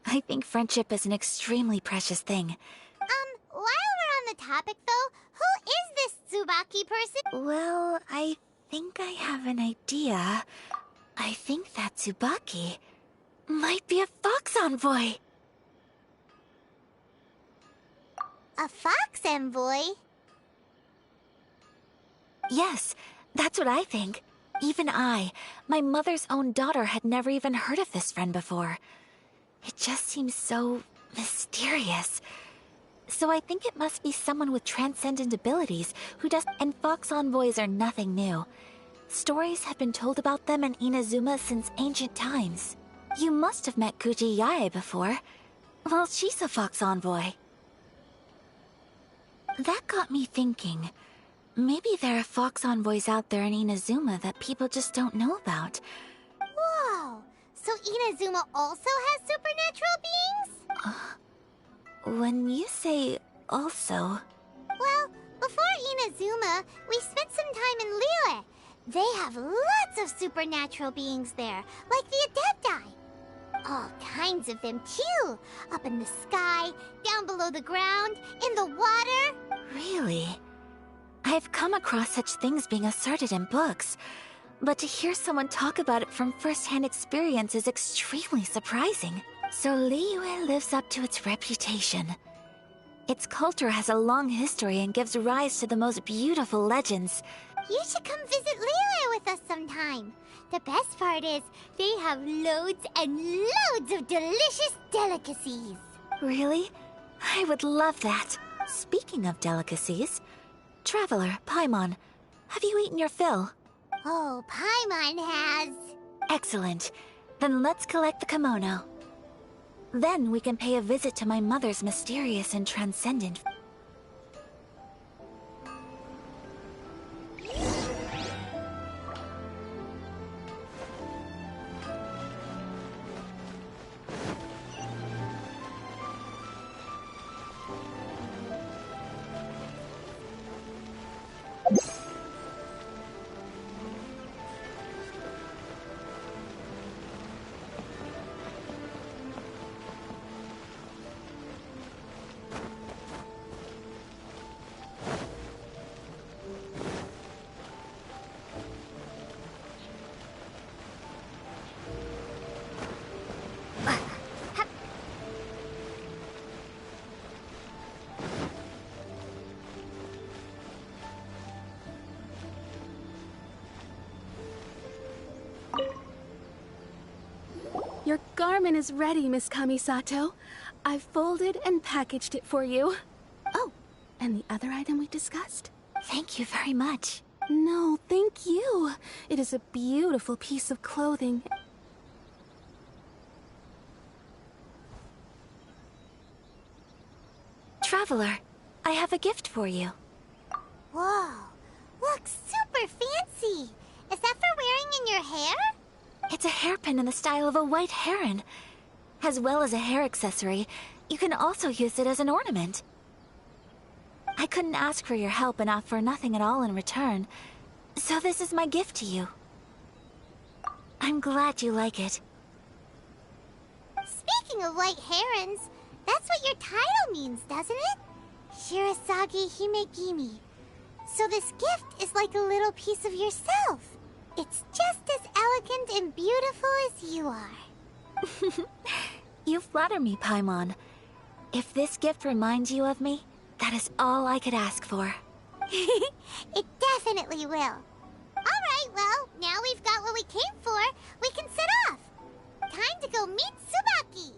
I think friendship is an extremely precious thing. While we're on the topic though, who is this Tsubaki person? Well, I think I have an idea. I think that Tsubaki might be a fox envoy. A fox envoy? Yes, that's what I think. Even I, my mother's own daughter, had never even heard of this friend before. It just seems so mysterious. So I think it must be someone with transcendent abilities who does. And fox envoys are nothing new. Stories have been told about them in Inazuma since ancient times. You must have met Kuji Yae before. Well, she's a fox envoy. That got me thinking. Maybe there are fox envoys out there in Inazuma that people just don't know about. Whoa! So Inazuma also has supernatural beings? When you say also... Well, before Inazuma, we spent some time in Liyue. They have lots of supernatural beings there, like the Adepti. All kinds of them too. Up in the sky, down below the ground, in the water. Really? I've come across such things being asserted in books, but to hear someone talk about it from first-hand experience is extremely surprising. So Liyue lives up to its reputation. Its culture has a long history and gives rise to the most beautiful legends. You should come visit Liyue with us sometime. The best part is, they have loads and loads of delicious delicacies. Really? I would love that. Speaking of delicacies, Traveler, Paimon, have you eaten your fill? Oh, Paimon has. Excellent. Then let's collect the kimono. Then we can pay a visit to my mother's mysterious and transcendent... Your garment is ready, Miss Kamisato. I've folded and packaged it for you. Oh, and the other item we discussed? Thank you very much. No, thank you. It is a beautiful piece of clothing. Traveler, I have a gift for you. Whoa, looks super fancy. Is that for wearing in your hair? It's a hairpin in the style of a white heron. As well as a hair accessory, you can also use it as an ornament. I couldn't ask for your help and offer nothing at all in return, so this is my gift to you. I'm glad you like it. Speaking of white herons, that's what your title means, doesn't it? Shirasagi Himegimi. So this gift is like a little piece of yourself. It's just as elegant and beautiful as you are. You flatter me, Paimon. If this gift reminds you of me, that is all I could ask for. It definitely will. Alright, well, now we've got what we came for. We can set off. Time to go meet Tsubaki.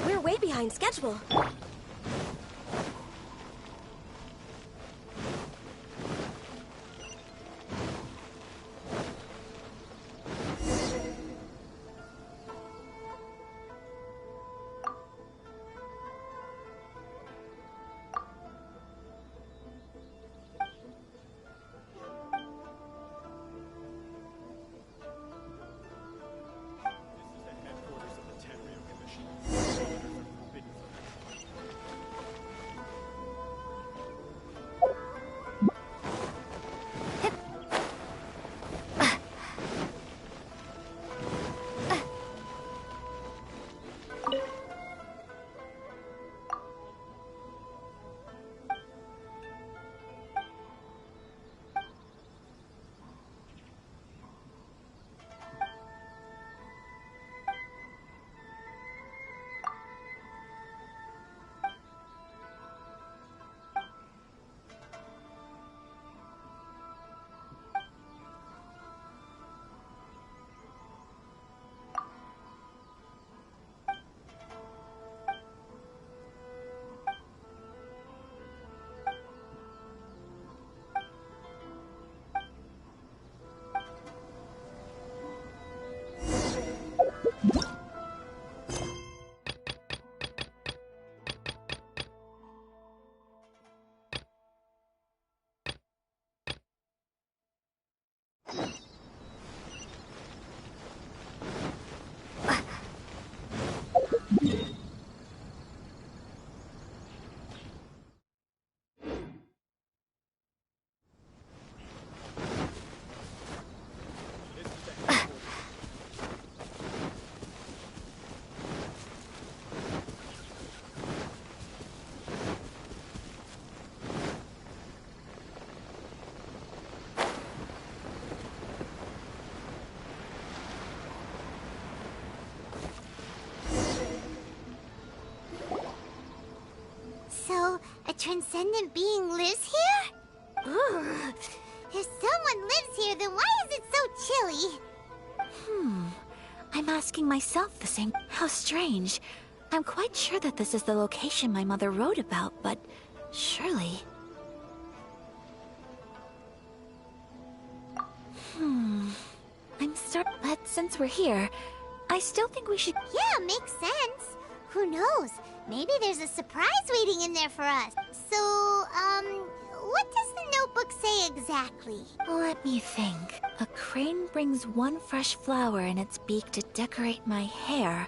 We're way behind schedule. So, a transcendent being lives here? Ugh. If someone lives here, then why is it so chilly? I'm asking myself the same. How strange. I'm quite sure that this is the location my mother wrote about, but surely... But since we're here, I still think we should... Yeah, makes sense. Who knows? Maybe there's a surprise waiting in there for us. So, what does the notebook say exactly? Let me think. A crane brings one fresh flower in its beak to decorate my hair,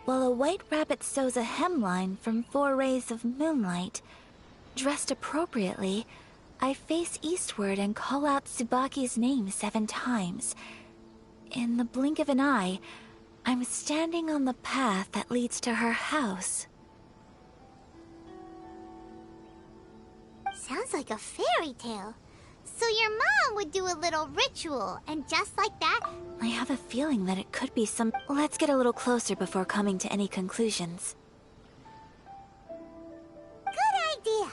while a white rabbit sews a hemline from 4 rays of moonlight. Dressed appropriately, I face eastward and call out Tsubaki's name 7 times. In the blink of an eye, I'm standing on the path that leads to her house. Sounds like a fairy tale. So your mom would do a little ritual, and just like that... I have a feeling that it could be some... Let's get a little closer before coming to any conclusions. Good idea.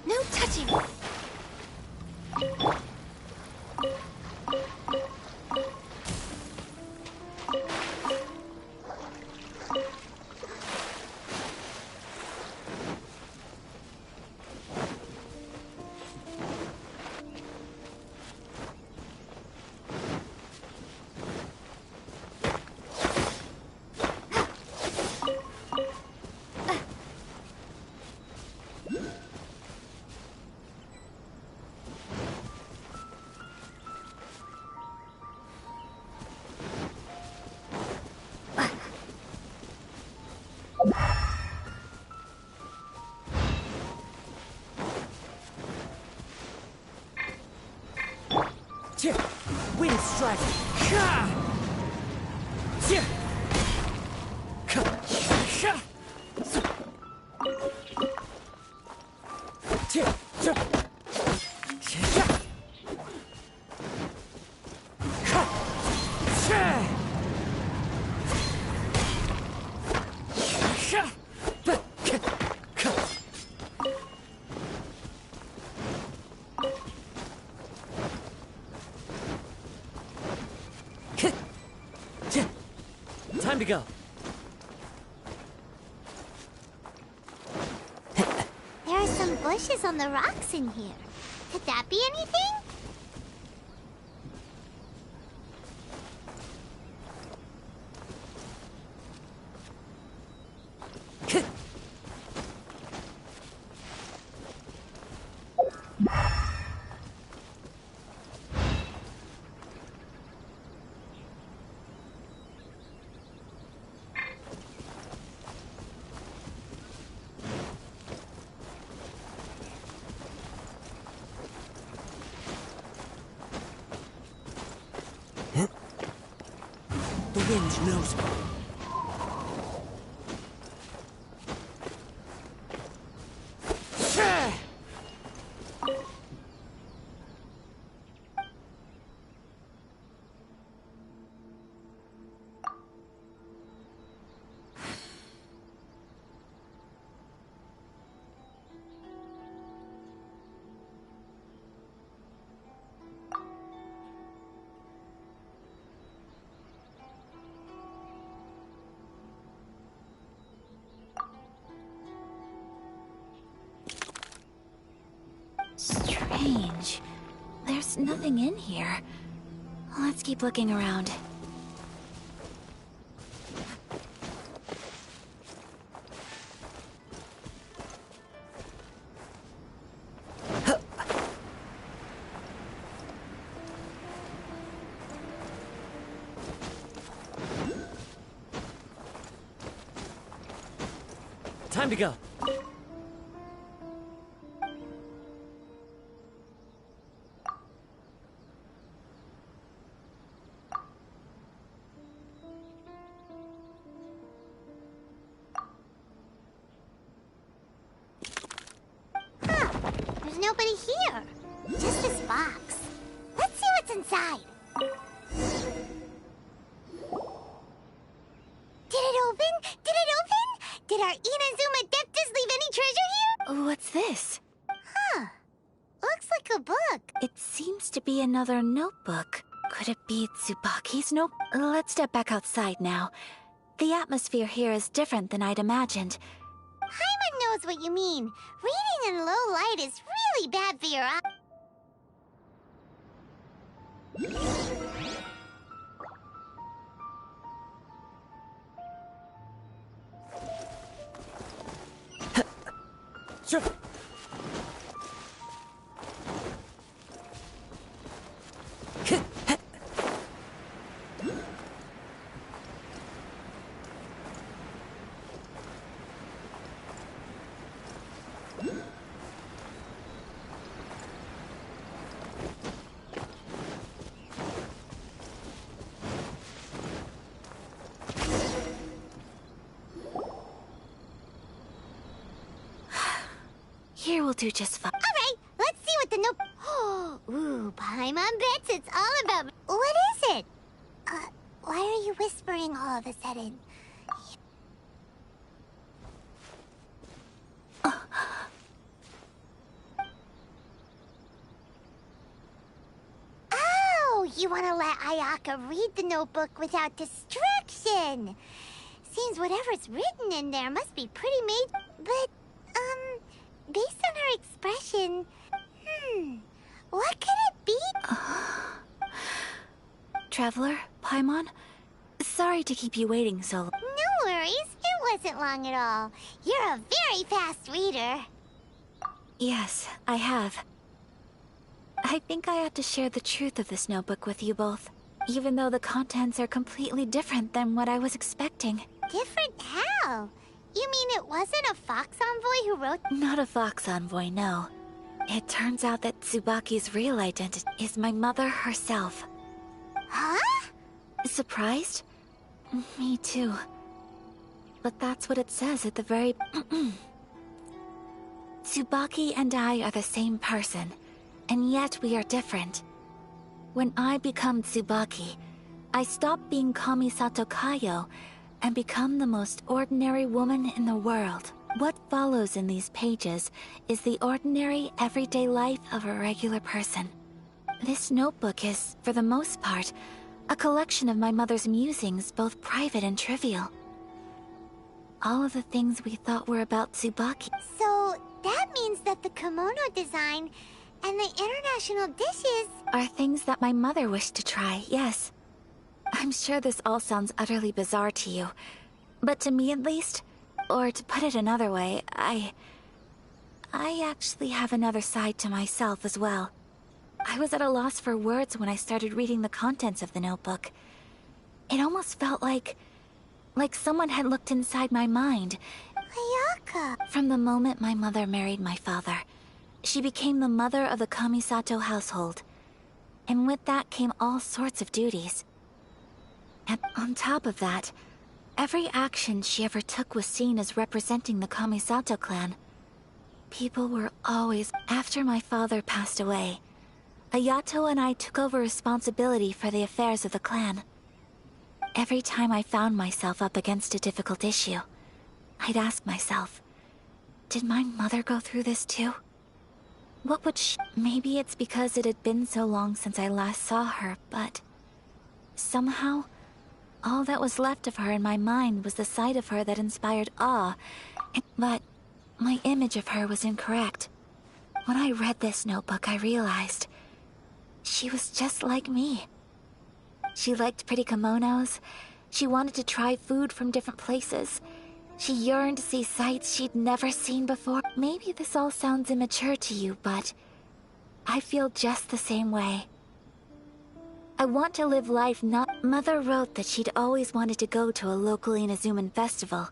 No touching! Wind strike! Time to go. There are some bushes on the rocks in here. Could that be anything? The wind knows me. Strange. There's nothing in here. Let's keep looking around. Time to go. There's nobody here. Just this box. Let's see what's inside. Did it open? Did it open? Did our Inazuma Adeptus leave any treasure here? What's this? Huh. Looks like a book. It seems to be another notebook. Could it be Tsubaki's note? Let's step back outside now. The atmosphere here is different than I'd imagined. Paimon knows what you mean. Reading in low light is really bad for your eyes. Here will do just fine. Alright, let's see what the note... Ooh, Paimon bets it's all about... What is it? Why are you whispering all of a sudden? Oh, you want to let Ayaka read the notebook without distraction. Seems whatever's written in there must be pretty made... But, based on her expression... what could it be? Traveler, Paimon? Sorry to keep you waiting so long. No worries, it wasn't long at all. You're a very fast reader. Yes, I have. I think I have to share the truth of this notebook with you both, even though the contents are completely different than what I was expecting. Different how? You mean it wasn't a Fox Envoy who wrote— Not a Fox Envoy, no. It turns out that Tsubaki's real identity is my mother herself. Huh? Surprised? Me too. But that's what it says at the very... Tsubaki and I are the same person, and yet we are different. When I become Tsubaki, I stop being Kamisato Kayo and become the most ordinary woman in the world. What follows in these pages is the ordinary, everyday life of a regular person. This notebook is, for the most part, a collection of my mother's musings, both private and trivial. All of the things we thought were about Tsubaki. So, that means that the kimono design and the international dishes... are things that my mother wished to try, yes. I'm sure this all sounds utterly bizarre to you, but to me at least, or to put it another way, I actually have another side to myself as well. I was at a loss for words when I started reading the contents of the notebook. It almost felt like someone had looked inside my mind. Ayaka! From the moment my mother married my father, she became the mother of the Kamisato household. And with that came all sorts of duties. And on top of that, every action she ever took was seen as representing the Kamisato clan. People were always... After my father passed away, Ayato and I took over responsibility for the affairs of the clan. Every time I found myself up against a difficult issue, I'd ask myself, did my mother go through this too? What would she... Maybe it's because it had been so long since I last saw her, but... somehow, all that was left of her in my mind was the sight of her that inspired awe. But my image of her was incorrect. When I read this notebook, I realized she was just like me. She liked pretty kimonos. She wanted to try food from different places. She yearned to see sights she'd never seen before. Maybe this all sounds immature to you, but I feel just the same way. I want to live life not... Mother wrote that she'd always wanted to go to a local Inazuman festival.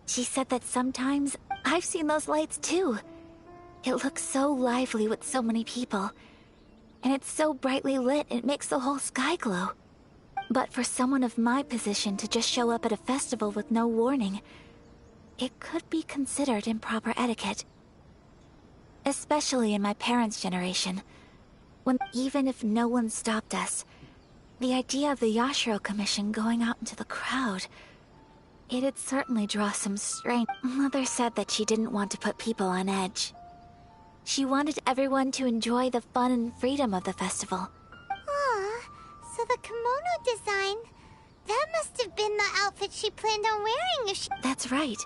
She said that sometimes I've seen those lights too. It looks so lively with so many people. And it's so brightly lit, it makes the whole sky glow. But for someone of my position to just show up at a festival with no warning, it could be considered improper etiquette. Especially in my parents' generation, when even if no one stopped us, the idea of the Yashiro Commission going out into the crowd, it'd certainly draw some strain. Mother said that she didn't want to put people on edge. She wanted everyone to enjoy the fun and freedom of the festival. So the kimono design, that must have been the outfit she planned on wearing if she... That's right.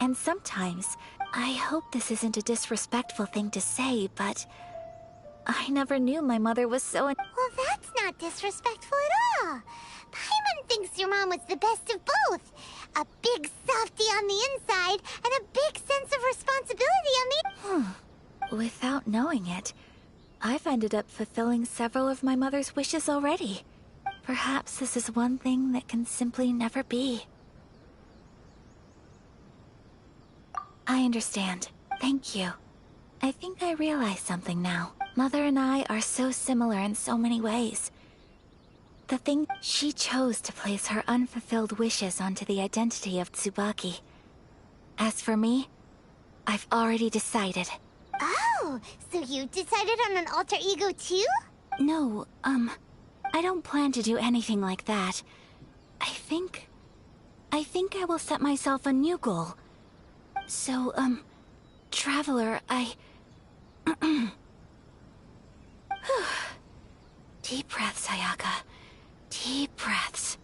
And sometimes, I hope this isn't a disrespectful thing to say, but I never knew my mother was so... Well, that's not disrespectful at all. Paimon thinks your mom was the best of both. A big softy on the inside, and a big sense of responsibility on the... Without knowing it, I've ended up fulfilling several of my mother's wishes already. Perhaps this is one thing that can simply never be. I understand. Thank you. I think I realize something now. Mother and I are so similar in so many ways. The thing, she chose to place her unfulfilled wishes onto the identity of Tsubaki. As for me, I've already decided. Oh, so you decided on an alter ego too? No, I don't plan to do anything like that. I think I will set myself a new goal. So, Traveler, Deep breaths, Ayaka. Deep breaths.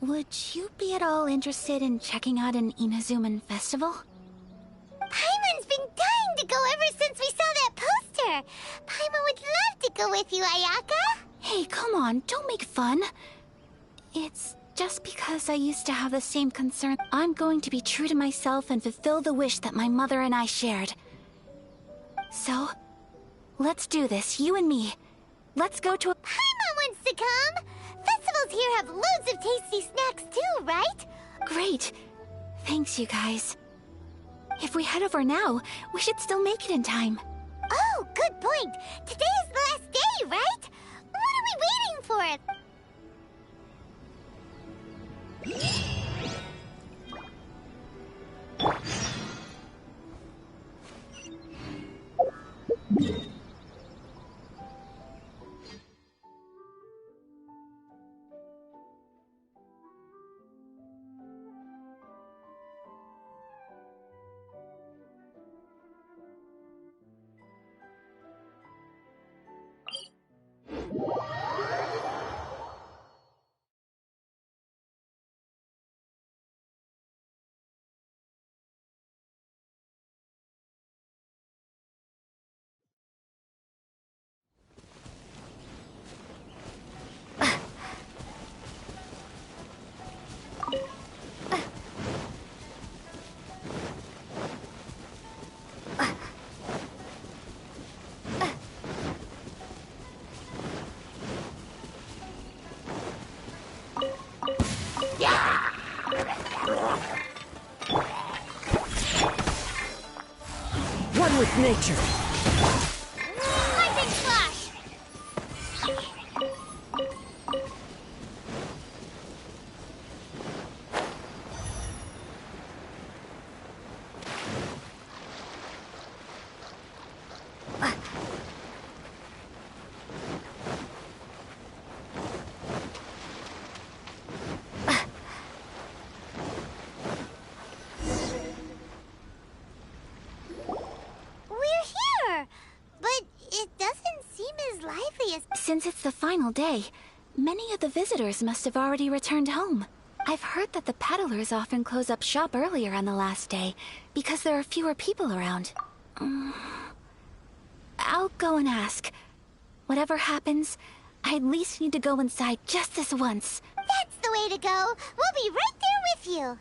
Would you be at all interested in checking out an Inazuman festival? Paimon's been dying to go ever since we saw that poster! Paimon would love to go with you, Ayaka! Hey, come on, don't make fun. It's just because I used to have the same concern. I'm going to be true to myself and fulfill the wish that my mother and I shared. So, let's do this, you and me. Let's go to a... Paimon wants to come! Festivals here have loads of tasty snacks too, right? Great. Thanks, you guys. If we head over now, we should still make it in time. Oh, good point. Today is the last day, right? What are we waiting for? One with nature. Lightning flash! Since it's the final day, many of the visitors must have already returned home. I've heard that the peddlers often close up shop earlier on the last day, because there are fewer people around. I'll go and ask. Whatever happens, I at least need to go inside just this once. That's the way to go! We'll be right there with you!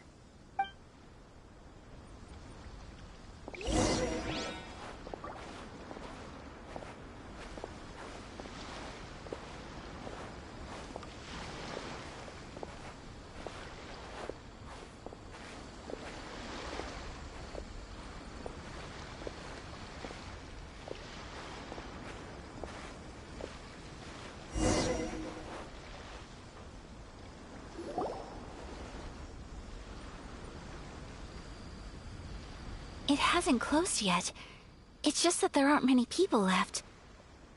It hasn't closed yet. It's just that there aren't many people left.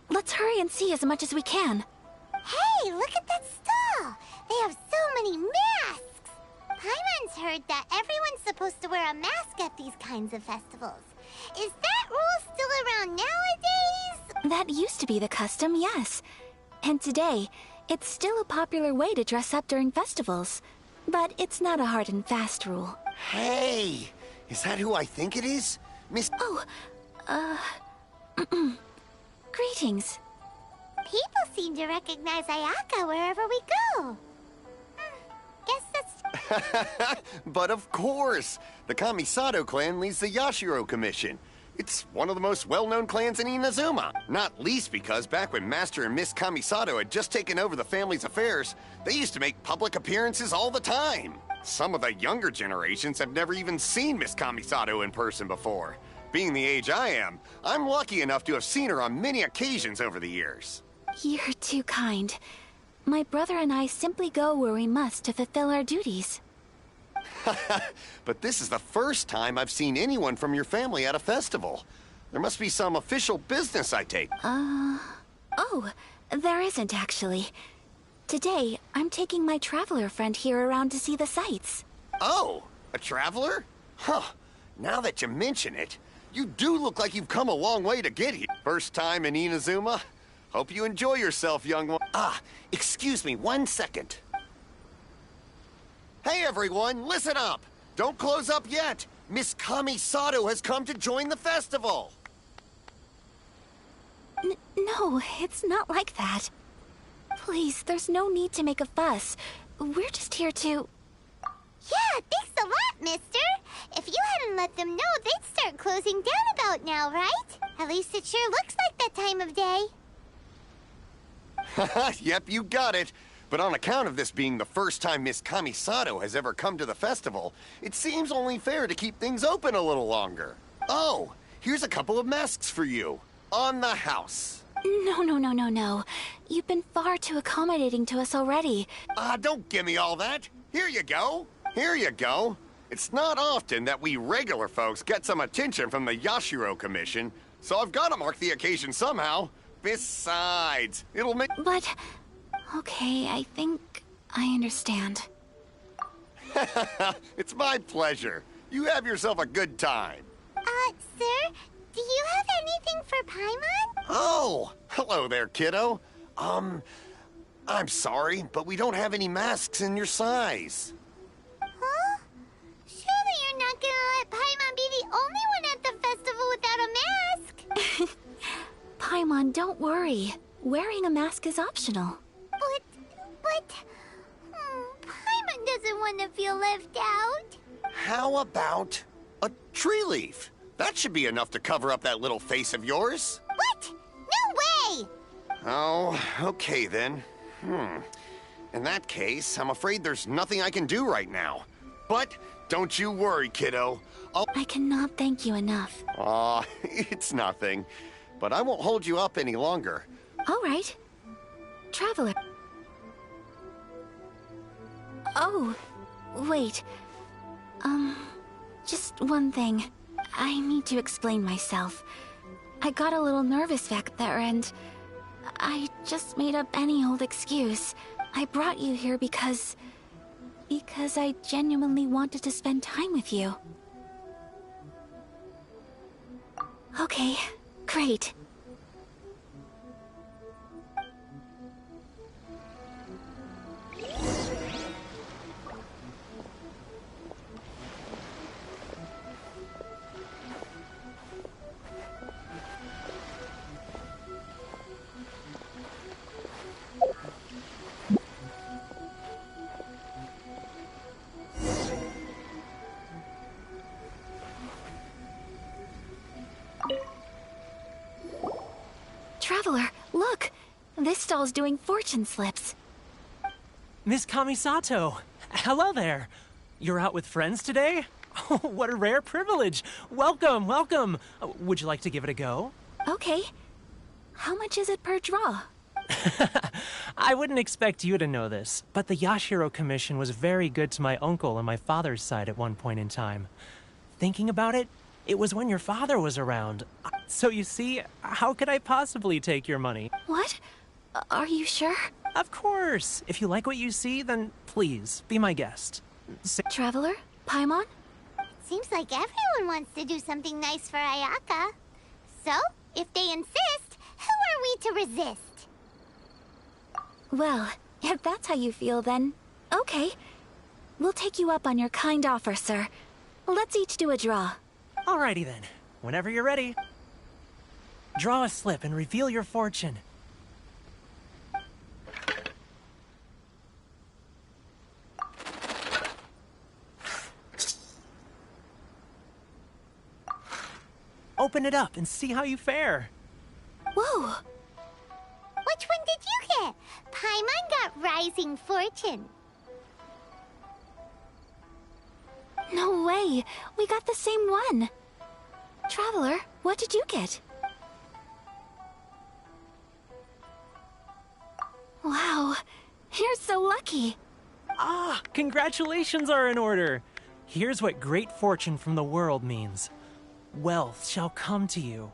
Let's hurry and see as much as we can. Hey, look at that stall! They have so many masks! Paimon's heard that everyone's supposed to wear a mask at these kinds of festivals. Is that rule still around nowadays? That used to be the custom, yes. And today, it's still a popular way to dress up during festivals. But it's not a hard and fast rule. Hey! Is that who I think it is? Miss... Oh, greetings. People seem to recognize Ayaka wherever we go. Guess that's... But of course! The Kamisato clan leads the Yashiro Commission. It's one of the most well-known clans in Inazuma. Not least because back when Master and Miss Kamisato had just taken over the family's affairs, they used to make public appearances all the time. Some of the younger generations have never even seen Miss Kamisato in person before. Being the age I am, I'm lucky enough to have seen her on many occasions over the years. You're too kind. My brother and I simply go where we must to fulfill our duties. But this is the first time I've seen anyone from your family at a festival. There must be some official business, I take. Oh, there isn't actually. Today, I'm taking my traveler friend here around to see the sights. Oh, a traveler? Huh. Now that you mention it, you do look like you've come a long way to get here. First time in Inazuma? Hope you enjoy yourself, young one. Excuse me 1 second. Hey everyone, listen up! Don't close up yet! Miss Kamisato has come to join the festival! No, it's not like that. Please, there's no need to make a fuss. We're just here to... Yeah, thanks a lot, mister. If you hadn't let them know, they'd start closing down about now, right? At least it sure looks like that time of day. Yep, you got it. But on account of this being the first time Miss Kamisato has ever come to the festival, it seems only fair to keep things open a little longer. Oh, here's a couple of masks for you. On the house. No. You've been far too accommodating to us already. Don't give me all that. Here you go. Here you go. It's not often that we regular folks get some attention from the Yashiro Commission, so I've got to mark the occasion somehow. Besides, it'll make... But... Okay, I think I understand. It's my pleasure. You have yourself a good time. Sir, do you have anything for Paimon? Oh, hello there, kiddo. I'm sorry, but we don't have any masks in your size. Huh? Surely you're not gonna let Paimon be the only one at the festival without a mask? Paimon, don't worry. Wearing a mask is optional. But... Paimon doesn't want to feel left out. How about a tree leaf? That should be enough to cover up that little face of yours. What? No way! Oh, okay then. In that case, I'm afraid there's nothing I can do right now. But don't you worry, kiddo. I cannot thank you enough. Aw, it's nothing. But I won't hold you up any longer. All right. Traveler. Oh, wait. Just one thing. I need to explain myself. I got a little nervous back there and... I just made up any old excuse. I brought you here because I genuinely wanted to spend time with you. Okay, great. Traveler, look! This stall's doing fortune slips. Miss Kamisato! Hello there! You're out with friends today? Oh, what a rare privilege! Welcome, welcome! Would you like to give it a go? Okay. How much is it per draw? I wouldn't expect you to know this, but the Yashiro Commission was very good to my uncle on my father's side at one point in time. Thinking about it, it was when your father was around. So you see, how could I possibly take your money? What? Are you sure? Of course! If you like what you see, then please, be my guest. Traveler? Paimon? Seems like everyone wants to do something nice for Ayaka. So, if they insist, who are we to resist? Well, if that's how you feel, then okay. We'll take you up on your kind offer, sir. Let's each do a draw. Alrighty then. Whenever you're ready. Draw a slip and reveal your fortune. Open it up and see how you fare. Whoa! Which one did you get? Paimon got Rising Fortune. No way! We got the same one! Traveler, what did you get? Wow, you're so lucky! Ah, congratulations are in order! Here's what great fortune from the world means. Wealth shall come to you.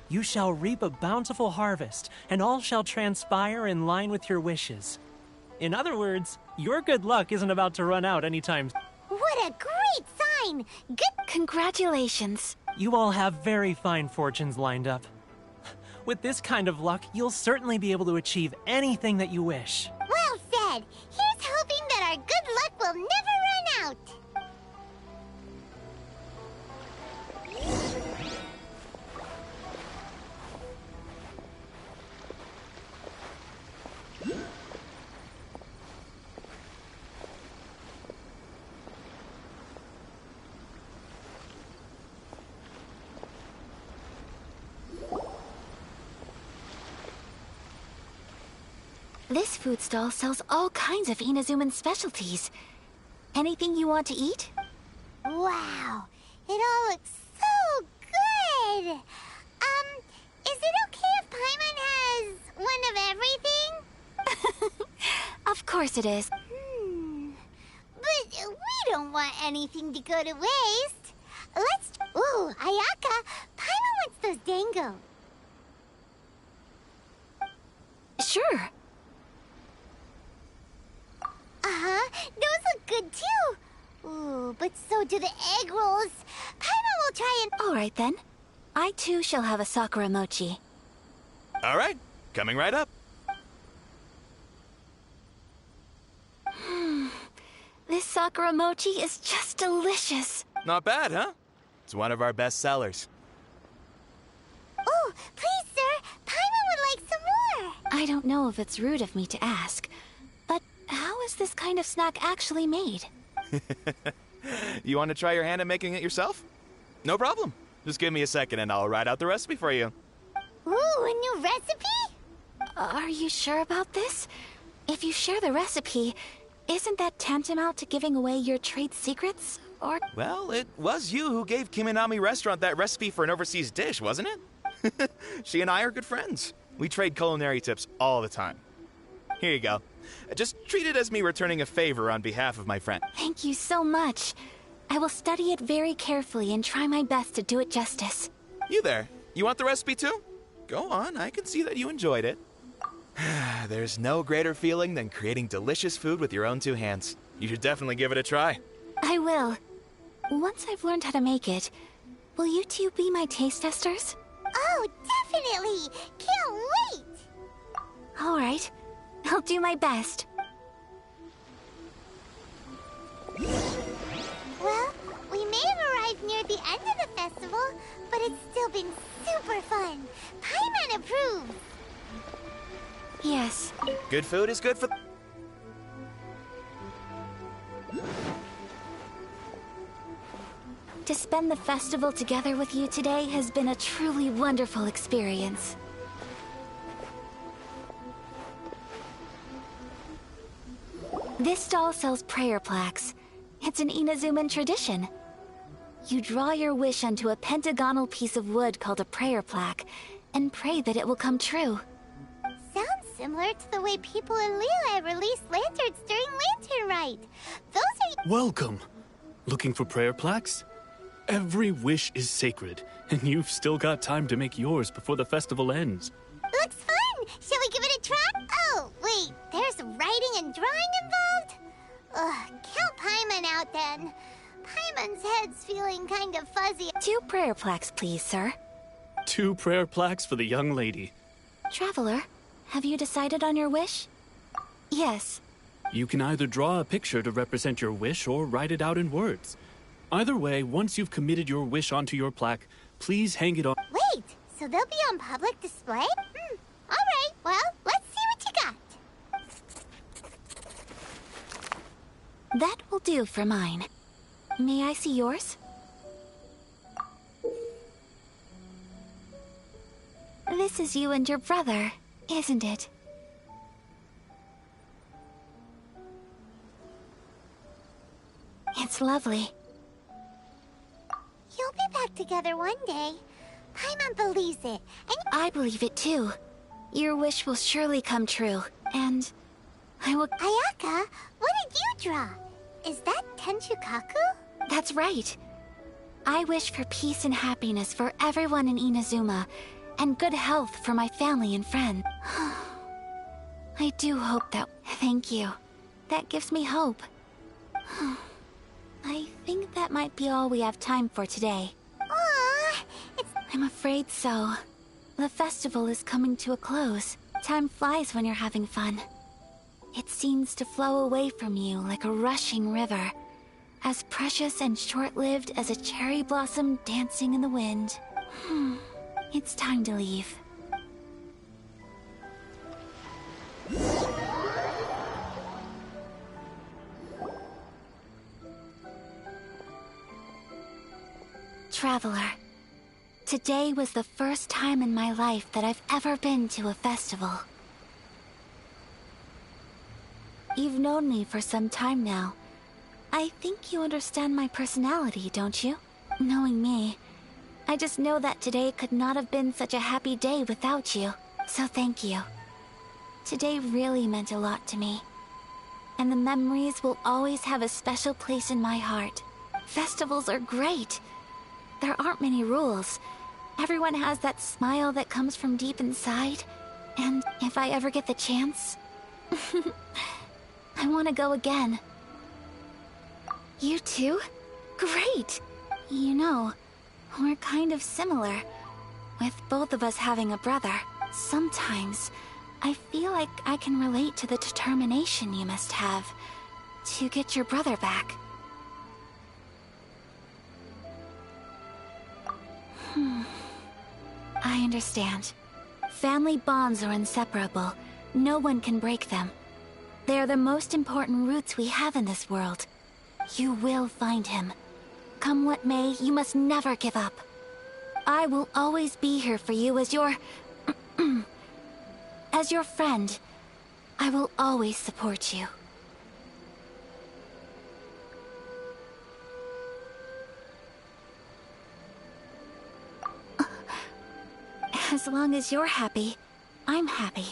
You shall reap a bountiful harvest, and all shall transpire in line with your wishes. In other words, your good luck isn't about to run out anytime soon. What a great sign! Good. Congratulations. You all have very fine fortunes lined up. With this kind of luck, you'll certainly be able to achieve anything that you wish. Well said. Here's hoping that our good luck will never run out. This food stall sells all kinds of Inazuman specialties. Anything you want to eat? Wow, it all looks so good! Is it okay if Paimon has one of everything? Of course it is. But we don't want anything to go to waste. Let's... Ooh, Ayaka, Paimon wants those dango. Sure. Uh-huh, those look good too. Ooh, but so do the egg rolls. Paimon will try and... All right then. I too shall have a Sakura mochi. All right, coming right up. This Sakura mochi is just delicious. Not bad, huh? It's one of our best sellers. Oh, please, sir. Paimon would like some more. I don't know if it's rude of me to ask, but how is this kind of snack actually made? You want to try your hand at making it yourself? No problem. Just give me a second and I'll write out the recipe for you. Ooh, a new recipe? Are you sure about this? If you share the recipe, isn't that tantamount to giving away your trade secrets, or...? Well, it was you who gave Kiminami Restaurant that recipe for an overseas dish, wasn't it? She and I are good friends. We trade culinary tips all the time. Here you go. Just treat it as me returning a favor on behalf of my friend. Thank you so much. I will study it very carefully and try my best to do it justice. You there. You want the recipe too? Go on, I can see that you enjoyed it. There's no greater feeling than creating delicious food with your own two hands. You should definitely give it a try. I will. Once I've learned how to make it, will you two be my taste testers? Oh, definitely! Can't wait! All right. I'll do my best. Well, we may have arrived near the end of the festival, but it's still been super fun. Paimon approves. Yes. Good food is good for... To spend the festival together with you today has been a truly wonderful experience. This stall sells prayer plaques. It's an Inazuman tradition. You draw your wish onto a pentagonal piece of wood called a prayer plaque, and pray that it will come true. Sounds similar to the way people in Liyue release lanterns during Lantern Rite. Those are... Welcome. Looking for prayer plaques? Every wish is sacred, and you've still got time to make yours before the festival ends. Looks fun! Shall we give it a try? Oh, wait, there's writing and drawing involved? Ugh, count Paimon out then. Paimon's head's feeling kind of fuzzy. 2 prayer plaques, please, sir. 2 prayer plaques for the young lady. Traveler, have you decided on your wish? Yes. You can either draw a picture to represent your wish or write it out in words. Either way, once you've committed your wish onto your plaque, please hang it on. Wait, so they'll be on public display? Alright, well, let's see what you got. That will do for mine. May I see yours? This is you and your brother, isn't it? It's lovely. You'll be back together one day. Paimon believes it, and I believe it too. Your wish will surely come true, and I will... Ayaka, what did you draw? Is that Tenchukaku? That's right. I wish for peace and happiness for everyone in Inazuma, and good health for my family and friends. I do hope that... Thank you. That gives me hope. I think that might be all we have time for today. I'm afraid so. The festival is coming to a close. Time flies when you're having fun. It seems to flow away from you like a rushing river, as precious and short-lived as a cherry blossom dancing in the wind. It's time to leave. Traveler, today was the first time in my life that I've ever been to a festival. You've known me for some time now. I think you understand my personality, don't you? Knowing me, I just know that today could not have been such a happy day without you. So thank you. Today really meant a lot to me. And the memories will always have a special place in my heart. Festivals are great. There aren't many rules. Everyone has that smile that comes from deep inside. And if I ever get the chance, I want to go again. You too? Great! You know, we're kind of similar, with both of us having a brother. Sometimes, I feel like I can relate to the determination you must have to get your brother back. I understand. Family bonds are inseparable. No one can break them. They are the most important roots we have in this world. You will find him. Come what may, you must never give up. I will always be here for you as your... as your friend. I will always support you. As long as you're happy, I'm happy.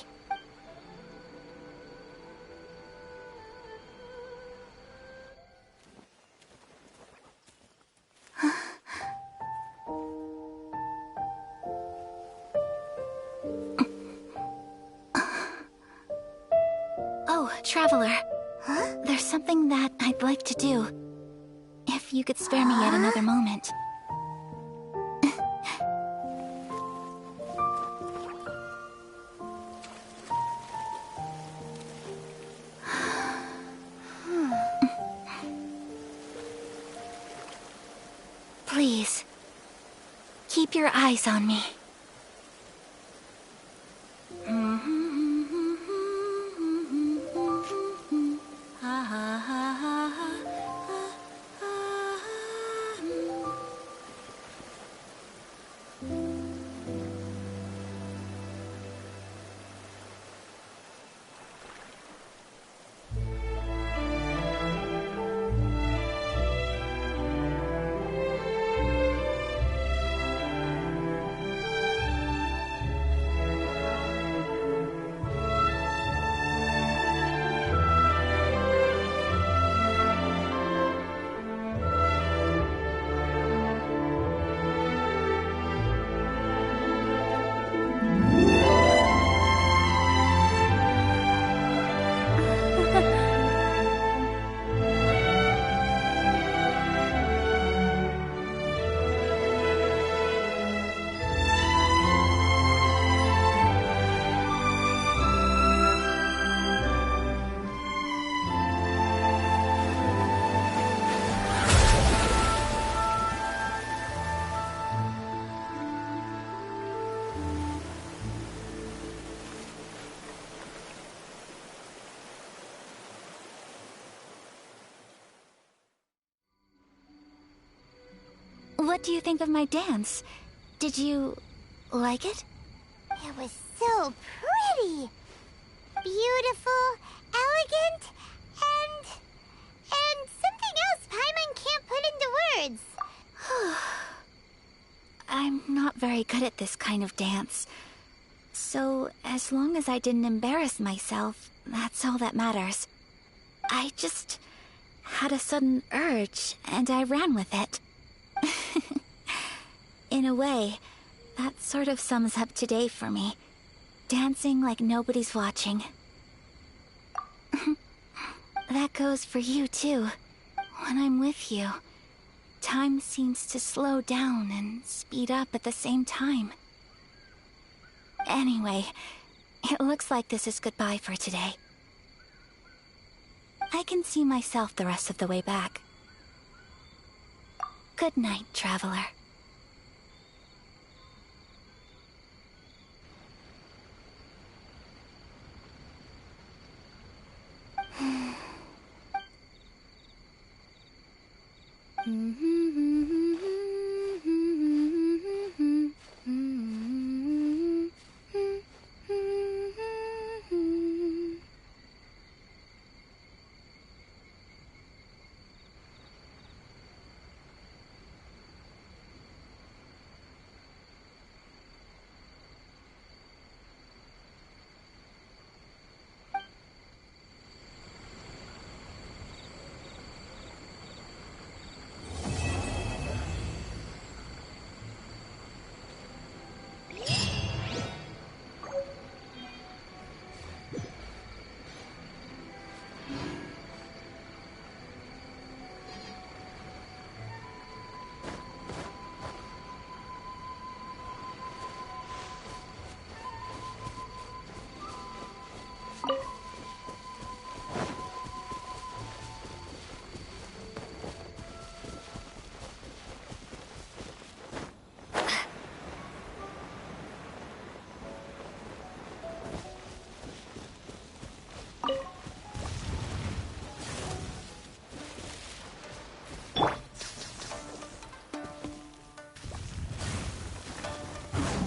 Oh, Traveler. Huh? There's something that I'd like to do. If you could spare me yet another moment. Please, keep your eyes on me. What do you think of my dance? Did you like it? It was so pretty. Beautiful, elegant, and something else Paimon can't put into words. I'm not very good at this kind of dance. So, as long as I didn't embarrass myself, that's all that matters. I just had a sudden urge, and I ran with it. In a way, that sort of sums up today for me. Dancing like nobody's watching. That goes for you, too. When I'm with you, time seems to slow down and speed up at the same time. Anyway, it looks like this is goodbye for today. I can see myself the rest of the way back. Good night, traveler.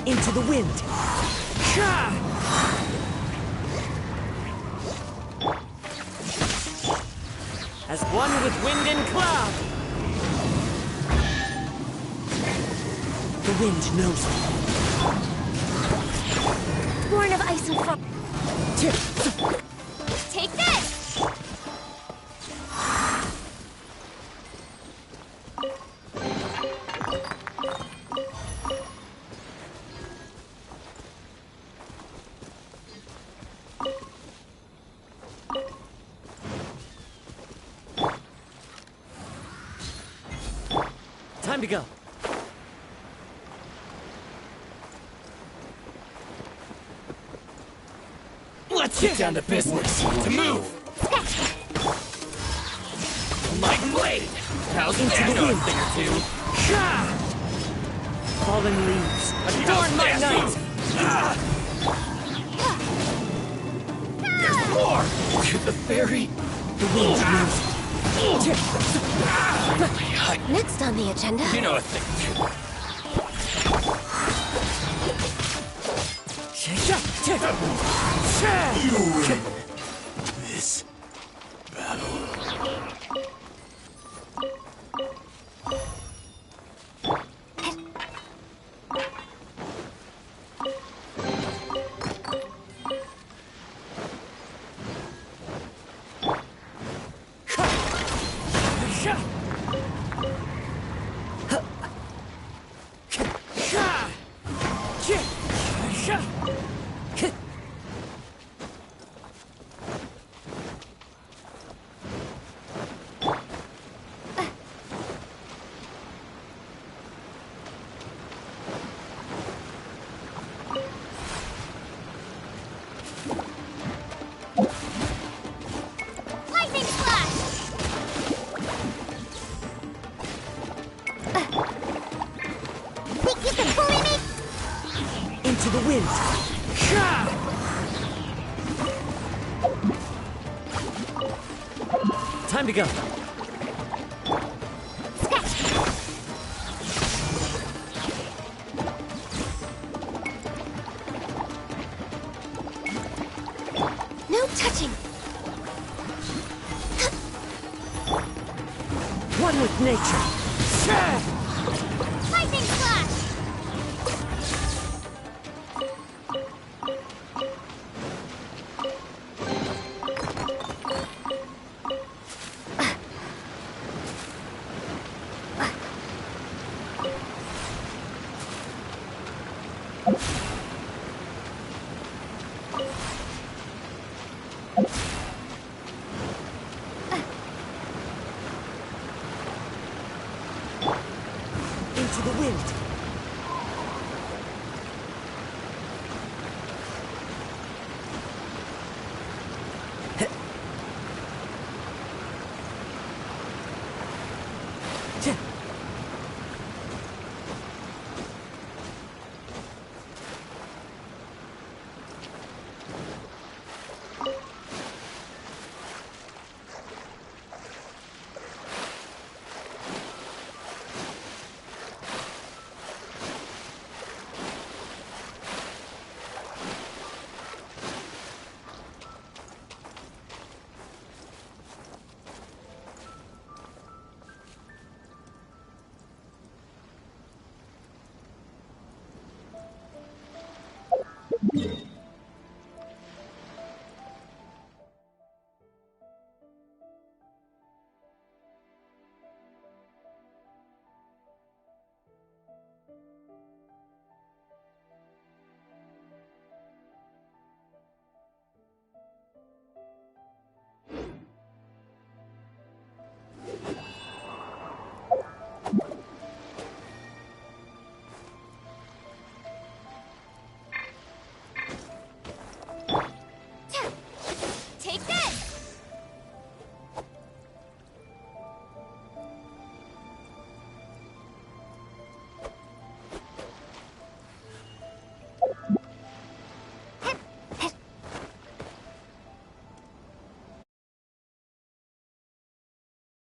Into the wind! As one with wind and cloud! The wind knows it. Born of ice and frost. Take this! Time to go. Let's get down to business. To move! Light blade! How's Into the wind. thing or two? Fallen leaves, adorn my night! There's more! The fairy! The wind knows it. Next on the agenda. You know a thing or two. You win this battle. Into the wind! Time to go. touching. One with nature. Lightning flash!